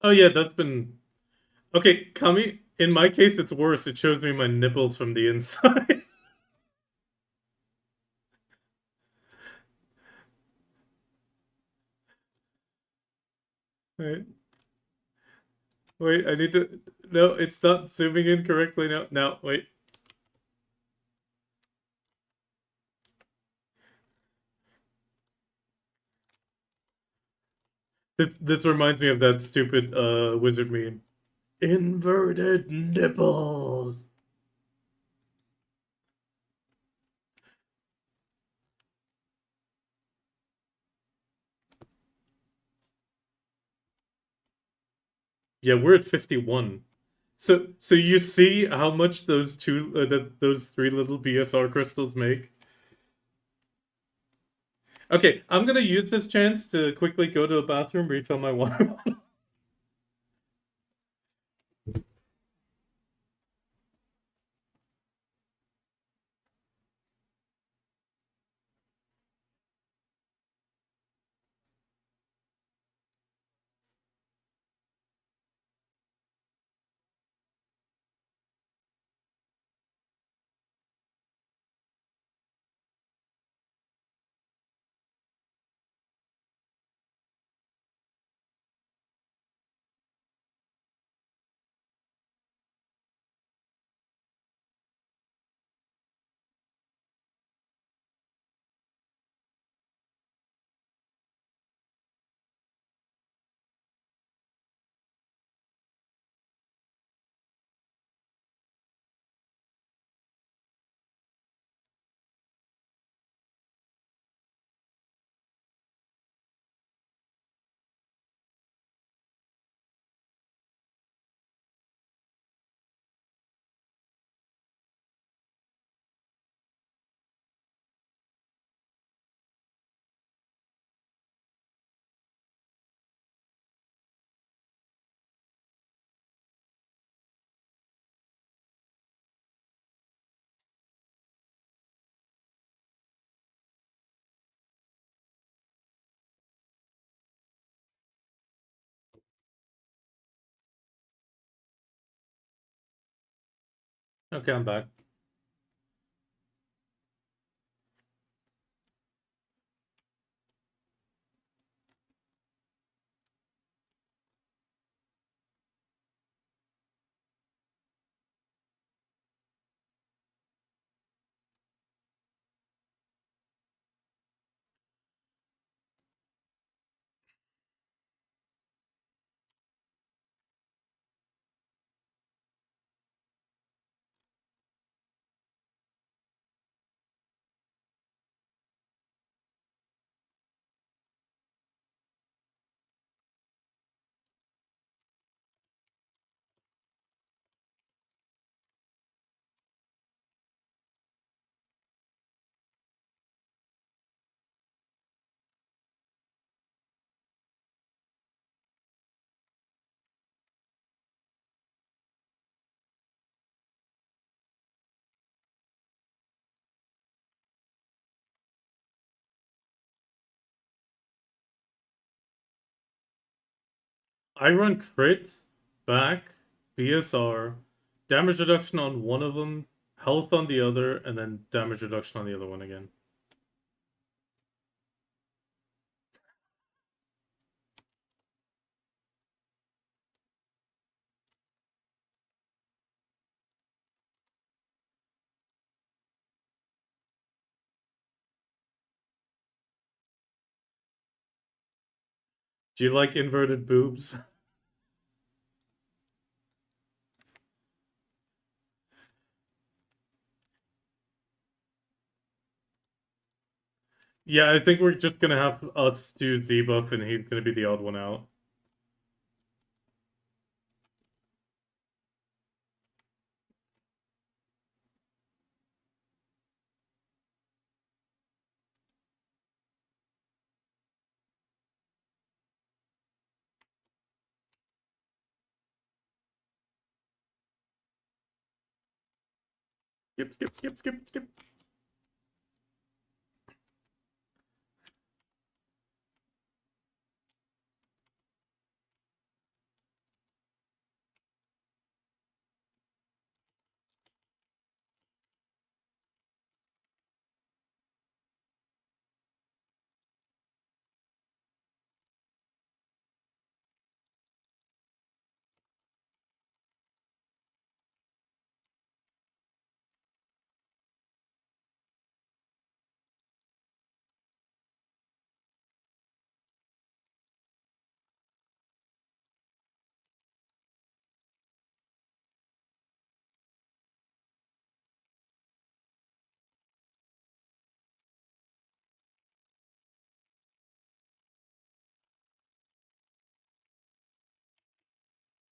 Oh yeah, that's been okay. Kami, in my case, it's worse. It shows me my nipples from the inside. Wait, wait, I need to. No, it's not zooming in correctly now. Now, wait. This reminds me of that stupid wizard meme. Inverted nipples. Yeah, we're at 51. So you see how much those three little BSR crystals make? Okay, I'm gonna use this chance to quickly go to the bathroom, refill my water bottle. Okay, I'm back. I run crit, back, BSR, damage reduction on one of them, health on the other, and then damage reduction on the other one again. Do you like inverted boobs? Yeah, I think we're just gonna have us do Z buff, and he's gonna be the odd one out. Skip, skip, skip, skip, skip.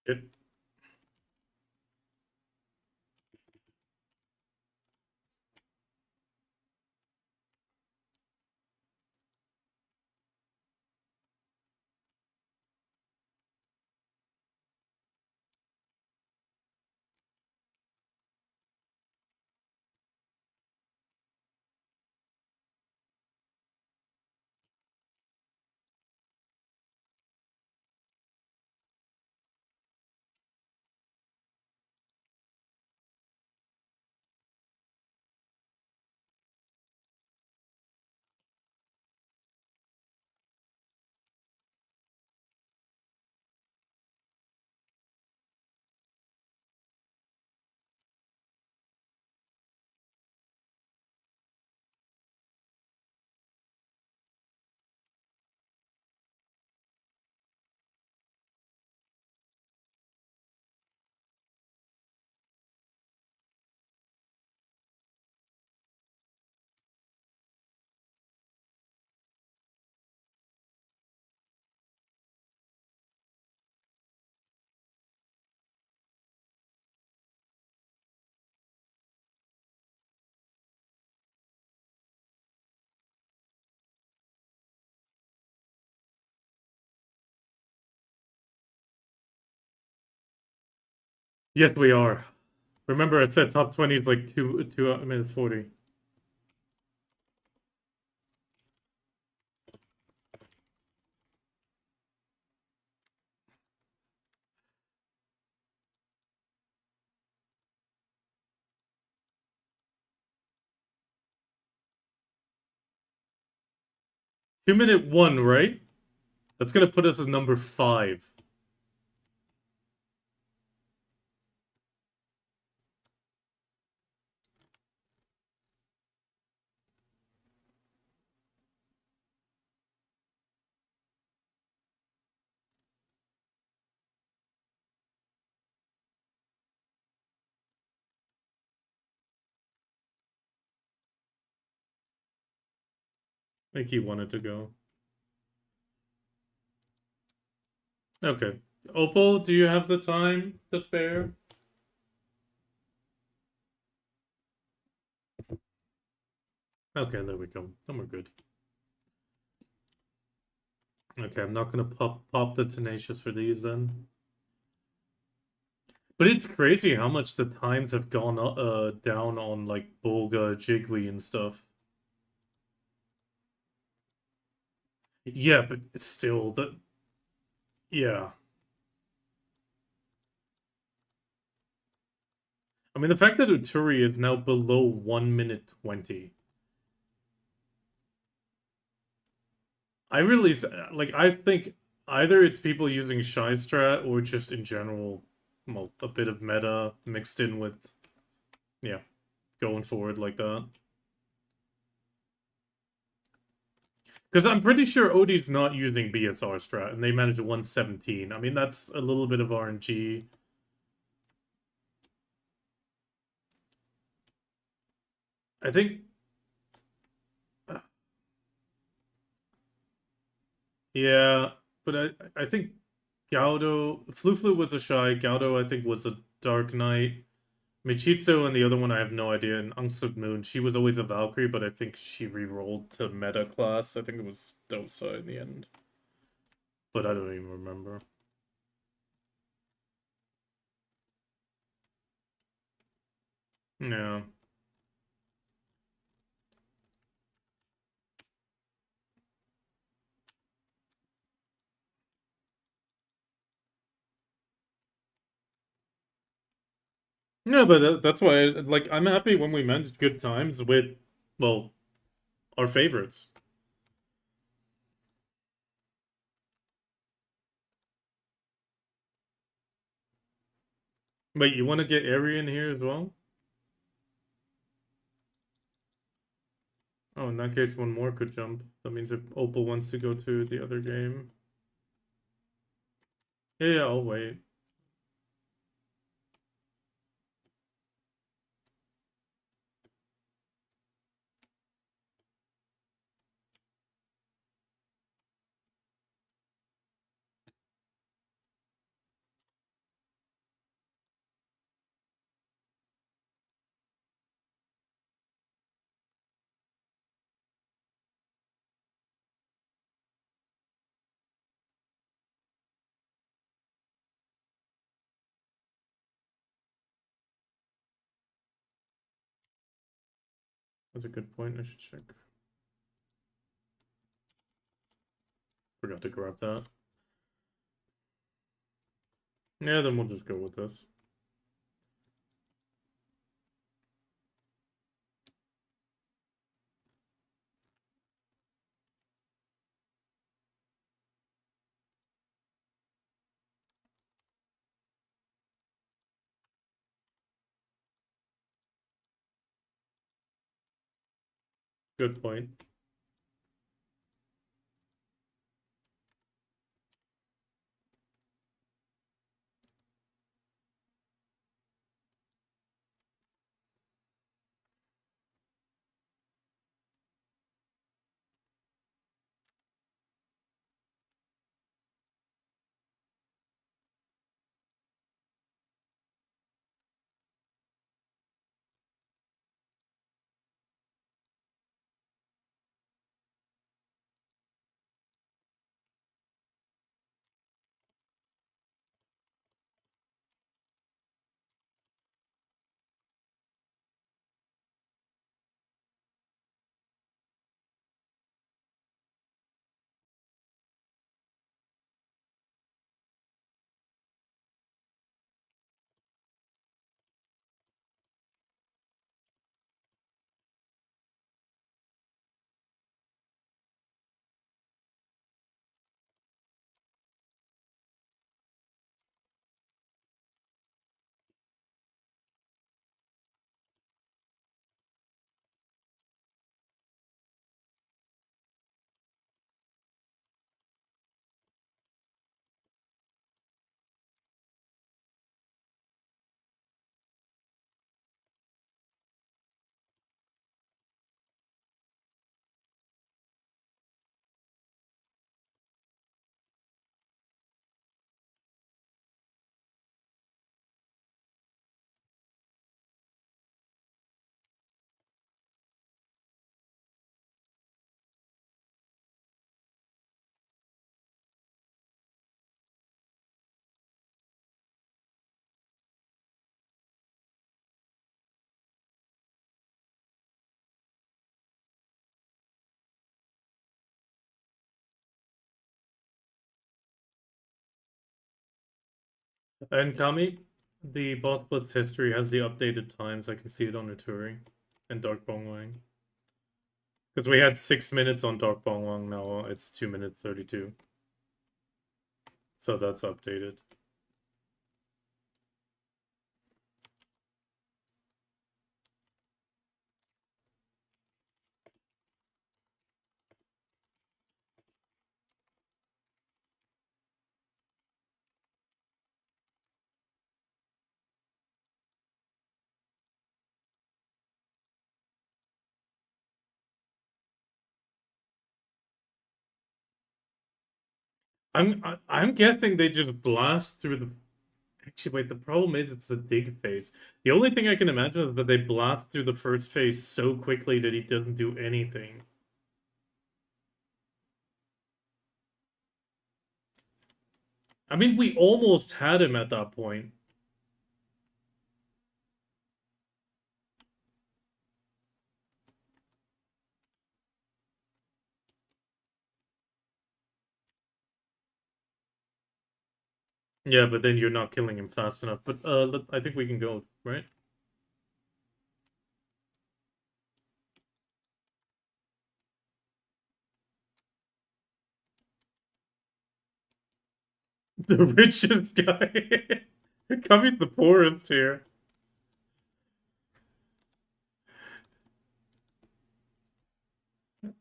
It, yes, we are. Remember, I said top 20 is like 2 minutes 40. Two-minute 1, right? That's gonna put us at number 5. I think he wanted to go. Okay. Opal, do you have the time to spare? Okay, there we go. Then we're good. Okay, I'm not gonna pop the tenacious for these then. But it's crazy how much the times have gone down on like Bolga, Jigwe, and stuff. Yeah, but still, yeah. I mean, the fact that Uturi is now below 1 minute 20. I really like. I think either it's people using Shy Strat or just in general, well, a bit of meta mixed in with, yeah, going forward like that. Because I'm pretty sure Odie's not using BSR strat, and they managed a 117. I mean, that's a little bit of RNG. I think Yeah, but I think Gaudo Flu was a shy. Gaudo I think was a Dark Knight. Michitsu and the other one I have no idea. And Angsuk Moon, she was always a Valkyrie, but I think she re-rolled to meta class. I think it was Dosa in the end, but I don't even remember. Yeah. Yeah, but that's why, like, I'm happy when we manage good times with, well, our favorites. Wait, you want to get Arian here as well? Oh, in that case, one more could jump. That means if Opal wants to go to the other game. Yeah, yeah, I'll wait. That's a good point. I should check. Forgot to grab that. Yeah, then we'll just go with this. Good point. And Kami, the Boss Blitz history has the updated times. I can see it on Uturi and Dark Bongwang. Because we had 6 minutes on Dark Bongwang, now it's 2 minutes 32. So that's updated. I'm guessing they just blast through the. Actually, wait. The problem is it's the dig phase. The only thing I can imagine is that they blast through the first phase so quickly that he doesn't do anything. I mean, we almost had him at that point. Yeah, but then you're not killing him fast enough. But I think we can go, right? The richest guy. Kami's the poorest here.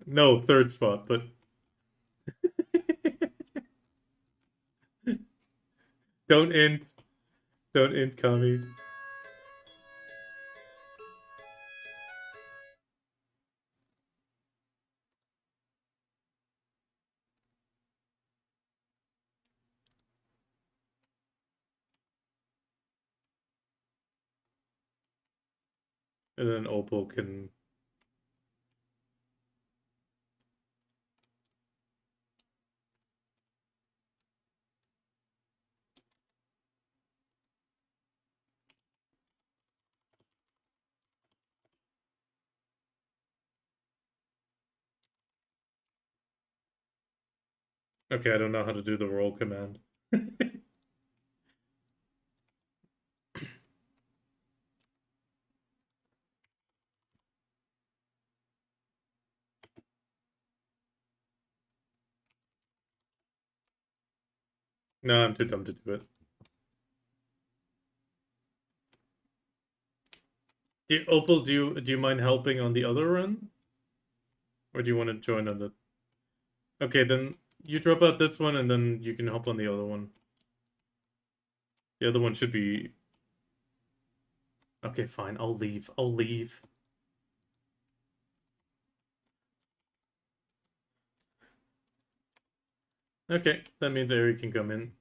No, third spot, but don't end. Don't end Kami. And then Opal can. Okay, I don't know how to do the roll command. No, I'm too dumb to do it. Opal, do you mind helping on the other run? Or do you want to join on the... Okay, then you drop out this one and then you can hop on the other one. The other one should be... Okay, fine. I'll leave. I'll leave. Okay, that means Eri can come in.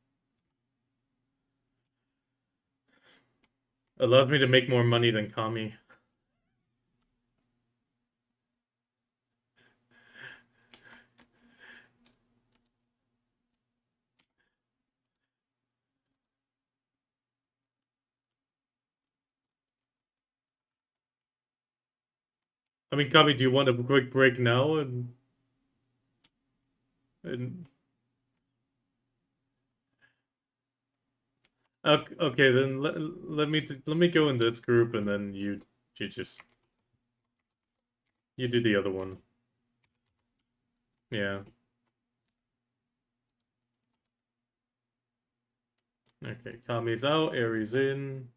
Allows me to make more money than Kami. I mean, Kami, do you want a quick break now? And okay, then let me go in this group, and then you just you do the other one. Yeah. Okay, Kami's out, Aries in.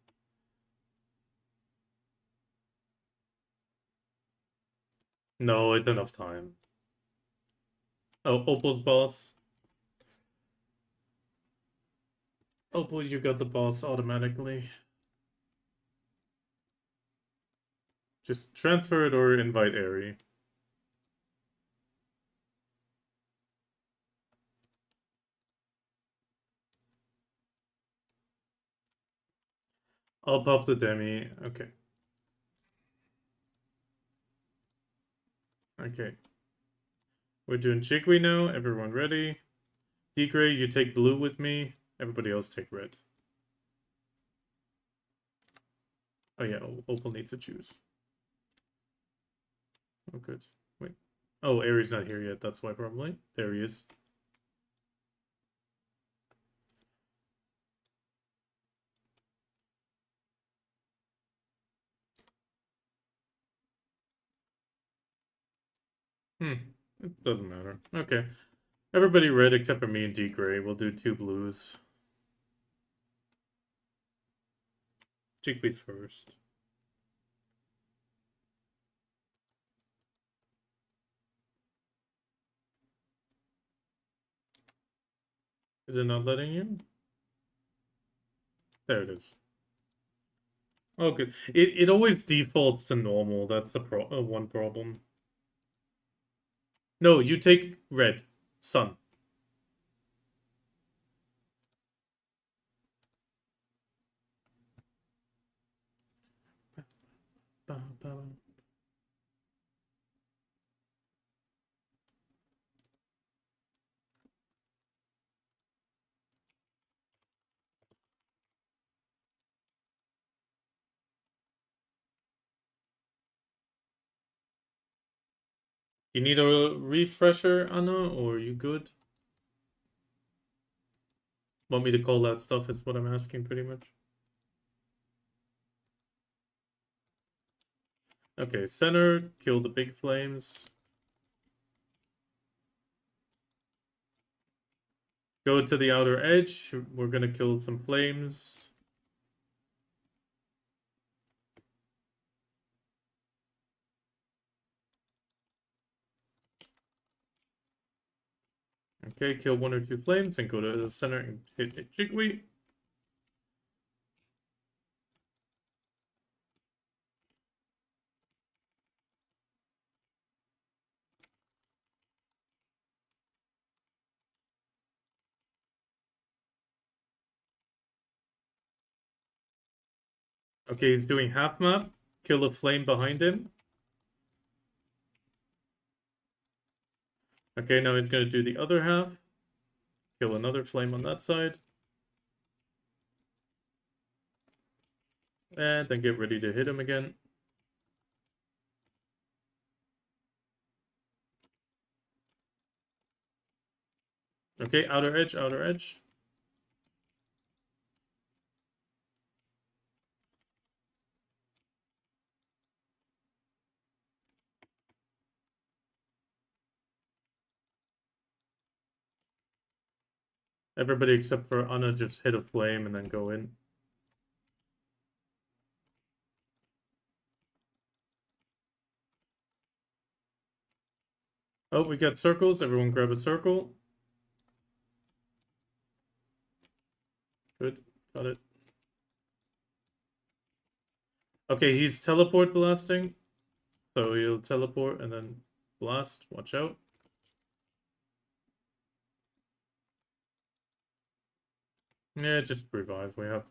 No, it's enough time. Oh, Opal's boss. Opal, you got the boss automatically. Just transfer it or invite Eri. I'll pop the demi. Okay. Okay. We're doing Jigwe now. Everyone ready? D-Gray, you take blue with me. Everybody else take red. Oh yeah, Opal needs to choose. Oh, good. Wait. Oh, Aries not here yet. That's why probably. There he is. It doesn't matter. Okay. Everybody red except for me and D-Gray. We'll do 2 blues. Jigby first. Is it not letting you? There it is. Oh, good. It always defaults to normal. That's the one problem. No, you take red. Sun. You need a refresher, Anna, or are you good? Want me to call that stuff is what I'm asking pretty much. Okay, center, kill the big flames. Go to the outer edge. We're gonna kill some flames. Okay, kill 1 or 2 flames and go to the center and hit Jigweed. Okay, he's doing half map. Kill a flame behind him. Okay, now he's gonna do the other half. Kill another flame on that side. And then get ready to hit him again. Okay, outer edge, outer edge. Everybody except for Anna just hit a flame and then go in. Oh, we got circles. Everyone grab a circle. Good. Got it. Okay, he's teleport blasting. So he'll teleport and then blast. Watch out. Yeah, just revive. We have.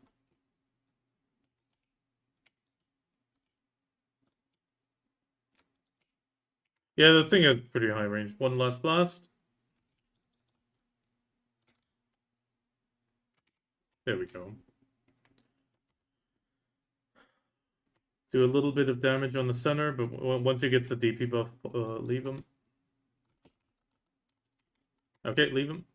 Yeah, the thing has pretty high range. One last blast. There we go. Do a little bit of damage on the center, but once he gets the DP buff, leave him. Okay, leave him.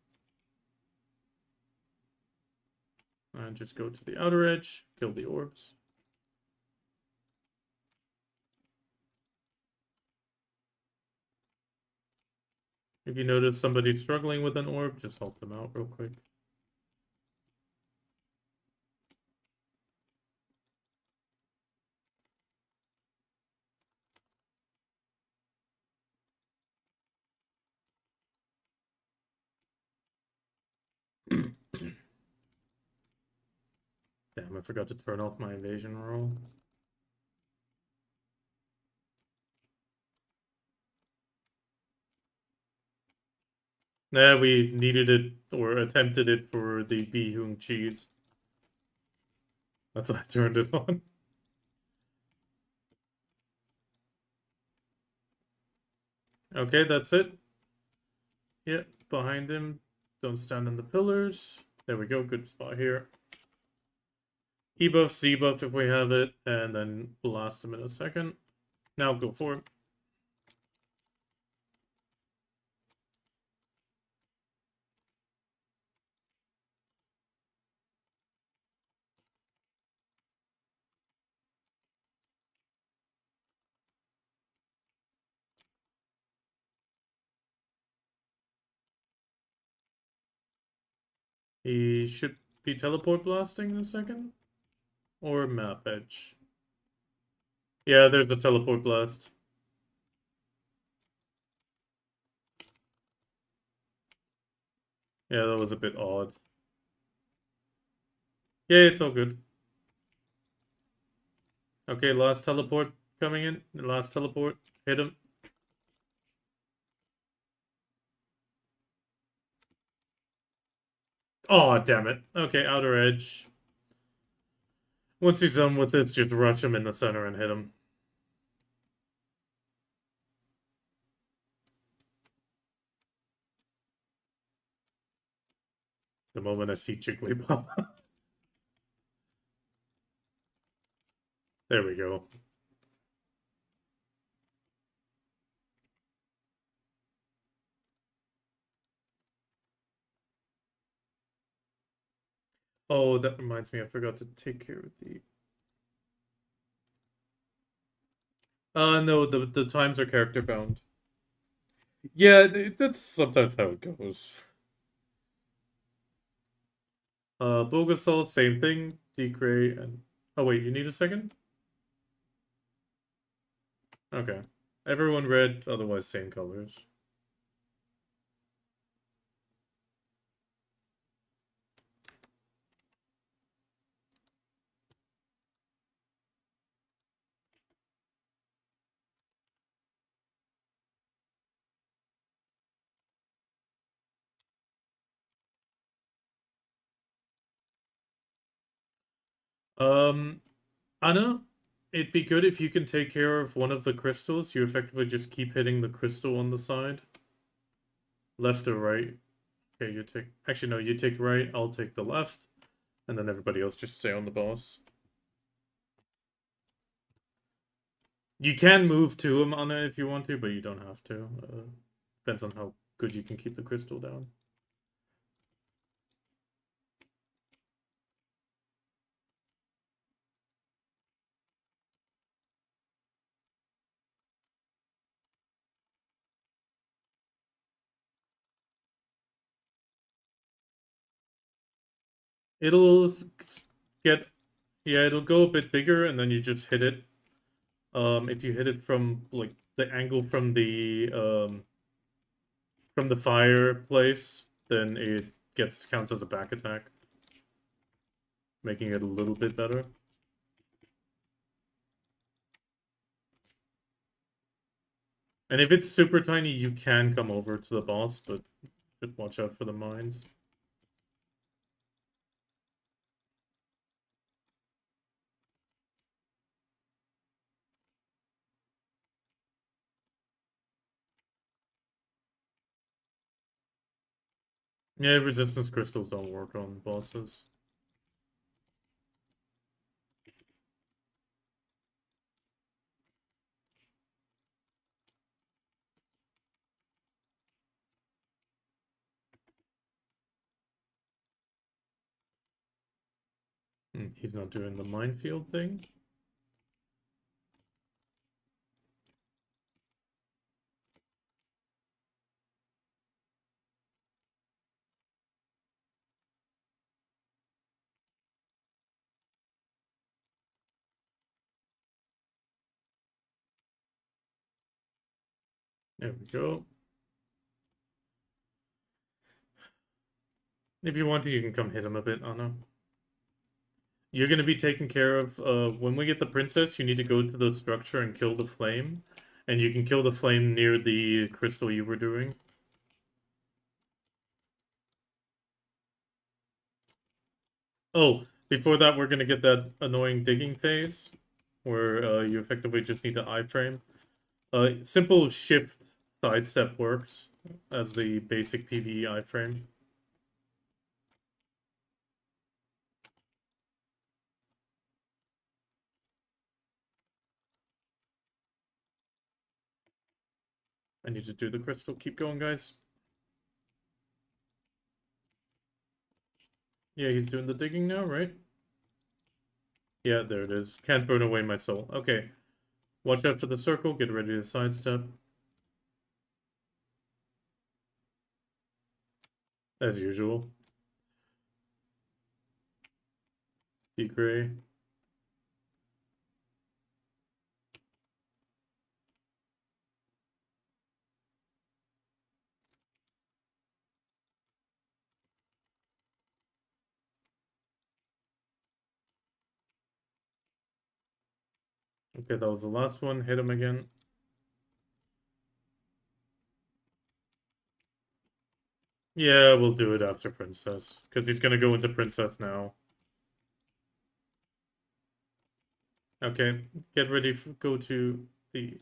And just go to the outer edge, kill the orbs. If you notice somebody struggling with an orb, just help them out real quick. Damn, I forgot to turn off my invasion roll. Nah, we needed it, or attempted it for the Bihung cheese. That's why I turned it on. Okay, that's it. Yeah, behind him. Don't stand in the pillars. There we go, good spot here. E buff, C buff if we have it, and then blast him in a second. Now go for it. He should be teleport blasting in a second. Or map edge. Yeah, there's a teleport blast. Yeah, that was a bit odd. Yeah, it's all good. Okay, last teleport coming in. Last teleport. Hit him. Oh, damn it. Okay, outer edge. Once he's done with this, just rush him in the center and hit him. The moment I see Jiggly pop. There we go. Oh, that reminds me, I forgot to take care of the... No, the times are character bound. Yeah, that's sometimes how it goes. Bogasol, same thing. Decray and... Oh wait, you need a second? Okay. Everyone red, otherwise same colors. Um, Anna, it'd be good if you can take care of one of the crystals. You effectively just keep hitting the crystal on the side. Left or right. Okay, you take... Actually, no, you take right, I'll take the left. And then everybody else just stay on the boss. You can move to him, Anna, if you want to, but you don't have to. Depends on how good you can keep the crystal down. It'll get... Yeah, it'll go a bit bigger, and then you just hit it. If you hit it from, like, the angle from the fireplace, then it counts as a back attack, making it a little bit better. And if it's super tiny, you can come over to the boss, but just watch out for the mines. Yeah, resistance crystals don't work on bosses. He's not doing the minefield thing. There we go. If you want to, you can come hit him a bit, Anna. You're going to be taken care of. When we get the princess, you need to go to the structure and kill the flame. And you can kill the flame near the crystal you were doing. Oh, before that, we're going to get that annoying digging phase, where you effectively just need to iframe. Simple shift sidestep works as the basic PvE iframe. I need to do the crystal. Keep going, guys. Yeah, he's doing the digging now, right? Yeah, there it is. Can't burn away my soul. Okay. Watch out for the circle. Get ready to sidestep. As usual. Decray. Okay, that was the last one. Hit him again. Yeah, we'll do it after Princess. Because he's gonna go into Princess now. Okay, get ready. Go to the...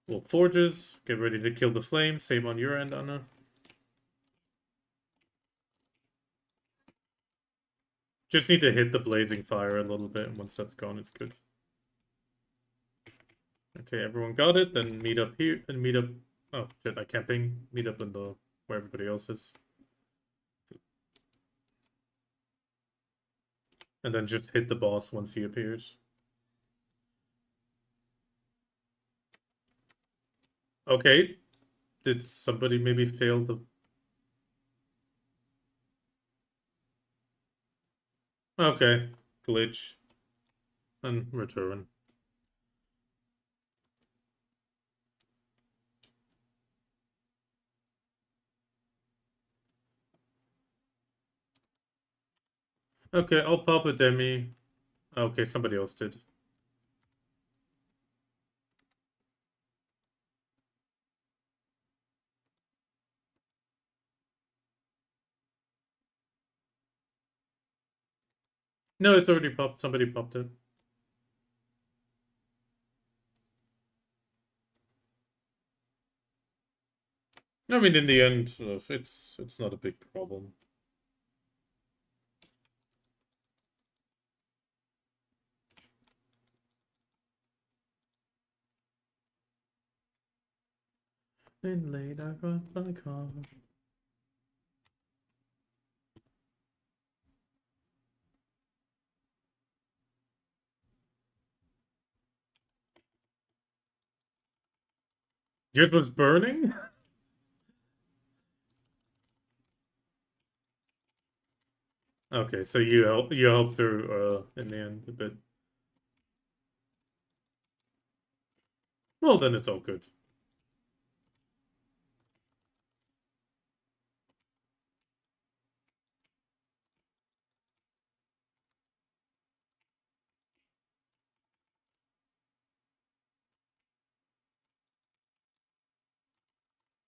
Well, forges. Get ready to kill the flame. Same on your end, Anna. Just need to hit the blazing fire a little bit, and once that's gone, it's good. Okay, everyone got it. Then meet up here, and meet up... Oh, shit, I can't ping. Meet up in the... where everybody else is. And then just hit the boss once he appears. Okay. Did somebody maybe fail the... Okay. Glitch. And return. Okay, I'll pop a demi. Okay, somebody else did. No, it's already popped. Somebody popped it. I mean, in the end, it's not a big problem. Been late, I got my car. Yours was burning? Okay, so you helped her in the end a bit. Well, then it's all good.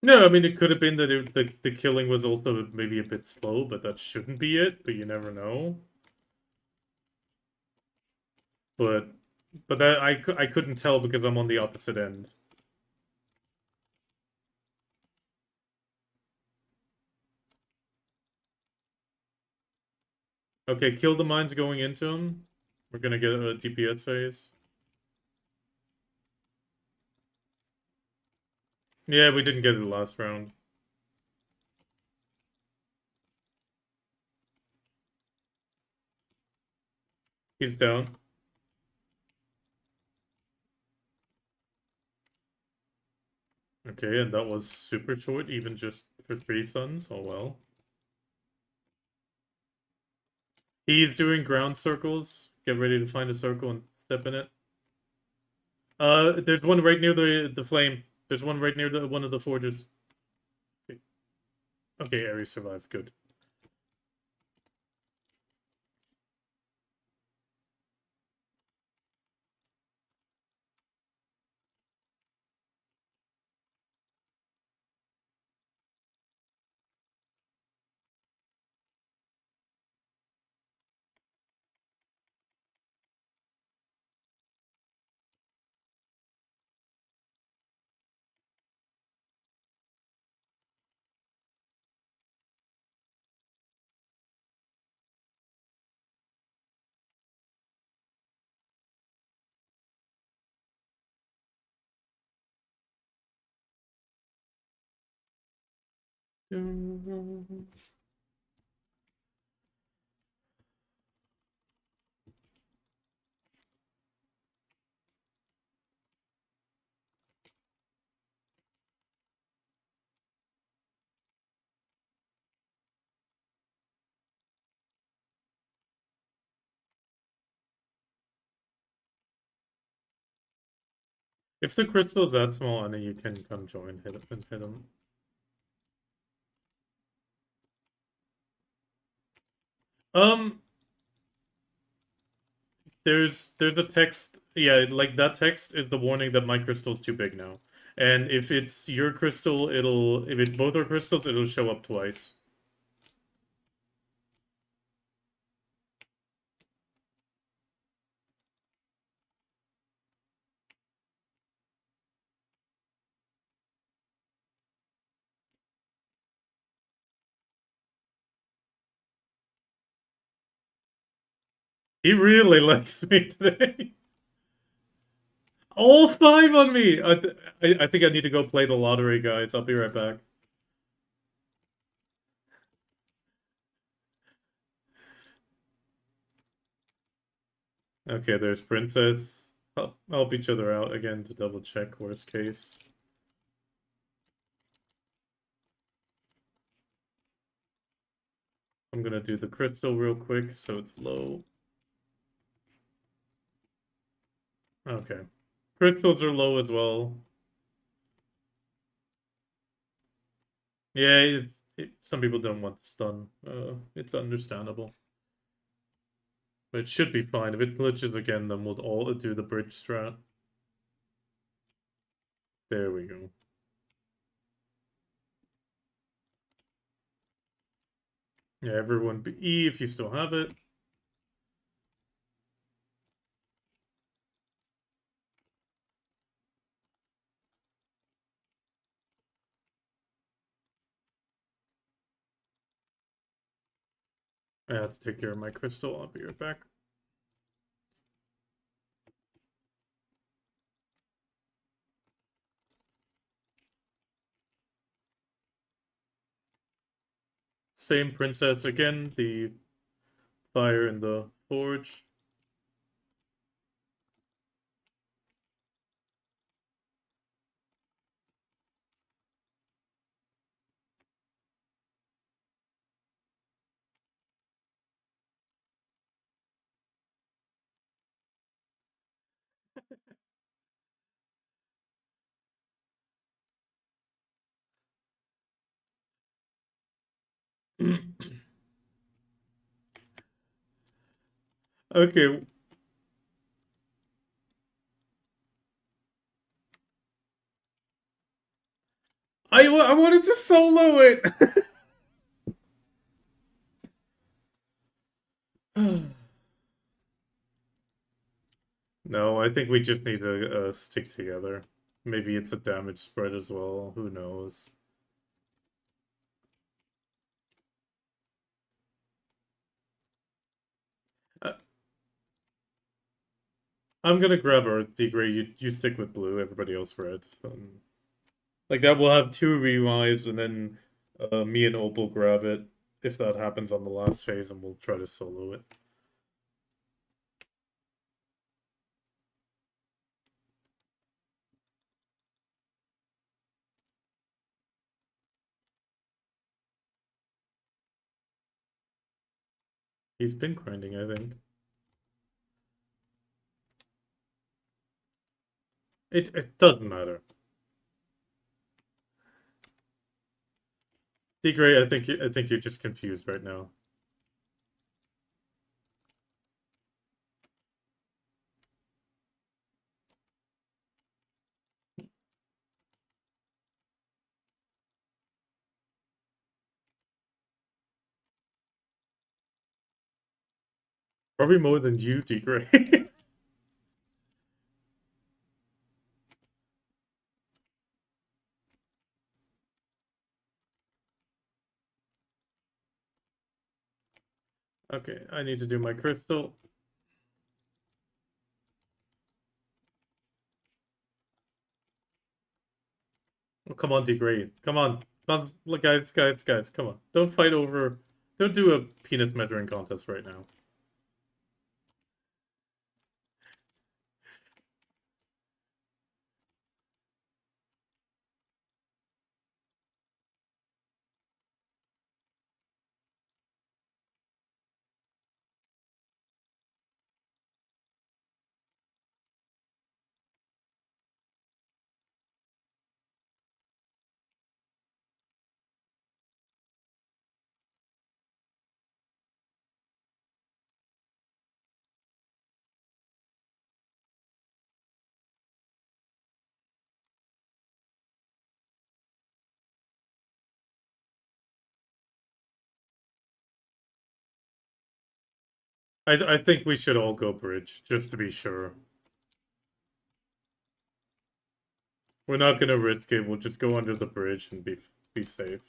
No, I mean it could have been that the killing was also maybe a bit slow, but that shouldn't be it. But you never know. But that I couldn't tell because I'm on the opposite end. Okay, kill the mines going into him. We're gonna get a DPS phase. Yeah, we didn't get it the last round. He's down. Okay, and that was super short, even just for 3 suns. Oh well. He's doing ground circles. Get ready to find a circle and step in it. There's one right near the flame. There's one right near one of the forges. Okay, okay, Ares survived. Good. If the crystal's that small, Anna, you can come join, hit it, and hit him. Um, there's a text. Yeah, like that text is the warning that my crystal's too big now. And if it's your crystal, it'll if it's both our crystals, it'll show up twice. He really likes me today. All 5 on me. I think I need to go play the lottery, guys. I'll be right back. Okay, there's Princess. Help each other out again to double check worst case. I'm gonna do the crystal real quick so it's low. Okay. Crystals are low as well. Yeah, some people don't want the stun. It's understandable. But it should be fine. If it glitches again, then we'll all do the bridge strat. There we go. Yeah, everyone be E if you still have it. I have to take care of my crystal. I'll be right back. Same princess again. The fire in the forge. Okay. I wanted to solo it. No, I think we just need to stick together. Maybe it's a damage spread as well. Who knows? Uh, I'm gonna grab Earth, Degray. You stick with blue. Everybody else red. Like that, we'll have two revives, and then me and Opal grab it if that happens on the last phase, and we'll try to solo it. He's been grinding, I think. It doesn't matter. Degray, I think you're just confused right now. Probably more than you, Degray. Okay, I need to do my crystal. Oh, come on, Degray. Come on. Look, guys, come on. Don't fight over. Don't do a penis measuring contest right now. I think we should all go bridge, just to be sure. We're not gonna risk it. We'll just go under the bridge and be safe.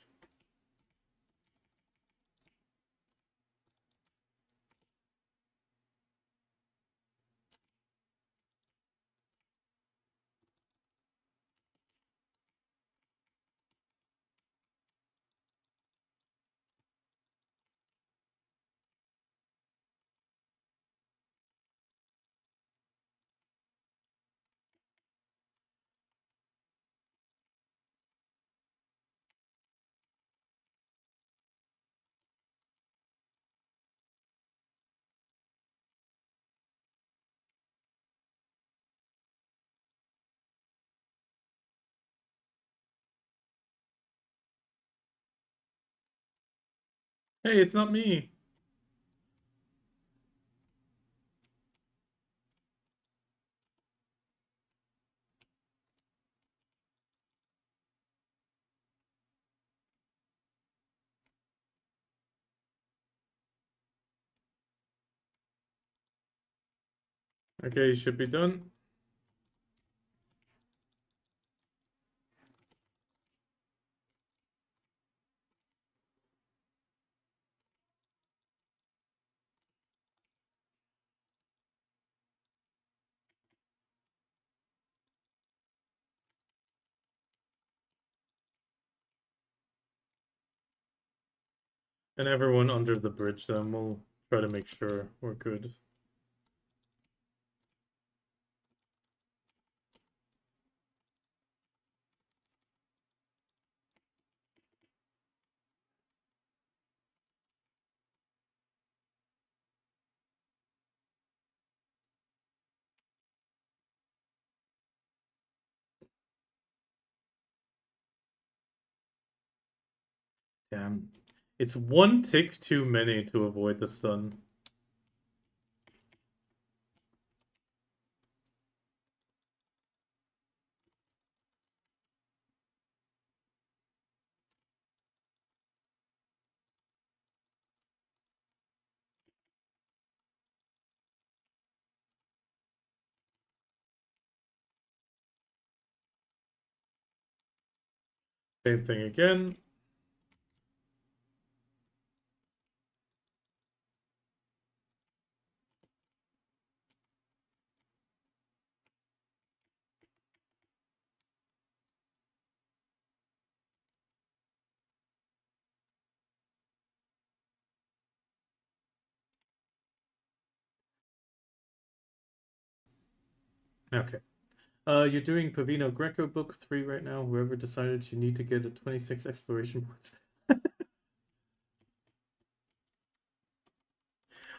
Hey, it's not me. Okay, should be done. And everyone under the bridge, then we'll try to make sure we're good. Damn. It's one tick too many to avoid the stun. Same thing again. Okay. You're doing Pavino Greco book 3 right now. Whoever decided you need to get a 26 exploration points.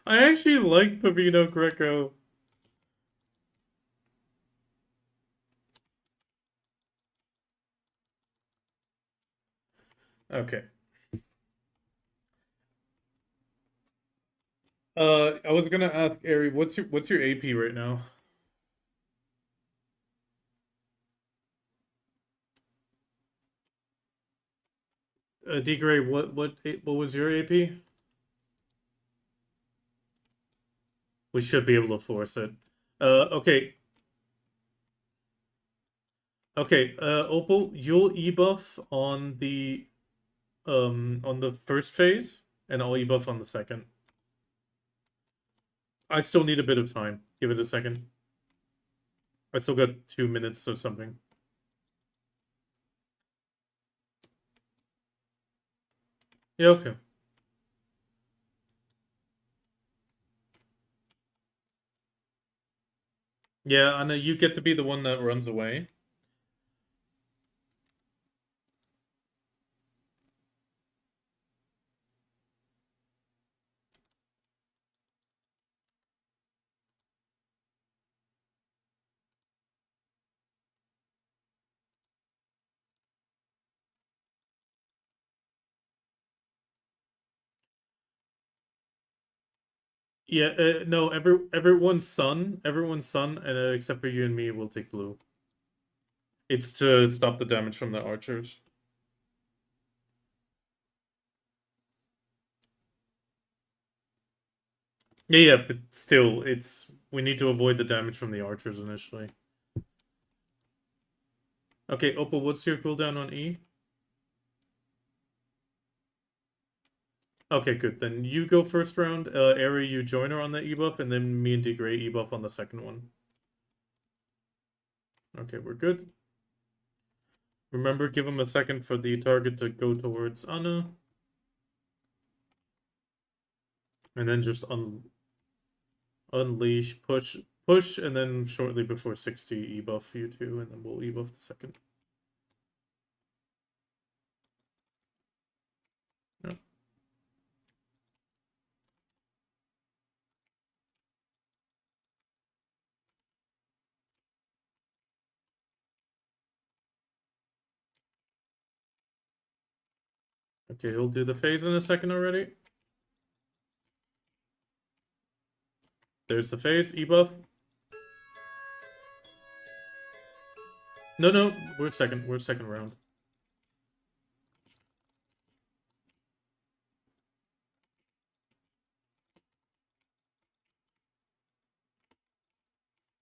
I actually like Pavino Greco. Okay. I was gonna ask Ari, what's your AP right now? D Gray, what was your AP? We should be able to force it. Okay. Okay, Opal, you'll E-buff on the first phase, and I'll E-buff on the second. I still need a bit of time. Give it a second. I still got 2 minutes or something. Yeah, okay. Yeah, I know you get to be the one that runs away. Yeah, no, everyone's son, except for you and me, will take blue. It's to stop the damage from the archers. Yeah, yeah, but still, we need to avoid the damage from the archers initially. Okay, Opal, what's your cooldown on E? Okay, good. Then you go first round. Ari, you join her on the E-buff, and then me and D-Gray E-buff on the second one. Okay, we're good. Remember, give him a second for the target to go towards Anna. And then just unleash, push, and then shortly before 60, E-buff you two, and then we'll E-buff the second. Yeah. Okay, he'll do the phase in a second already. There's the phase, E-buff. No, we're second round.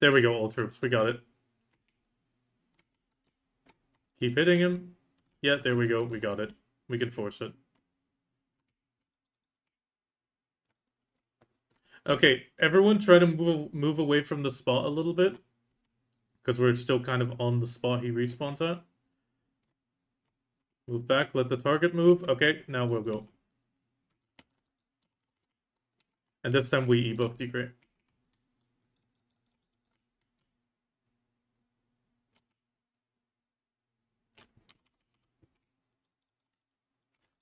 There we go, all troops, we got it. Keep hitting him. Yeah, there we go, we got it. We can force it. Okay, everyone try to move away from the spot a little bit. Because we're still kind of on the spot he respawns at. Move back, let the target move. Okay, now we'll go. And this time we E-buff degrade.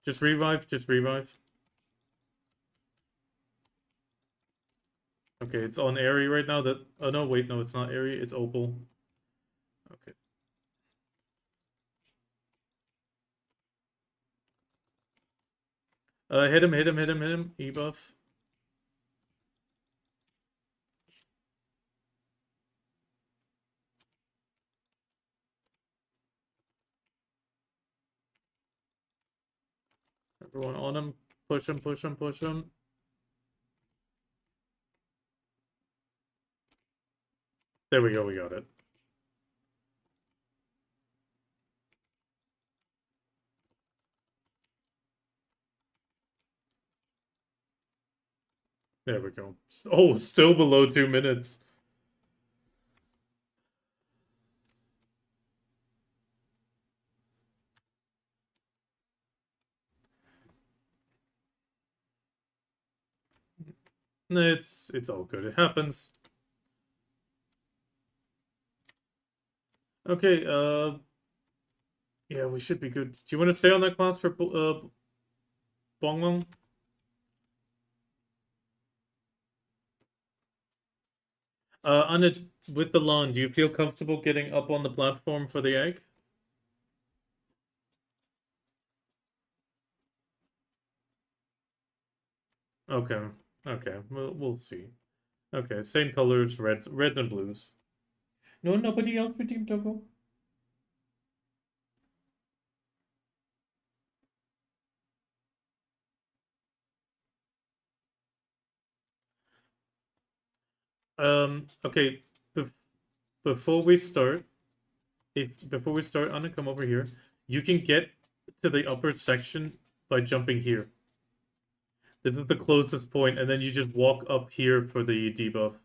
Just revive, just revive. Okay, it's on Airy right now. That oh no, wait, no, it's not Airy, it's Opal. Okay. Hit him. E-buff. Everyone on him. Push him. There we go, we got it. There we go. Oh, still below 2 minutes. It's all good. It happens. Okay, yeah, we should be good. Do you want to stay on that class for Bongbong? Anna, with the lawn, do you feel comfortable getting up on the platform for the egg? Okay, okay, we'll see. Okay, same colors, reds and blues. No, nobody else for Team Togo? Okay, before we start, Anna, come over here. You can get to the upper section by jumping here. This is the closest point, and then you just walk up here for the debuff.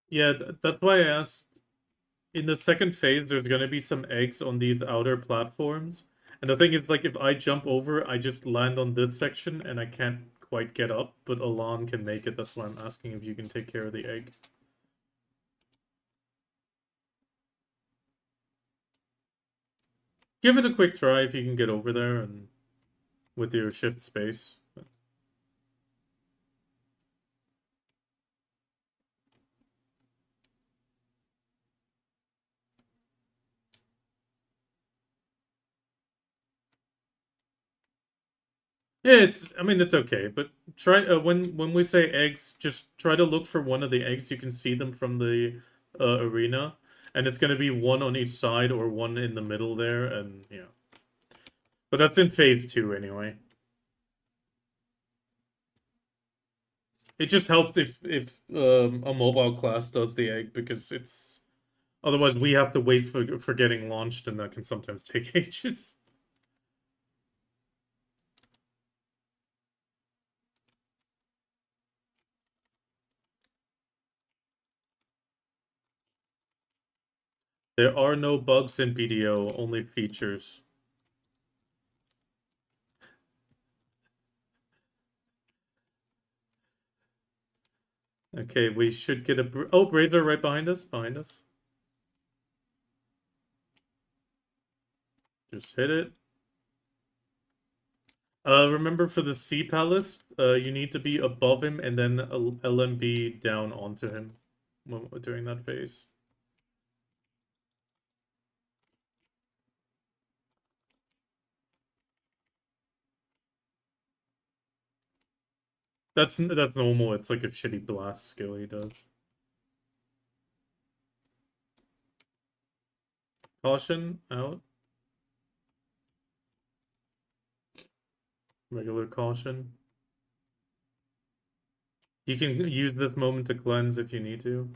Yeah, that's why I asked. In the second phase, there's gonna be some eggs on these outer platforms. And the thing is, like, if I jump over, I just land on this section, and I can't quite get up, but Alan can make it. That's why I'm asking if you can take care of the egg. Give it a quick try if you can get over there, and with your shift space. Yeah, I mean, it's okay, but try when we say eggs, just try to look for one of the eggs. You can see them from the arena, and it's gonna be one on each side or one in the middle there, and yeah. But that's in phase 2 anyway. It just helps if a mobile class does the egg, because it's otherwise we have to wait for getting launched, and that can sometimes take ages. There are no bugs in BDO, only features. Okay, we should get a... Oh, Brazier right behind us, Just hit it. Remember for the Sea Palace, you need to be above him and then LMB down onto him during that phase. That's normal. It's like a shitty blast skill he does. Caution out. Regular caution. You can use this moment to cleanse if you need to.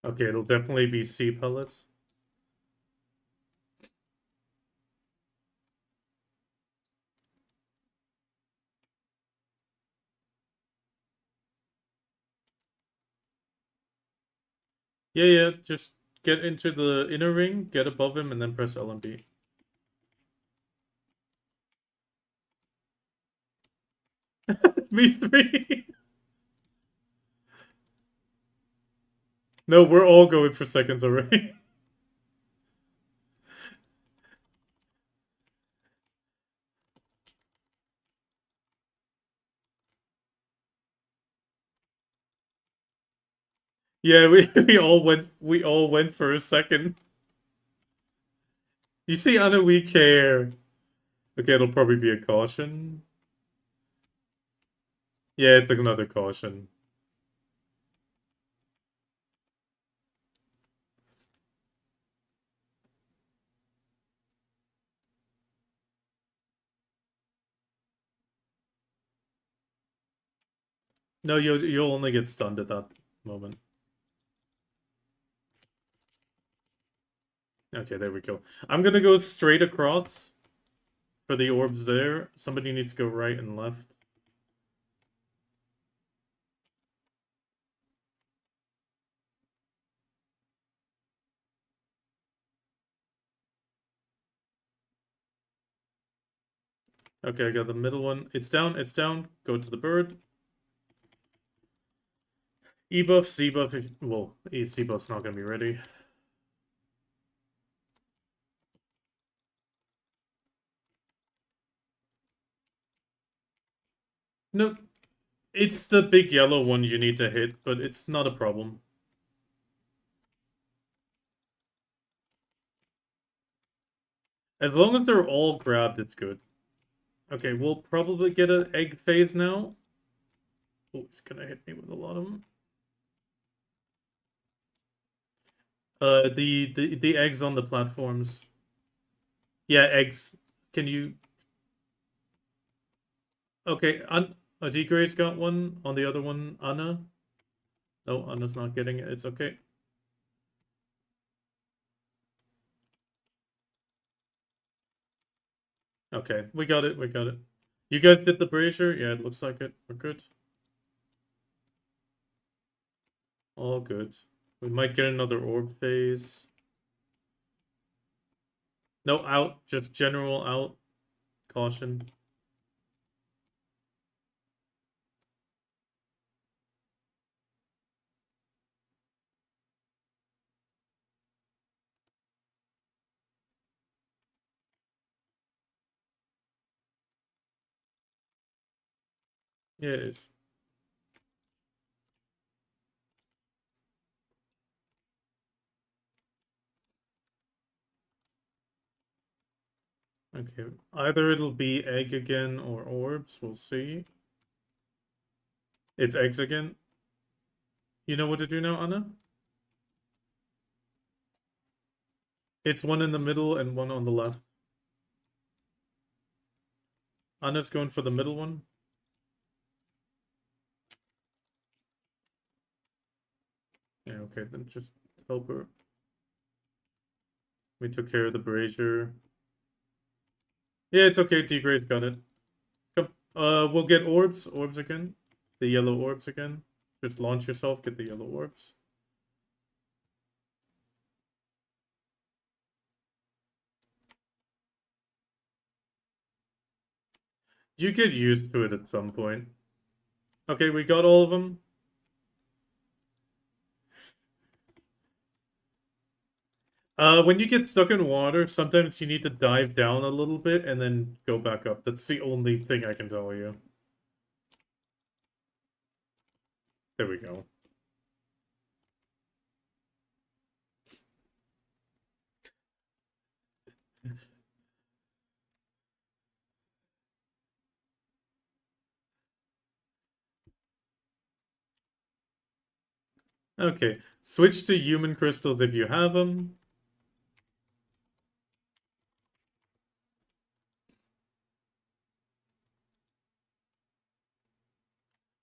Okay, it'll definitely be Sea Palace. Yeah, just get into the inner ring, get above him, and then press LMB. Me three. No, we're all going for seconds already. Yeah, we all went for a second. You see, Anna, we care. Okay, it'll probably be a caution. Yeah, it's like another caution. No, you'll only get stunned at that moment. Okay, there we go. I'm gonna go straight across for the orbs there. Somebody needs to go right and left. Okay, I got the middle one. It's down, it's down. Go to the bird. E buff, C buff. Well, C buff's not gonna be ready. No, it's the big yellow one you need to hit, but it's not a problem. As long as they're all grabbed, it's good. Okay, we'll probably get an egg phase now. Oh, he's gonna hit me with a lot of them. The eggs on the platforms. Yeah, eggs. Can you? Okay, Gray's got one. On the other one, Anna. No, Anna's not getting it. It's okay. Okay, we got it. We got it. You guys did the brazier? Yeah, it looks like it. We're good. All good. We might get another orb phase. No, out. Just general out. Caution. Yeah, it is. Okay, either it'll be egg again or orbs. We'll see. It's eggs again. You know what to do now, Anna? It's one in the middle and one on the left. Anna's going for the middle one. Yeah, okay, then just help her. We took care of the brazier. Yeah, it's okay. T-Gray's got it. Come. We'll get orbs. Orbs again. The yellow orbs again. Just launch yourself. Get the yellow orbs. You get used to it at some point. Okay, we got all of them. When you get stuck in water, sometimes you need to dive down a little bit and then go back up. That's the only thing I can tell you. There we go. Okay, switch to human crystals if you have them.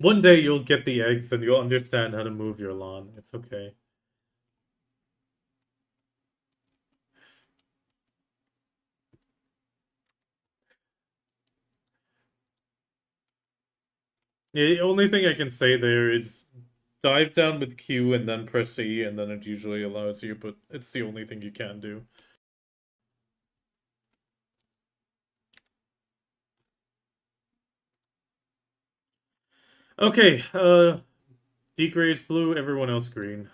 One day you'll get the eggs and you'll understand how to move your lawn. It's okay. The only thing I can say there is dive down with Q and then press E and then it usually allows you, but it's the only thing you can do. Okay, D Gray's blue, everyone else green.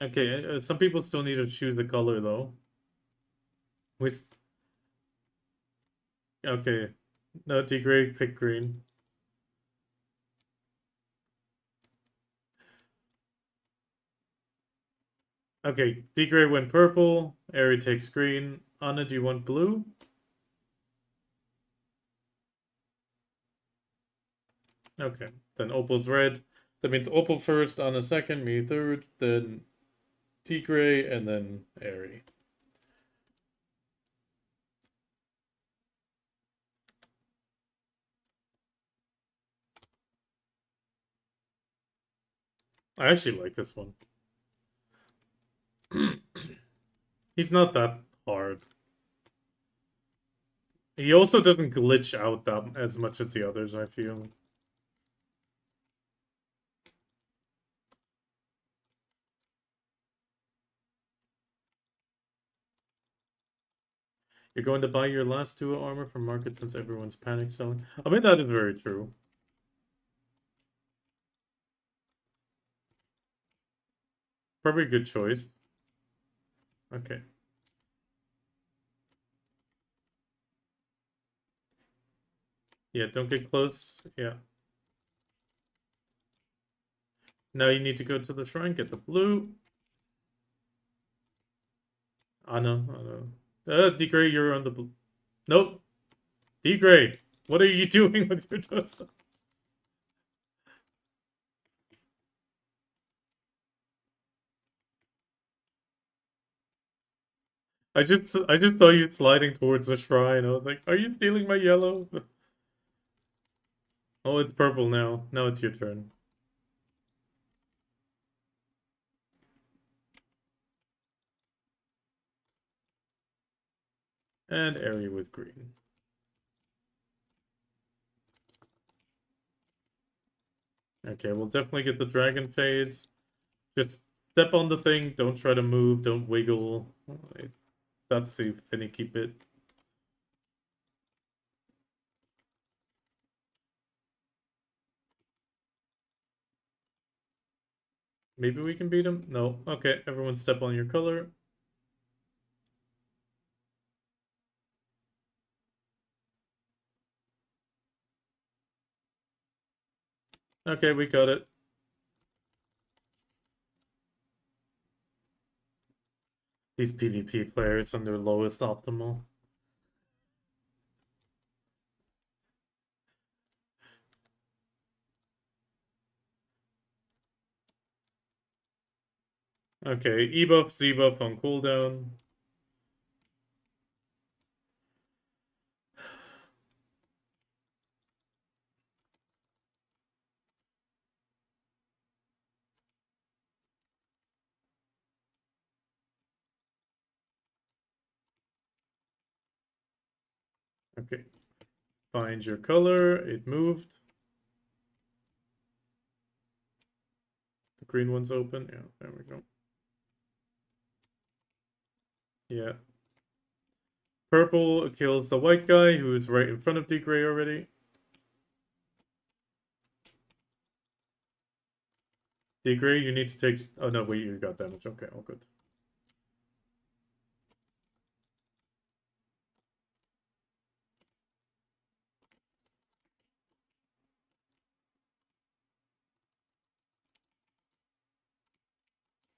Okay, some people still need to choose the color though. We okay. No, D Gray, pick green. Okay, D Gray went purple. Ari takes green. Anna, do you want blue? Okay, then Opal's red. That means Opal first, Anna second, me third, then D Gray, and then Ari. I actually like this one. He's not that hard. He also doesn't glitch out that as much as the others, I feel. You're going to buy your last duo armor from market since everyone's panic selling. I mean, that is very true. Probably a good choice. Okay. Yeah, don't get close. Yeah. Now you need to go to the shrine, get the blue. I know. D Gray, you're on the blue. Nope. D Gray, what are you doing with your toes? I just saw you sliding towards the shrine. I was like, are you stealing my yellow? Oh, it's purple now. Now it's your turn. And area with green. Okay, we'll definitely get the dragon phase. Just step on the thing. Don't try to move. Don't wiggle. That's the finicky bit. Maybe we can beat him? No. Okay, everyone step on your color. Okay, we got it. These PvP players on their lowest optimal. Okay, E buff, Z buff on cooldown. Okay. Find your color. It moved. The green one's open. Yeah, there we go. Yeah. Purple kills the white guy who's right in front of D Gray already. D Gray, you need to take. Oh no, wait, you got damage. Okay, all good.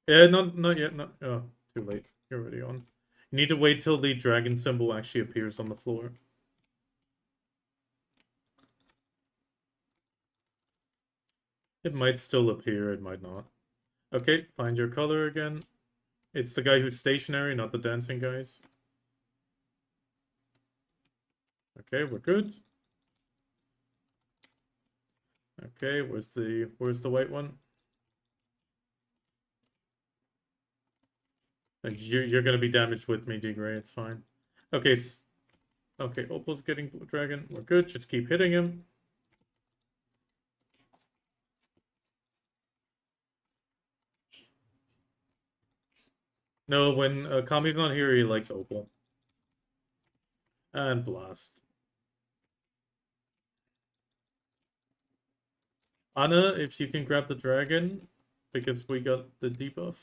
Yeah, not yet. Not oh, too late. You're already on. You need to wait till the dragon symbol actually appears on the floor. It might still appear. It might not. Okay, find your color again. It's the guy who's stationary, not the dancing guys. Okay, we're good. Okay, where's the white one? You're gonna be damaged with me, D Gray. It's fine. Okay, okay. Opal's getting blue dragon. We're good. Just keep hitting him. No, when Kami's not here, he likes Opal. And blast. Anna, if you can grab the dragon, because we got the debuff.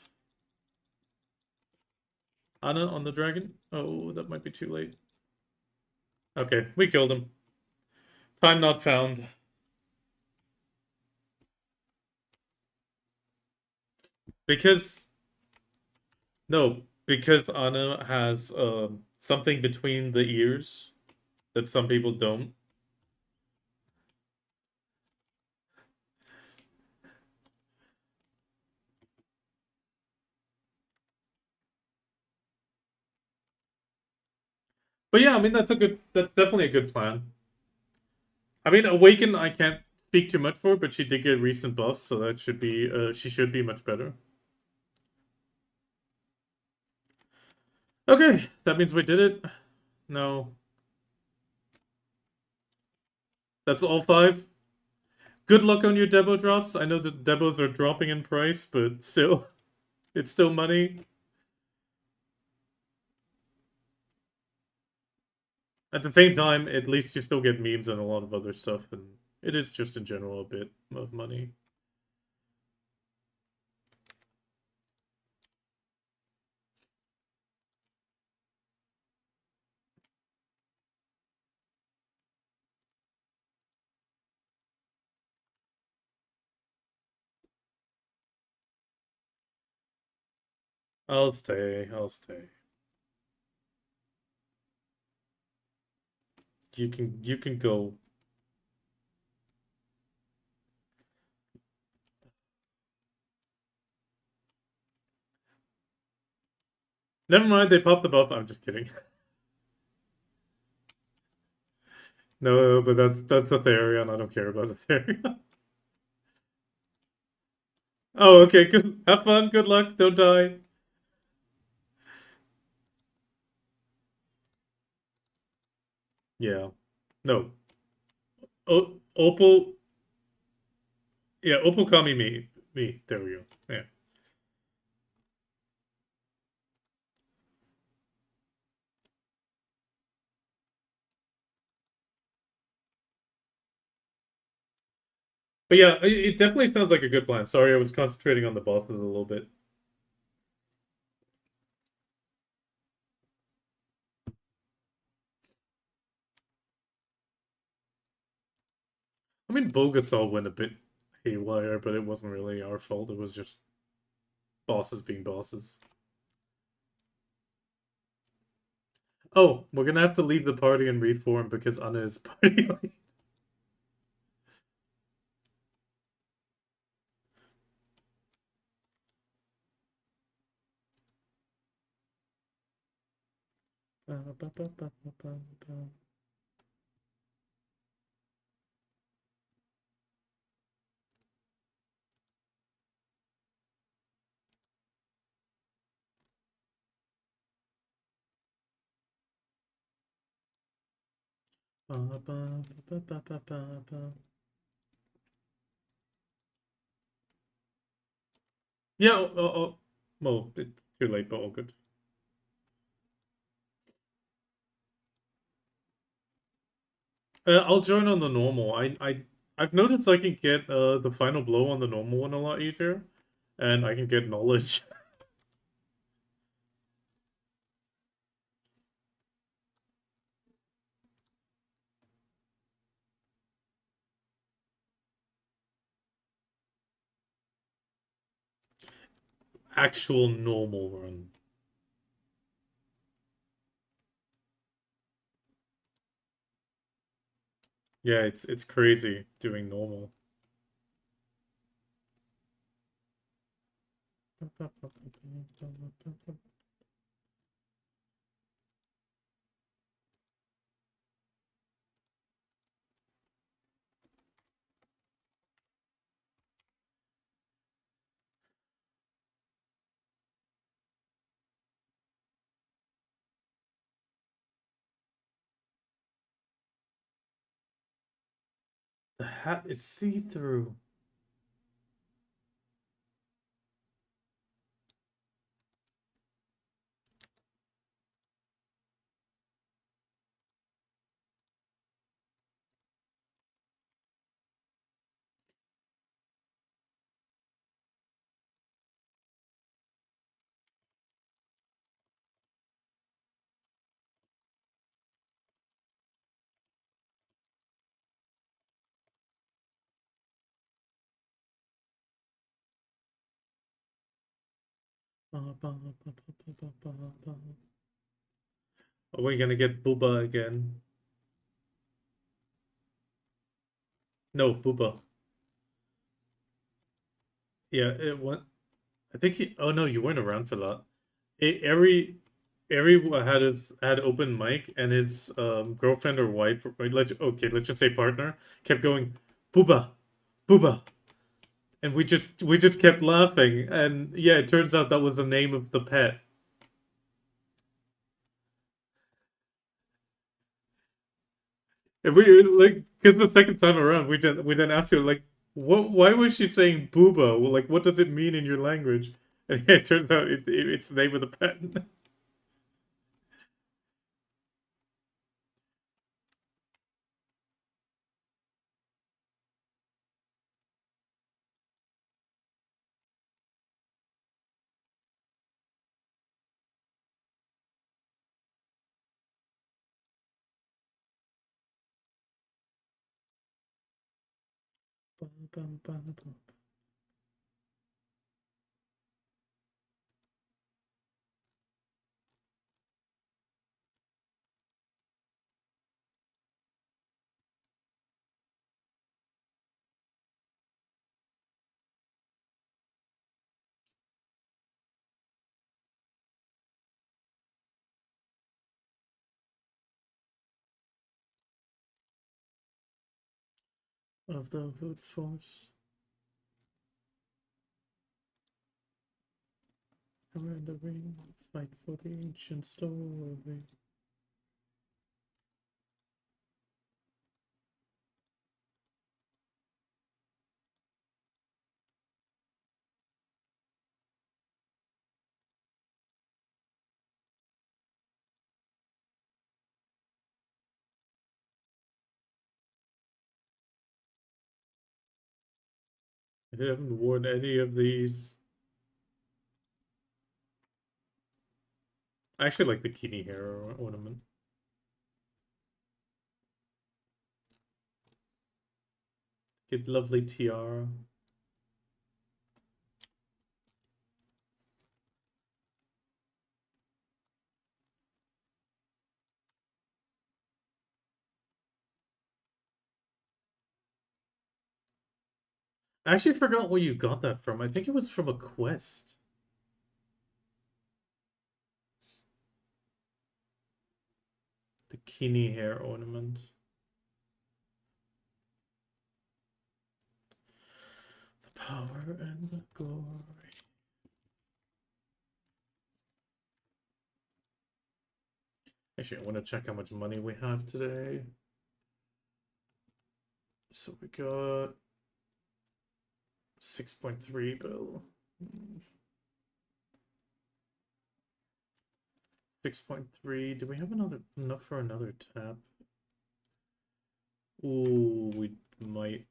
Anna on the dragon. Oh, that might be too late. Okay, we killed him. Time not found. Because no, because Anna has something between the ears that some people don't. But yeah, I mean that's definitely a good plan. I mean, Awaken I can't speak too much for, but she did get recent buffs, so that should be she should be much better. Okay, that means we did it. No. That's all 5. Good luck on your demo drops. I know the demos are dropping in price, but still, it's still money. At the same time, at least you still get memes and a lot of other stuff, and it is just in general a bit of money. I'll stay. I'll stay. You can go. Never mind, they popped the buff. I'm just kidding. No, but that's a Therion. I don't care about a Therion. Oh, okay, good. Have fun, good luck, don't die. Yeah. No. Opal. Yeah, Opal Kami me. Me. There we go. Yeah. But yeah, it definitely sounds like a good plan. Sorry, I was concentrating on the bosses a little bit. I mean, Bulgasol went a bit haywire, but it wasn't really our fault. It was just bosses being bosses. Oh, we're gonna have to leave the party and reform because Anna is party. Yeah, well, it's too late, but all good. I'll join on the normal. I've noticed I can get the final blow on the normal one a lot easier, and I can get knowledge. Actual normal run. Yeah, it's crazy doing normal. The hat is see-through. Are we gonna get Booba again? No, Booba. Yeah, it went. I think he. Oh no, you weren't around for that. Every had open mic, and his girlfriend or wife, right, let's just say partner, kept going, Booba, Booba, and we just kept laughing, and yeah, it turns out that was the name of the pet. And we like because the second time around, we then asked her like, what? Why was she saying Booba? Well, like, what does it mean in your language? And yeah, it turns out it's the name of the pet. Of the Hoots Force. Around the ring, fight for the ancient story. I haven't worn any of these. I actually like the Kini hair ornament. Get lovely tiara. I actually forgot where you got that from. I think it was from a quest. The Kini hair ornament. The power and the glory. Actually, I want to check how much money we have today. So we got 6.3 bill. 6.3. Do we have enough for another tap? Ooh, we might.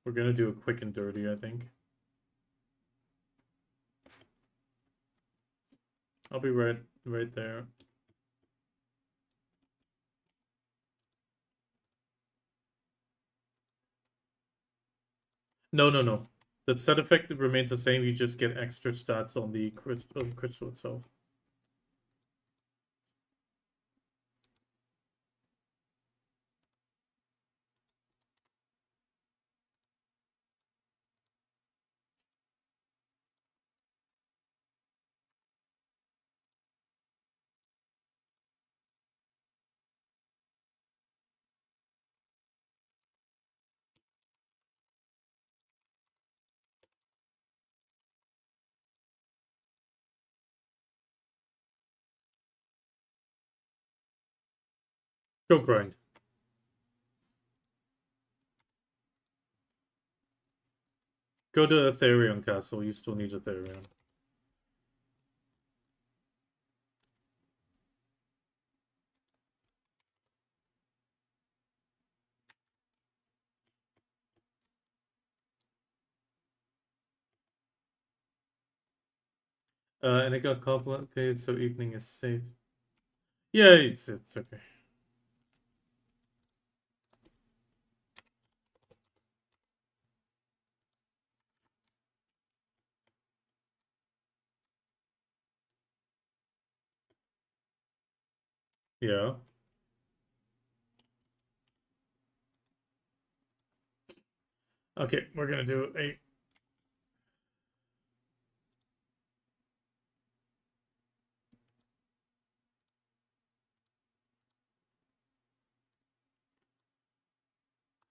We're gonna do a quick and dirty, I think. I'll be right there. No. The set effect remains the same. You just get extra stats on the crystal itself. Go grind. Go to Ethereum Castle. You still need Ethereum. And it got complicated, so evening is safe. Yeah, it's okay. Yeah. Okay, we're gonna do a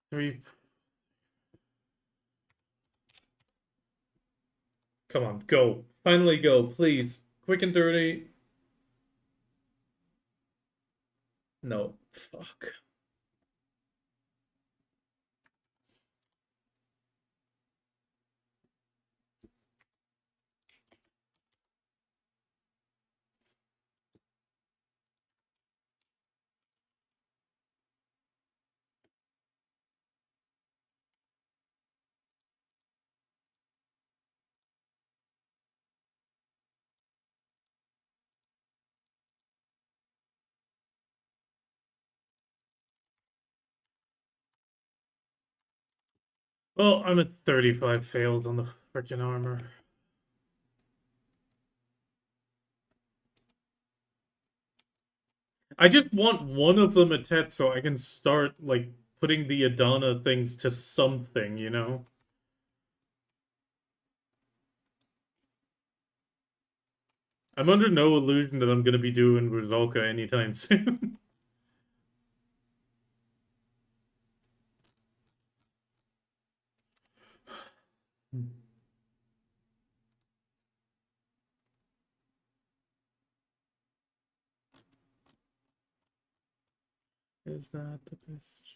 3. Come on, go. Finally go, please. Quick and dirty. No. Fuck. Well, I'm at 35 fails on the freaking armor. I just want one of them at so I can start, like, putting the Adana things to something, you know? I'm under no illusion that I'm gonna be doing Rizalka anytime soon. Is that the best?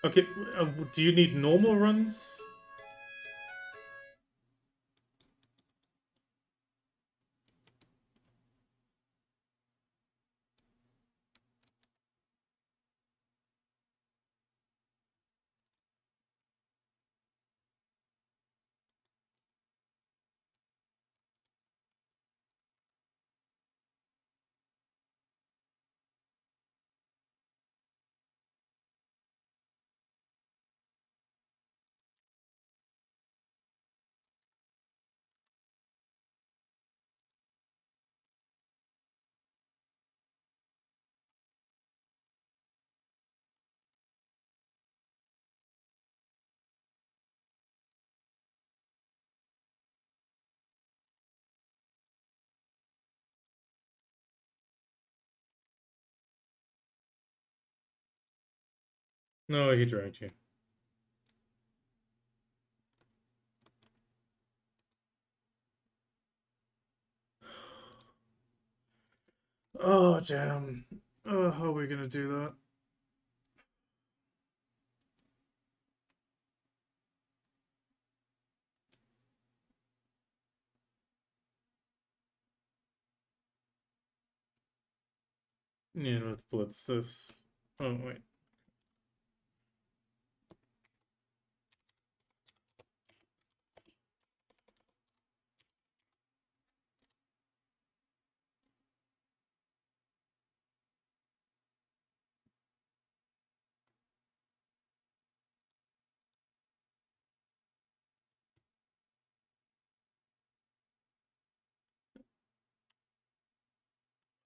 Okay, do you need normal runs? No, he dragged you. Oh, damn. How are we gonna do that? Yeah, let's blitz this. Oh, wait.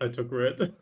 I took red.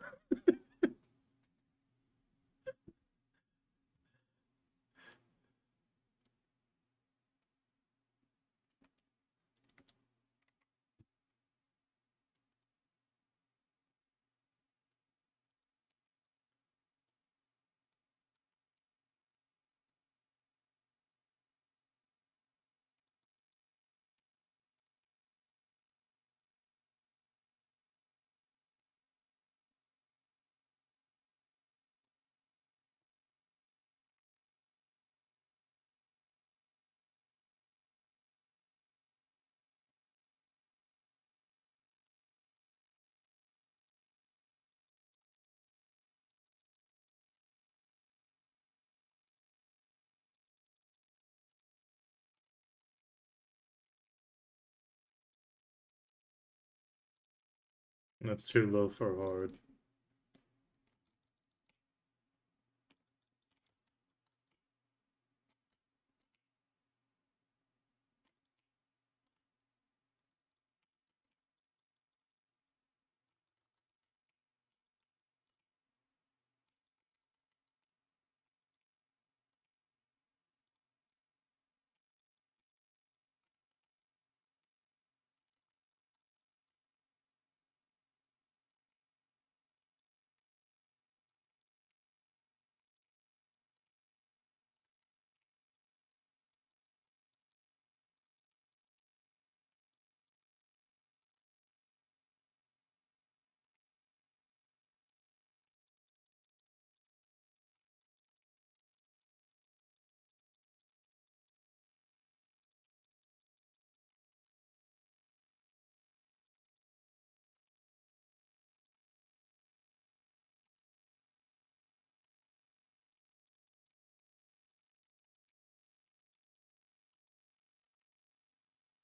That's too low for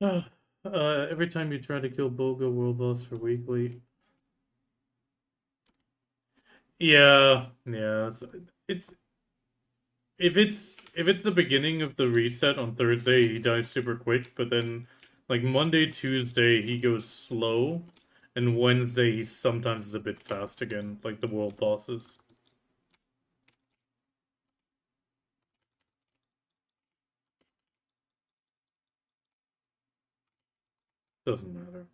hard. Every time you try to kill Boga world boss for weekly. Yeah. It's if it's the beginning of the reset on Thursday, he dies super quick, but then like Monday, Tuesday, he goes slow, and Wednesday he sometimes is a bit fast again, like the world bosses. Doesn't matter.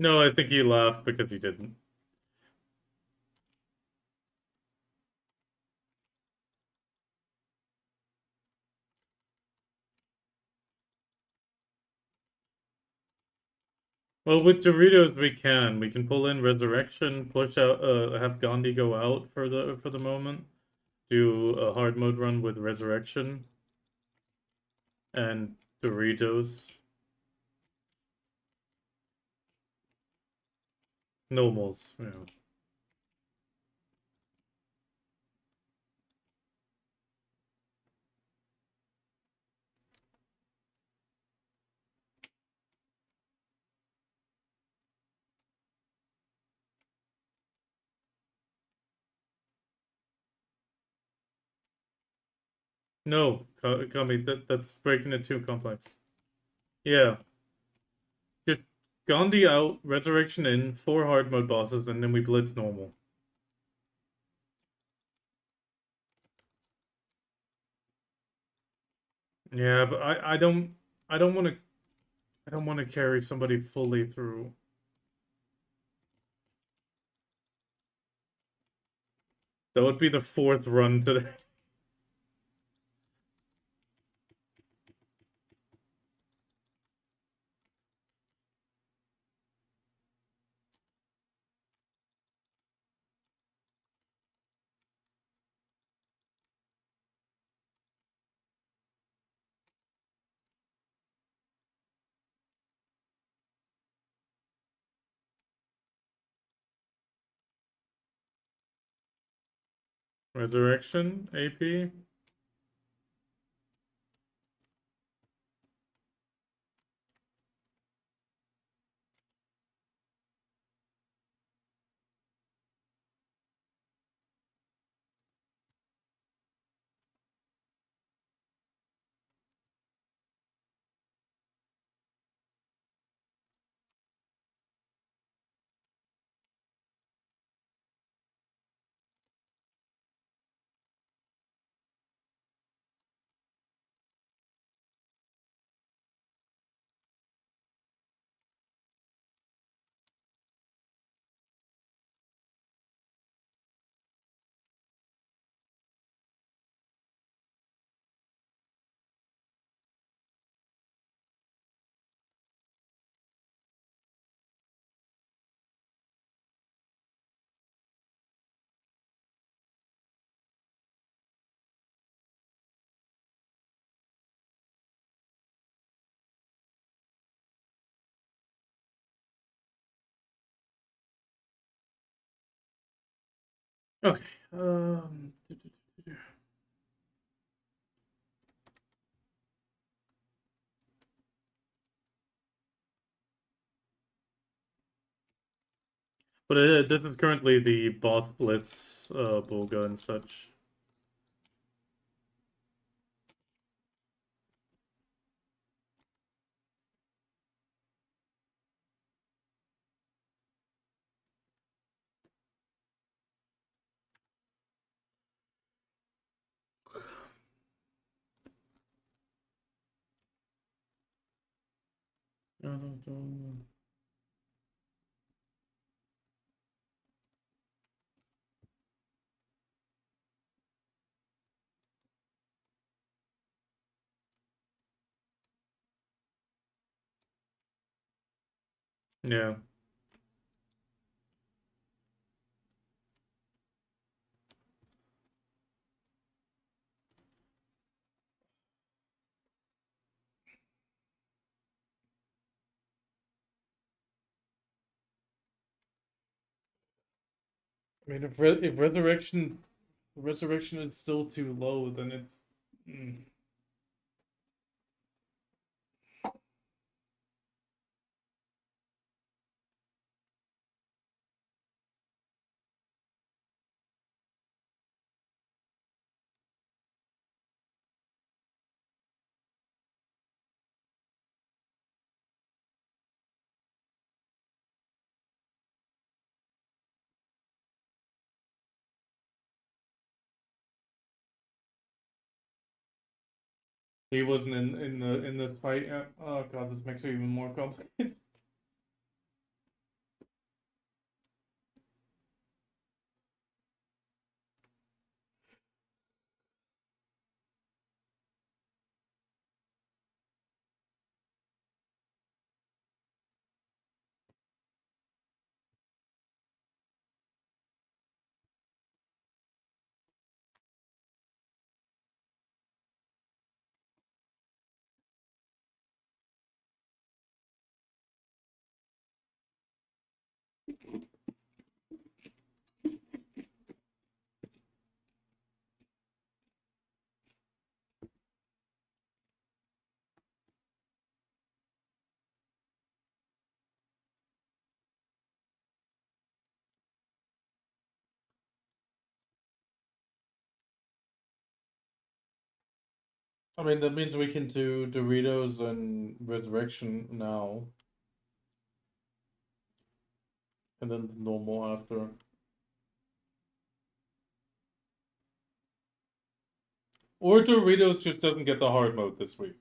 No, I think he laughed because he didn't. Well, with Doritos we can. We can pull in Resurrection, push out have Gandhi go out for the moment. Do a hard mode run with Resurrection and Doritos. Normals, you know. No, Kami, that's breaking it too complex. Yeah. Just Gandhi out, Resurrection in, 4 hard mode bosses, and then we blitz normal. Yeah, but I don't want to I don't want to carry somebody fully through. That would be the 4th run today. Resurrection, AP. Okay. Um, but this is currently the boss blitz, Bulga and such. Yeah. I mean, if resurrection is still too low, then it's. Mm. He wasn't in this fight. Oh god, this makes it even more complicated. I mean, that means we can do Doritos and Resurrection now, and then the normal after. Or Doritos just doesn't get the hard mode this week.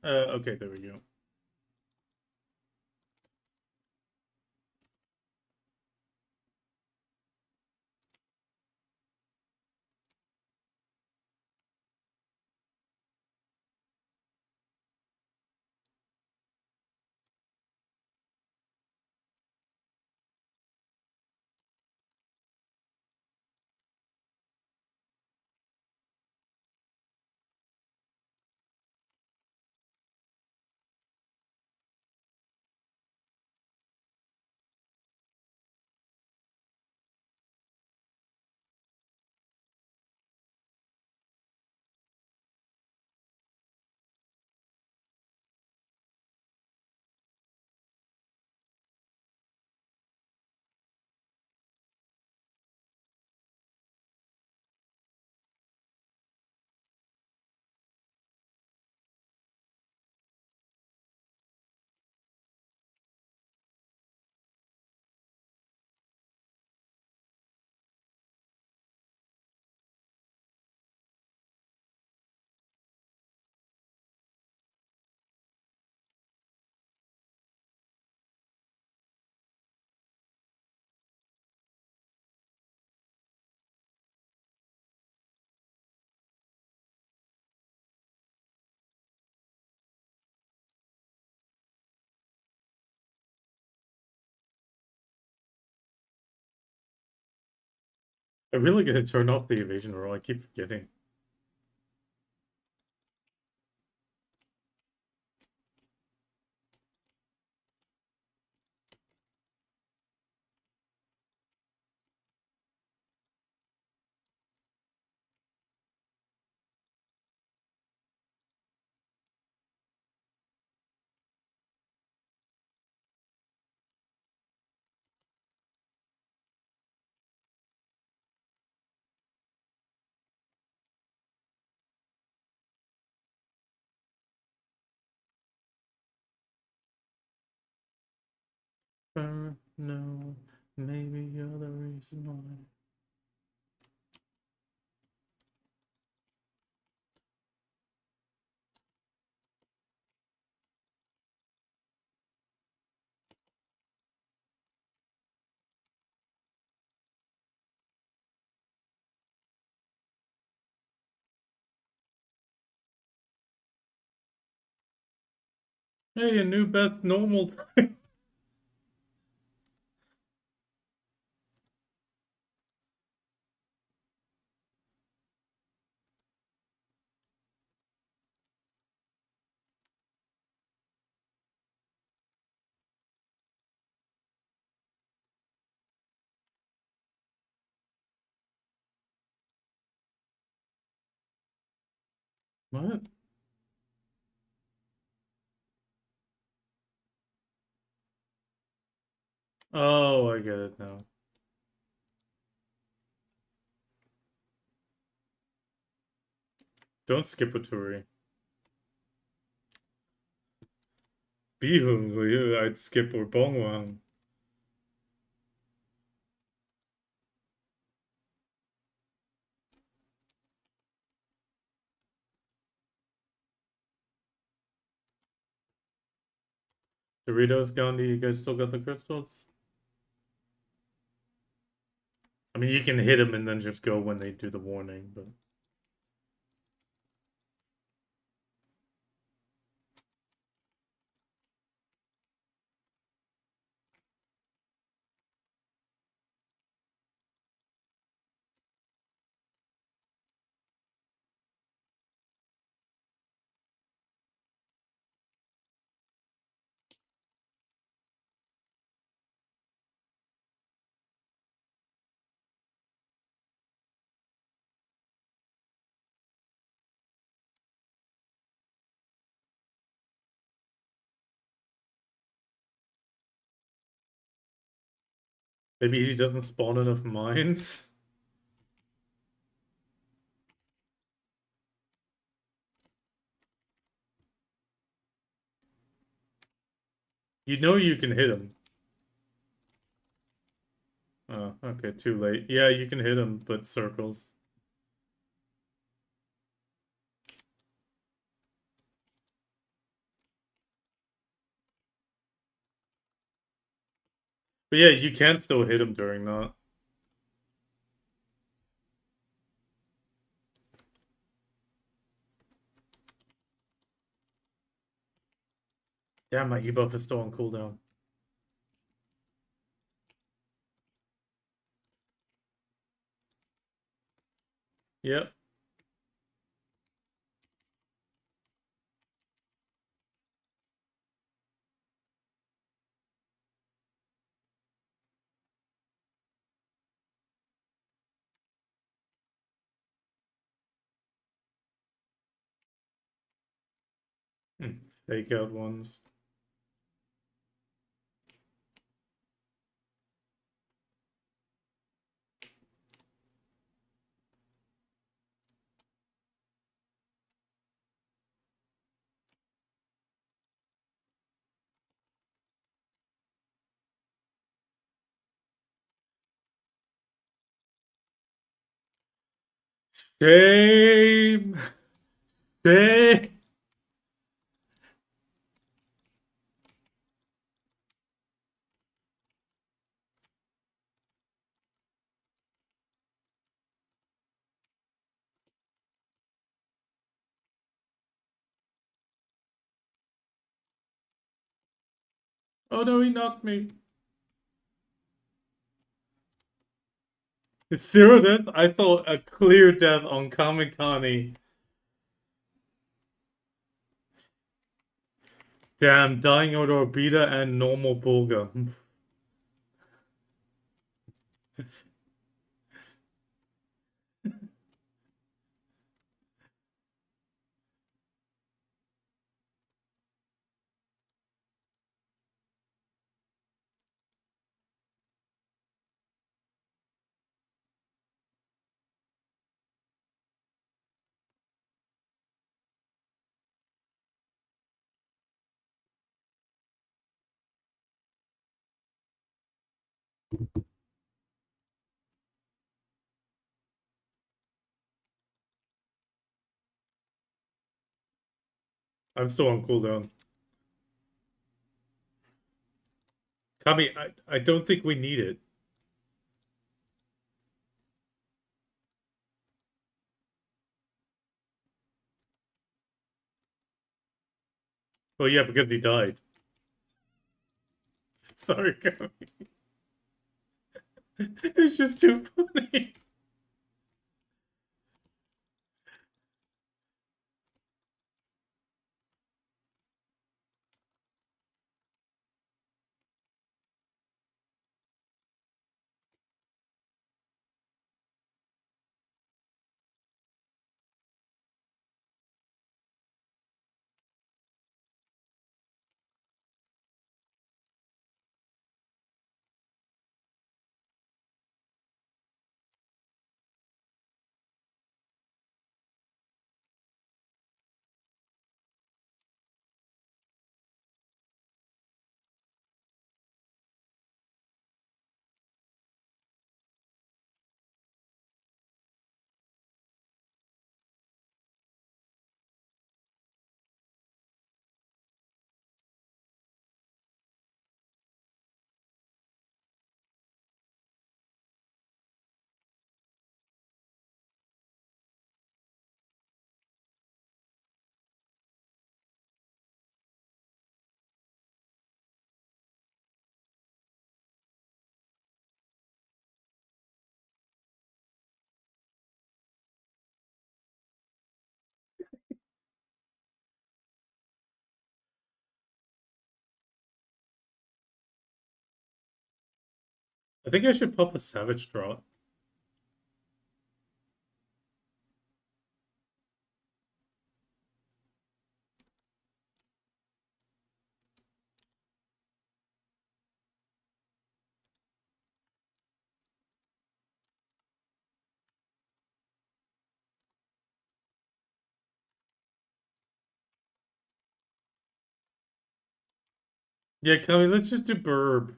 Okay, there we go. I really gotta turn off the evasion roll. I keep forgetting. No, maybe you're the reason why. Hey, a new best normal time. What? Oh, I get it now. Don't skip a Turi. Bihung, I'd skip or Bongwang. Doritos, Gandhi, you guys still got the crystals? I mean, you can hit them and then just go when they do the warning, but... Maybe he doesn't spawn enough mines? You know you can hit him. Oh, okay, too late. Yeah, you can hit him, but circles. But yeah, you can still hit him during that. Damn, my E-buff is still on cooldown. Yep. Fake out ones. Shame! Shame! Oh no, he knocked me. Zero deaths? I saw a clear death on Kamikani. Damn, dying out Orbita and normal Bulga. I'm still on cooldown. Kami, I don't think we need it. Oh yeah, because he died. Sorry, Kami. It's just too funny. I think I should pop a Savage Draw. Yeah, Kami, let's just do Burb.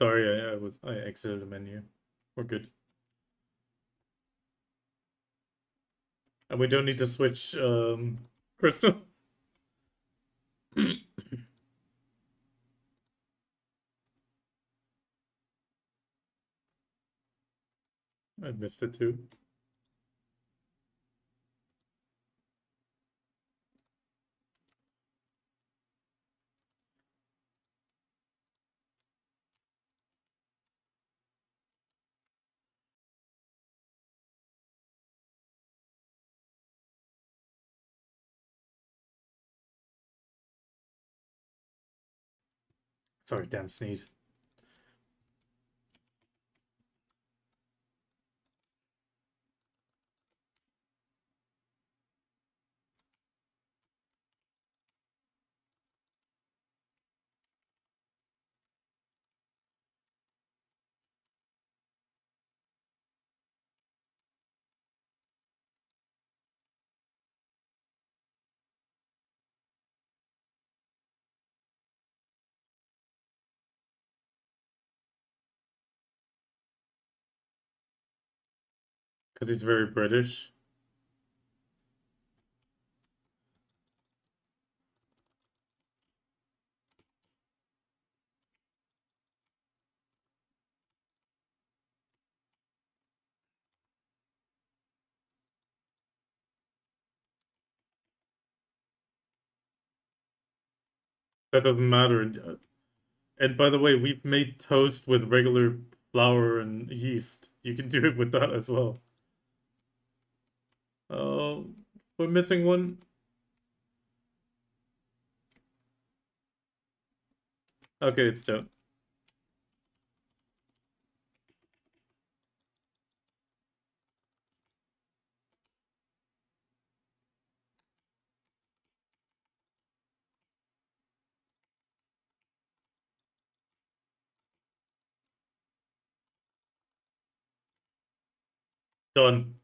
Sorry, I exited the menu. We're good. And we don't need to switch Crystal. I missed it too. Sorry, damn sneeze. Because he's very British. That doesn't matter. And by the way, we've made toast with regular flour and yeast. You can do it with that as well. Uh, we're missing one. Okay, it's done. Done.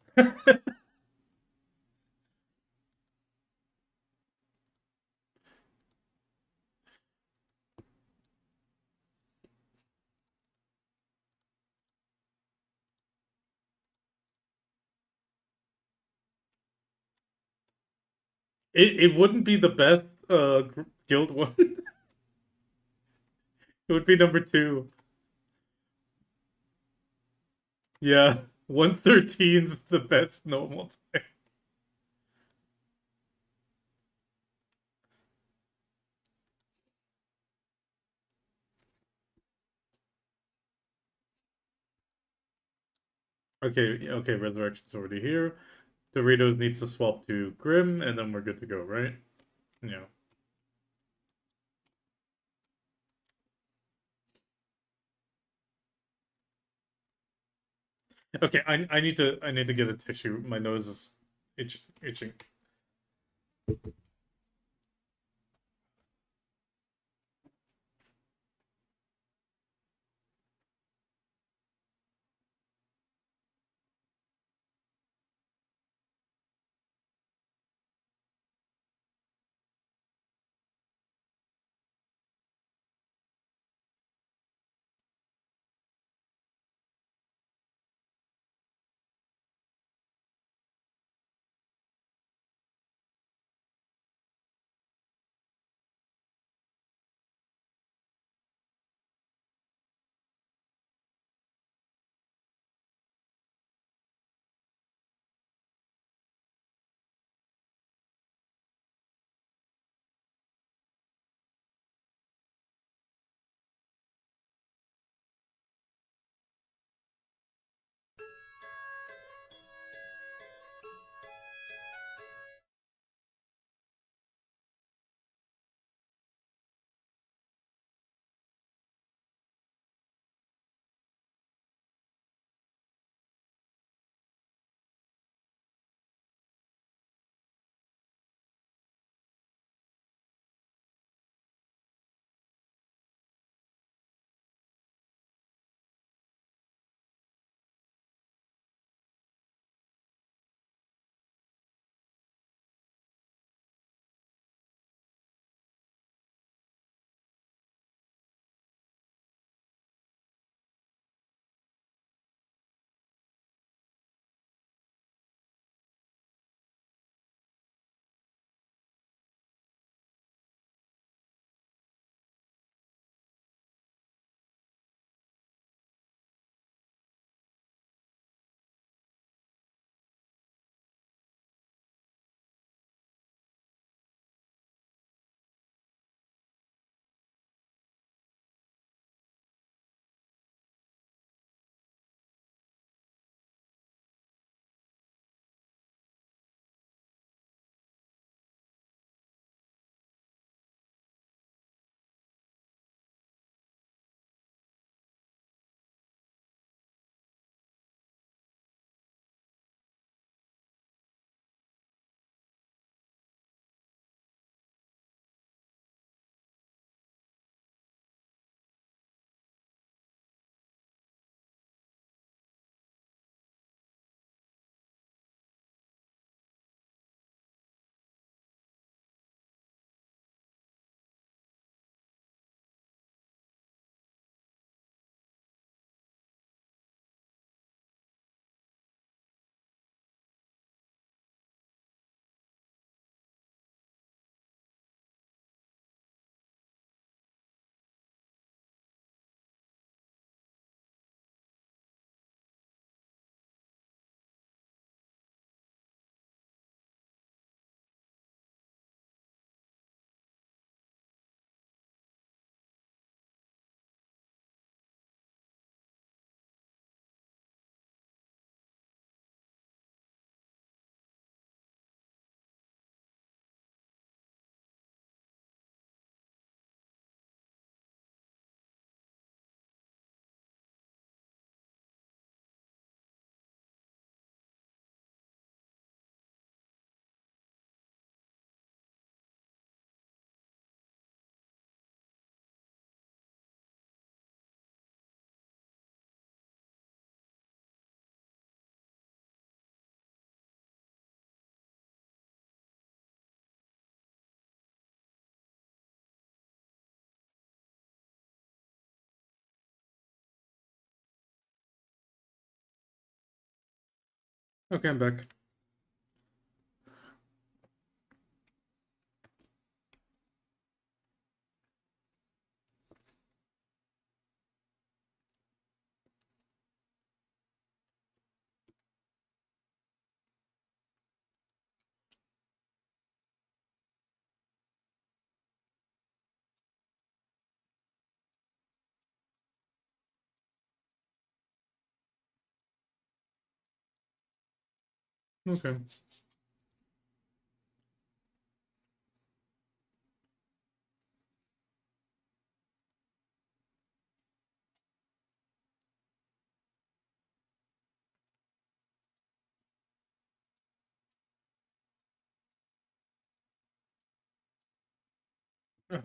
It wouldn't be the best guild one. It would be number two. Yeah, 113's the best normal time. Okay, okay, Resurrection's already here. Doritos needs to swap to Grim, and then we're good to go, right? Yeah. Okay, I need to get a tissue. My nose is itching. Okay, I'm back. Okay. Oh,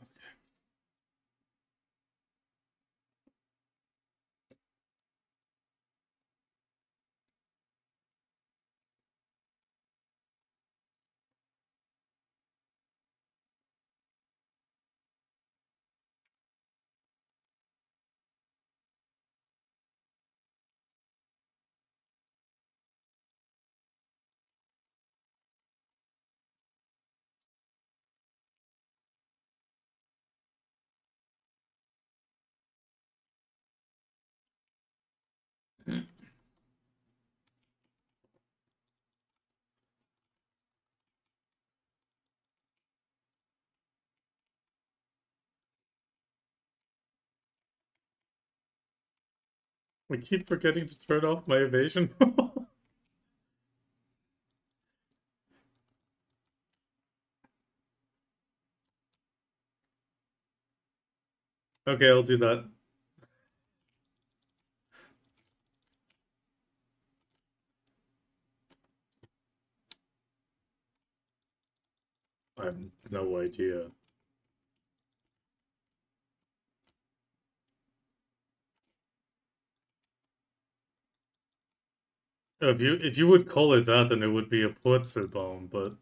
we keep forgetting to turn off my evasion. Okay, I'll do that. I have no idea. If you would call it that, then it would be a Purzelbaum, but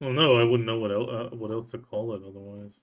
well, no, I wouldn't know what else to call it otherwise.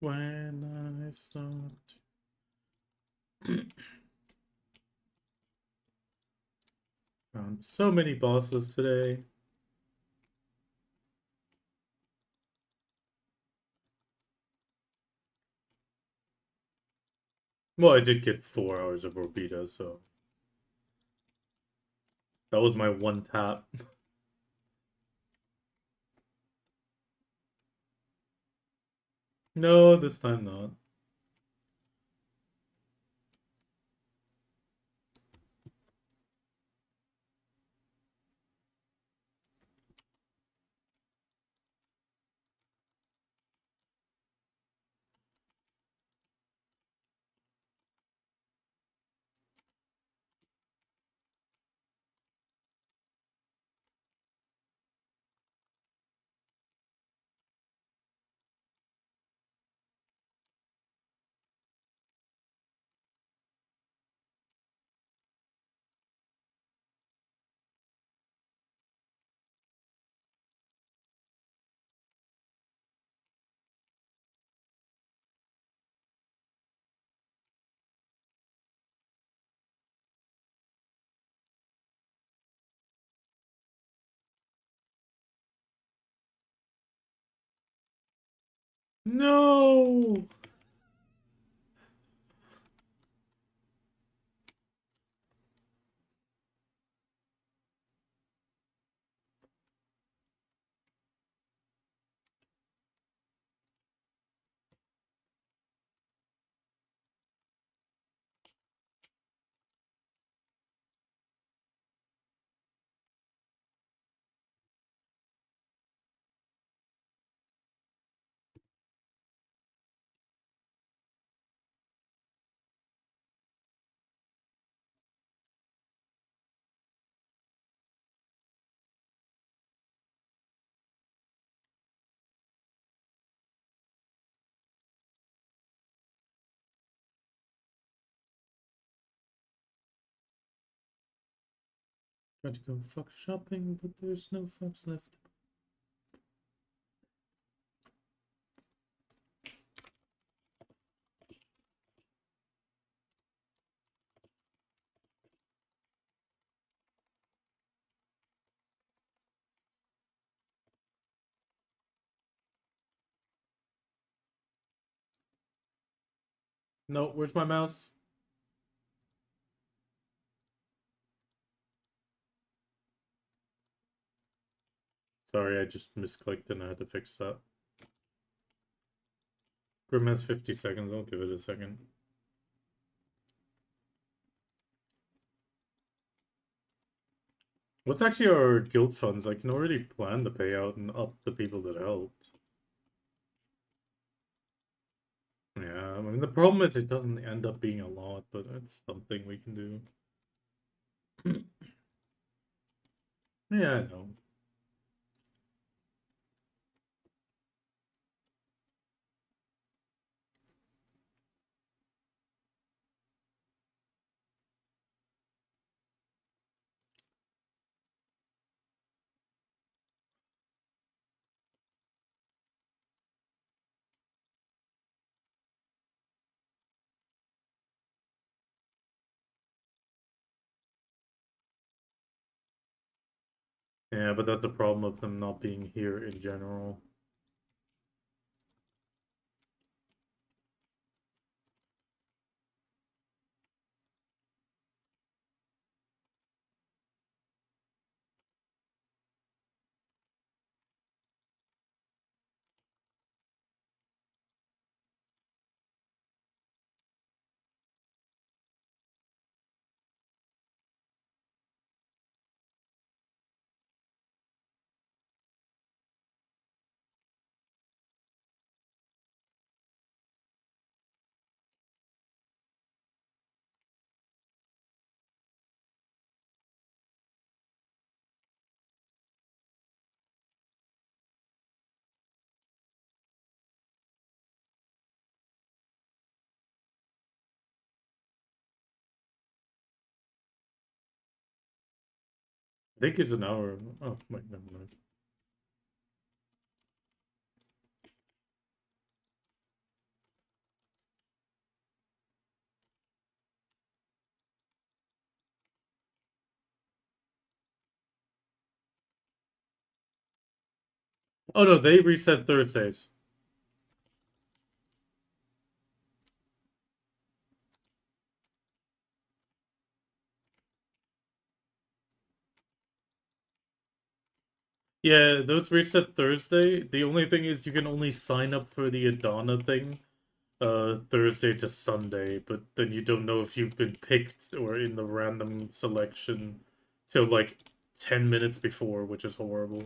When I stopped. Found so many bosses today. Well, I did get 4 hours of Orbita, so that was my one tap. No, this time not. No! Tried to go fuck shopping, but there's no fucks left. No, where's my mouse? Sorry, I just misclicked and I had to fix that. Grim has 50 seconds, I'll give it a second. What's actually our guild funds? I can already plan the payout and up the people that helped. Yeah, I mean, the problem is it doesn't end up being a lot, but it's something we can do. Yeah, I know. Yeah, but that's the problem of them not being here in general. I think it's an hour. Oh, wait, never mind. Oh no, they reset Thursdays. Yeah, those reset Thursday. The only thing is you can only sign up for the Adana thing Thursday to Sunday, but then you don't know if you've been picked or in the random selection till like 10 minutes before, which is horrible.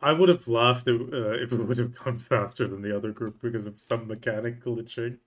I would have laughed if it would have gone faster than the other group because of some mechanic glitching.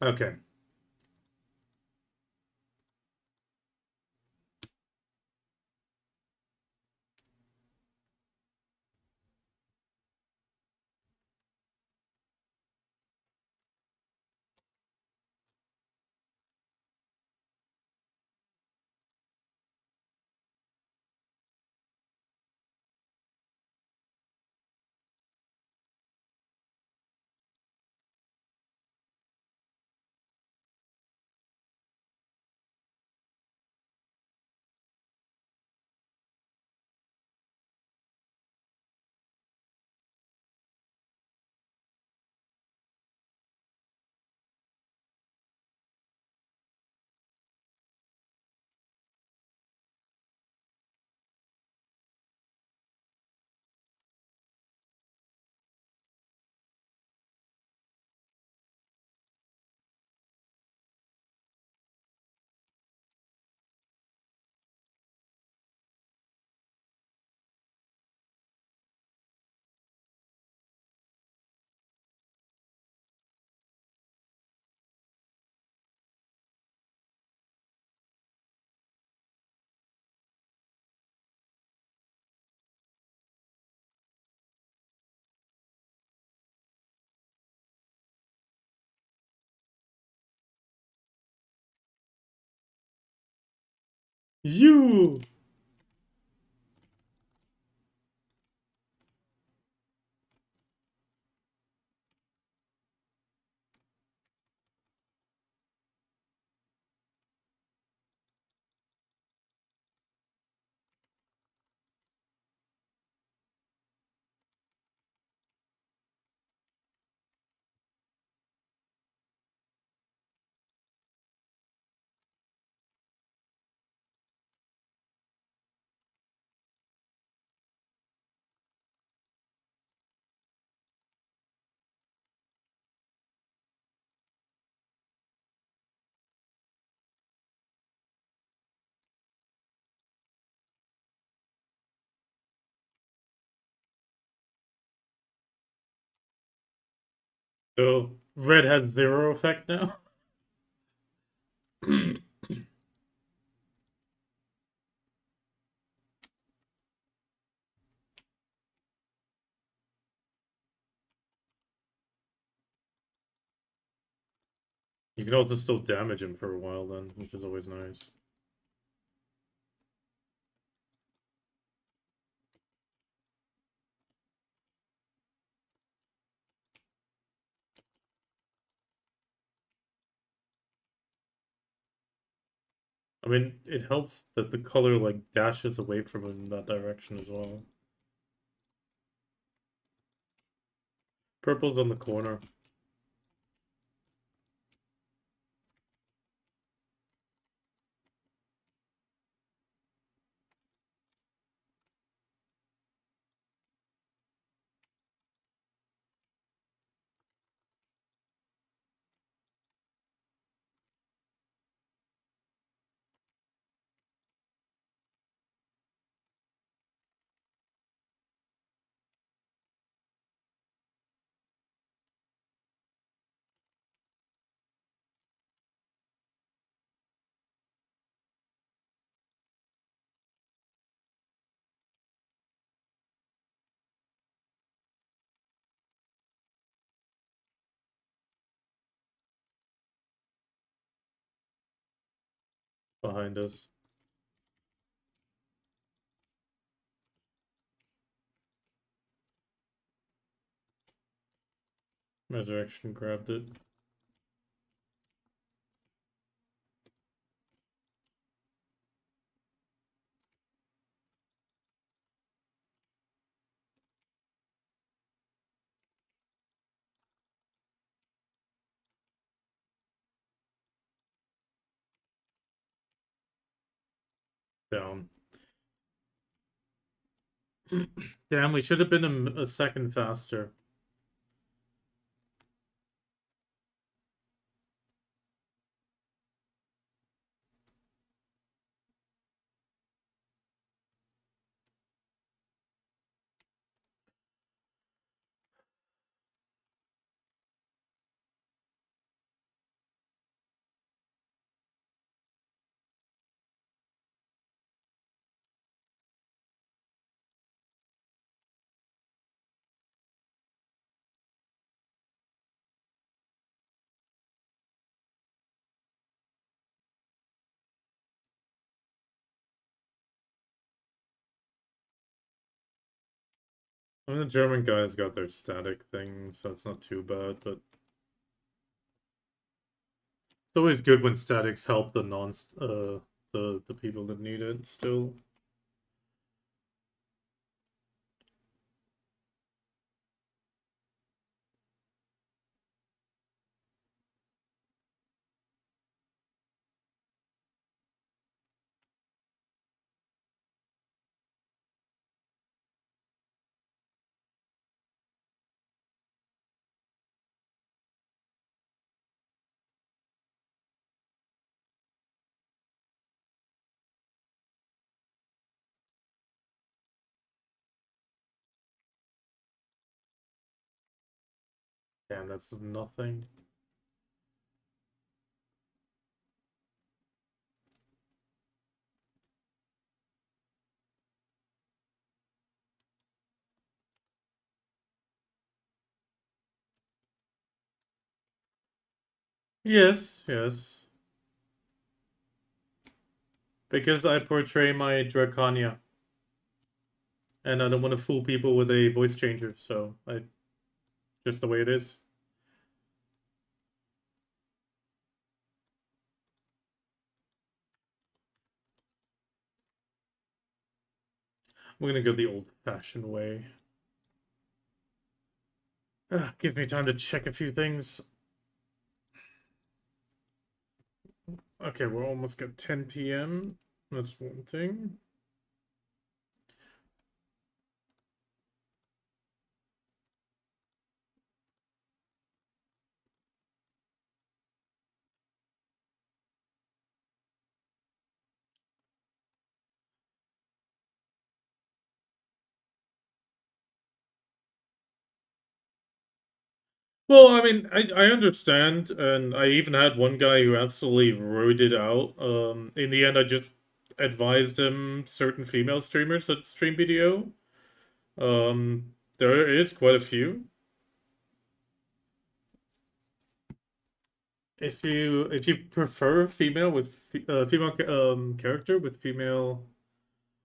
Okay. You. So red has 0 effect now. You can also still damage him for a while then, which is always nice. I mean, it helps that the color like dashes away from him in that direction as well. Purple's on the corner. Behind us. Resurrection grabbed it. Down. Damn, we should have been a second faster. I mean, the German guys got their static thing, so it's not too bad, but it's always good when statics help the the people that need it still. Damn, that's nothing. Yes, yes. Because I portray my Drakania, and I don't want to fool people with a voice changer, so I just the way it is. I'm gonna go the old-fashioned way. Gives me time to check a few things. Okay, we're almost at 10 p.m. That's one thing. Well, I mean, I understand, and I even had one guy who absolutely wrote it out. In the end, I just advised him certain female streamers that stream video. There is quite a few. If you prefer female with female character with female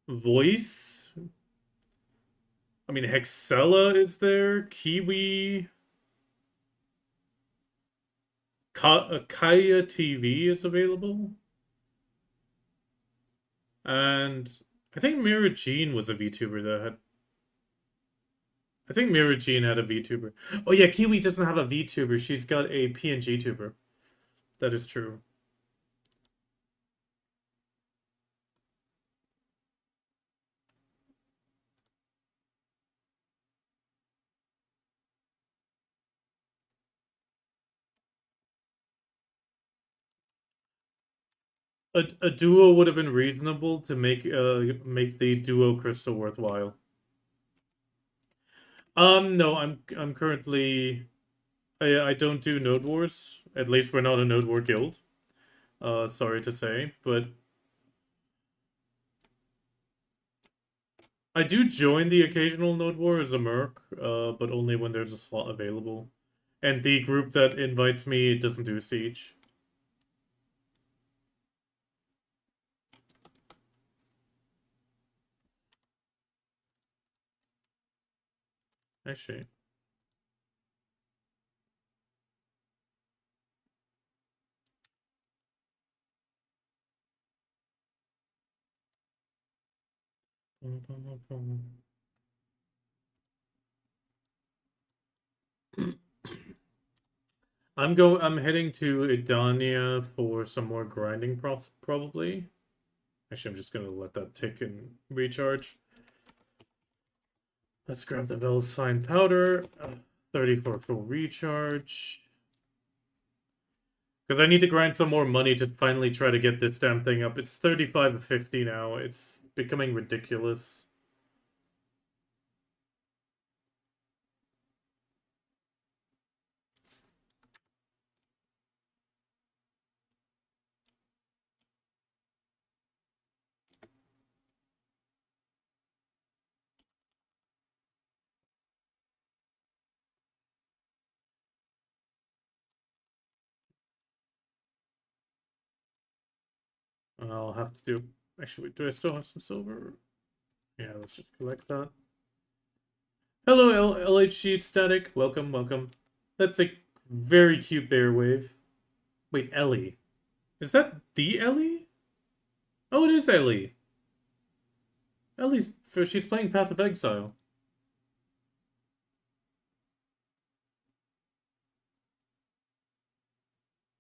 voice, I mean, Hexella is there, Kiwi, Kaya TV is available. And I think Mira Jean was a VTuber that had. I think Mira Jean had a VTuber. Oh yeah, Kiwi doesn't have a VTuber. She's got a PNG tuber. That is true. A duo would have been reasonable to make the duo crystal worthwhile. No, I'm currently I don't do Node Wars. At least we're not a Node War guild. Sorry to say, but I do join the occasional Node War as a merc, but only when there's a slot available. And the group that invites me doesn't do Siege. Actually. I'm heading to Idania for some more grinding probably. Actually, I'm just gonna let that tick and recharge. Let's grab the Vel's Fine Powder. 34 full recharge. Because I need to grind some more money to finally try to get this damn thing up. It's 35 of 50 now. It's becoming ridiculous. I'll have to do... Actually, do I still have some silver? Yeah, let's just collect that. Hello, LHG Static. Welcome, welcome. That's a very cute bear wave. Wait, Ellie. Is that the Ellie? Oh, it is Ellie. She's playing Path of Exile.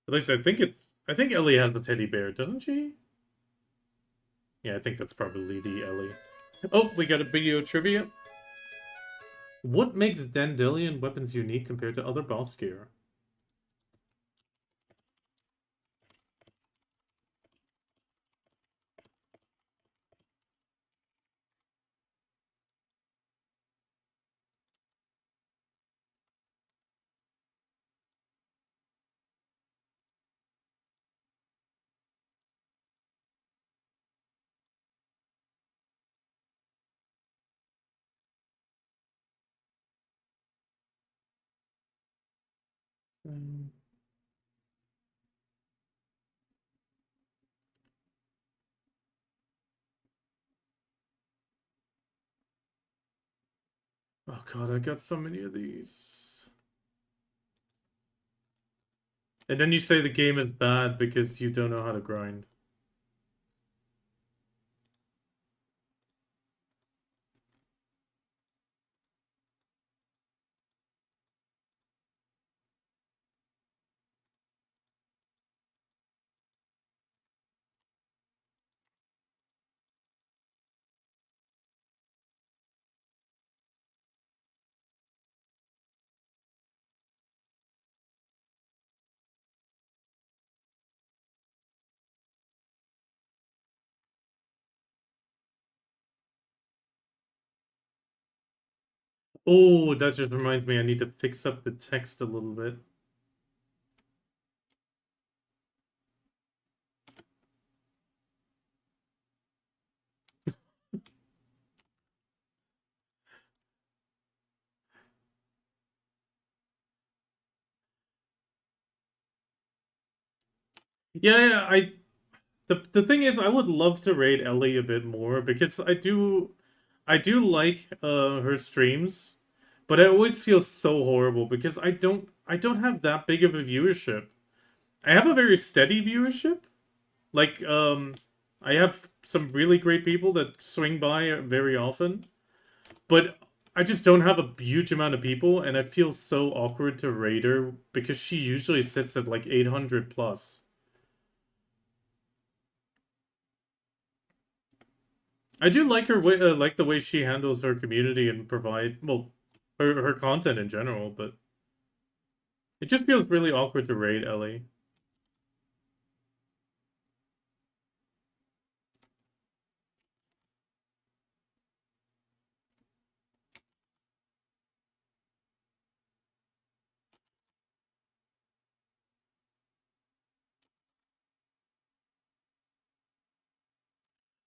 At least I think Ellie has the teddy bear, doesn't she? Yeah, I think that's probably the Ellie. Oh, we got a video trivia. What makes Dandelion weapons unique compared to other boss gear? Um, oh god, I got so many of these. And then you say the game is bad because you don't know how to grind. Oh, that just reminds me I need to fix up the text a little bit. Yeah, the thing is I would love to rate Ellie a bit more because I do like her streams, but I always feel so horrible because I don't have that big of a viewership. I have a very steady viewership. Like I have some really great people that swing by very often, but I just don't have a huge amount of people, and I feel so awkward to rate her because she usually sits at like 800 plus. I do like her way, like the way she handles her community and provide her content in general, but it just feels really awkward to rate Ellie.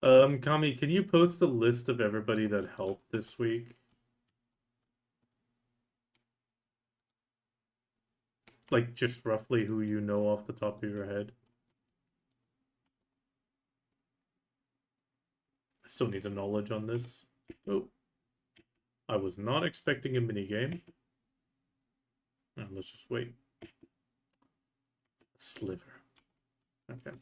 Kami, can you post a list of everybody that helped this week? Like just roughly who you know off the top of your head. I still need the knowledge on this. Oh, I was not expecting a minigame. Now let's just wait. Sliver. Okay.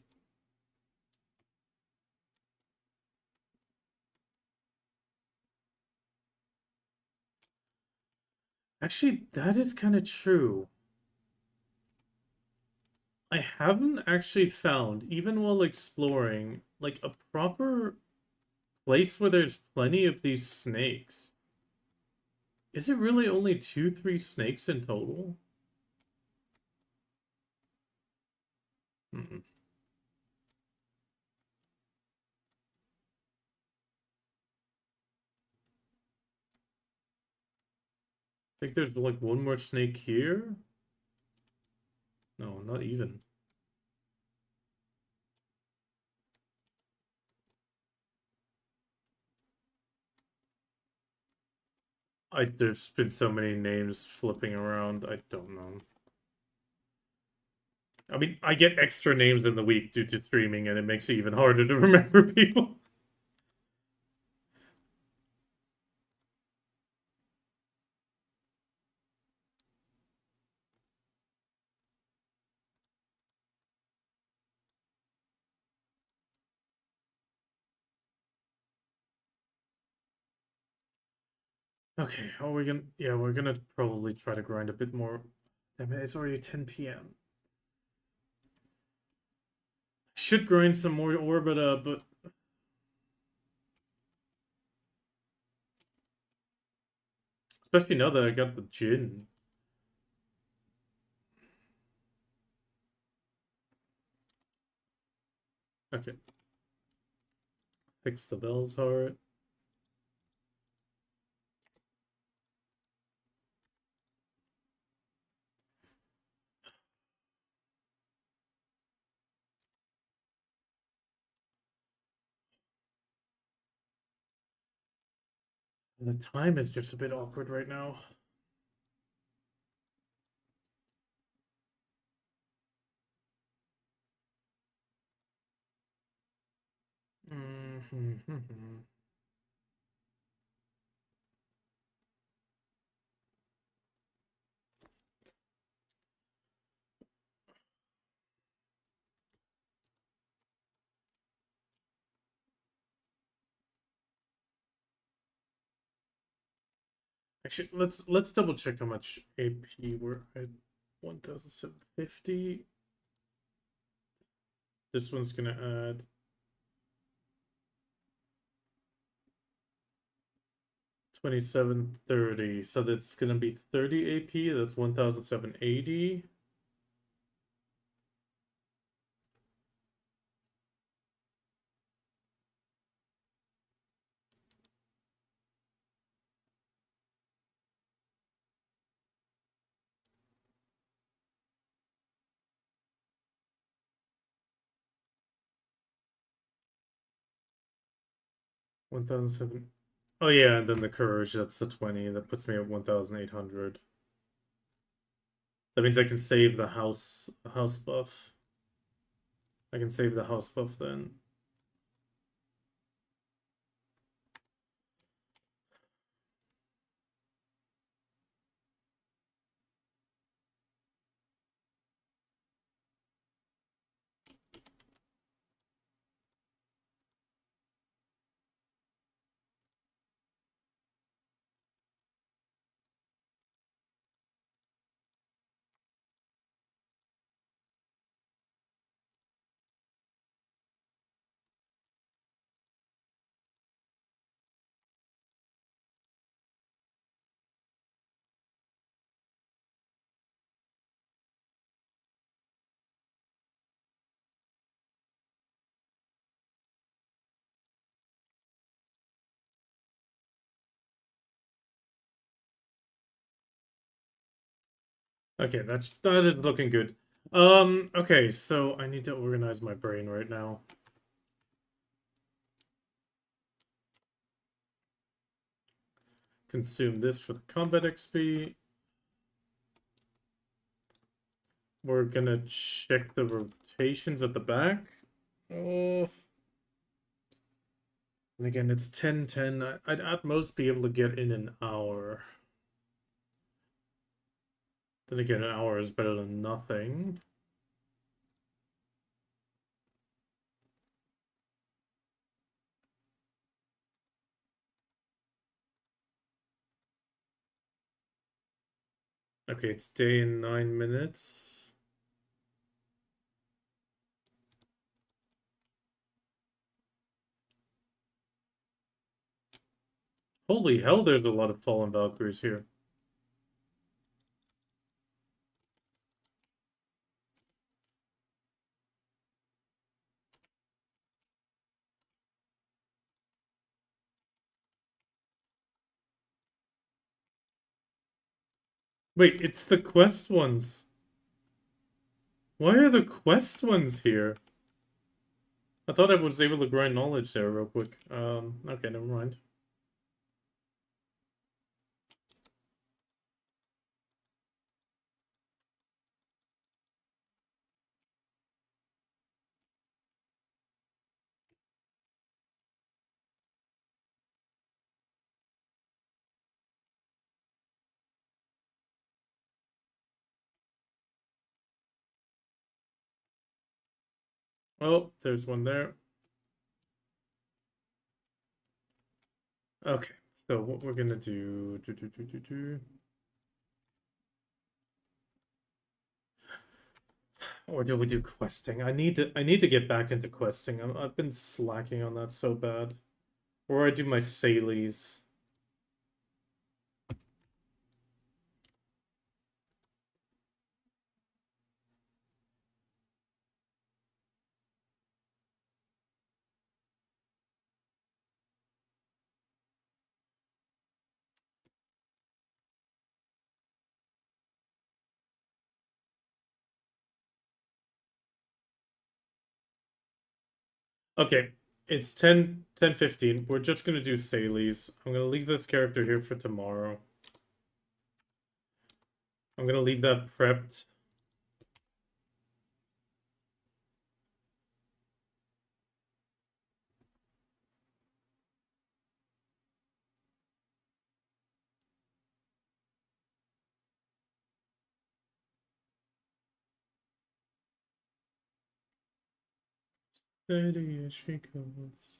Actually, that is kind of true. I haven't actually found, even while exploring, like a proper place where there's plenty of these snakes. Is it really only 3 snakes in total? I think there's like one more snake here. No, not even. There's been so many names flipping around. I don't know. I mean, I get extra names in the week due to streaming, and it makes it even harder to remember people. Okay, are we gonna... Yeah, we're gonna probably try to grind a bit more. Damn it, it's already 10 p.m. Should grind some more ore, but especially now that I got the gin. Okay. Fix the bells heart. The time is just a bit awkward right now. Mm-hmm. Actually, let's double check how much AP we're at. 1,750. This one's gonna add 2730. So that's gonna be 30 AP. That's 1,780. One thousand seven. Oh yeah, and then the courage, that's the 20. That puts me at 1,800. That means I can save the house buff. I can save the house buff then. Okay, that is looking good. Okay, so I need to organize my brain right now. Consume this for the combat XP. We're gonna check the rotations at the back. Oh. And again, it's 10:10. I'd at most be able to get in an hour. Then again, an hour is better than nothing. Okay, it's day and 9 minutes. Holy hell, there's a lot of fallen Valkyries here. Wait, it's the quest ones. Why are the quest ones here? I thought I was able to grind knowledge there real quick. Okay, never mind. Oh, there's one there. Okay, So what we're gonna do, or do we do questing? I need to get back into questing. I've been slacking on that so bad. Or I do my Salies. Okay, it's 10:15. We're just gonna do Salies. I'm gonna leave this character here for tomorrow. I'm gonna leave that prepped. Steady as she goes.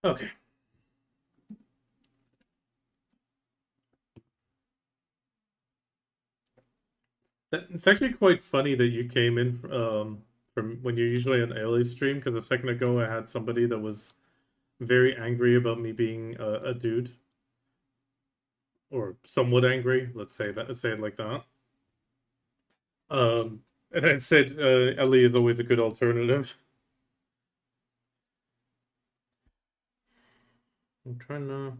Okay. It's actually quite funny that you came in from when you're usually on Ailey's stream, because a second ago I had somebody that was very angry about me being a dude, or somewhat angry. Let's say it like that. And I said Ellie is always a good alternative. I'm trying to,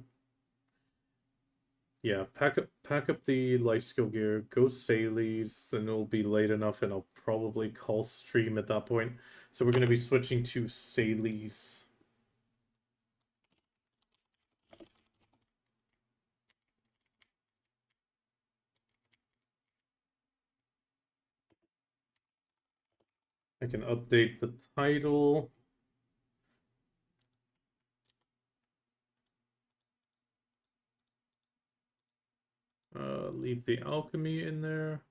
yeah, pack up the life skill gear, go Salies, then it'll be late enough, and I'll probably call stream at that point. So we're gonna be switching to Salies. I can update the title. Leave the alchemy in there.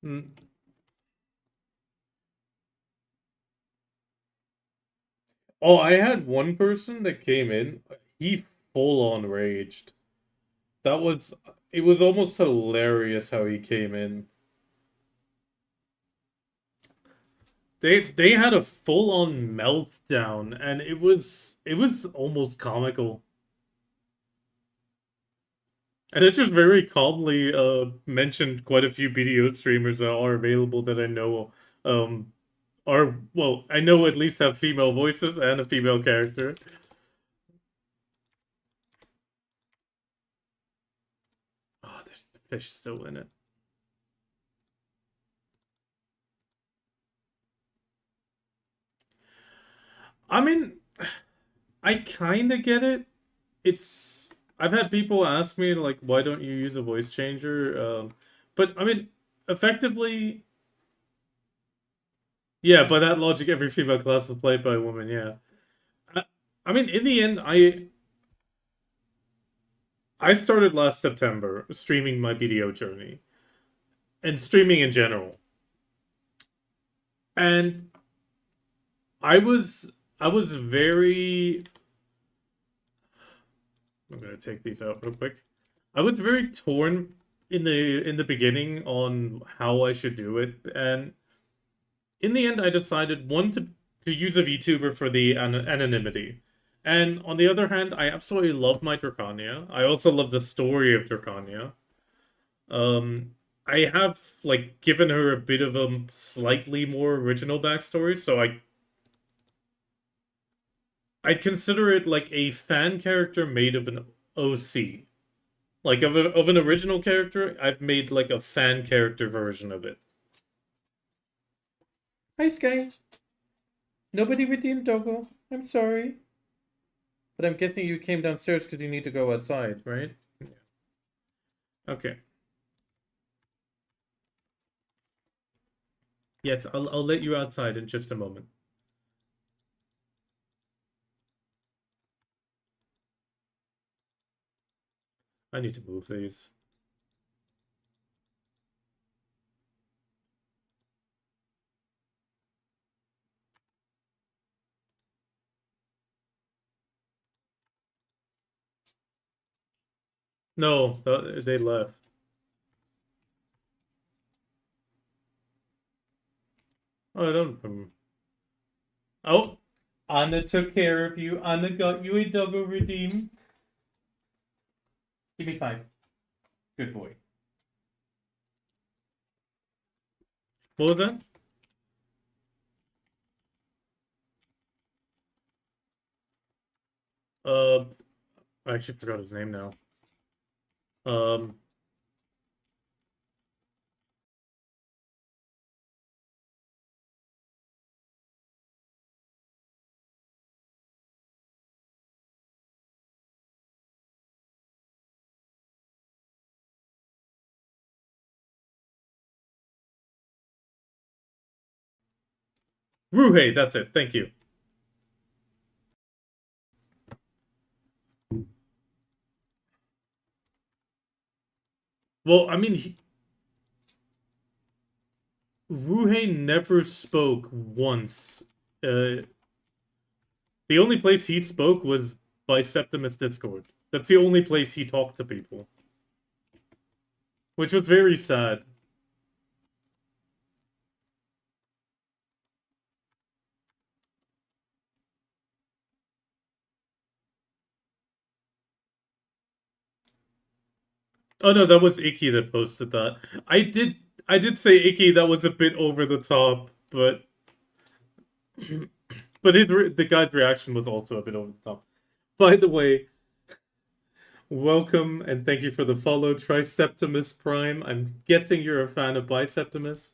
Mm. Oh, I had one person that came in. He full on raged. That was it was almost hilarious how he came in. They had a full on meltdown, and it was almost comical. And it just very calmly mentioned quite a few BDO streamers that are available that I know are, well, I know at least have female voices and a female character. Oh, there's the fish still in it. I mean, I kind of get it. It's I've had people ask me like, why don't you use a voice changer? But I mean, effectively, yeah. By that logic, every female class is played by a woman. Yeah. I, I mean, in the end, I started last September streaming my BDO journey and streaming in general, and I was very. I'm gonna take these out real quick. I was very torn in the beginning on how I should do it, and in the end, I decided one to use a VTuber for the anonymity, and on the other hand, I absolutely love my Drakania. I also love the story of Drakania. Um, I have like given her a bit of a slightly more original backstory, so I consider it like a fan character made of an OC. Like of an original character, I've made like a fan character version of it. Hi Sky. Nobody redeemed Doggo. I'm sorry. But I'm guessing you came downstairs because you need to go outside, right? Yeah. Okay. Yes, I'll let you outside in just a moment. I need to move these. No, they left. Oh, I don't. Oh, Anna took care of you. Anna got you a doggo redeem. Give me 5. Good boy. What was that? I actually forgot his name now. Um, Ruhei, that's it. Thank you. Well, I mean, Ruhei never spoke once. Uh, the only place he spoke was by Septimus Discord. That's the only place he talked to people, which was very sad. Oh no, that was Icky that posted that. I did say Icky that was a bit over the top, but the guy's reaction was also a bit over the top. By the way, welcome and thank you for the follow, Triseptimus Prime. I'm guessing you're a fan of Biseptimus.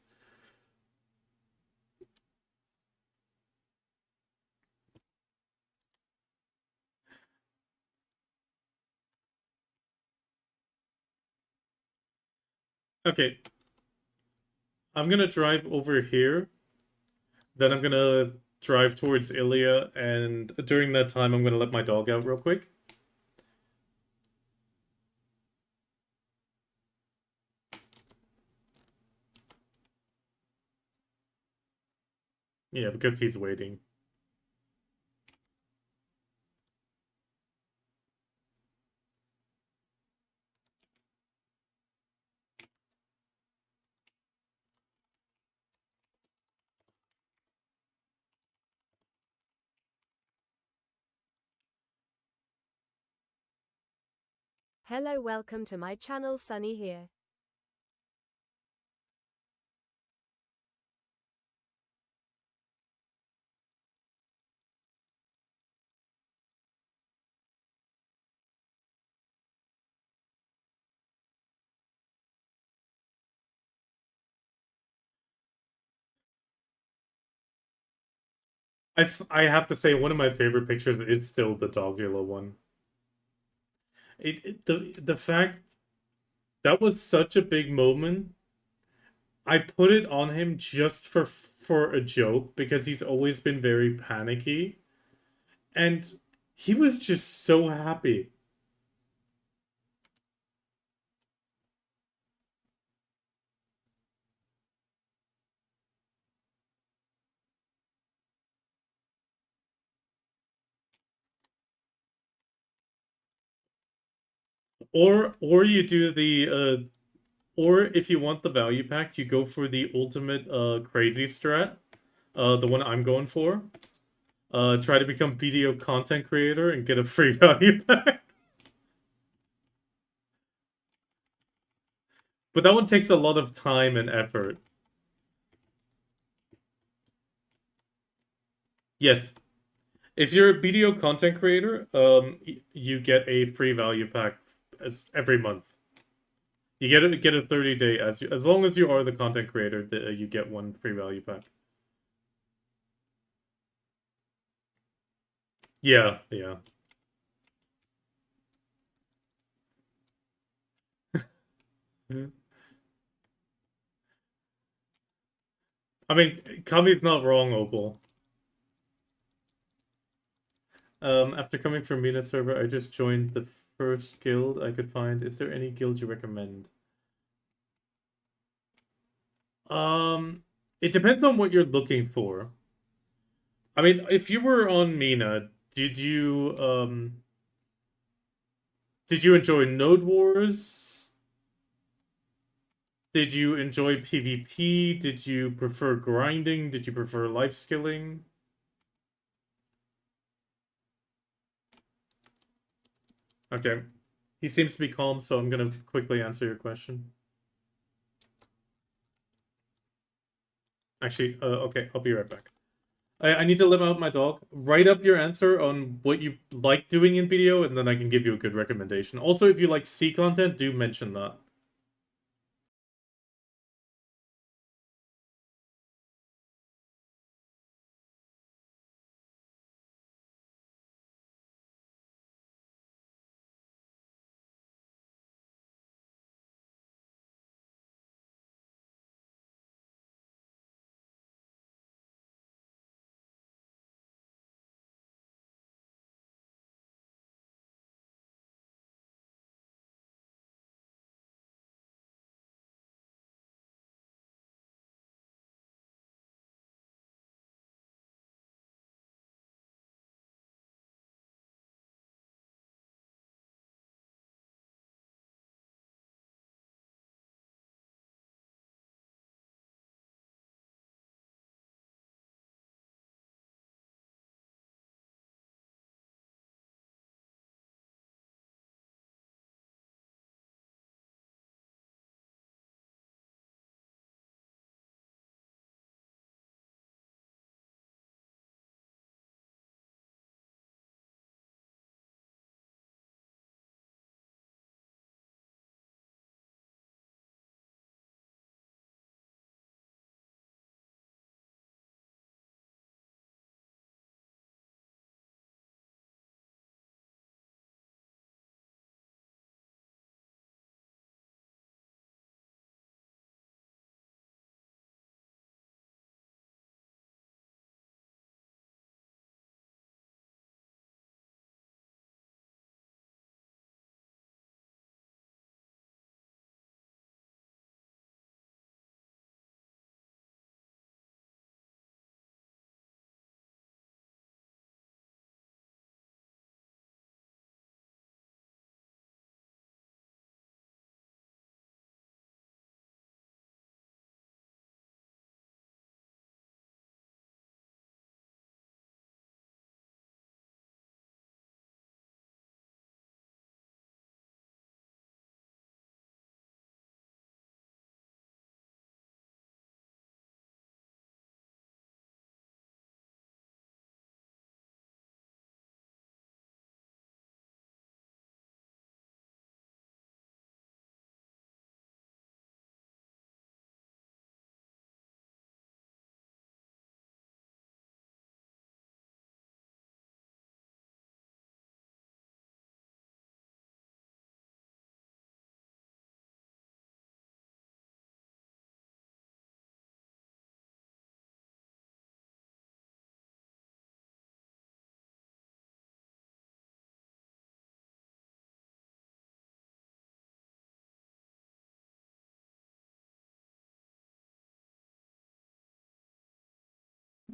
Okay, I'm gonna drive over here. Then I'm gonna drive towards Ilya, and during that time, I'm gonna let my dog out real quick. Yeah, because he's waiting. Hello, welcome to my channel, Sunny here. I have to say, one of my favorite pictures is still the Dogula one. The fact that was such a big moment. I put it on him just for a joke because he's always been very panicky, and he was just so happy. Or you do the or if you want the value pack, you go for the ultimate crazy strat, the one I'm going for. Try to become video content creator and get a free value pack. But that one takes a lot of time and effort. Yes. If you're a video content creator, you get a free value pack every month. You get a 30-day as long as you are the content creator, you get one free value pack. Yeah, yeah. I mean, Kami's not wrong, Opal. After coming from Mina server, I just joined the first guild I could find. Is there any guild you recommend? Um, it depends on what you're looking for. I mean, if you were on Mina, did you enjoy Node Wars? Did you enjoy PvP? Did you prefer grinding? Did you prefer life skilling? Okay. He seems to be calm, so I'm gonna quickly answer your question. Actually, okay, I'll be right back. I need to let out my dog. Write up your answer on what you like doing in video, and then I can give you a good recommendation. Also, if you like C content, do mention that.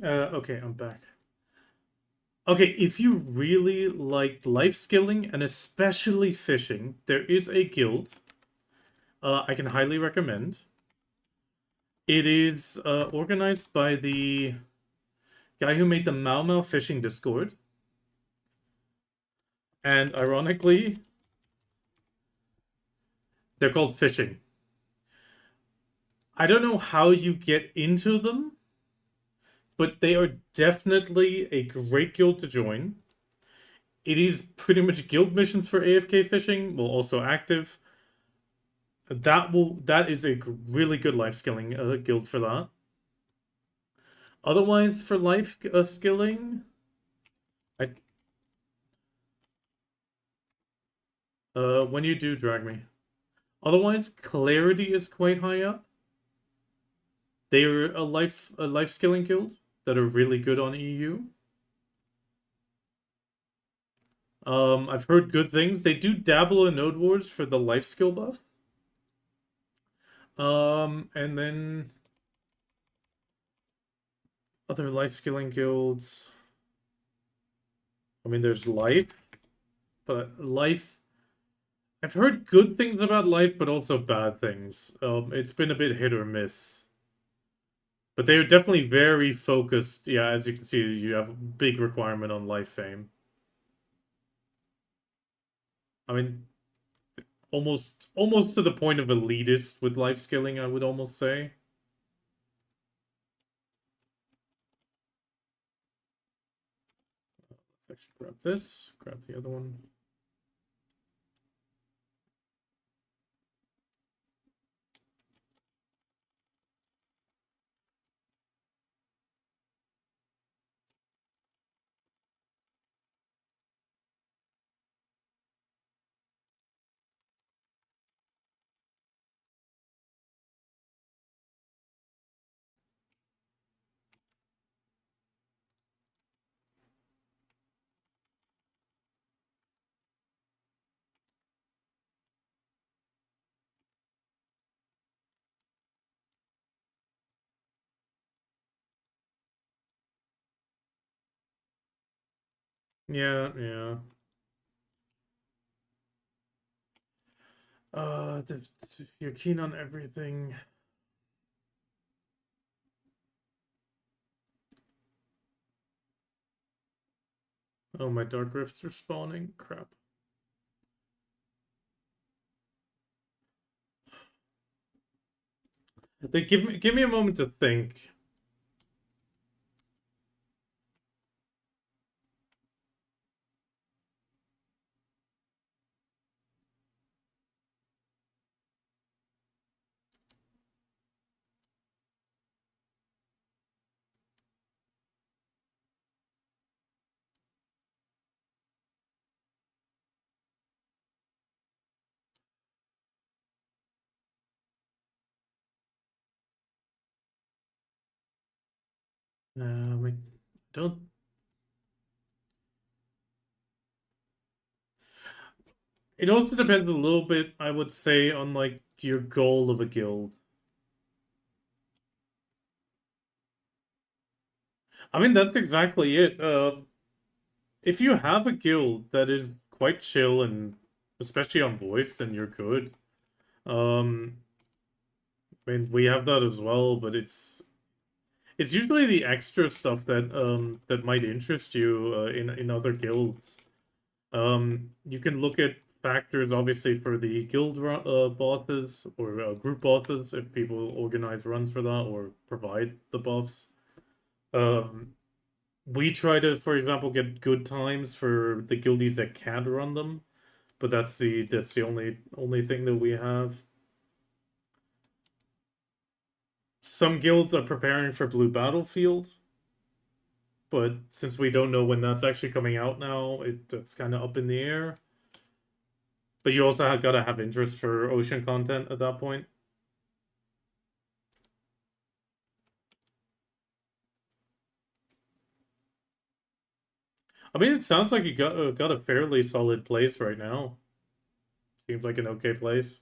Okay, I'm back. Okay, if you really like life skilling and especially fishing, there is a guild I can highly recommend. It is organized by the guy who made the Mau Mau Fishing Discord. And ironically, they're called fishing. I don't know how you get into them, but they are definitely a great guild to join. It is pretty much guild missions for AFK fishing, well, also active. That is a really good life skilling guild for that. Otherwise, for life skilling, I when you do drag me. Otherwise, clarity is quite high up. They're a life skilling guild that are really good on EU. I've heard good things. They do dabble in Node Wars for the life skill buff. And then other life skilling guilds. I mean, there's life, but life. I've heard good things about life, but also bad things. It's been a bit hit or miss. But they are definitely very focused. Yeah, as you can see, you have a big requirement on life fame. I mean, almost to the point of elitist with life skilling, I would almost say. Let's actually grab this, grab the other one. Yeah, yeah. You're keen on everything. Oh, my dark rifts are spawning. Crap. They give me a moment to think. Wait, don't. It also depends a little bit, I would say, on like your goal of a guild. I mean, that's exactly it. If you have a guild that is quite chill and especially on voice, then you're good. Um, I mean, we have that as well, but it's usually the extra stuff that might interest you in other guilds. You can look at factors obviously for the guild bosses or group bosses if people organize runs for that or provide the buffs. Um, we try to, for example, get good times for the guildies that can't run them, but that's the only thing that we have. Some guilds are preparing for Blue Battlefield, but since we don't know when that's actually coming out now, it's kind of up in the air. But you also have got to have interest for ocean content at that point. I mean, it sounds like you got a fairly solid place right now. Seems like an okay place.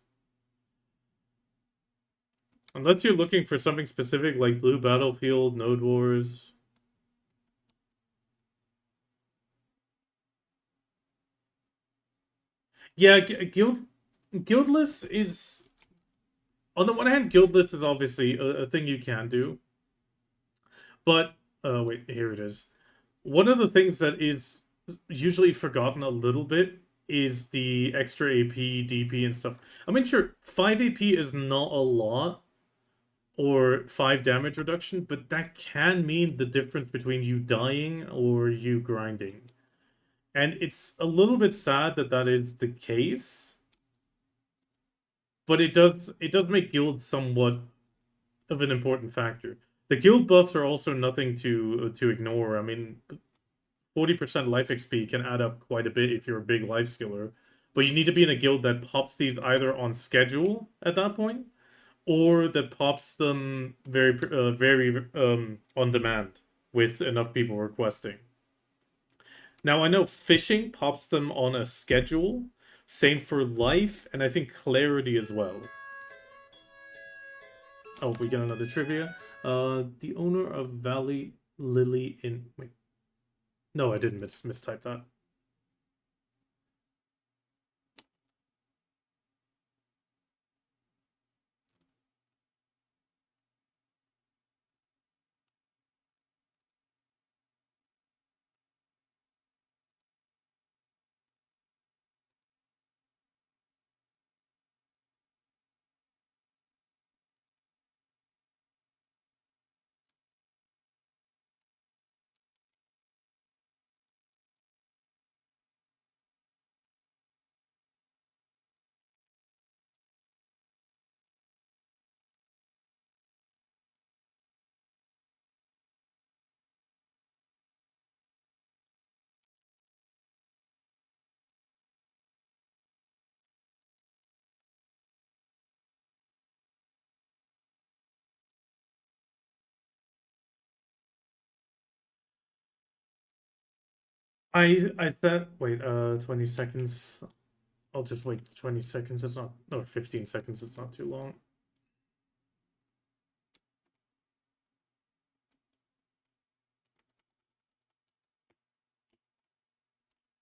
Unless you're looking for something specific like Blue Battlefield, Node Wars. Yeah, Guildless is on the one hand, Guildless is obviously a thing you can do, but wait, here it is. One of the things that is usually forgotten a little bit is the extra AP, DP, and stuff. I mean, sure, 5 AP is not a lot, or 5 damage reduction, but that can mean the difference between you dying or you grinding. And it's a little bit sad that that is the case, but it does make guilds somewhat of an important factor. The guild buffs are also nothing to ignore. I mean, 40% life XP can add up quite a bit if you're a big life skiller, but you need to be in a guild that pops these either on schedule at that point or that pops them very on demand with enough people requesting. Now I know fishing pops them on a schedule, same for life, and I think clarity as well. Oh, we got another trivia. The owner of Valley Lily in wait, no, I didn't mistype that. I said wait, 20 seconds. I'll just wait 20 seconds. It's not, no, 15 seconds. It's not too long.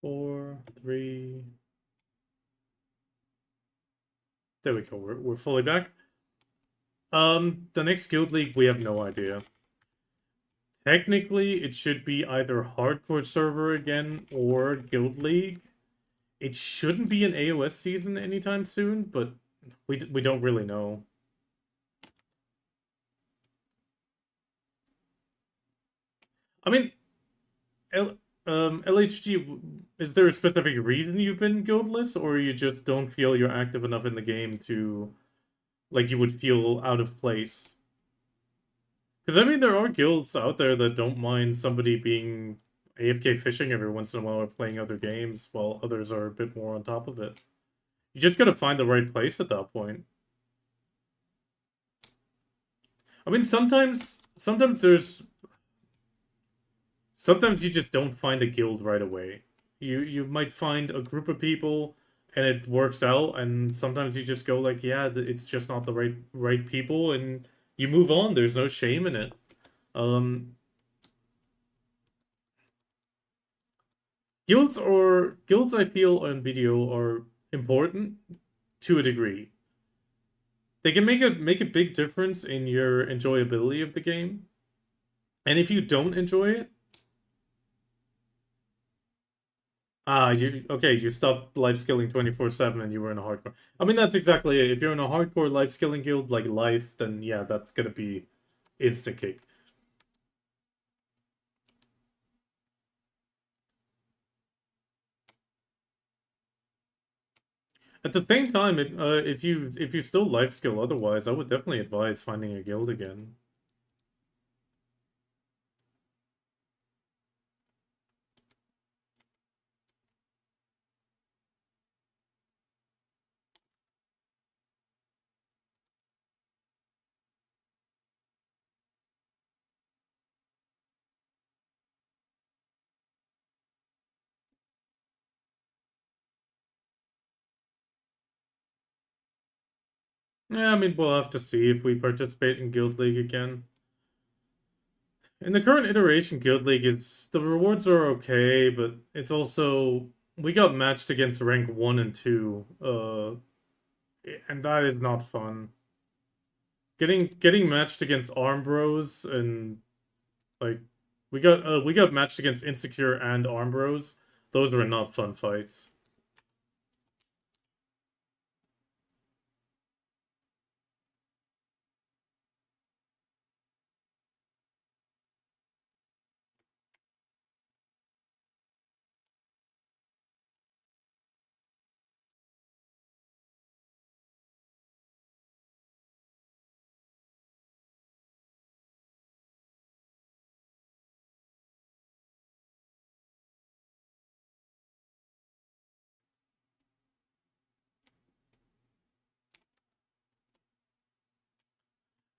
4, 3. There we go. We're fully back. The next guild league, we have no idea. Technically, it should be either hardcore server again or guild league. It shouldn't be an AOS season anytime soon, but we don't really know. I mean, LHG, is there a specific reason you've been guildless, or you just don't feel you're active enough in the game to, like, you would feel out of place? Because, I mean, there are guilds out there that don't mind somebody being AFK fishing every once in a while or playing other games, while others are a bit more on top of it. You just gotta find the right place at that point. I mean, sometimes you just don't find a guild right away. You might find a group of people and it works out, and sometimes you just go like, yeah, it's just not the right people, and you move on. There's no shame in it. Um, guilds I feel on video are important to a degree. They can make a big difference in your enjoyability of the game. And if you don't enjoy it, you okay, you stopped life skilling 24/7 and you were in a hardcore. I mean, that's exactly it. If you're in a hardcore life skilling guild like life, then yeah, that's gonna be insta kick. At the same time, if you still life skill otherwise, I would definitely advise finding a guild again. Yeah, I mean, we'll have to see if we participate in Guild League again. In the current iteration, Guild League is the rewards are okay, but it's also we got matched against rank 1 and 2, and that is not fun. Getting matched against Arm Bros and like we got matched against Insecure and Arm Bros. Those were not fun fights.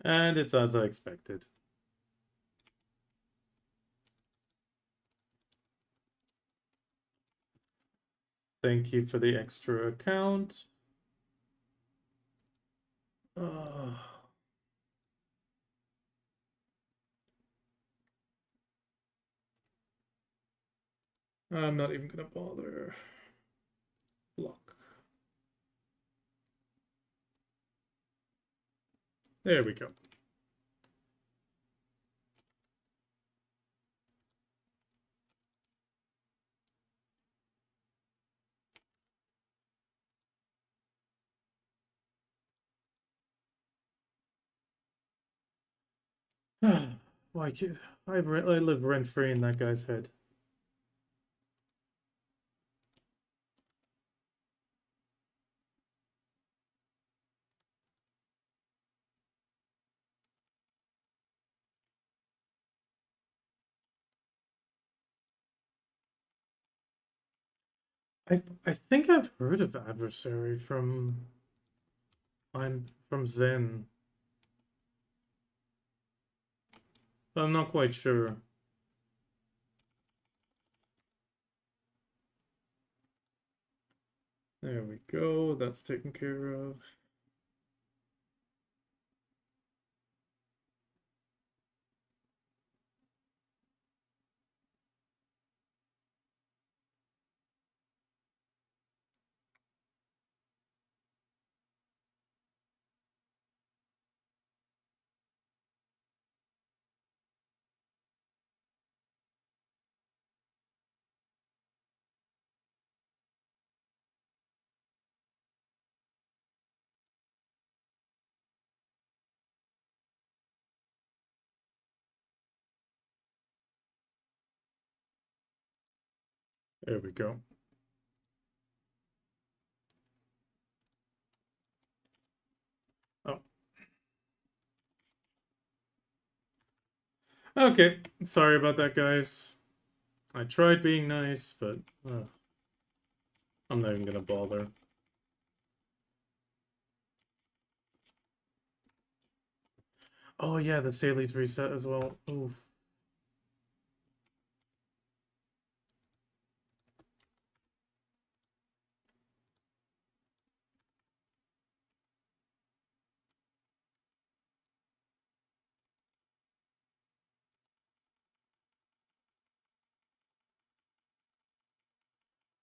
And it's as I expected. Thank you for the extra account. I'm not even gonna bother. Block. There we go. Why can't I live rent free in that guy's head? I think I've heard of Adversary from Zen, but I'm not quite sure. There we go. That's taken care of. There we go. Oh. Okay. Sorry about that, guys. I tried being nice, but I'm not even gonna bother. Oh yeah, the Sally's reset as well. Oof.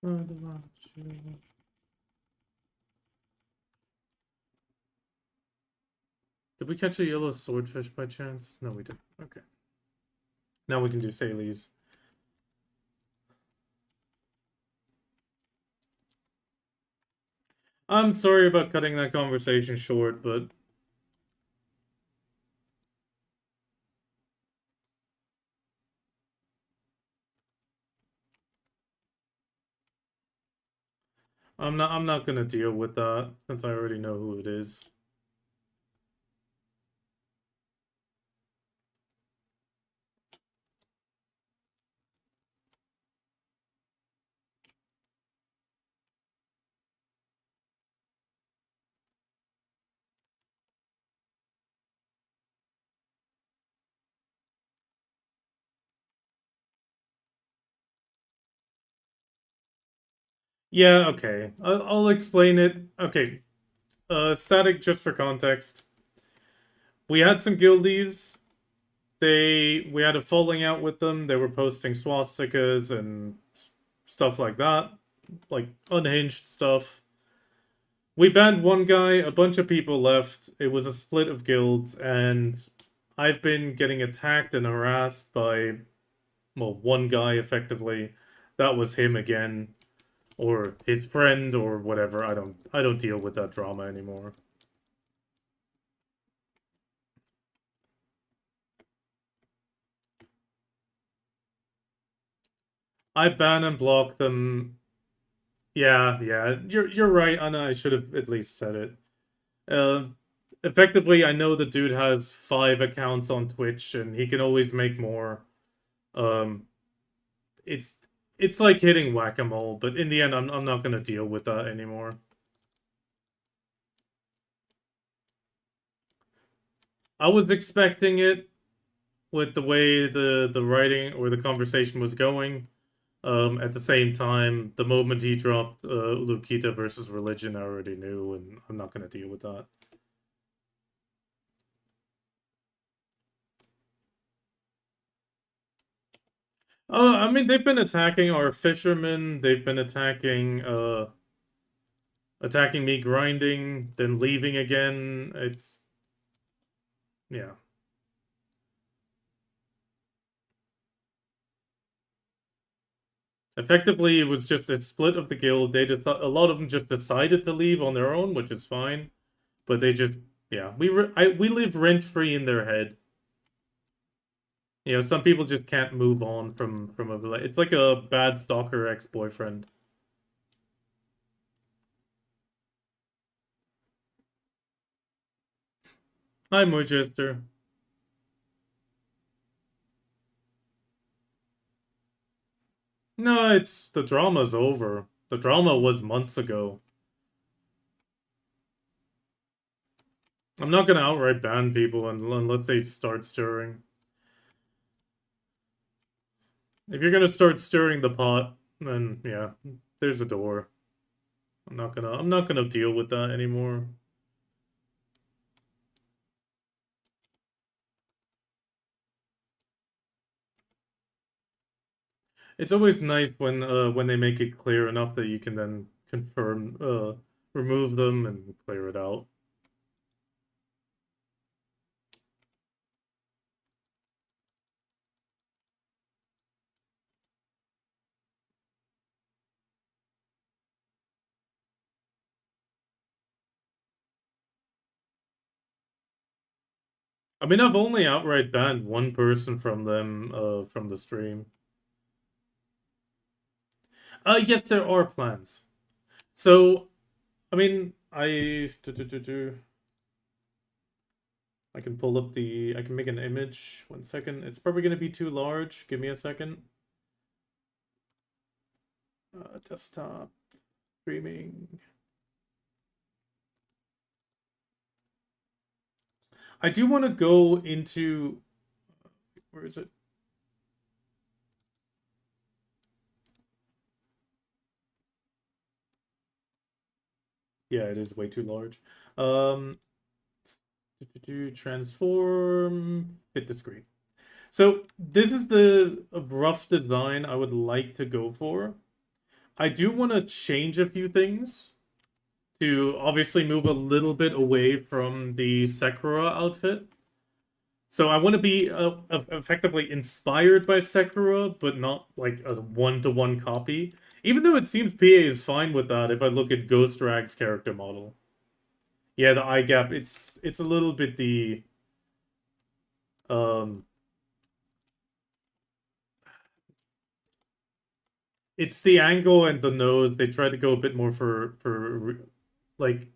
Did we catch a yellow swordfish by chance? No, we didn't. Okay. Now we can do Sally's. I'm sorry about cutting that conversation short, but I'm not gonna deal with that since I already know who it is. Yeah, okay. I'll explain it. Okay. Static, just for context. We had some guildies. We had a falling out with them. They were posting swastikas and stuff like that. Like, unhinged stuff. We banned one guy, a bunch of people left. It was a split of guilds, and I've been getting attacked and harassed by, well, one guy effectively. That was him again, or his friend, or whatever. I don't deal with that drama anymore. I ban and block them. Yeah, yeah, you're right, Anna. I should have at least said it. Uh, Effectively, I know the dude has 5 accounts on Twitch, and he can always make more. Um, it's it's like hitting whack-a-mole, but in the end, I'm not gonna deal with that anymore. I was expecting it with the way the writing or the conversation was going. At the same time, the moment he dropped Lukita versus Religion, I already knew, and I'm not gonna deal with that. I mean, they've been attacking our fishermen. They've been attacking me grinding, then leaving again. It's yeah. Effectively, it was just a split of the guild. A lot of them just decided to leave on their own, which is fine. But they just yeah, we live rent free in their head. You know, some people just can't move on from a village. It's like a bad stalker ex-boyfriend. Hi, Mochester. No, it's the drama's over. The drama was months ago. I'm not gonna outright ban people unless they start stirring. If you're gonna start stirring the pot, then yeah, there's a door. I'm not gonna deal with that anymore. It's always nice when they make it clear enough that you can then confirm remove them and clear it out. I mean, I've only outright banned one person from the stream. Yes, there are plans. So, I mean, I can pull up I can make an image. 1 second. It's probably gonna be too large. Give me a second. Desktop streaming. I do want to go into where is it? Yeah, it is way too large. Transform, hit the screen. So this is the rough design I would like to go for. I do want to change a few things to obviously move a little bit away from the Sakura outfit. So I want to be effectively inspired by Sakura, but not like a one-to-one copy. Even though it seems PA is fine with that if I look at Ghost Drag's character model. Yeah, the eye gap, it's a little bit the um it's the angle and the nose. They tried to go a bit more for like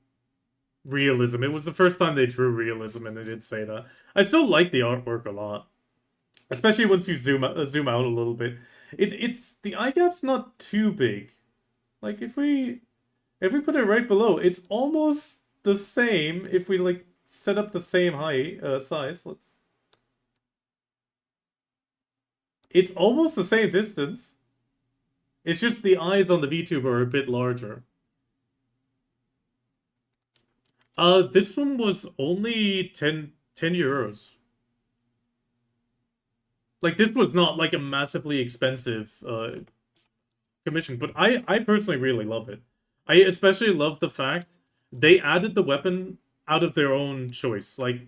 realism. It was the first time they drew realism, and they did say that. I still like the artwork a lot, especially once you zoom out a little bit. It's the eye gap's not too big. Like if we put it right below, it's almost the same. If we like set up the same height size, let's. It's almost the same distance. It's just the eyes on the VTuber are a bit larger. This one was only 10 euros. Like, this was not, like, a massively expensive, commission, but I personally really love it. I especially love the fact they added the weapon out of their own choice. Like,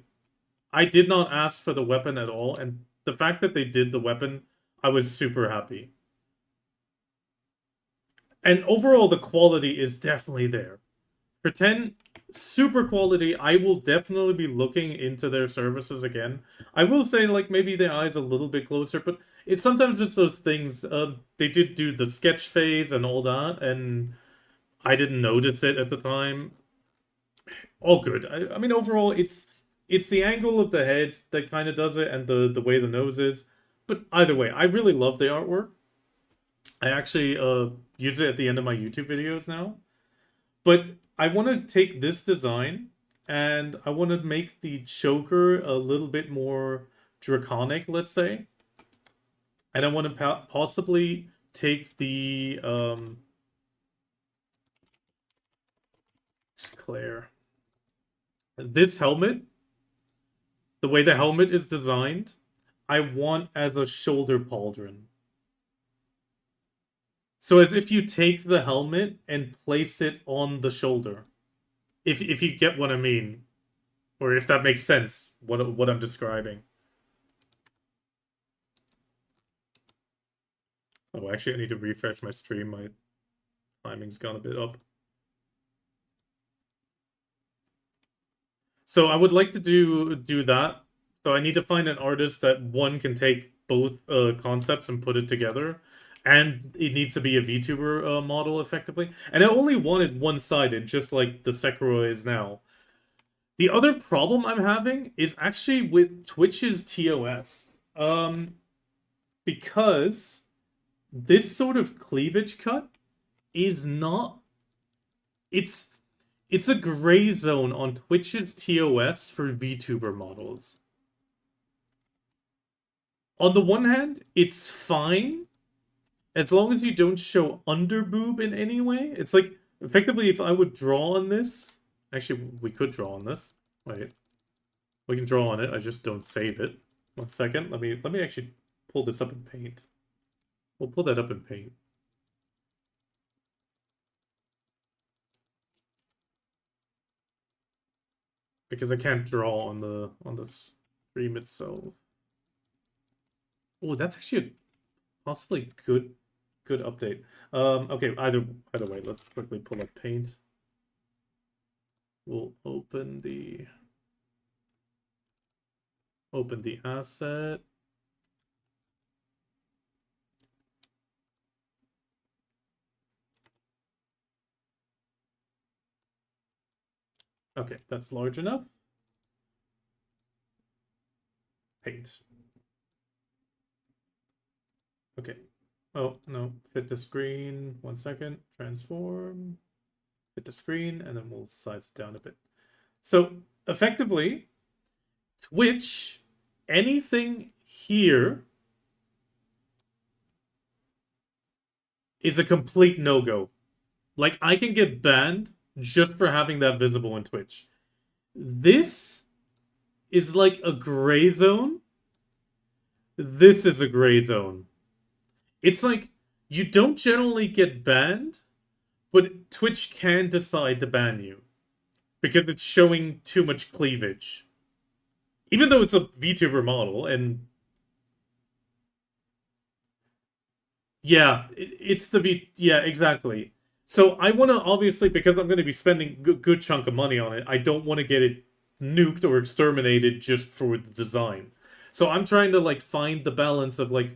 I did not ask for the weapon at all, and the fact that they did the weapon, I was super happy. And overall, the quality is definitely there. For 10, super quality. I will definitely be looking into their services again. I will say, like, maybe their eyes a little bit closer, but it's sometimes it's those things. They did do the sketch phase and all that, and I didn't notice it at the time. All good. I mean, overall, it's the angle of the head that kind of does it, and the way the nose is. But either way, I really love the artwork. I actually use it at the end of my YouTube videos now. But I want to take this design and I want to make the choker a little bit more draconic, let's say. And I want to possibly take the Claire. This helmet, the way the helmet is designed, I want as a shoulder pauldron. So as if you take the helmet and place it on the shoulder. If you get what I mean. Or if that makes sense, what I'm describing. Oh, actually I need to refresh my stream. My timing's gone a bit up. So I would like to do that. So I need to find an artist that one can take both concepts and put it together. And it needs to be a VTuber model, effectively. And I only wanted one-sided, just like the Sekiro is now. The other problem I'm having is actually with Twitch's TOS. Because this sort of cleavage cut is not... It's a gray zone on Twitch's TOS for VTuber models. On the one hand, it's fine as long as you don't show underboob in any way. It's like, effectively, if I would draw on this... Actually, we could draw on this. Wait. We can draw on it, I just don't save it. 1 second, let me actually pull this up in Paint. We'll pull that up in Paint. Because I can't draw on the stream itself. Oh, that's actually a possibly good update. Okay, either way, let's quickly pull up Paint. We'll open the asset. Okay, that's large enough. Paint. Okay. Oh, no. Fit the screen. 1 second. Transform. Fit the screen, and then we'll size it down a bit. So, effectively, Twitch, anything here is a complete no-go. Like, I can get banned just for having that visible in Twitch. This is like a gray zone. This is a gray zone. It's like, you don't generally get banned, but Twitch can decide to ban you. Because it's showing too much cleavage. Even though it's a VTuber model, and... Yeah, it's the Yeah, exactly. So I want to, obviously, because I'm going to be spending a good chunk of money on it, I don't want to get it nuked or exterminated just for the design. So I'm trying to, like, find the balance of, like,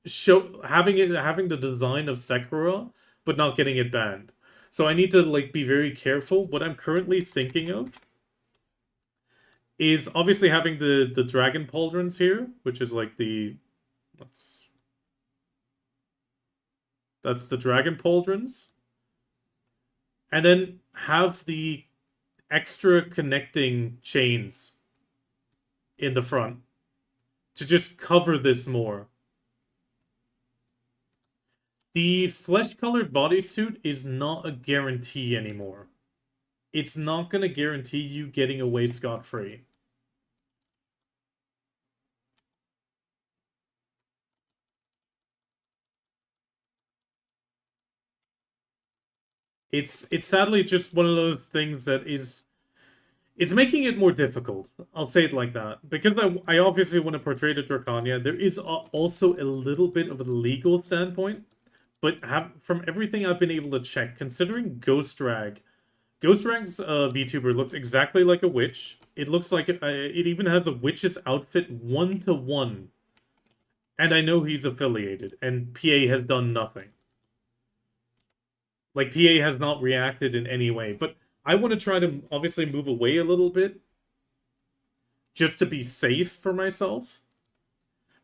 having the design of Sekiro, but not getting it banned. So I need to, like, be very careful. What I'm currently thinking of is obviously having the dragon pauldrons here, which is like the... That's the dragon pauldrons. And then have the extra connecting chains in the front to just cover this more. The flesh-colored bodysuit is not a guarantee anymore. It's not going to guarantee you getting away scot-free. It's sadly just one of those things that is... It's making it more difficult. I'll say it like that. Because I obviously want to portray the Drakania, there is also a little bit of a legal standpoint. But from everything I've been able to check, considering Ghost Drag's VTuber looks exactly like a witch. It looks like it even has a witch's outfit 1-to-1. And I know he's affiliated, and PA has done nothing. Like, PA has not reacted in any way. But I want to try to obviously move away a little bit, just to be safe for myself.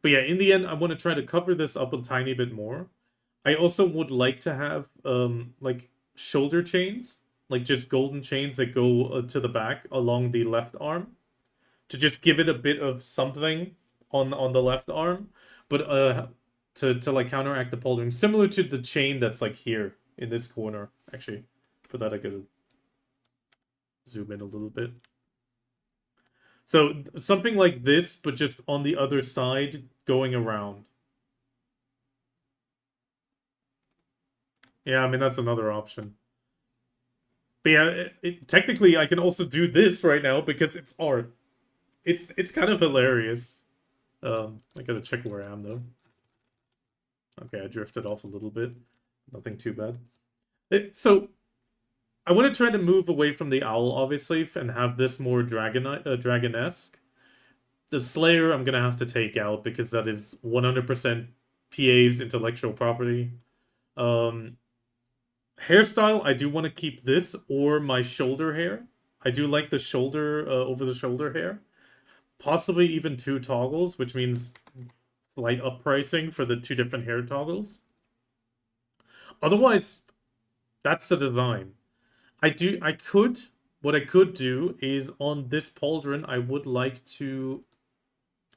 But yeah, in the end, I want to try to cover this up a tiny bit more. I also would like to have, like, shoulder chains. like just golden chains that go to the back along the left arm to just give it a bit of something on the left arm, but to like counteract the pauldron, similar to the chain that's like here in this corner. Actually, for that I could zoom in a little bit. So something like this, but just on the other side, going around. Yeah, I mean that's another option. But yeah, technically I can also do this right now because it's art. It's kind of hilarious. I gotta check where I am though. Okay, I drifted off a little bit. Nothing too bad. So I want to try to move away from the owl, obviously, and have this more dragon-esque. The Slayer I'm gonna have to take out because that is 100% PA's intellectual property. Hairstyle, I do want to keep this or my shoulder hair. I do like the shoulder, over the shoulder hair. Possibly even 2 toggles, which means slight up pricing for the 2 different hair toggles. Otherwise, that's the design. What I could do is on this pauldron, I would like to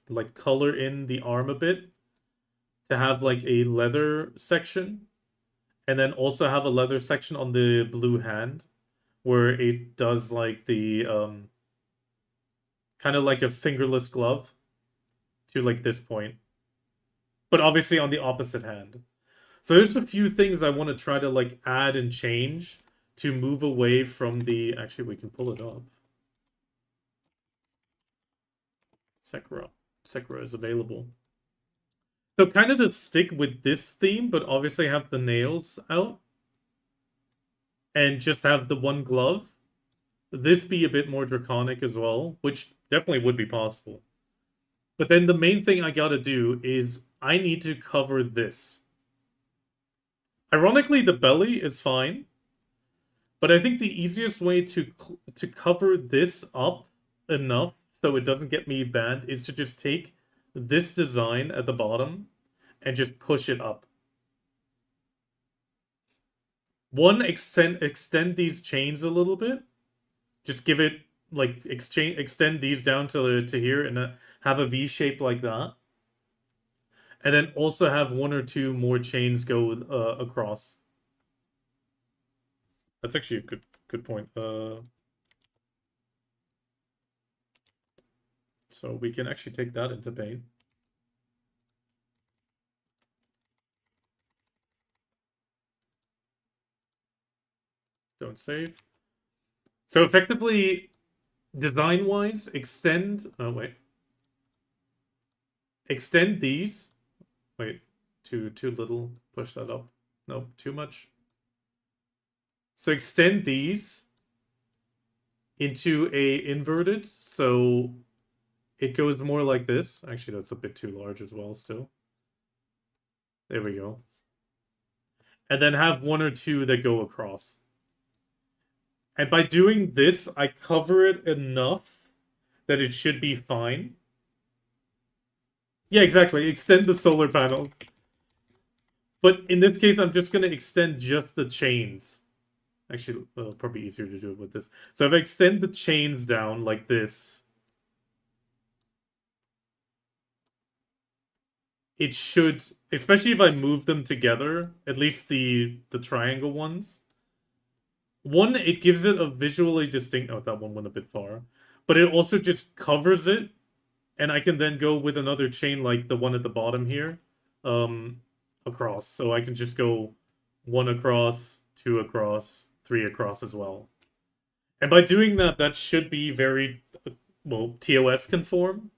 like color in the arm a bit to have like a leather section, and then also have a leather section on the blue hand where it does like the kind of like a fingerless glove to like this point, but obviously on the opposite hand. So there's a few things I want to try to like add and change to move away from the. Actually, we can pull it up. Sekiro is available. So kind of to stick with this theme, but obviously have the nails out. And just have the one glove. This be a bit more draconic as well, which definitely would be possible. But then the main thing I gotta do is I need to cover this. Ironically, the belly is fine. But I think the easiest way to cover this up enough so it doesn't get me banned is to just take this design at the bottom and just push it up. One, extend these chains a little bit. Just give it like extend these down to here and have a V shape like that. And then also have 1 or 2 more chains go across. That's actually a good point. So we can actually take that into paint. Don't save. So effectively, design-wise, extend. Oh wait. Extend these. Wait, too little. Push that up. Nope, too much. So extend these into a inverted, so it goes more like this. Actually, that's a bit too large as well still. There we go. And then have 1 or 2 that go across. And by doing this, I cover it enough that it should be fine. Yeah, exactly. Extend the solar panels. But in this case, I'm just going to extend just the chains. Actually, probably easier to do it with this. So if I extend the chains down like this, it should, especially if I move them together, at least the triangle ones. One, it gives it a visually distinct. Oh, that one went a bit far. But it also just covers it, and I can then go with another chain like the one at the bottom here, across. So I can just go 1 across, 2 across, 3 across as well. And by doing that, that should be very, well, TOS conform.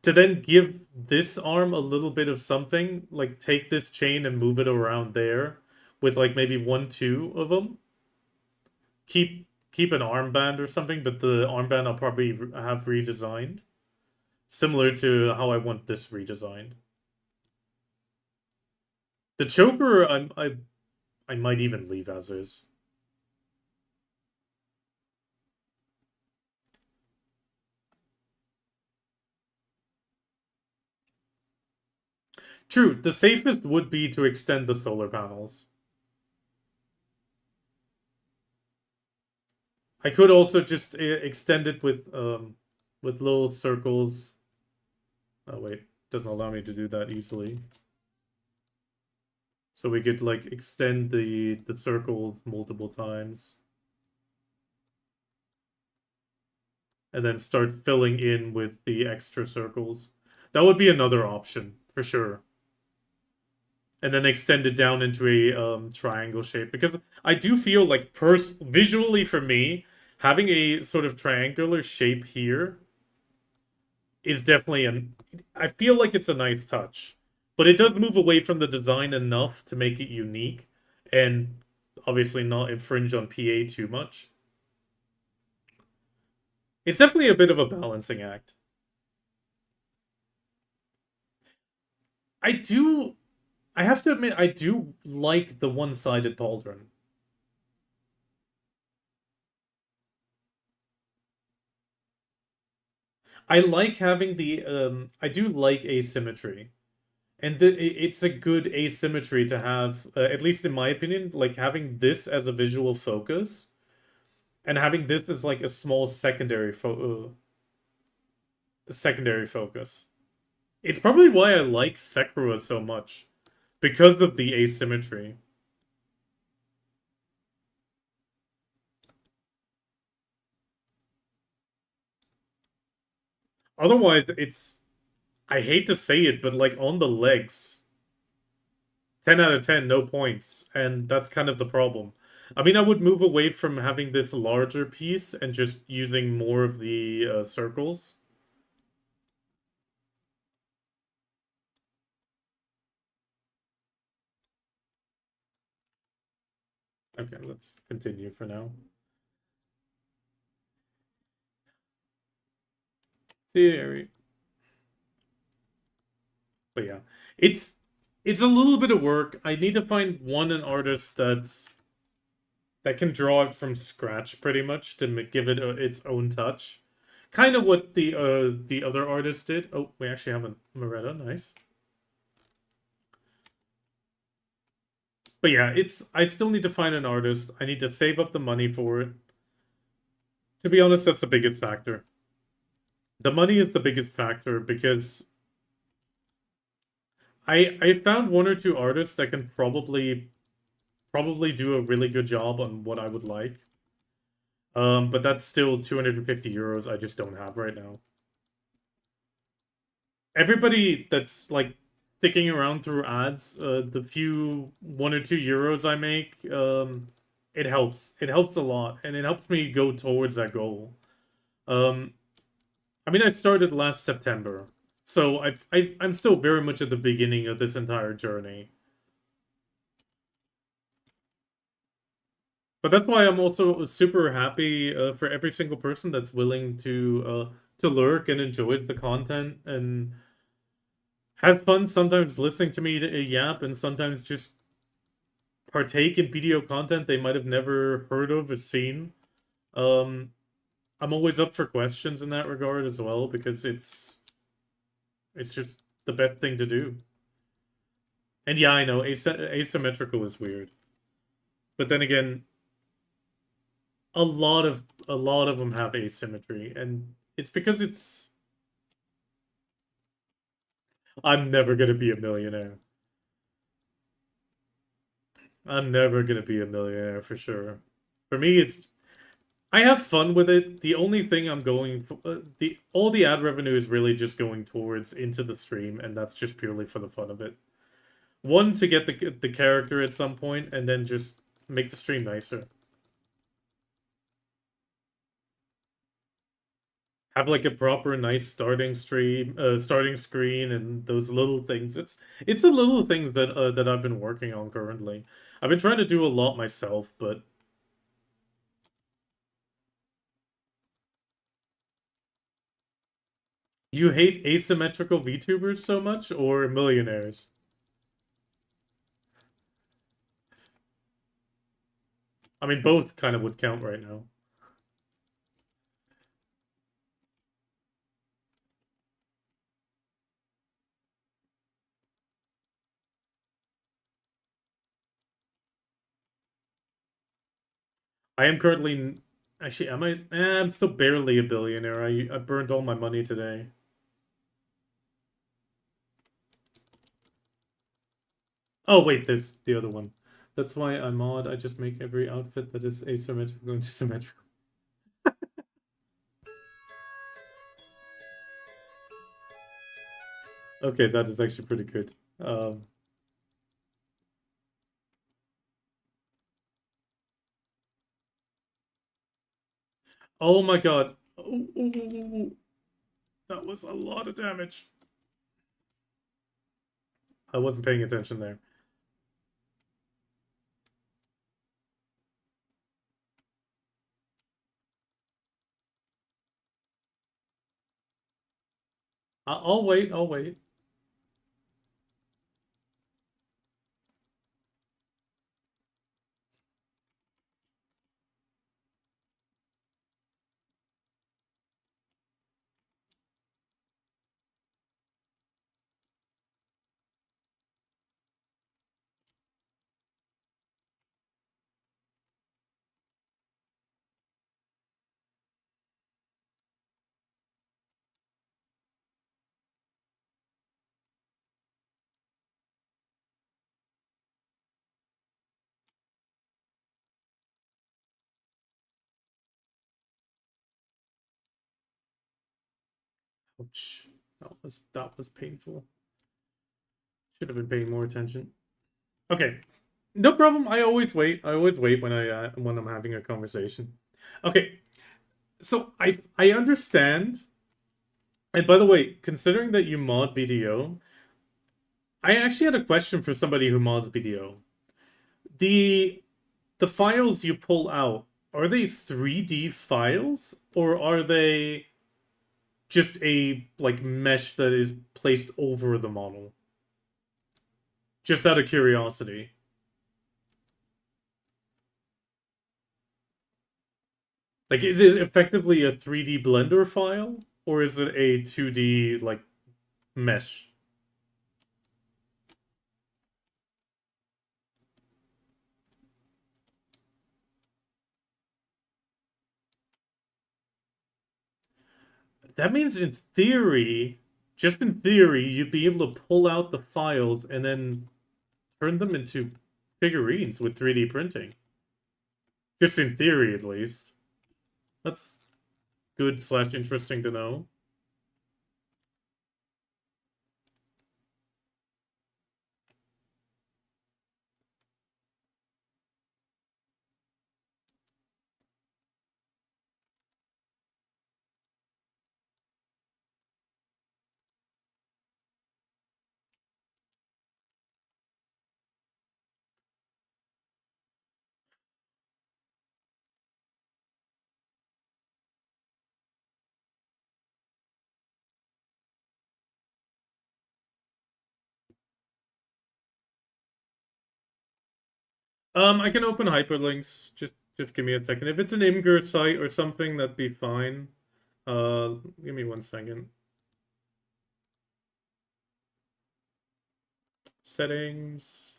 To then give this arm a little bit of something, like take this chain and move it around there with like maybe 1, 2 of them. Keep an armband or something, but the armband I'll probably have redesigned. Similar to how I want this redesigned. The choker, I might even leave as is. True, the safest would be to extend the solar panels. I could also just extend it with little circles. Oh wait, doesn't allow me to do that easily. So we could like extend the circles multiple times. And then start filling in with the extra circles. That would be another option, for sure. And then extend it down into a triangle shape. Because I do feel like, visually for me, having a sort of triangular shape here is definitely an... I feel like it's a nice touch. But it does move away from the design enough to make it unique. And obviously not infringe on PA too much. It's definitely a bit of a balancing act. I do I have to admit, I do like the one-sided pauldron. I like having the I do like asymmetry. And it's a good asymmetry to have, at least in my opinion, like having this as a visual focus and having this as like a small secondary focus. It's probably why I like Sekiro so much because of the asymmetry. Otherwise, it's I hate to say it, but like on the legs, 10 out of 10, no points. And that's kind of the problem. I mean, I would move away from having this larger piece and just using more of the circles. Okay, let's continue for now. See, but yeah, it's it's a little bit of work. I need to find an artist that can draw it from scratch pretty much to give it its own touch. Kind of what the other artist did. Oh, we actually have a Moretta, nice. But yeah, it's I still need to find an artist. I need to save up the money for it. To be honest, that's the biggest factor. The money is the biggest factor because I found one or two artists that can probably do a really good job on what I would like. But that's still 250 euros I just don't have right now. Everybody that's like sticking around through ads, the few 1 or 2 euros I make, it helps. It helps a lot, and it helps me go towards that goal. Um, I mean, I started last September, so I'm still very much at the beginning of this entire journey. But that's why I'm also super happy for every single person that's willing to lurk and enjoys the content and has fun sometimes listening to me yap and sometimes just partake in video content they might have never heard of or seen. Um, I'm always up for questions in that regard as well because it's just the best thing to do. And yeah, I know asymmetrical is weird, but then again, a lot of them have asymmetry, and it's because it's I'm never gonna be a millionaire. I'm never gonna be a millionaire for sure. For me, it's I have fun with it. The only thing I'm going for, the all the ad revenue is really just going towards into the stream, and that's just purely for the fun of it. One to get the character at some point, and then just make the stream nicer. Have like a proper nice starting screen, and those little things. It's the little things that I've been working on currently. I've been trying to do a lot myself, but you hate asymmetrical VTubers so much, or millionaires? I mean, both kind of would count right now. I am currently Actually, am I? I'm still barely a billionaire. I burned all my money today. Oh wait, there's the other one. That's why I mod. I just make every outfit that is asymmetrical into symmetrical. Okay, that is actually pretty good. Oh my god. Ooh, ooh, ooh, ooh. That was a lot of damage. I wasn't paying attention there. I'll wait. I'll wait. Ouch. That was painful. Should have been paying more attention. Okay. No problem. I always wait. I always wait when I'm having a conversation. Okay. So I understand. And by the way, considering that you mod BDO, I actually had a question for somebody who mods BDO. The the files you pull out, are they 3D files or are they just a like mesh that is placed over the model? Just out of curiosity. Like, is it effectively a 3D Blender file, or is it a 2D like mesh? That means in theory, just in theory, you'd be able to pull out the files and then turn them into figurines with 3D printing. Just in theory, at least. That's good slash interesting to know. I can open hyperlinks. Just give me a second. If it's an Imgur site or something, that'd be fine. Give me 1 second. Settings.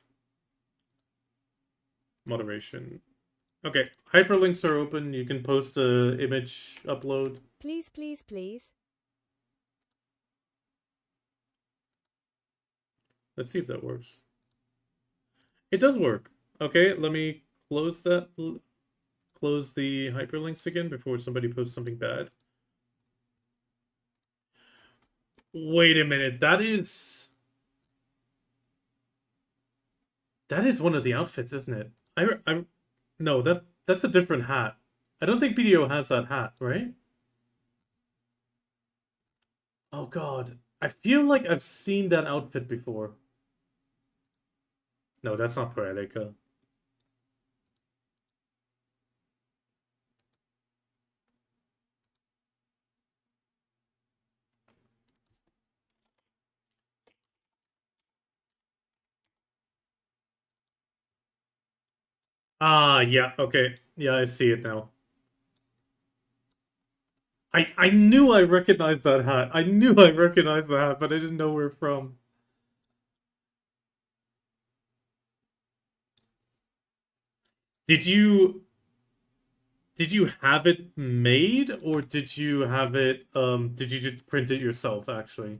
Moderation. Okay, hyperlinks are open. You can post a image upload. Please, please, please. Let's see if that works. It does work. Okay, let me close that. Close the hyperlinks again before somebody posts something bad. Wait a minute. That is one of the outfits, isn't it? No, that's a different hat. I don't think BDO has that hat, right? Oh god. I feel like I've seen that outfit before. No, that's not Poetica. Ah, yeah, okay. Yeah, I see it now. I knew I recognized that hat. I knew I recognized the hat, but I didn't know where from. Did you Did you have it made, or did you have it? Did you just print it yourself? Actually,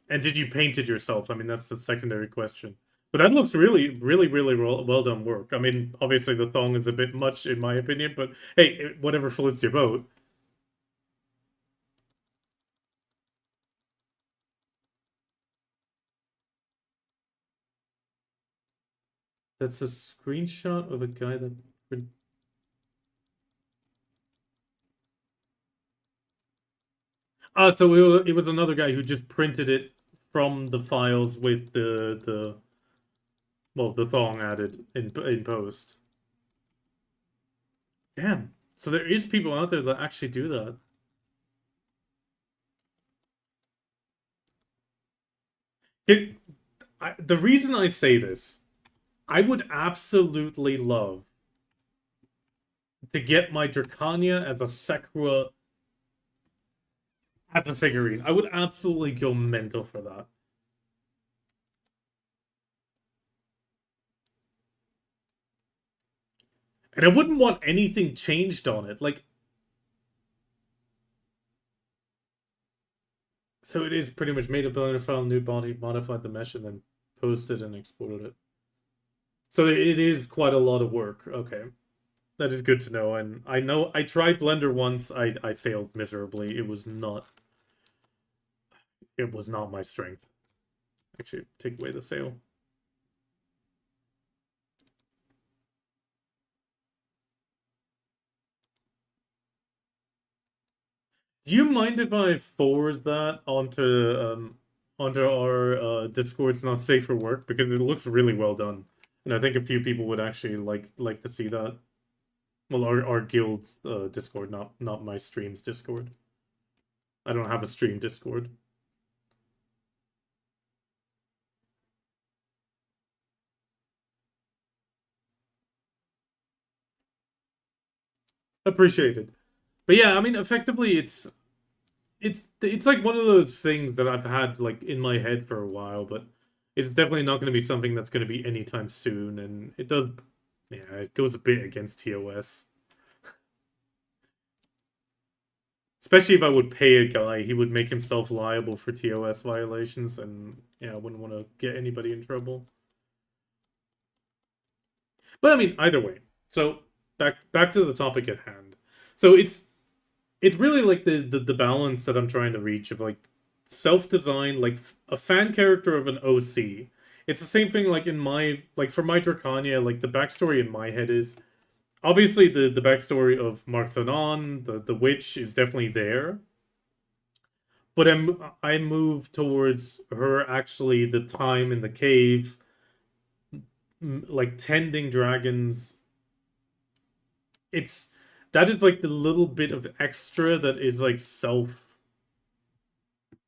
and did you paint it yourself? I mean, that's the secondary question. But that looks really, really, really well done work. I mean, obviously the thong is a bit much in my opinion, but hey, whatever floats your boat. That's a screenshot of a guy that. So it was another guy who just printed it from the files with the thong added in post. Damn. So there is people out there that actually do that. The reason I say this, I would absolutely love to get my Drakania as a Sakura as a figurine. I would absolutely go mental for that. And I wouldn't want anything changed on it. Like, so it is pretty much made a Blender file, new body, modified the mesh, and then posted and exported it. So it is quite a lot of work. Okay. That is good to know. And I know I tried Blender once. I failed miserably. It was not my strength. Actually, take away the sail. Do you mind if I forward that onto our Discord's not safe for work, because it looks really well done, and I think a few people would actually like to see that. Well, our guild's Discord, not my stream's Discord. I don't have a stream Discord. Appreciated. But yeah, I mean, effectively, it's like one of those things that I've had like in my head for a while, but it's definitely not going to be something that's going to be anytime soon, and it does, yeah, it goes a bit against TOS. Especially if I would pay a guy, he would make himself liable for TOS violations, and yeah, I wouldn't want to get anybody in trouble. But I mean, either way. So back to the topic at hand. So it's really like the balance that I'm trying to reach of like self-design, like a fan character of an OC. It's the same thing like in my like for my Drakania, like the backstory in my head is obviously the backstory of Marthanon, the witch is definitely there. But I move towards her actually the time in the cave, like tending dragons. It's that is like the little bit of extra that is like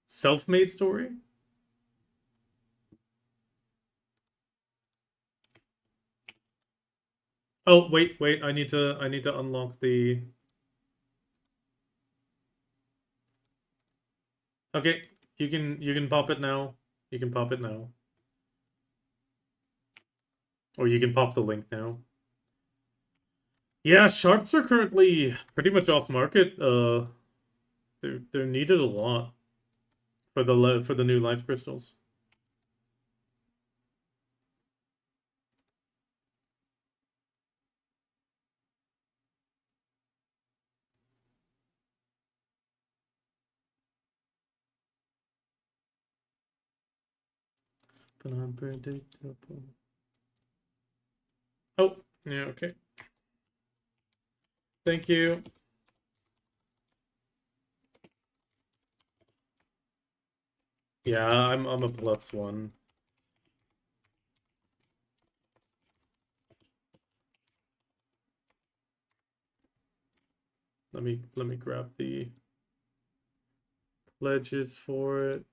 self-made story. Oh, wait, I need to unlock the. Okay, you can pop it now. You can pop it now. Or you can pop the link now. Yeah, sharps are currently pretty much off market. They're needed a lot for the new life crystals. But unpredictable. Oh, yeah, okay. Thank you. Yeah, I'm a +1. Let me grab the pledges for it.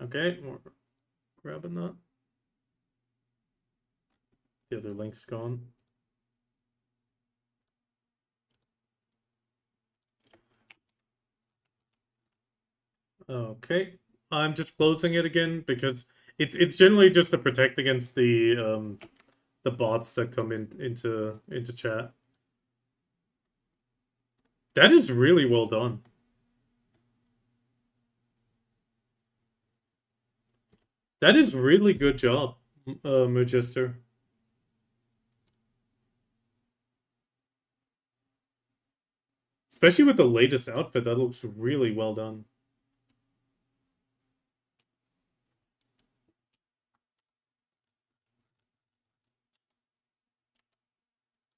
Okay, we're grabbing that. The other link's gone. Okay. I'm just closing it again because it's generally just to protect against the bots that come into chat. That is really well done. That is really good job, Magister. Especially with the latest outfit, that looks really well done.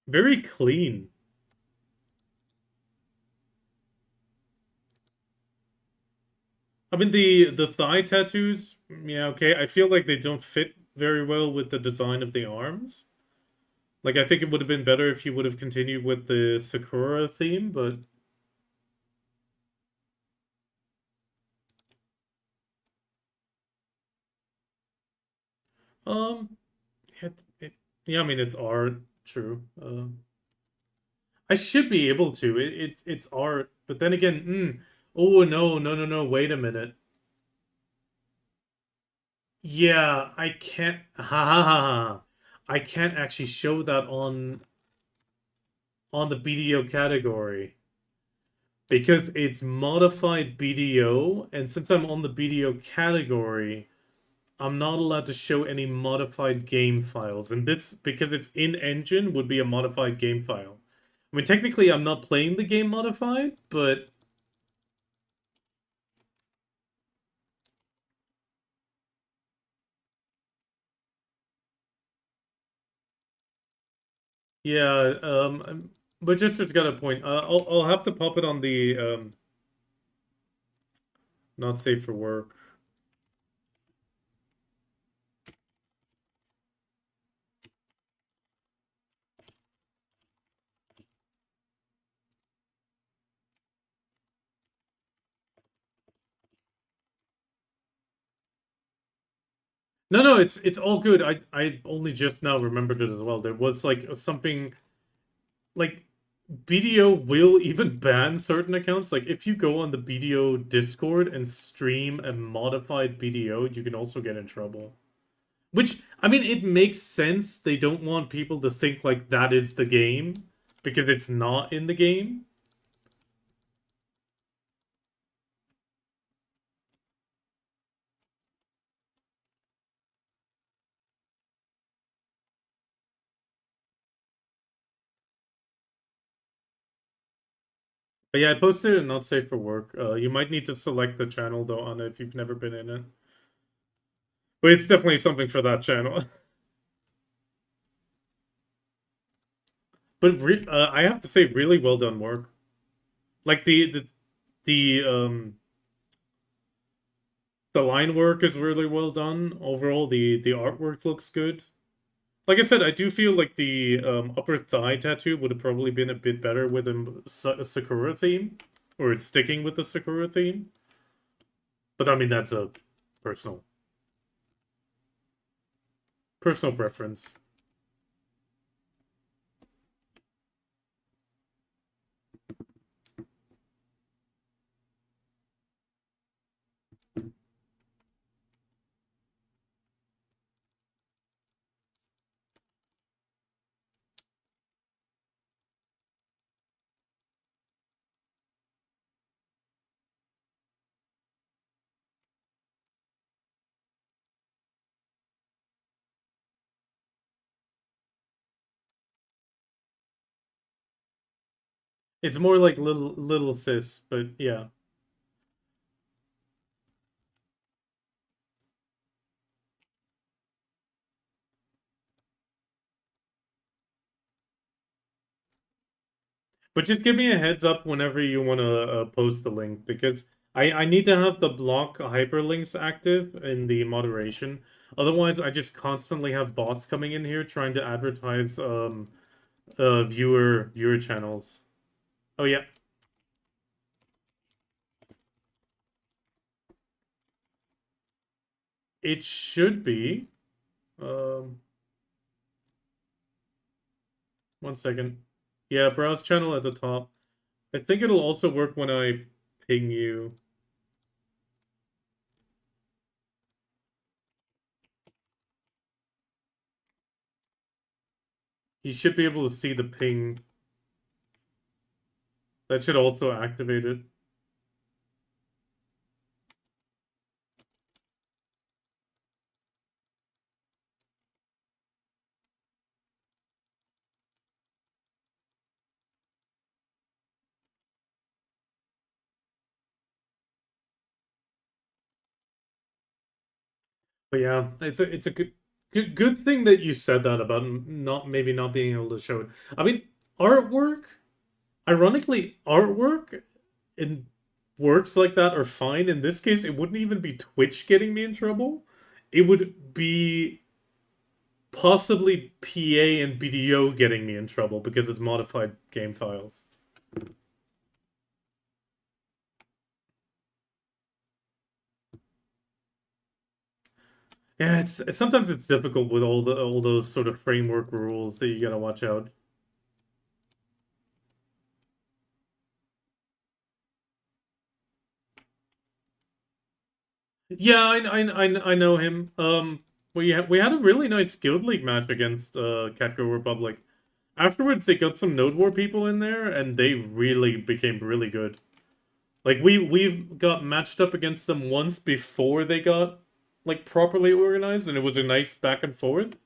Very clean. I mean the thigh tattoos, yeah, okay. I feel like they don't fit very well with the design of the arms. Like I think it would have been better if you would have continued with the Sakura theme, but um it, yeah, I mean it's art, true. I should be able to. It's art, but then again, oh no, wait a minute. Yeah, I can't. Ha ha ha ha. I can't actually show that on the BDO category because it's modified BDO, and since I'm on the BDO category, I'm not allowed to show any modified game files. And this, because it's in engine, would be a modified game file. I mean, technically, I'm not playing the game modified, but yeah, but just has got a point. I'll have to pop it on the not safe for work. No, it's all good. I only just now remembered it as well. There was like something like BDO will even ban certain accounts. Like if you go on the BDO Discord and stream a modified BDO, you can also get in trouble. Which I mean, it makes sense. They don't want people to think like that is the game because it's not in the game. But yeah, I posted it not safe for work. You might need to select the channel though, Anna, if you've never been in it. But it's definitely something for that channel. But I have to say, really well done work. Like the line work is really well done. Overall, the artwork looks good. Like I said, I do feel like the upper thigh tattoo would have probably been a bit better with a Sakura theme, or it's sticking with the Sakura theme. But I mean, that's a personal personal preference. It's more like little sis, but yeah. But just give me a heads up whenever you want to post the link because I need to have the block hyperlinks active in the moderation. Otherwise, I just constantly have bots coming in here trying to advertise viewer channels. Oh yeah, it should be. Um, one second. Yeah, browse channel at the top. I think it'll also work when I ping you. he should be able to see the ping. That should also activate it. But yeah, it's a good thing that you said that about not being able to show it. I mean, artwork, ironically, artwork in works like that are fine. In this case, it wouldn't even be Twitch getting me in trouble. It would be possibly PA and BDO getting me in trouble because it's modified game files. Yeah, it's sometimes it's difficult with all those sort of framework rules that you gotta watch out. Yeah, I know him. We had a really nice Guild League match against Catco Republic. Afterwards, they got some Node War people in there, and they really became really good. Like we got matched up against them once before they got like properly organized, and it was a nice back and forth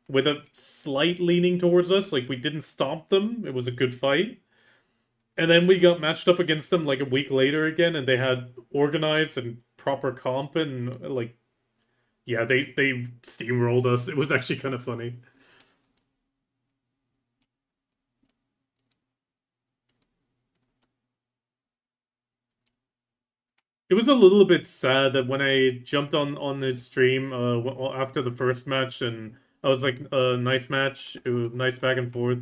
with a slight leaning towards us. Like we didn't stomp them. It was a good fight. And then we got matched up against them like a week later again, and they had organized and proper comp, and like yeah, they steamrolled us. It was actually kind of funny. It was a little bit sad that when I jumped on his stream after the first match, and I was like, nice match, it was nice back and forth.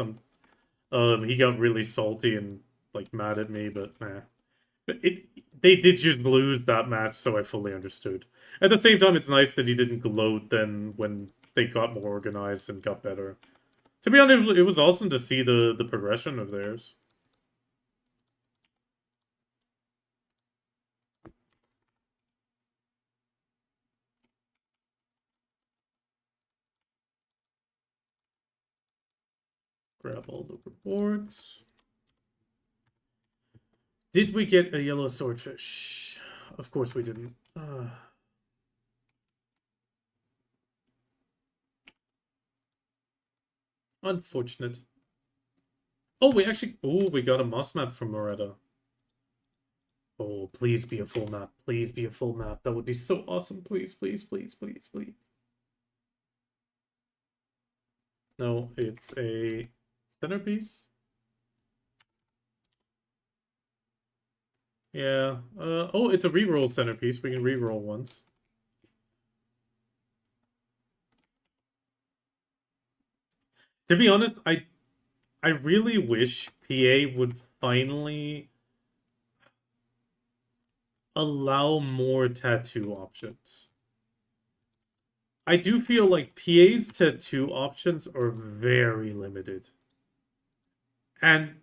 He got really salty and like mad at me, but nah. It they did just lose that match, so I fully understood. At the same time, it's nice that he didn't gloat then when they got more organized and got better. To be honest, it was awesome to see the progression of theirs. Grab all the rewards. Did we get a yellow swordfish? Of course we didn't. Unfortunate. Oh, we actually... Oh, we got a moss map from Moretta. Oh, please be a full map. Please be a full map. That would be so awesome. Please, please, please, please, please. No, it's a centerpiece. Yeah. Oh, it's a reroll centerpiece. We can reroll once. To be honest, I really wish PA would finally allow more tattoo options. I do feel like PA's tattoo options are very limited. And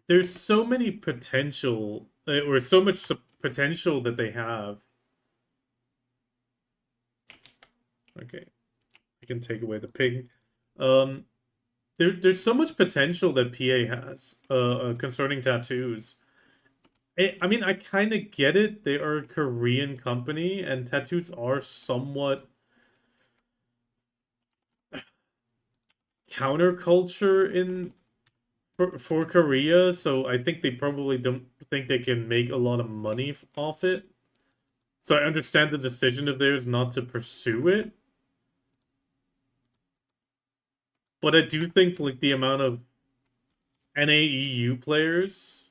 there's so many potential, or so much potential that they have. Okay, I can take away the ping. Um, there's so much potential that PA has concerning tattoos. I mean, I kind of get it. They are a Korean company, and tattoos are somewhat counterculture for Korea. So I think they probably don't think they can make a lot of money off it. So I understand the decision of theirs not to pursue it. But I do think like the amount of NAEU players.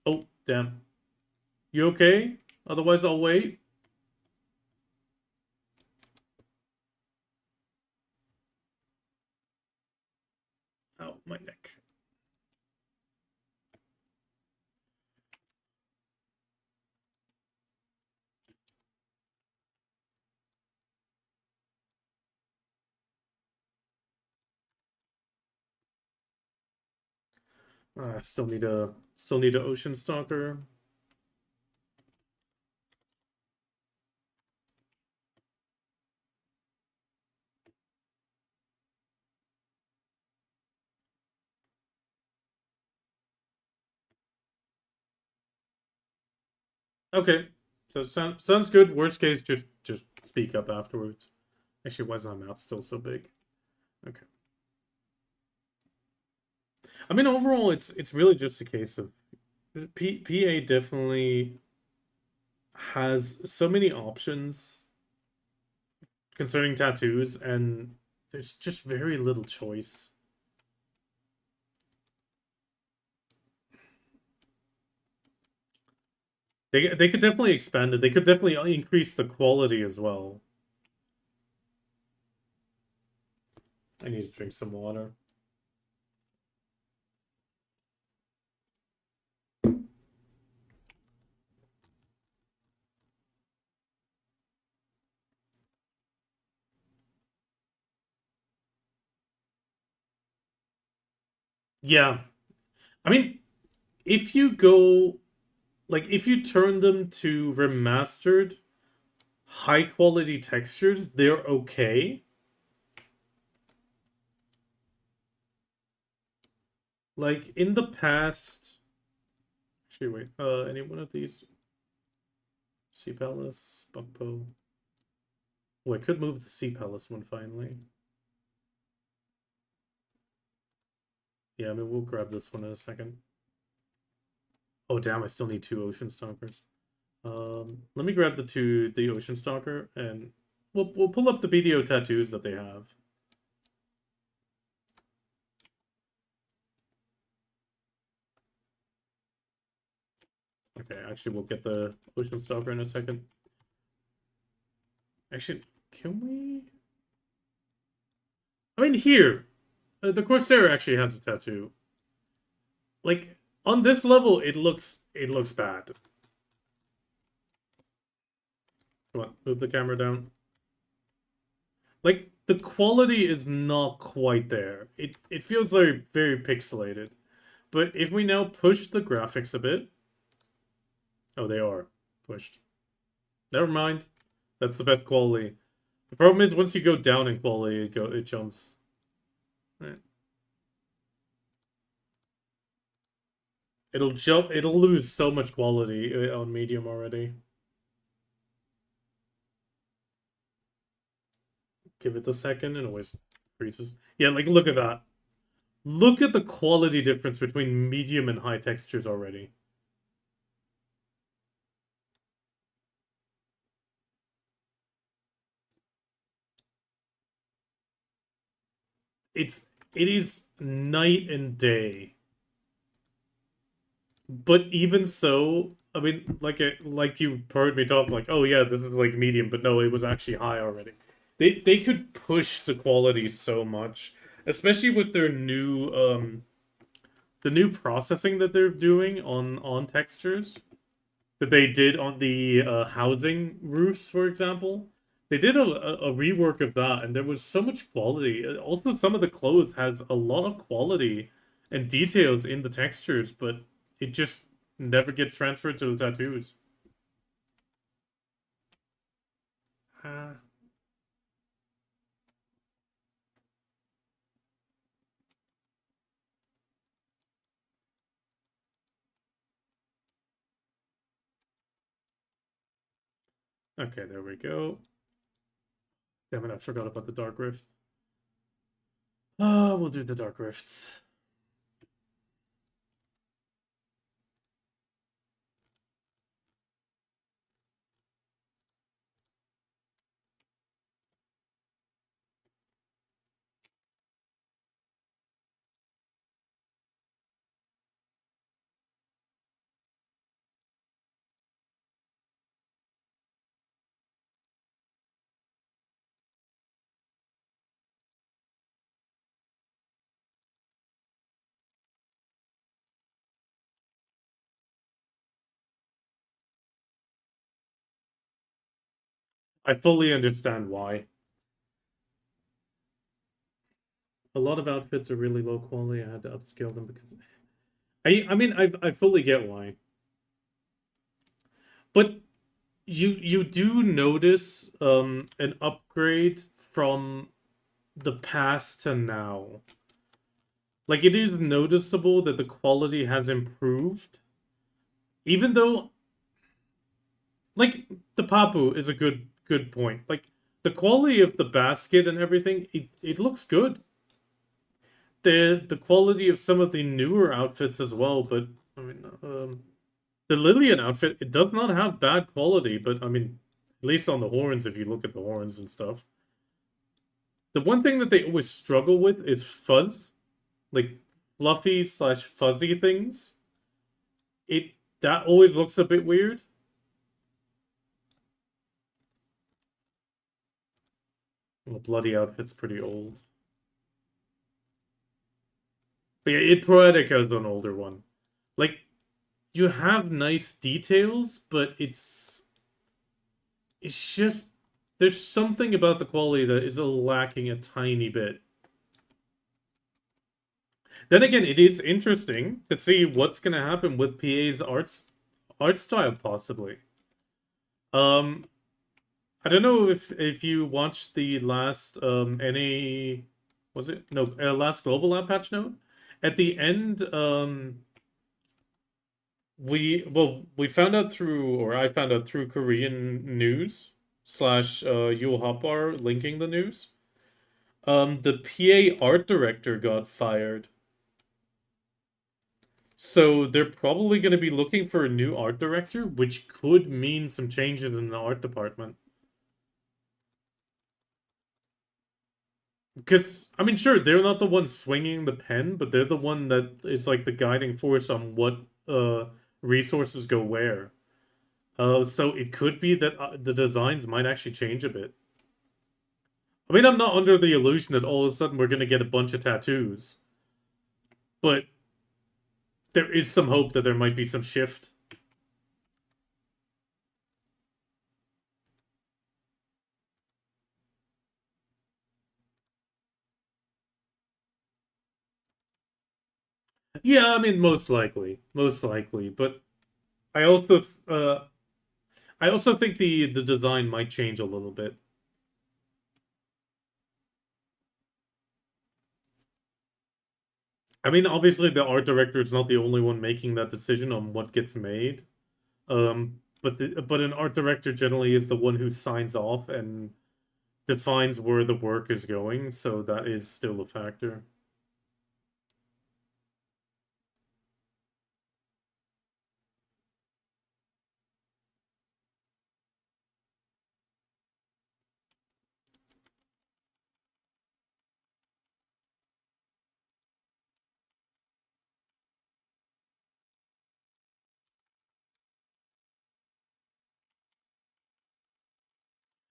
Oh, damn. You okay? Otherwise, I'll wait. Oh, my neck. Still need a Ocean Stalker. Okay. So sounds good. Worst case, just speak up afterwards. Actually, why is my map still so big? Okay. I mean, overall, it's really just a case of PA definitely has so many options concerning tattoos, and there's just very little choice. They could definitely expand it. They could definitely increase the quality as well. I need to drink some water. Yeah. I mean, if you go like if you turn them to remastered high quality textures, they're okay. Like in the past, actually wait, any one of these Sea Palace, Buckpo. Oh, I could move the Sea Palace one finally. Yeah, I mean we'll grab this one in a second. Oh damn, I still need 2 Ocean Stalkers. Let me grab the Ocean Stalker, and we'll pull up the BDO tattoos that they have. Okay, actually we'll get the Ocean Stalker in a second. Actually, can we? I mean, here, the Corsair actually has a tattoo. Like on this level, it looks bad. Come on, move the camera down. Like the quality is not quite there. It feels very pixelated. But if we now push the graphics a bit, oh, they are pushed. Never mind. That's the best quality. The problem is once you go down in quality, it jumps. Right. It'll jump. It'll lose so much quality on medium already. Give it the second and always freezes. Yeah, like look at that. Look at the quality difference between medium and high textures already. It is night and day. But even so, I mean, like you heard me talk, like, oh yeah, this is like medium, but no, it was actually high already. They could push the quality so much, especially with their new the new processing that they're doing on textures that they did on the housing roofs, for example. They did a rework of that, and there was so much quality. Also, some of the clothes has a lot of quality and details in the textures, but it just never gets transferred to the tattoos. Ah, okay, there we go. Damn it, I forgot about the Dark Rift. We'll do the Dark Rifts. I fully understand why. A lot of outfits are really low quality. I had to upscale them because I mean I fully get why. But you do notice an upgrade from the past to now. Like it is noticeable that the quality has improved. Even though like the Papu is a good point. Like the quality of the basket and everything, it looks good. The quality of some of the newer outfits as well, but I mean, the Lillian outfit, it does not have bad quality, but I mean, at least on the horns, if you look at the horns and stuff. The one thing that they always struggle with is fuzz, like fluffy slash fuzzy things. It that always looks a bit weird. Well, the bloody outfit's pretty old. But yeah, it Poetica is an older one. Like, you have nice details, but it's just there's something about the quality that is lacking a tiny bit. Then again, it is interesting to see what's gonna happen with PA's art style possibly. Um, I don't know if you watched the last NA, was it no last global lab patch note at the end. We found out through, or I found out through Korean news slash Yul Hopar linking the news. The PA art director got fired. So they're probably going to be looking for a new art director, which could mean some changes in the art department. Because, I mean, sure, they're not the one swinging the pen, but they're the one that is like the guiding force on what resources go where. So it could be that the designs might actually change a bit. I mean, I'm not under the illusion that all of a sudden we're going to get a bunch of tattoos, but there is some hope that there might be some shift. Yeah, I mean, most likely, but I also I also think the design might change a little bit. I mean, obviously the art director is not the only one making that decision on what gets made. But an art director generally is the one who signs off and defines where the work is going, so that is still a factor.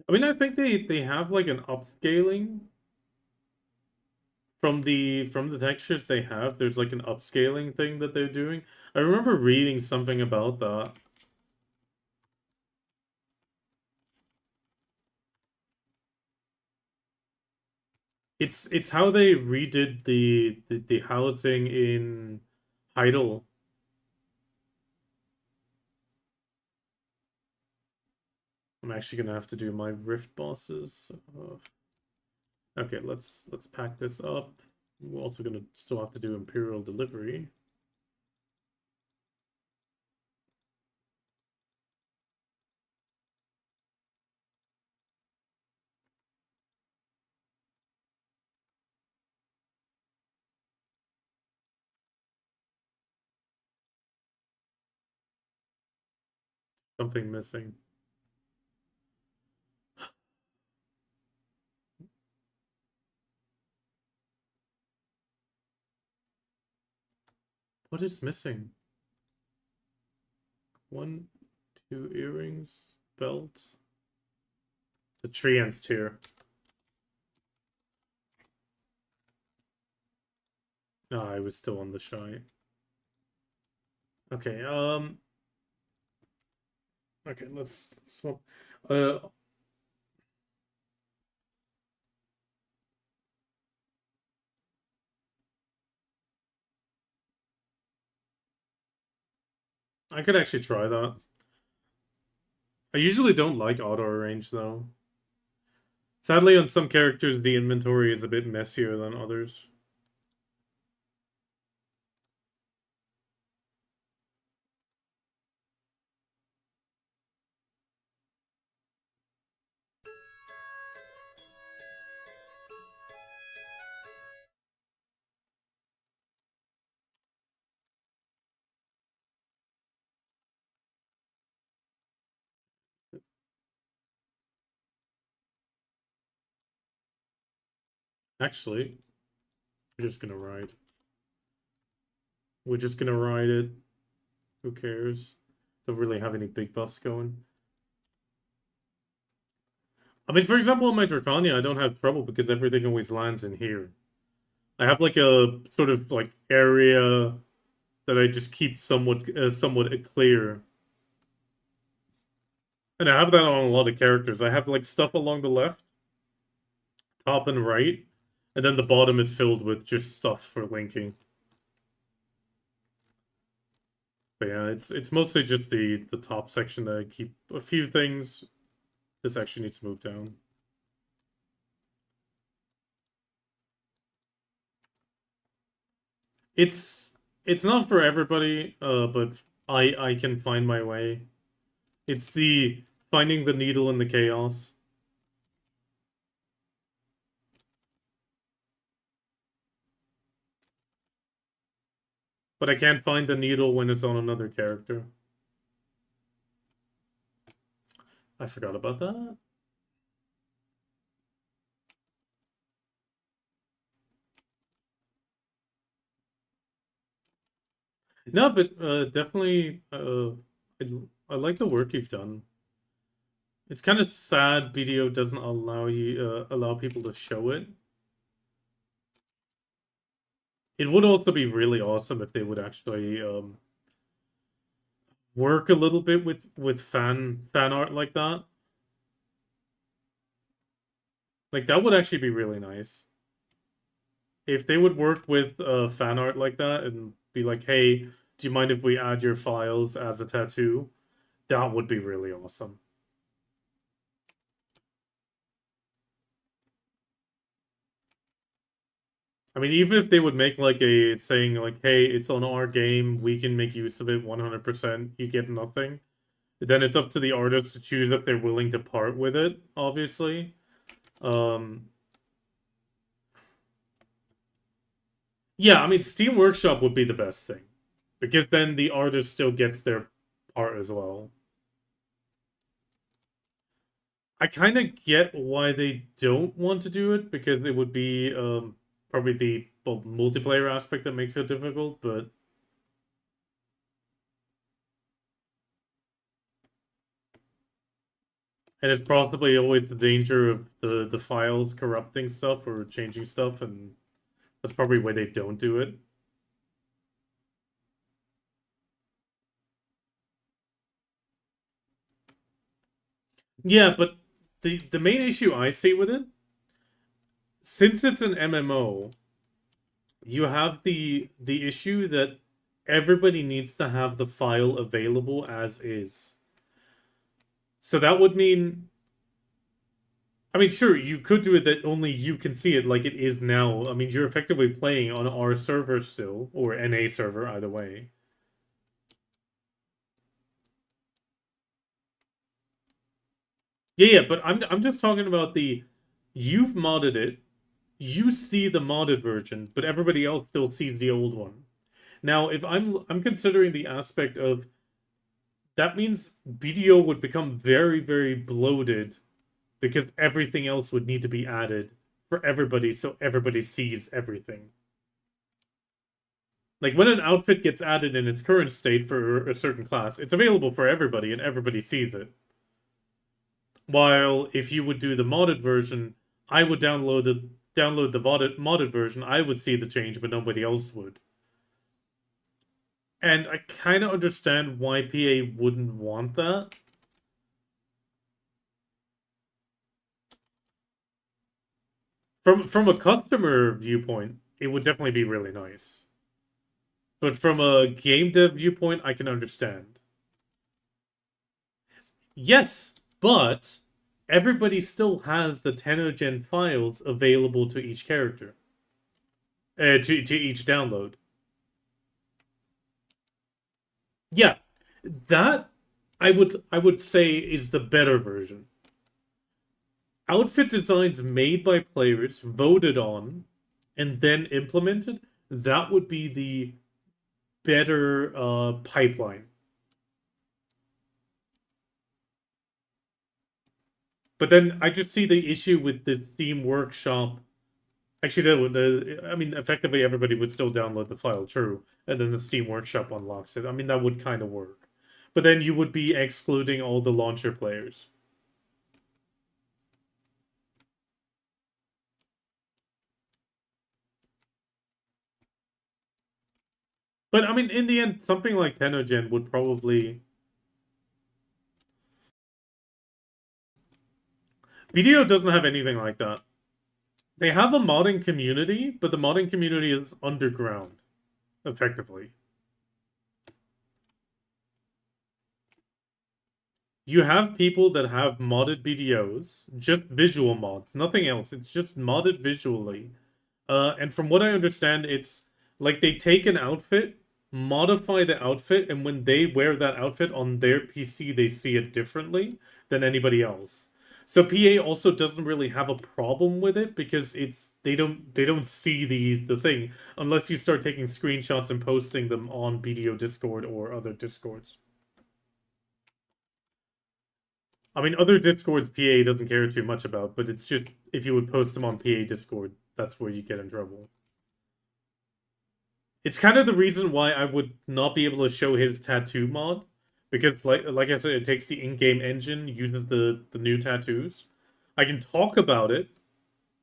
I mean, I think they have like an upscaling from the textures they have. There's like an upscaling thing that they're doing. I remember reading something about that. It's how they redid the housing in Heidel. I'm actually gonna have to do my Rift bosses. Okay, let's pack this up. We're also gonna still have to do Imperial delivery. Something missing. What is missing? One, two earrings, belt. The Treant's tier. No, I was still on the shy. Okay, okay, let's swap. Uh, I could actually try that. I usually don't like auto arrange though. Sadly, on some characters, the inventory is a bit messier than others. Actually, we're just gonna ride. We're just gonna ride it. Who cares? Don't really have any big buffs going. I mean, for example, in my Drakania, I don't have trouble because everything always lands in here. I have like a sort of like area that I just keep somewhat clear. And I have that on a lot of characters. I have like stuff along the left, top and right, and then the bottom is filled with just stuff for linking. But yeah, it's mostly just the top section that I keep a few things. This actually needs to move down. It's it's not for everybody, but I can find my way. It's the finding the needle in the chaos. But I can't find the needle when it's on another character. I forgot about that. No, but definitely, I like the work you've done. It's kind of sad BDO doesn't allow people to show it. It would also be really awesome if they would actually work a little bit with fan art like that. Like that would actually be really nice. If they would work with fan art like that and be like, "Hey, do you mind if we add your files as a tattoo?" That would be really awesome. I mean, even if they would make like a saying like, "Hey, it's on our game, we can make use of it 100%, you get nothing." Then it's up to the artist to choose if they're willing to part with it, obviously. Um yeah, I mean, Steam Workshop would be the best thing because then the artist still gets their part as well. I kind of get why they don't want to do it because it would be probably the multiplayer aspect that makes it difficult, but and it's possibly always the danger of the files corrupting stuff or changing stuff, and that's probably why they don't do it. Yeah, but the main issue I see with it, since it's an MMO, you have the issue that everybody needs to have the file available as is. So that would mean, I mean, sure, you could do it that only you can see it like it is now. I mean, you're effectively playing on our server still, or NA server, either way. Yeah, but I'm just talking about the you've modded it, you see the modded version, but everybody else still sees the old one. Now, if I'm considering the aspect of that means BDO would become very bloated because everything else would need to be added for everybody so everybody sees everything. Like when an outfit gets added in its current state for a certain class, it's available for everybody and everybody sees it. While if you would do the modded version, I would download the modded version, I would see the change, but nobody else would. And I kind of understand why PA wouldn't want that. From a customer viewpoint, it would definitely be really nice. But from a game dev viewpoint, I can understand. Yes, but everybody still has the Tenogen files available to each character, to each download. Yeah, that I would say is the better version. Outfit designs made by players, voted on, and then implemented. That would be the better pipeline. But then I just see the issue with the Steam Workshop Actually, that would. I mean, effectively, everybody would still download the file, true, and then the Steam Workshop unlocks it. I mean, that would kind of work, but then you would be excluding all the launcher players. But I mean, in the end, something like Tenogen would probably. Video doesn't have anything like that. They have a modding community, but the modding community is underground, effectively. You have people that have modded videos, just visual mods, nothing else. It's just modded visually. And from what I understand, it's like they take an outfit, modify the outfit, and when they wear that outfit on their PC, they see it differently than anybody else. So PA also doesn't really have a problem with it because they don't see the thing unless you start taking screenshots and posting them on BDO Discord or other Discords. I mean, other Discords PA doesn't care too much about, but it's just if you would post them on PA Discord, that's where you get in trouble. It's kind of the reason why I would not be able to show his tattoo mod, because like I said, it takes the in-game engine, uses the new tattoos. I can talk about it,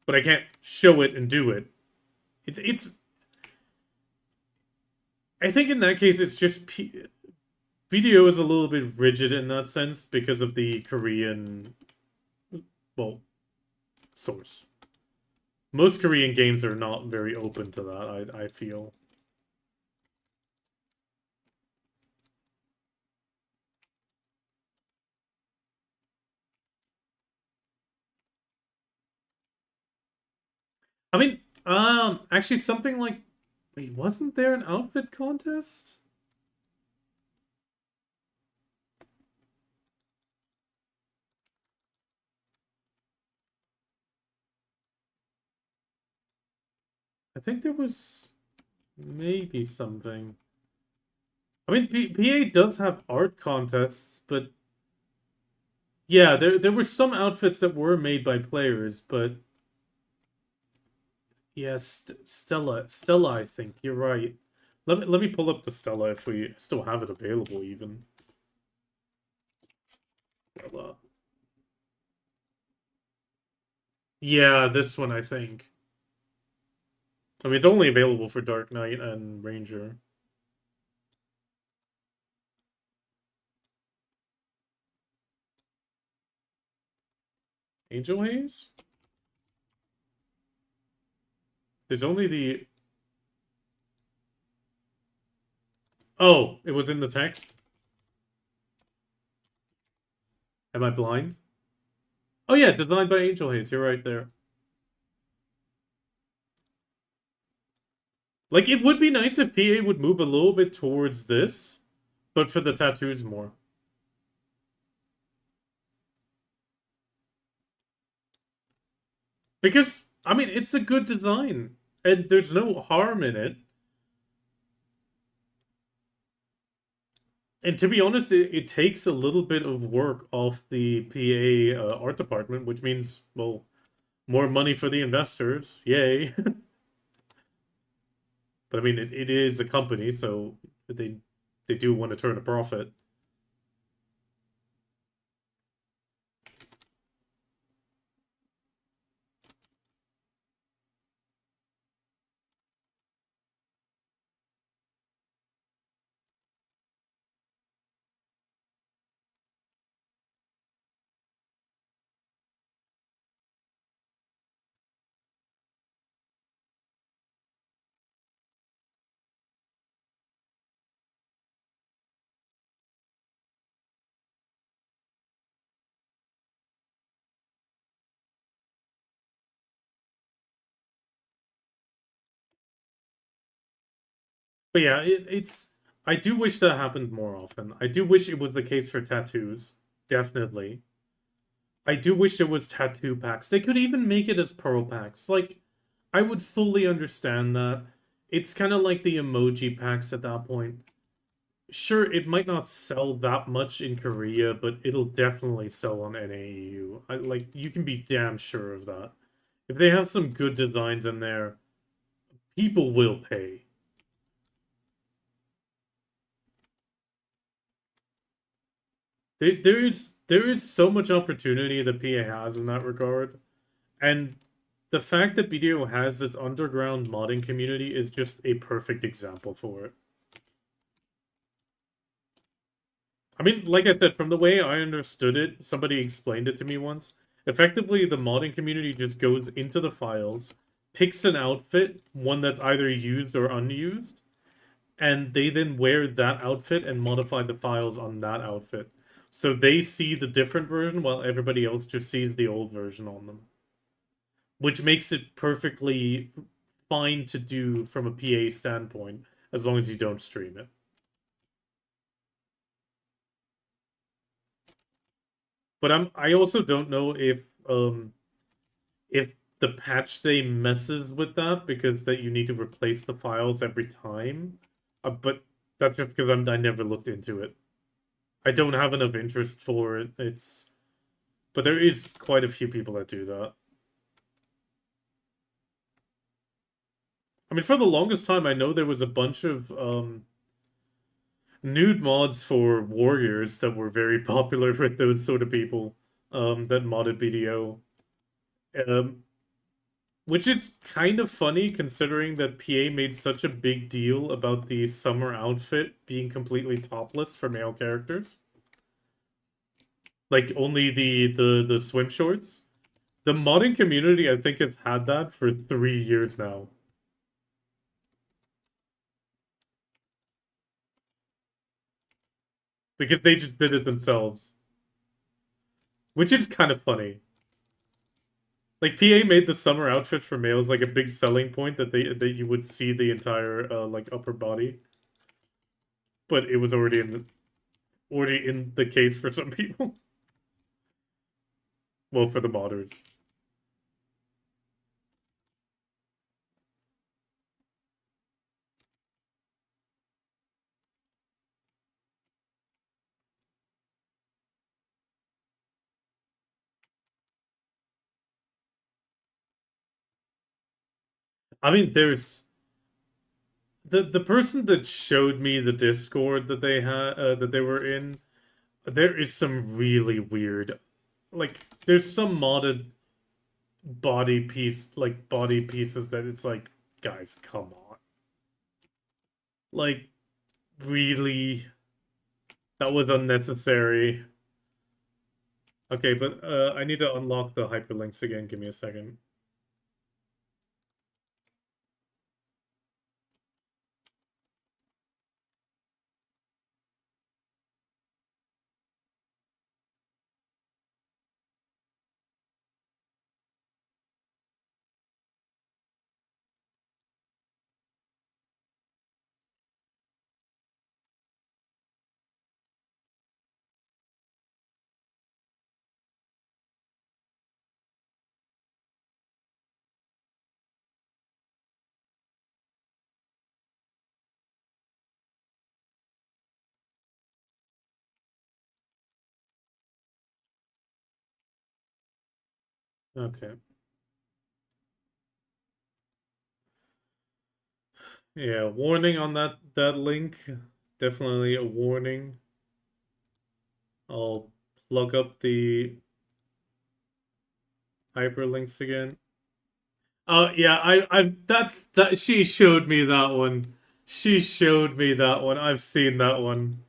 but I can't show it and do it. It's I think in that case it's just video is a little bit rigid in that sense because of the Korean, well, source. Most Korean games are not very open to that, I feel. I mean, actually something like, wait, wasn't there an outfit contest? I think there was maybe something. I mean, PA does have art contests, but yeah, there were some outfits that were made by players, but yes, yeah, Stella, I think you're right. Let me pull up the Stella if we still have it available, even. Stella. Yeah, this one I think. I mean, it's only available for Dark Knight and Ranger. Angel Haze? There's only the... Oh, it was in the text? Am I blind? Oh yeah, designed by Angel Haze. You're right there. Like, it would be nice if PA would move a little bit towards this, but for the tattoos more. Because, I mean, it's a good design, and there's no harm in it. And to be honest, it takes a little bit of work off the PA art department, which means, well, more money for the investors. Yay. But I mean, it is a company, so they do want to turn a profit. But yeah, it's. I do wish that happened more often. I do wish it was the case for tattoos. Definitely. I do wish there was tattoo packs. They could even make it as pearl packs. Like, I would fully understand that. It's kind of like the emoji packs at that point. Sure, it might not sell that much in Korea, but it'll definitely sell on NAEU. Like, you can be damn sure of that. If they have some good designs in there, people will pay. There is so much opportunity that PA has in that regard, and the fact that BDO has this underground modding community is just a perfect example for it. I mean, like I said, from the way I understood it, somebody explained it to me once. Effectively, the modding community just goes into the files, picks an outfit, one that's either used or unused, and they then wear that outfit and modify the files on that outfit. So they see the different version while everybody else just sees the old version on them. Which makes it perfectly fine to do from a PA standpoint, as long as you don't stream it. But I also don't know if the patch day messes with that because that you need to replace the files every time. But that's just because I never looked into it. I don't have enough interest for it. But there is quite a few people that do that. I mean, for the longest time, I know there was a bunch of nude mods for warriors that were very popular with those sort of people that modded BDO. Um, which is kind of funny considering that PA made such a big deal about the summer outfit being completely topless for male characters. Like only the swim shorts. The modding community, I think, has had that for 3 years now. Because they just did it themselves. Which is kind of funny. Like PA made the summer outfit for males like a big selling point that you would see the entire like upper body, but it was already in the case for some people. Well, for the modders. I mean, there's the person that showed me the Discord that they had that they were in. There is some really weird, like there's some modded body pieces that it's like, guys, come on, like really, that was unnecessary. Okay, but I need to unlock the hyperlinks again. Give me a second. Okay. Yeah, warning on that link. Definitely a warning. I'll plug up the hyperlinks again. Oh yeah, I that she showed me that one. She showed me that one. I've seen that one.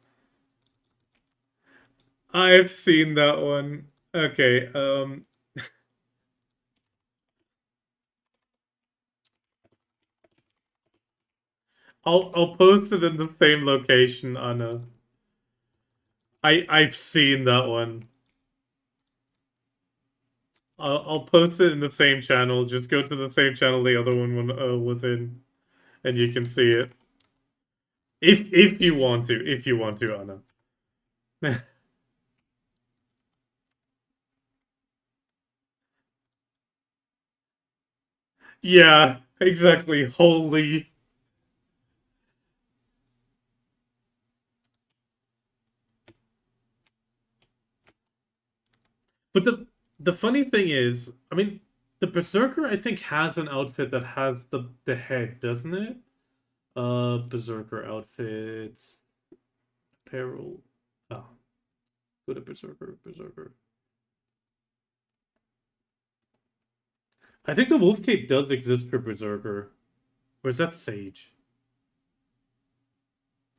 I've seen that one. Okay, I'll post it in the same location, Anna. I've seen that one. I'll post it in the same channel. Just go to the same channel the other one was in, and you can see it. If you want to, if you want to, Anna. Yeah, exactly. Holy. But the funny thing is, I mean, The Berserker, I think, has an outfit that has the head, doesn't it? Berserker outfits, apparel. Oh, go to Berserker. I think the wolf cape does exist for Berserker. Or is that Sage?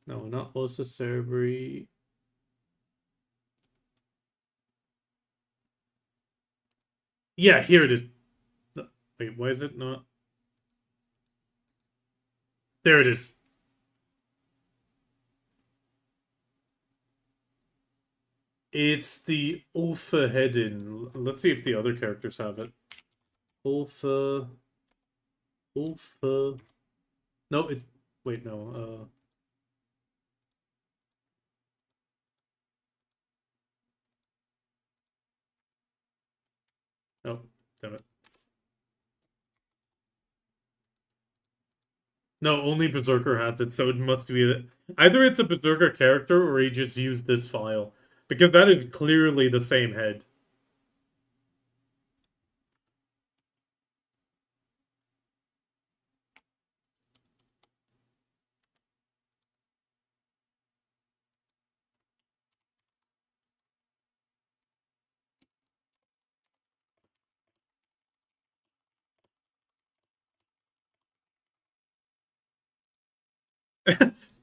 No, not Osa Cerebri. Yeah, here it is. Wait, why is it not? There it is. It's the Ulfa Hedin. Let's see if the other characters have it. Ulfa. Ulfa. No, it's. Wait, no. Oh, damn it. No, only Berserker has it, so it must be either it's a Berserker character or he just used this file. Because that is clearly the same head.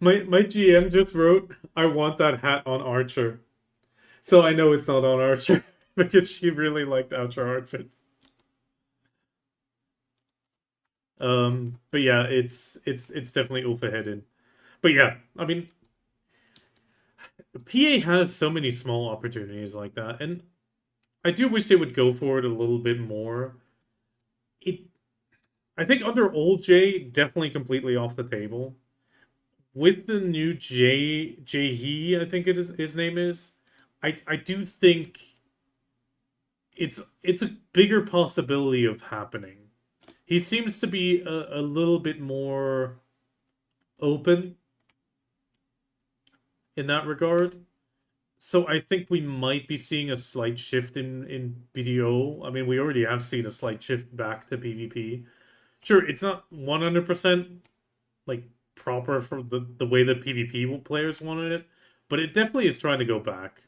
My GM just wrote, I want that hat on Archer. So I know it's not on Archer because she really liked Archer outfits. But yeah, it's definitely overheaded. But yeah, I mean, PA has so many small opportunities like that, and I do wish they would go for it a little bit more. It, I think under old J, definitely completely off the table. With the new J he, I think it is his name is. I do think it's a bigger possibility of happening. He seems to be a little bit more open in that regard. So I think we might be seeing a slight shift in BDO. I mean, we already have seen a slight shift back to PvP. Sure, it's not 100% like proper for the way that PvP players wanted it, but it definitely is trying to go back.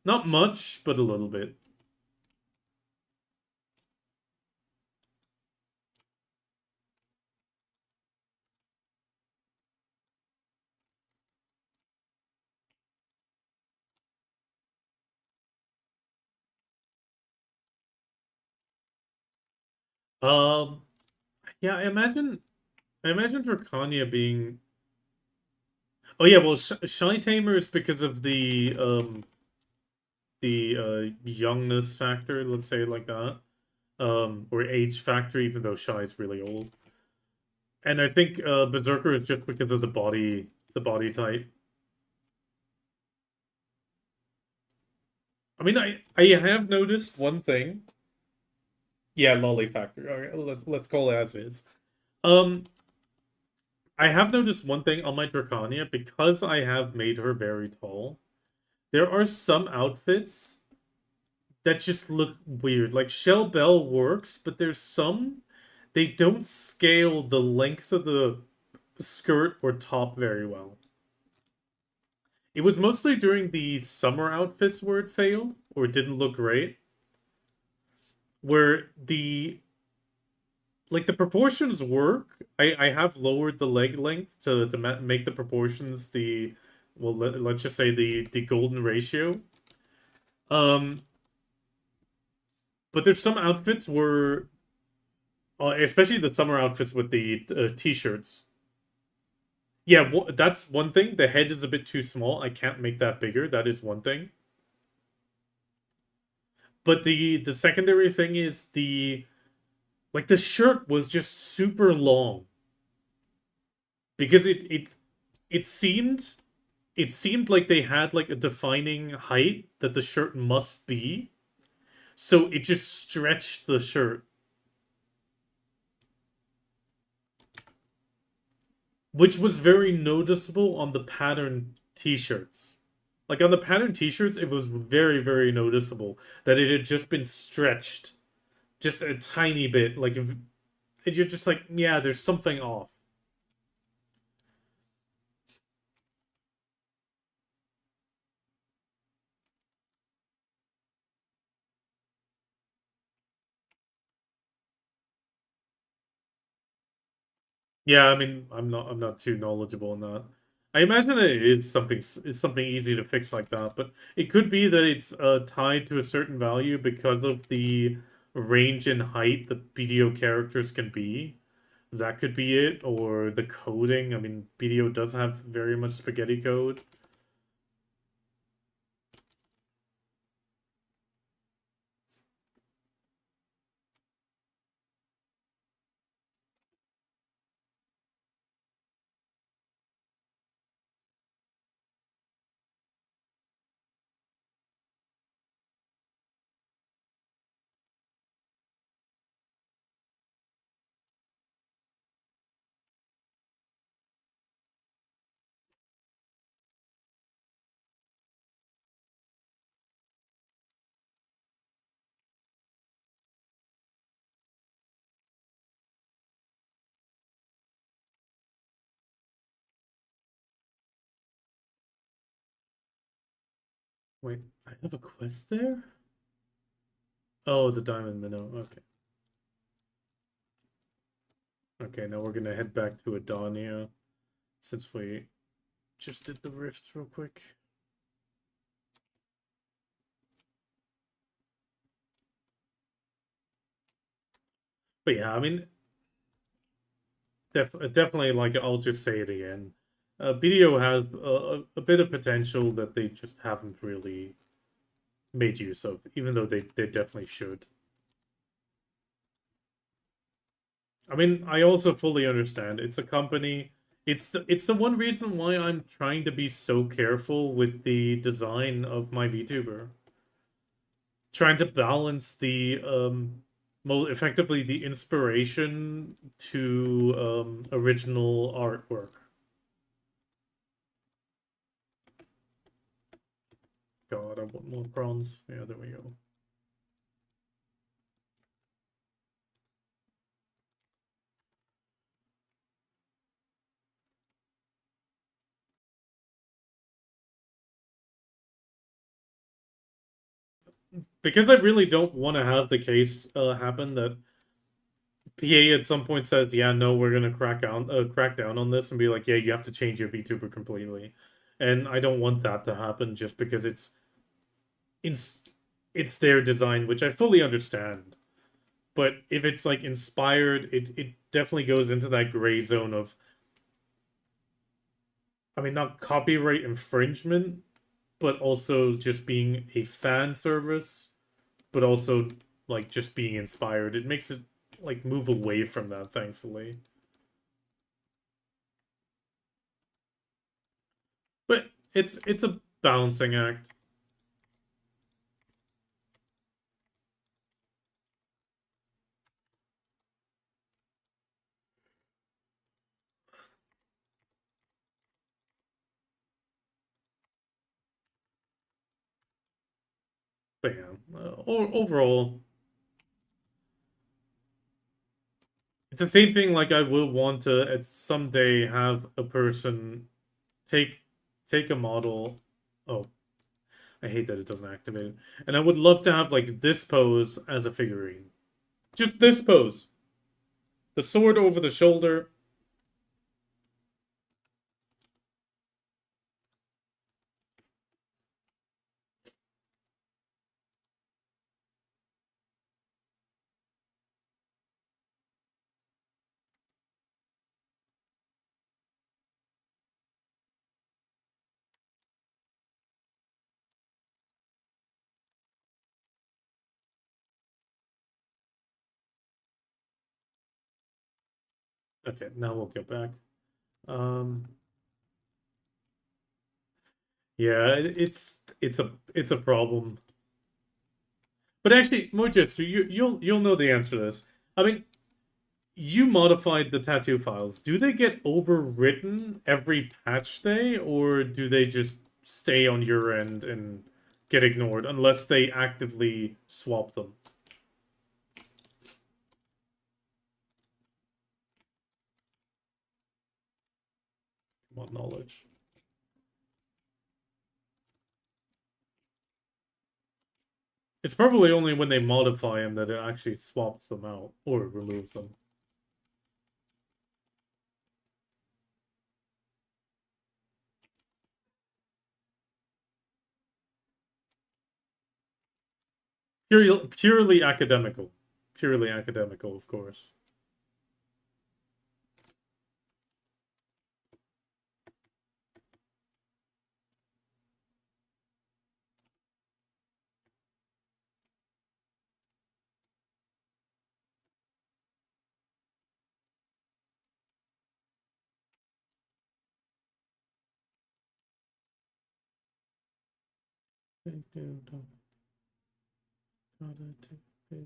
Not much, but a little bit. Um, yeah, I imagine Drakania being. Oh yeah, well, Shy Tamer is because of the youngness factor, let's say it like that, or age factor, even though Shy is really old. And I think Berserker is just because of the body type. I mean, I have noticed one thing. Yeah, lolly factor. Okay, let's call it as is. Um, I have noticed one thing on my Dracania because I have made her very tall. There are some outfits that just look weird. Like Shell Bell works, but there's some they don't scale the length of the skirt or top very well. It was mostly during the summer outfits where it failed or it didn't look great. Where the proportions work. I have lowered the leg length to make the proportions the well let's just say the golden ratio. Um, but there's some outfits where especially the summer outfits with the t-shirts. Yeah, that's one thing. The head is a bit too small. I can't make that bigger. That is one thing. But the secondary thing is the shirt was just super long because it seemed it seemed like they had like a defining height that the shirt must be. So it just stretched the shirt, which was very noticeable on the pattern t-shirts. Like on the pattern t-shirts, it was very, very noticeable that it had just been stretched just a tiny bit. Like if and you're just like, yeah, there's something off. Yeah, I mean, I'm not too knowledgeable in that. I imagine it is something easy to fix like that, but it could be that it's tied to a certain value because of the range and height that BDO characters can be. That could be it, or the coding. I mean, BDO does have very much spaghetti code. Wait, I have a quest there? Oh, the diamond minnow. Okay. Okay, now we're gonna head back to Adonia since we just did the rifts real quick. But yeah, I mean, definitely, like, I'll just say it again. BDO has a bit of potential that they just haven't really made use of, even though they definitely should. I mean, I also fully understand. It's a company. It's the one reason why I'm trying to be so careful with the design of my VTuber. Trying to balance the more effectively the inspiration to original artwork. God, I want more bronze. Yeah, there we go. Because I really don't want to have the case happen that PA at some point says, "Yeah, no, we're gonna crack down on this," and be like, "Yeah, you have to change your VTuber completely," and I don't want that to happen just because it's it's their design, which I fully understand. But if it's like inspired, it definitely goes into that gray zone of, I mean, not copyright infringement, but also just being a fan service, but also like just being inspired. It makes it like move away from that, thankfully. But it's a balancing act. But yeah, overall, it's the same thing. Like I will want to at someday have a person take take a model. Oh, I hate that it doesn't activate it. And I would love to have like this pose as a figurine. Just this pose. The sword over the shoulder. Okay, now we'll get back. Um, yeah, it's a problem. But actually, Mojitsu, you'll know the answer to this. I mean, you modified the tattoo files. Do they get overwritten every patch day, or do they just stay on your end and get ignored unless they actively swap them? Mod knowledge. It's probably only when they modify them that it actually swaps them out or removes them. Purely academical. Purely academical, of course.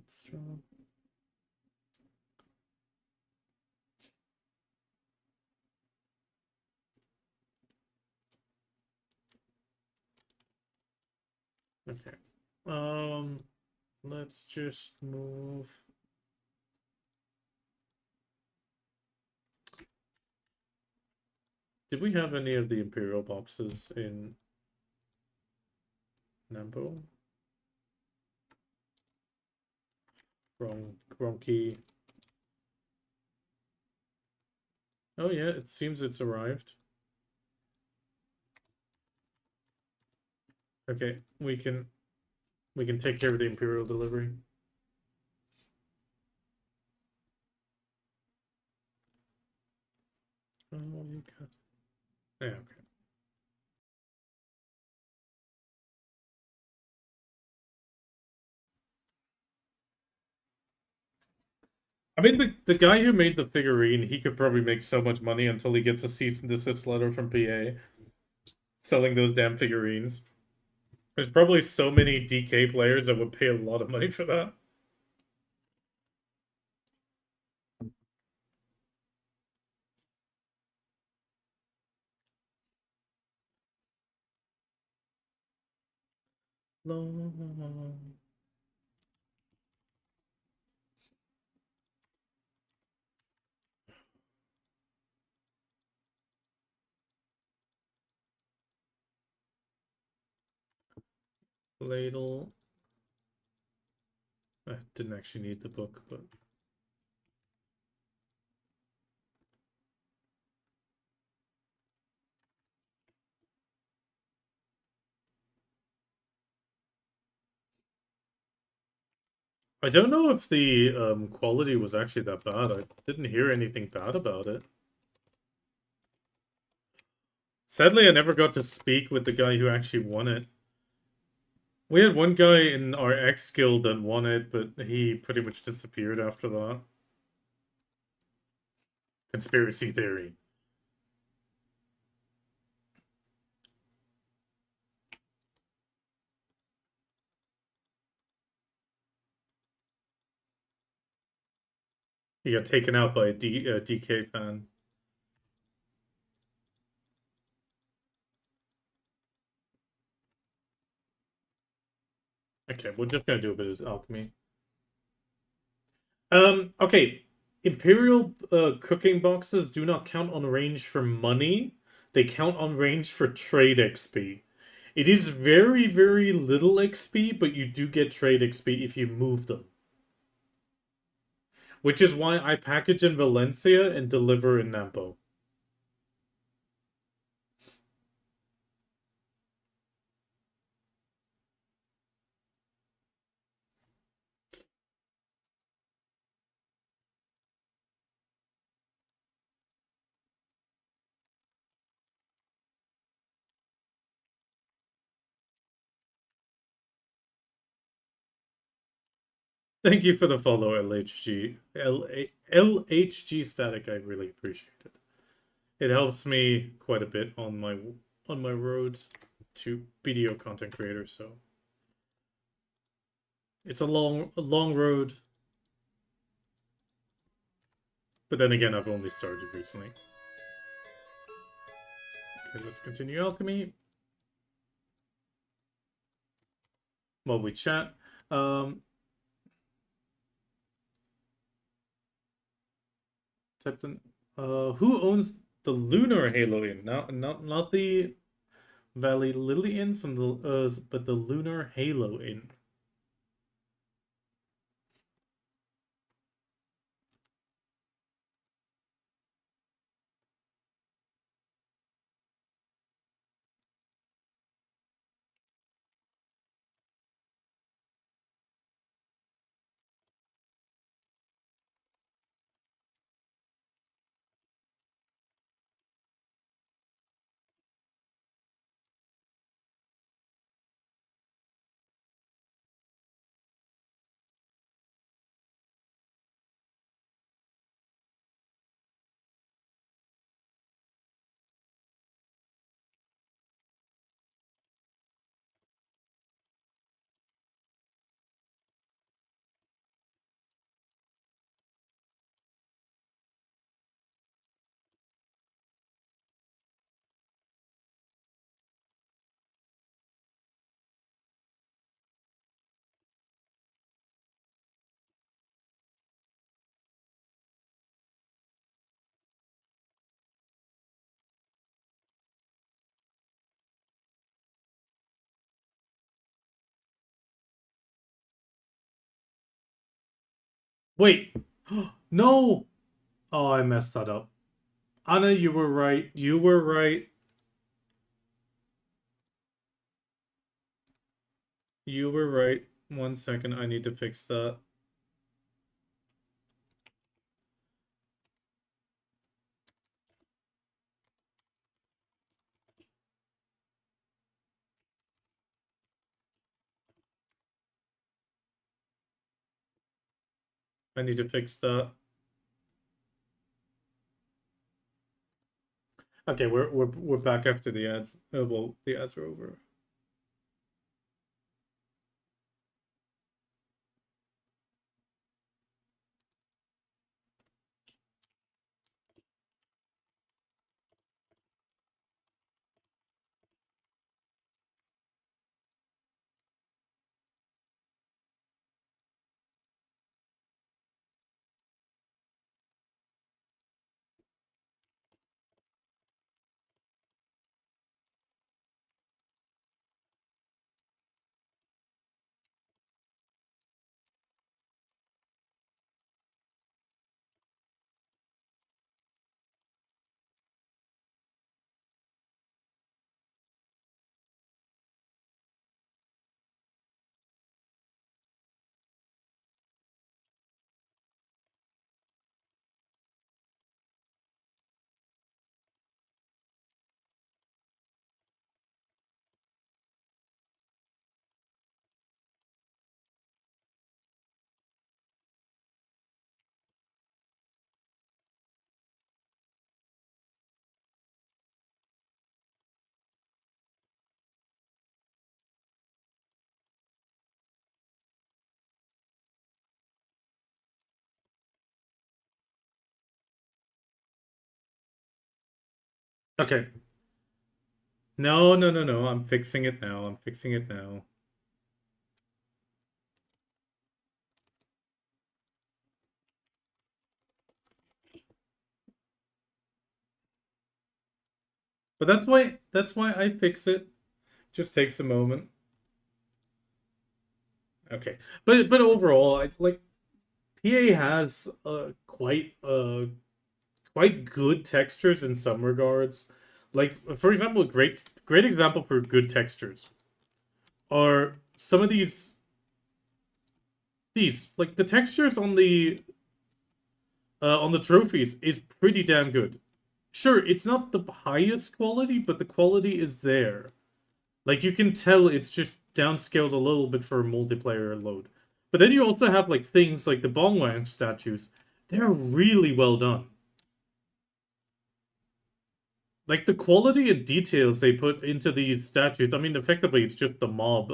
Strong. Okay. Let's just move. Did we have any of the Imperial boxes in Nampo? Wrong key. Oh yeah, it seems it's arrived. Okay, we can take care of the Imperial delivery. Oh, you got. Yeah, okay. I mean, the guy who made the figurine, he could probably make so much money until he gets a cease and desist letter from PA selling those damn figurines. There's probably so many DK players that would pay a lot of money for that. Ladle. I didn't actually need the book, but I don't know if the quality was actually that bad. I didn't hear anything bad about it. Sadly, I never got to speak with the guy who actually won it. We had one guy in our X guild that won it, but he pretty much disappeared after that. Conspiracy theory. He got taken out by a DK fan. Okay, we're just gonna do a bit of alchemy. Okay. Imperial cooking boxes do not count on range for money. They count on range for trade XP. It is very, very little XP, but you do get trade XP if you move them. Which is why I package in Valencia and deliver in Nampo. Thank you for the follow, LHG Static. I really appreciate it. It helps me quite a bit on my road to video content creator. So it's a long road. But then again, I've only started recently. Okay, let's continue alchemy. While we chat. Who owns the Lunar Halo Inn, not the Valley Lily Inns, and but the Lunar Halo Inn. Wait, no! Oh, I messed that up. Anna, you were right. You were right. You were right. 1 second, I need to fix that. I need to fix that. Okay, we're back after the ads. Well, the ads are over. Okay. No, no, no, no. I'm fixing it now. I'm fixing it now. But that's why I fix it. Just takes a moment. Okay. But overall, I like PA has quite good textures in some regards. Like for example, a great example for good textures are some of these like the textures on the trophies is pretty damn good. Sure, it's not the highest quality, but the quality is there. Like you can tell it's just downscaled a little bit for a multiplayer load. But then you also have like things like the Bongwang statues. They're really well done. Like the quality and details they put into these statues. I mean, effectively it's just the mob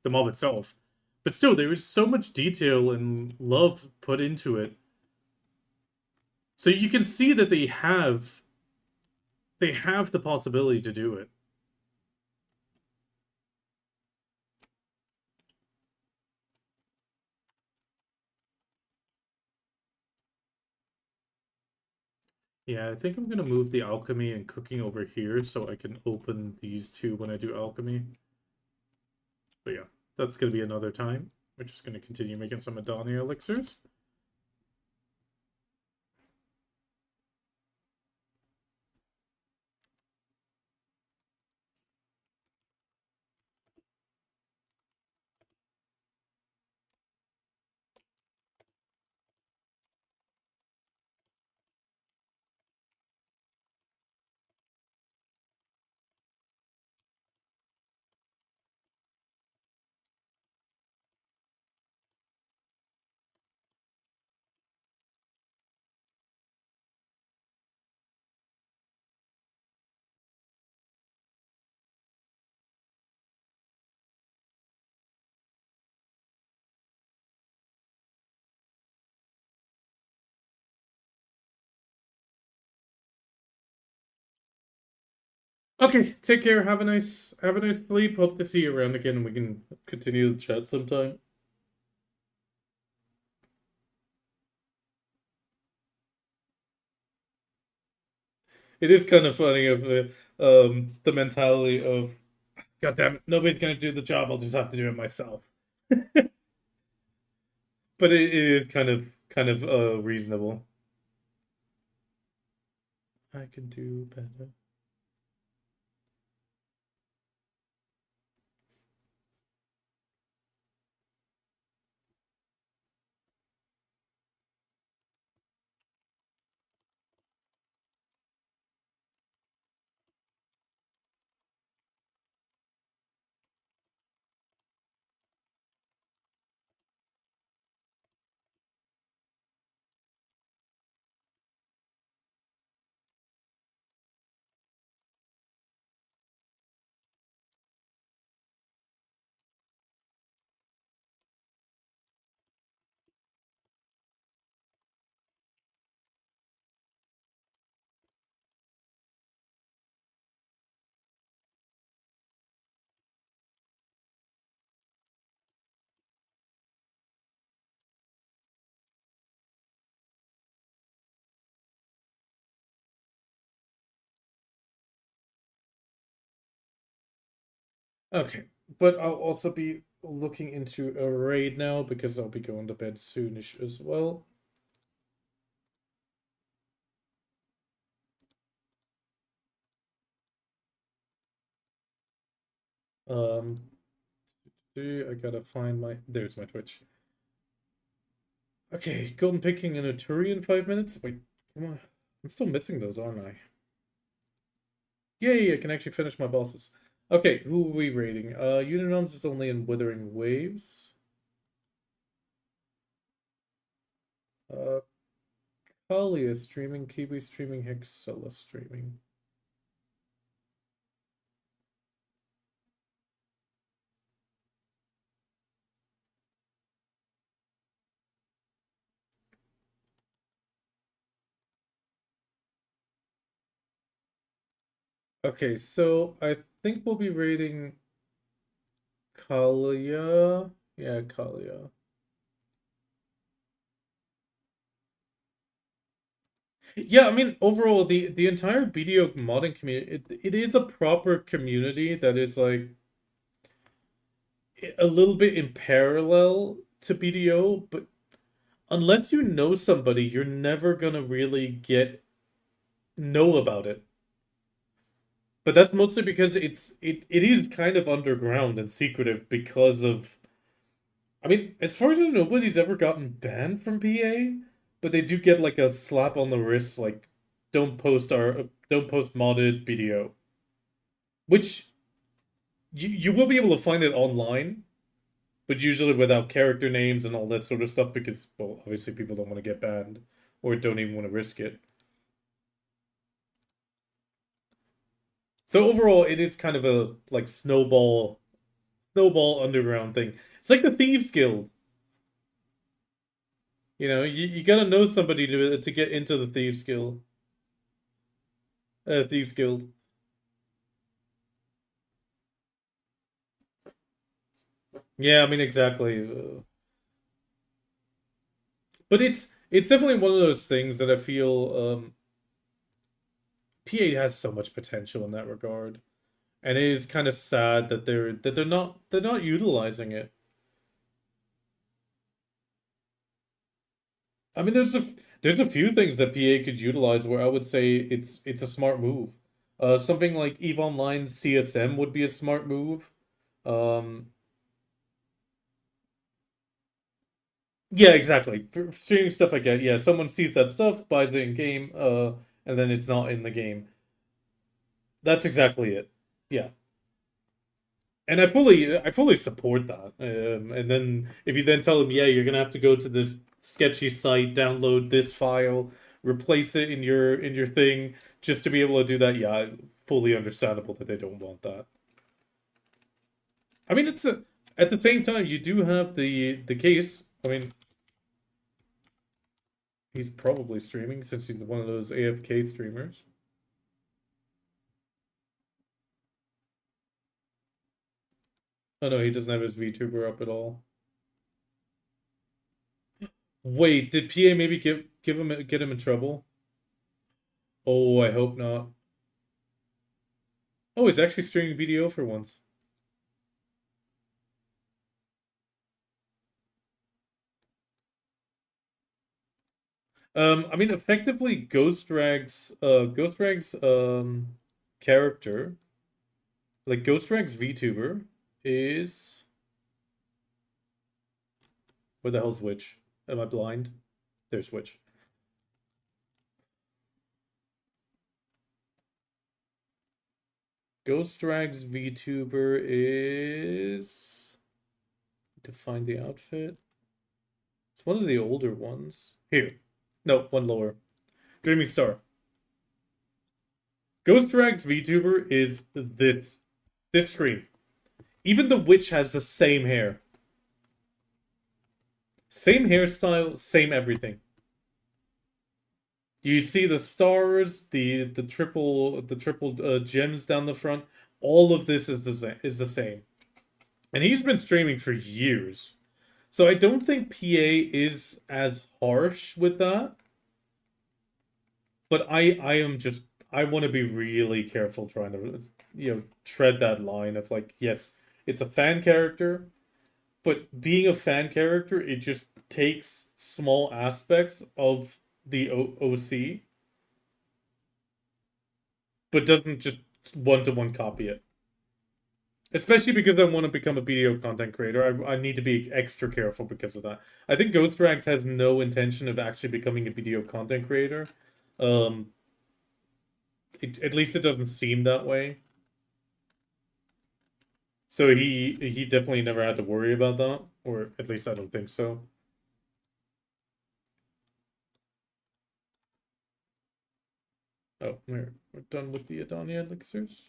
itself. But still, there is so much detail and love put into it. So you can see that they have the possibility to do it. Yeah, I think I'm gonna move the alchemy and cooking over here so I can open these two when I do alchemy. But yeah, that's gonna be another time. We're just gonna continue making some Adania elixirs. Okay, take care. Have a nice sleep. Hope to see you around again and we can continue the chat sometime. It is kind of funny of the mentality of God damn it, nobody's gonna do the job, I'll just have to do it myself. But it is kind of reasonable. I can do better. Okay, but I'll also be looking into a raid now because I'll be going to bed soonish as well. Um, I gotta find there's my Twitch. Okay, golden picking and a Turi in 5 minutes. Wait, come on, I'm still missing those, aren't I? Yay, I can actually finish my bosses. Okay, who are we raiding? Uninoms is only in Withering Waves. Uh, Kali is streaming, Kiwi streaming, Hexella streaming. Okay, so I think we'll be raiding Kalia. Yeah, Kalia. Yeah, I mean, overall, the entire BDO modding community, it is a proper community that is like a little bit in parallel to BDO, but unless you know somebody, you're never gonna really know about it. But that's mostly because it is kind of underground and secretive because of I mean, as far as I know, nobody's ever gotten banned from PA, but they do get like a slap on the wrist, like don't post modded BDO, which you will be able to find it online, but usually without character names and all that sort of stuff because well, obviously people don't want to get banned or don't even want to risk it. So overall, it is kind of a like snowball underground thing. It's like the Thieves Guild. You gotta know somebody to get into the Thieves Guild. Yeah, I mean exactly. But it's definitely one of those things that I feel PA has so much potential in that regard, and it is kind of sad that they're not utilizing it. I mean, there's a few things that PA could utilize where I would say it's a smart move. Something like EVE Online CSM would be a smart move. Um, yeah, exactly. For streaming stuff like that, yeah, someone sees that stuff, buys it in game, and then it's not in the game. That's exactly it. Yeah. And I fully support that. And then if you then tell them, yeah, you're gonna have to go to this sketchy site, download this file, replace it in your thing, just to be able to do that, yeah, fully understandable that they don't want that. I mean, at the same time, you do have the case. I mean, he's probably streaming since he's one of those AFK streamers. Oh no, he doesn't have his VTuber up at all. Wait, did PA maybe give him get him in trouble? Oh, I hope not. Oh, he's actually streaming BDO for once. I mean, effectively, Ghost Rag's character, like Ghost Rag's VTuber, is where the hell's Witch? Am I blind? There's Witch. Ghost Rag's VTuber is to find the outfit. It's one of the older ones. Here, no, one lower. Dreaming Star. Ghost Rag's VTuber is this screen. Even the witch has the same hair. Same hairstyle, same everything. You see the stars, the triple gems down the front. All of this is the same. And he's been streaming for years. So I don't think PA is as harsh with that. But I want to be really careful trying to tread that line of like, yes, it's a fan character, but being a fan character, it just takes small aspects of the OC, but doesn't just one-to-one copy it. Especially because I want to become a video content creator, I need to be extra careful because of that. I think Ghost Rags has no intention of actually becoming a video content creator. Um, at least it doesn't seem that way. So he definitely never had to worry about that, or at least I don't think so. Oh, we're done with the Adania elixirs.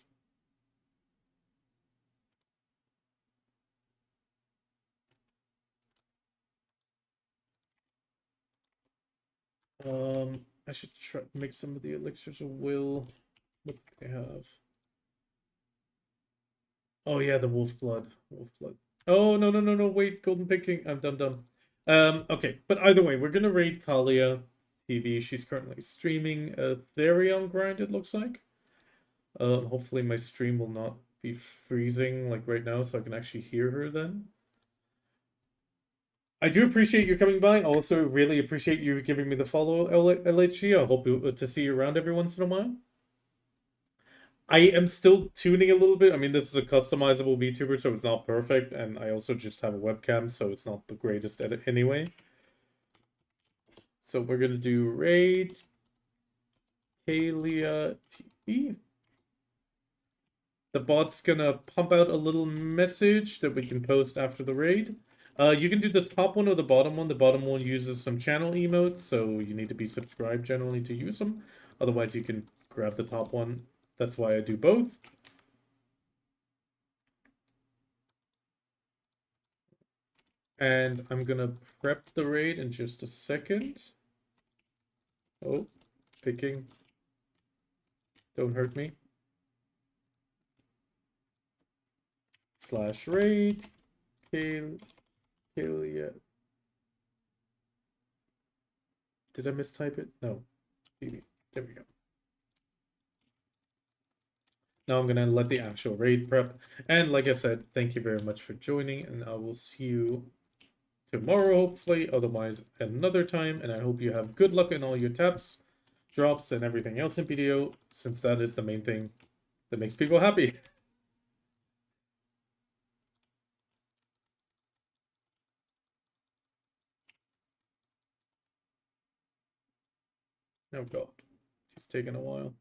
I should try to make some of the elixirs of will. What do they have? Oh yeah, the wolf blood. Wolf blood. Oh no no no no! Wait, golden picking. I'm done. Okay, but either way, we're gonna raid Kalia TV. She's currently streaming a Therion grind. It looks like. Hopefully my stream will not be freezing like right now, so I can actually hear her then. I do appreciate you coming by. Also, really appreciate you giving me the follow, LHG. I hope to see you around every once in a while. I am still tuning a little bit. I mean, this is a customizable VTuber, so it's not perfect, and I also just have a webcam, so it's not the greatest edit anyway. So we're gonna do raid Kalia TV. The bot's gonna pump out a little message that we can post after the raid. You can do the top one or the bottom one. The bottom one uses some channel emotes, so you need to be subscribed generally to use them. Otherwise, you can grab the top one. That's why I do both. And I'm gonna prep the raid in just a second. Oh, picking. Don't hurt me. Slash raid. Kalia. Did I mistype it? No. TV. There we go. Now I'm gonna let the actual raid prep. And like I said, thank you very much for joining, and I will see you tomorrow, hopefully, otherwise another time. And I hope you have good luck in all your taps, drops, and everything else in PDO, since that is the main thing that makes people happy. Oh god, it's taking a while.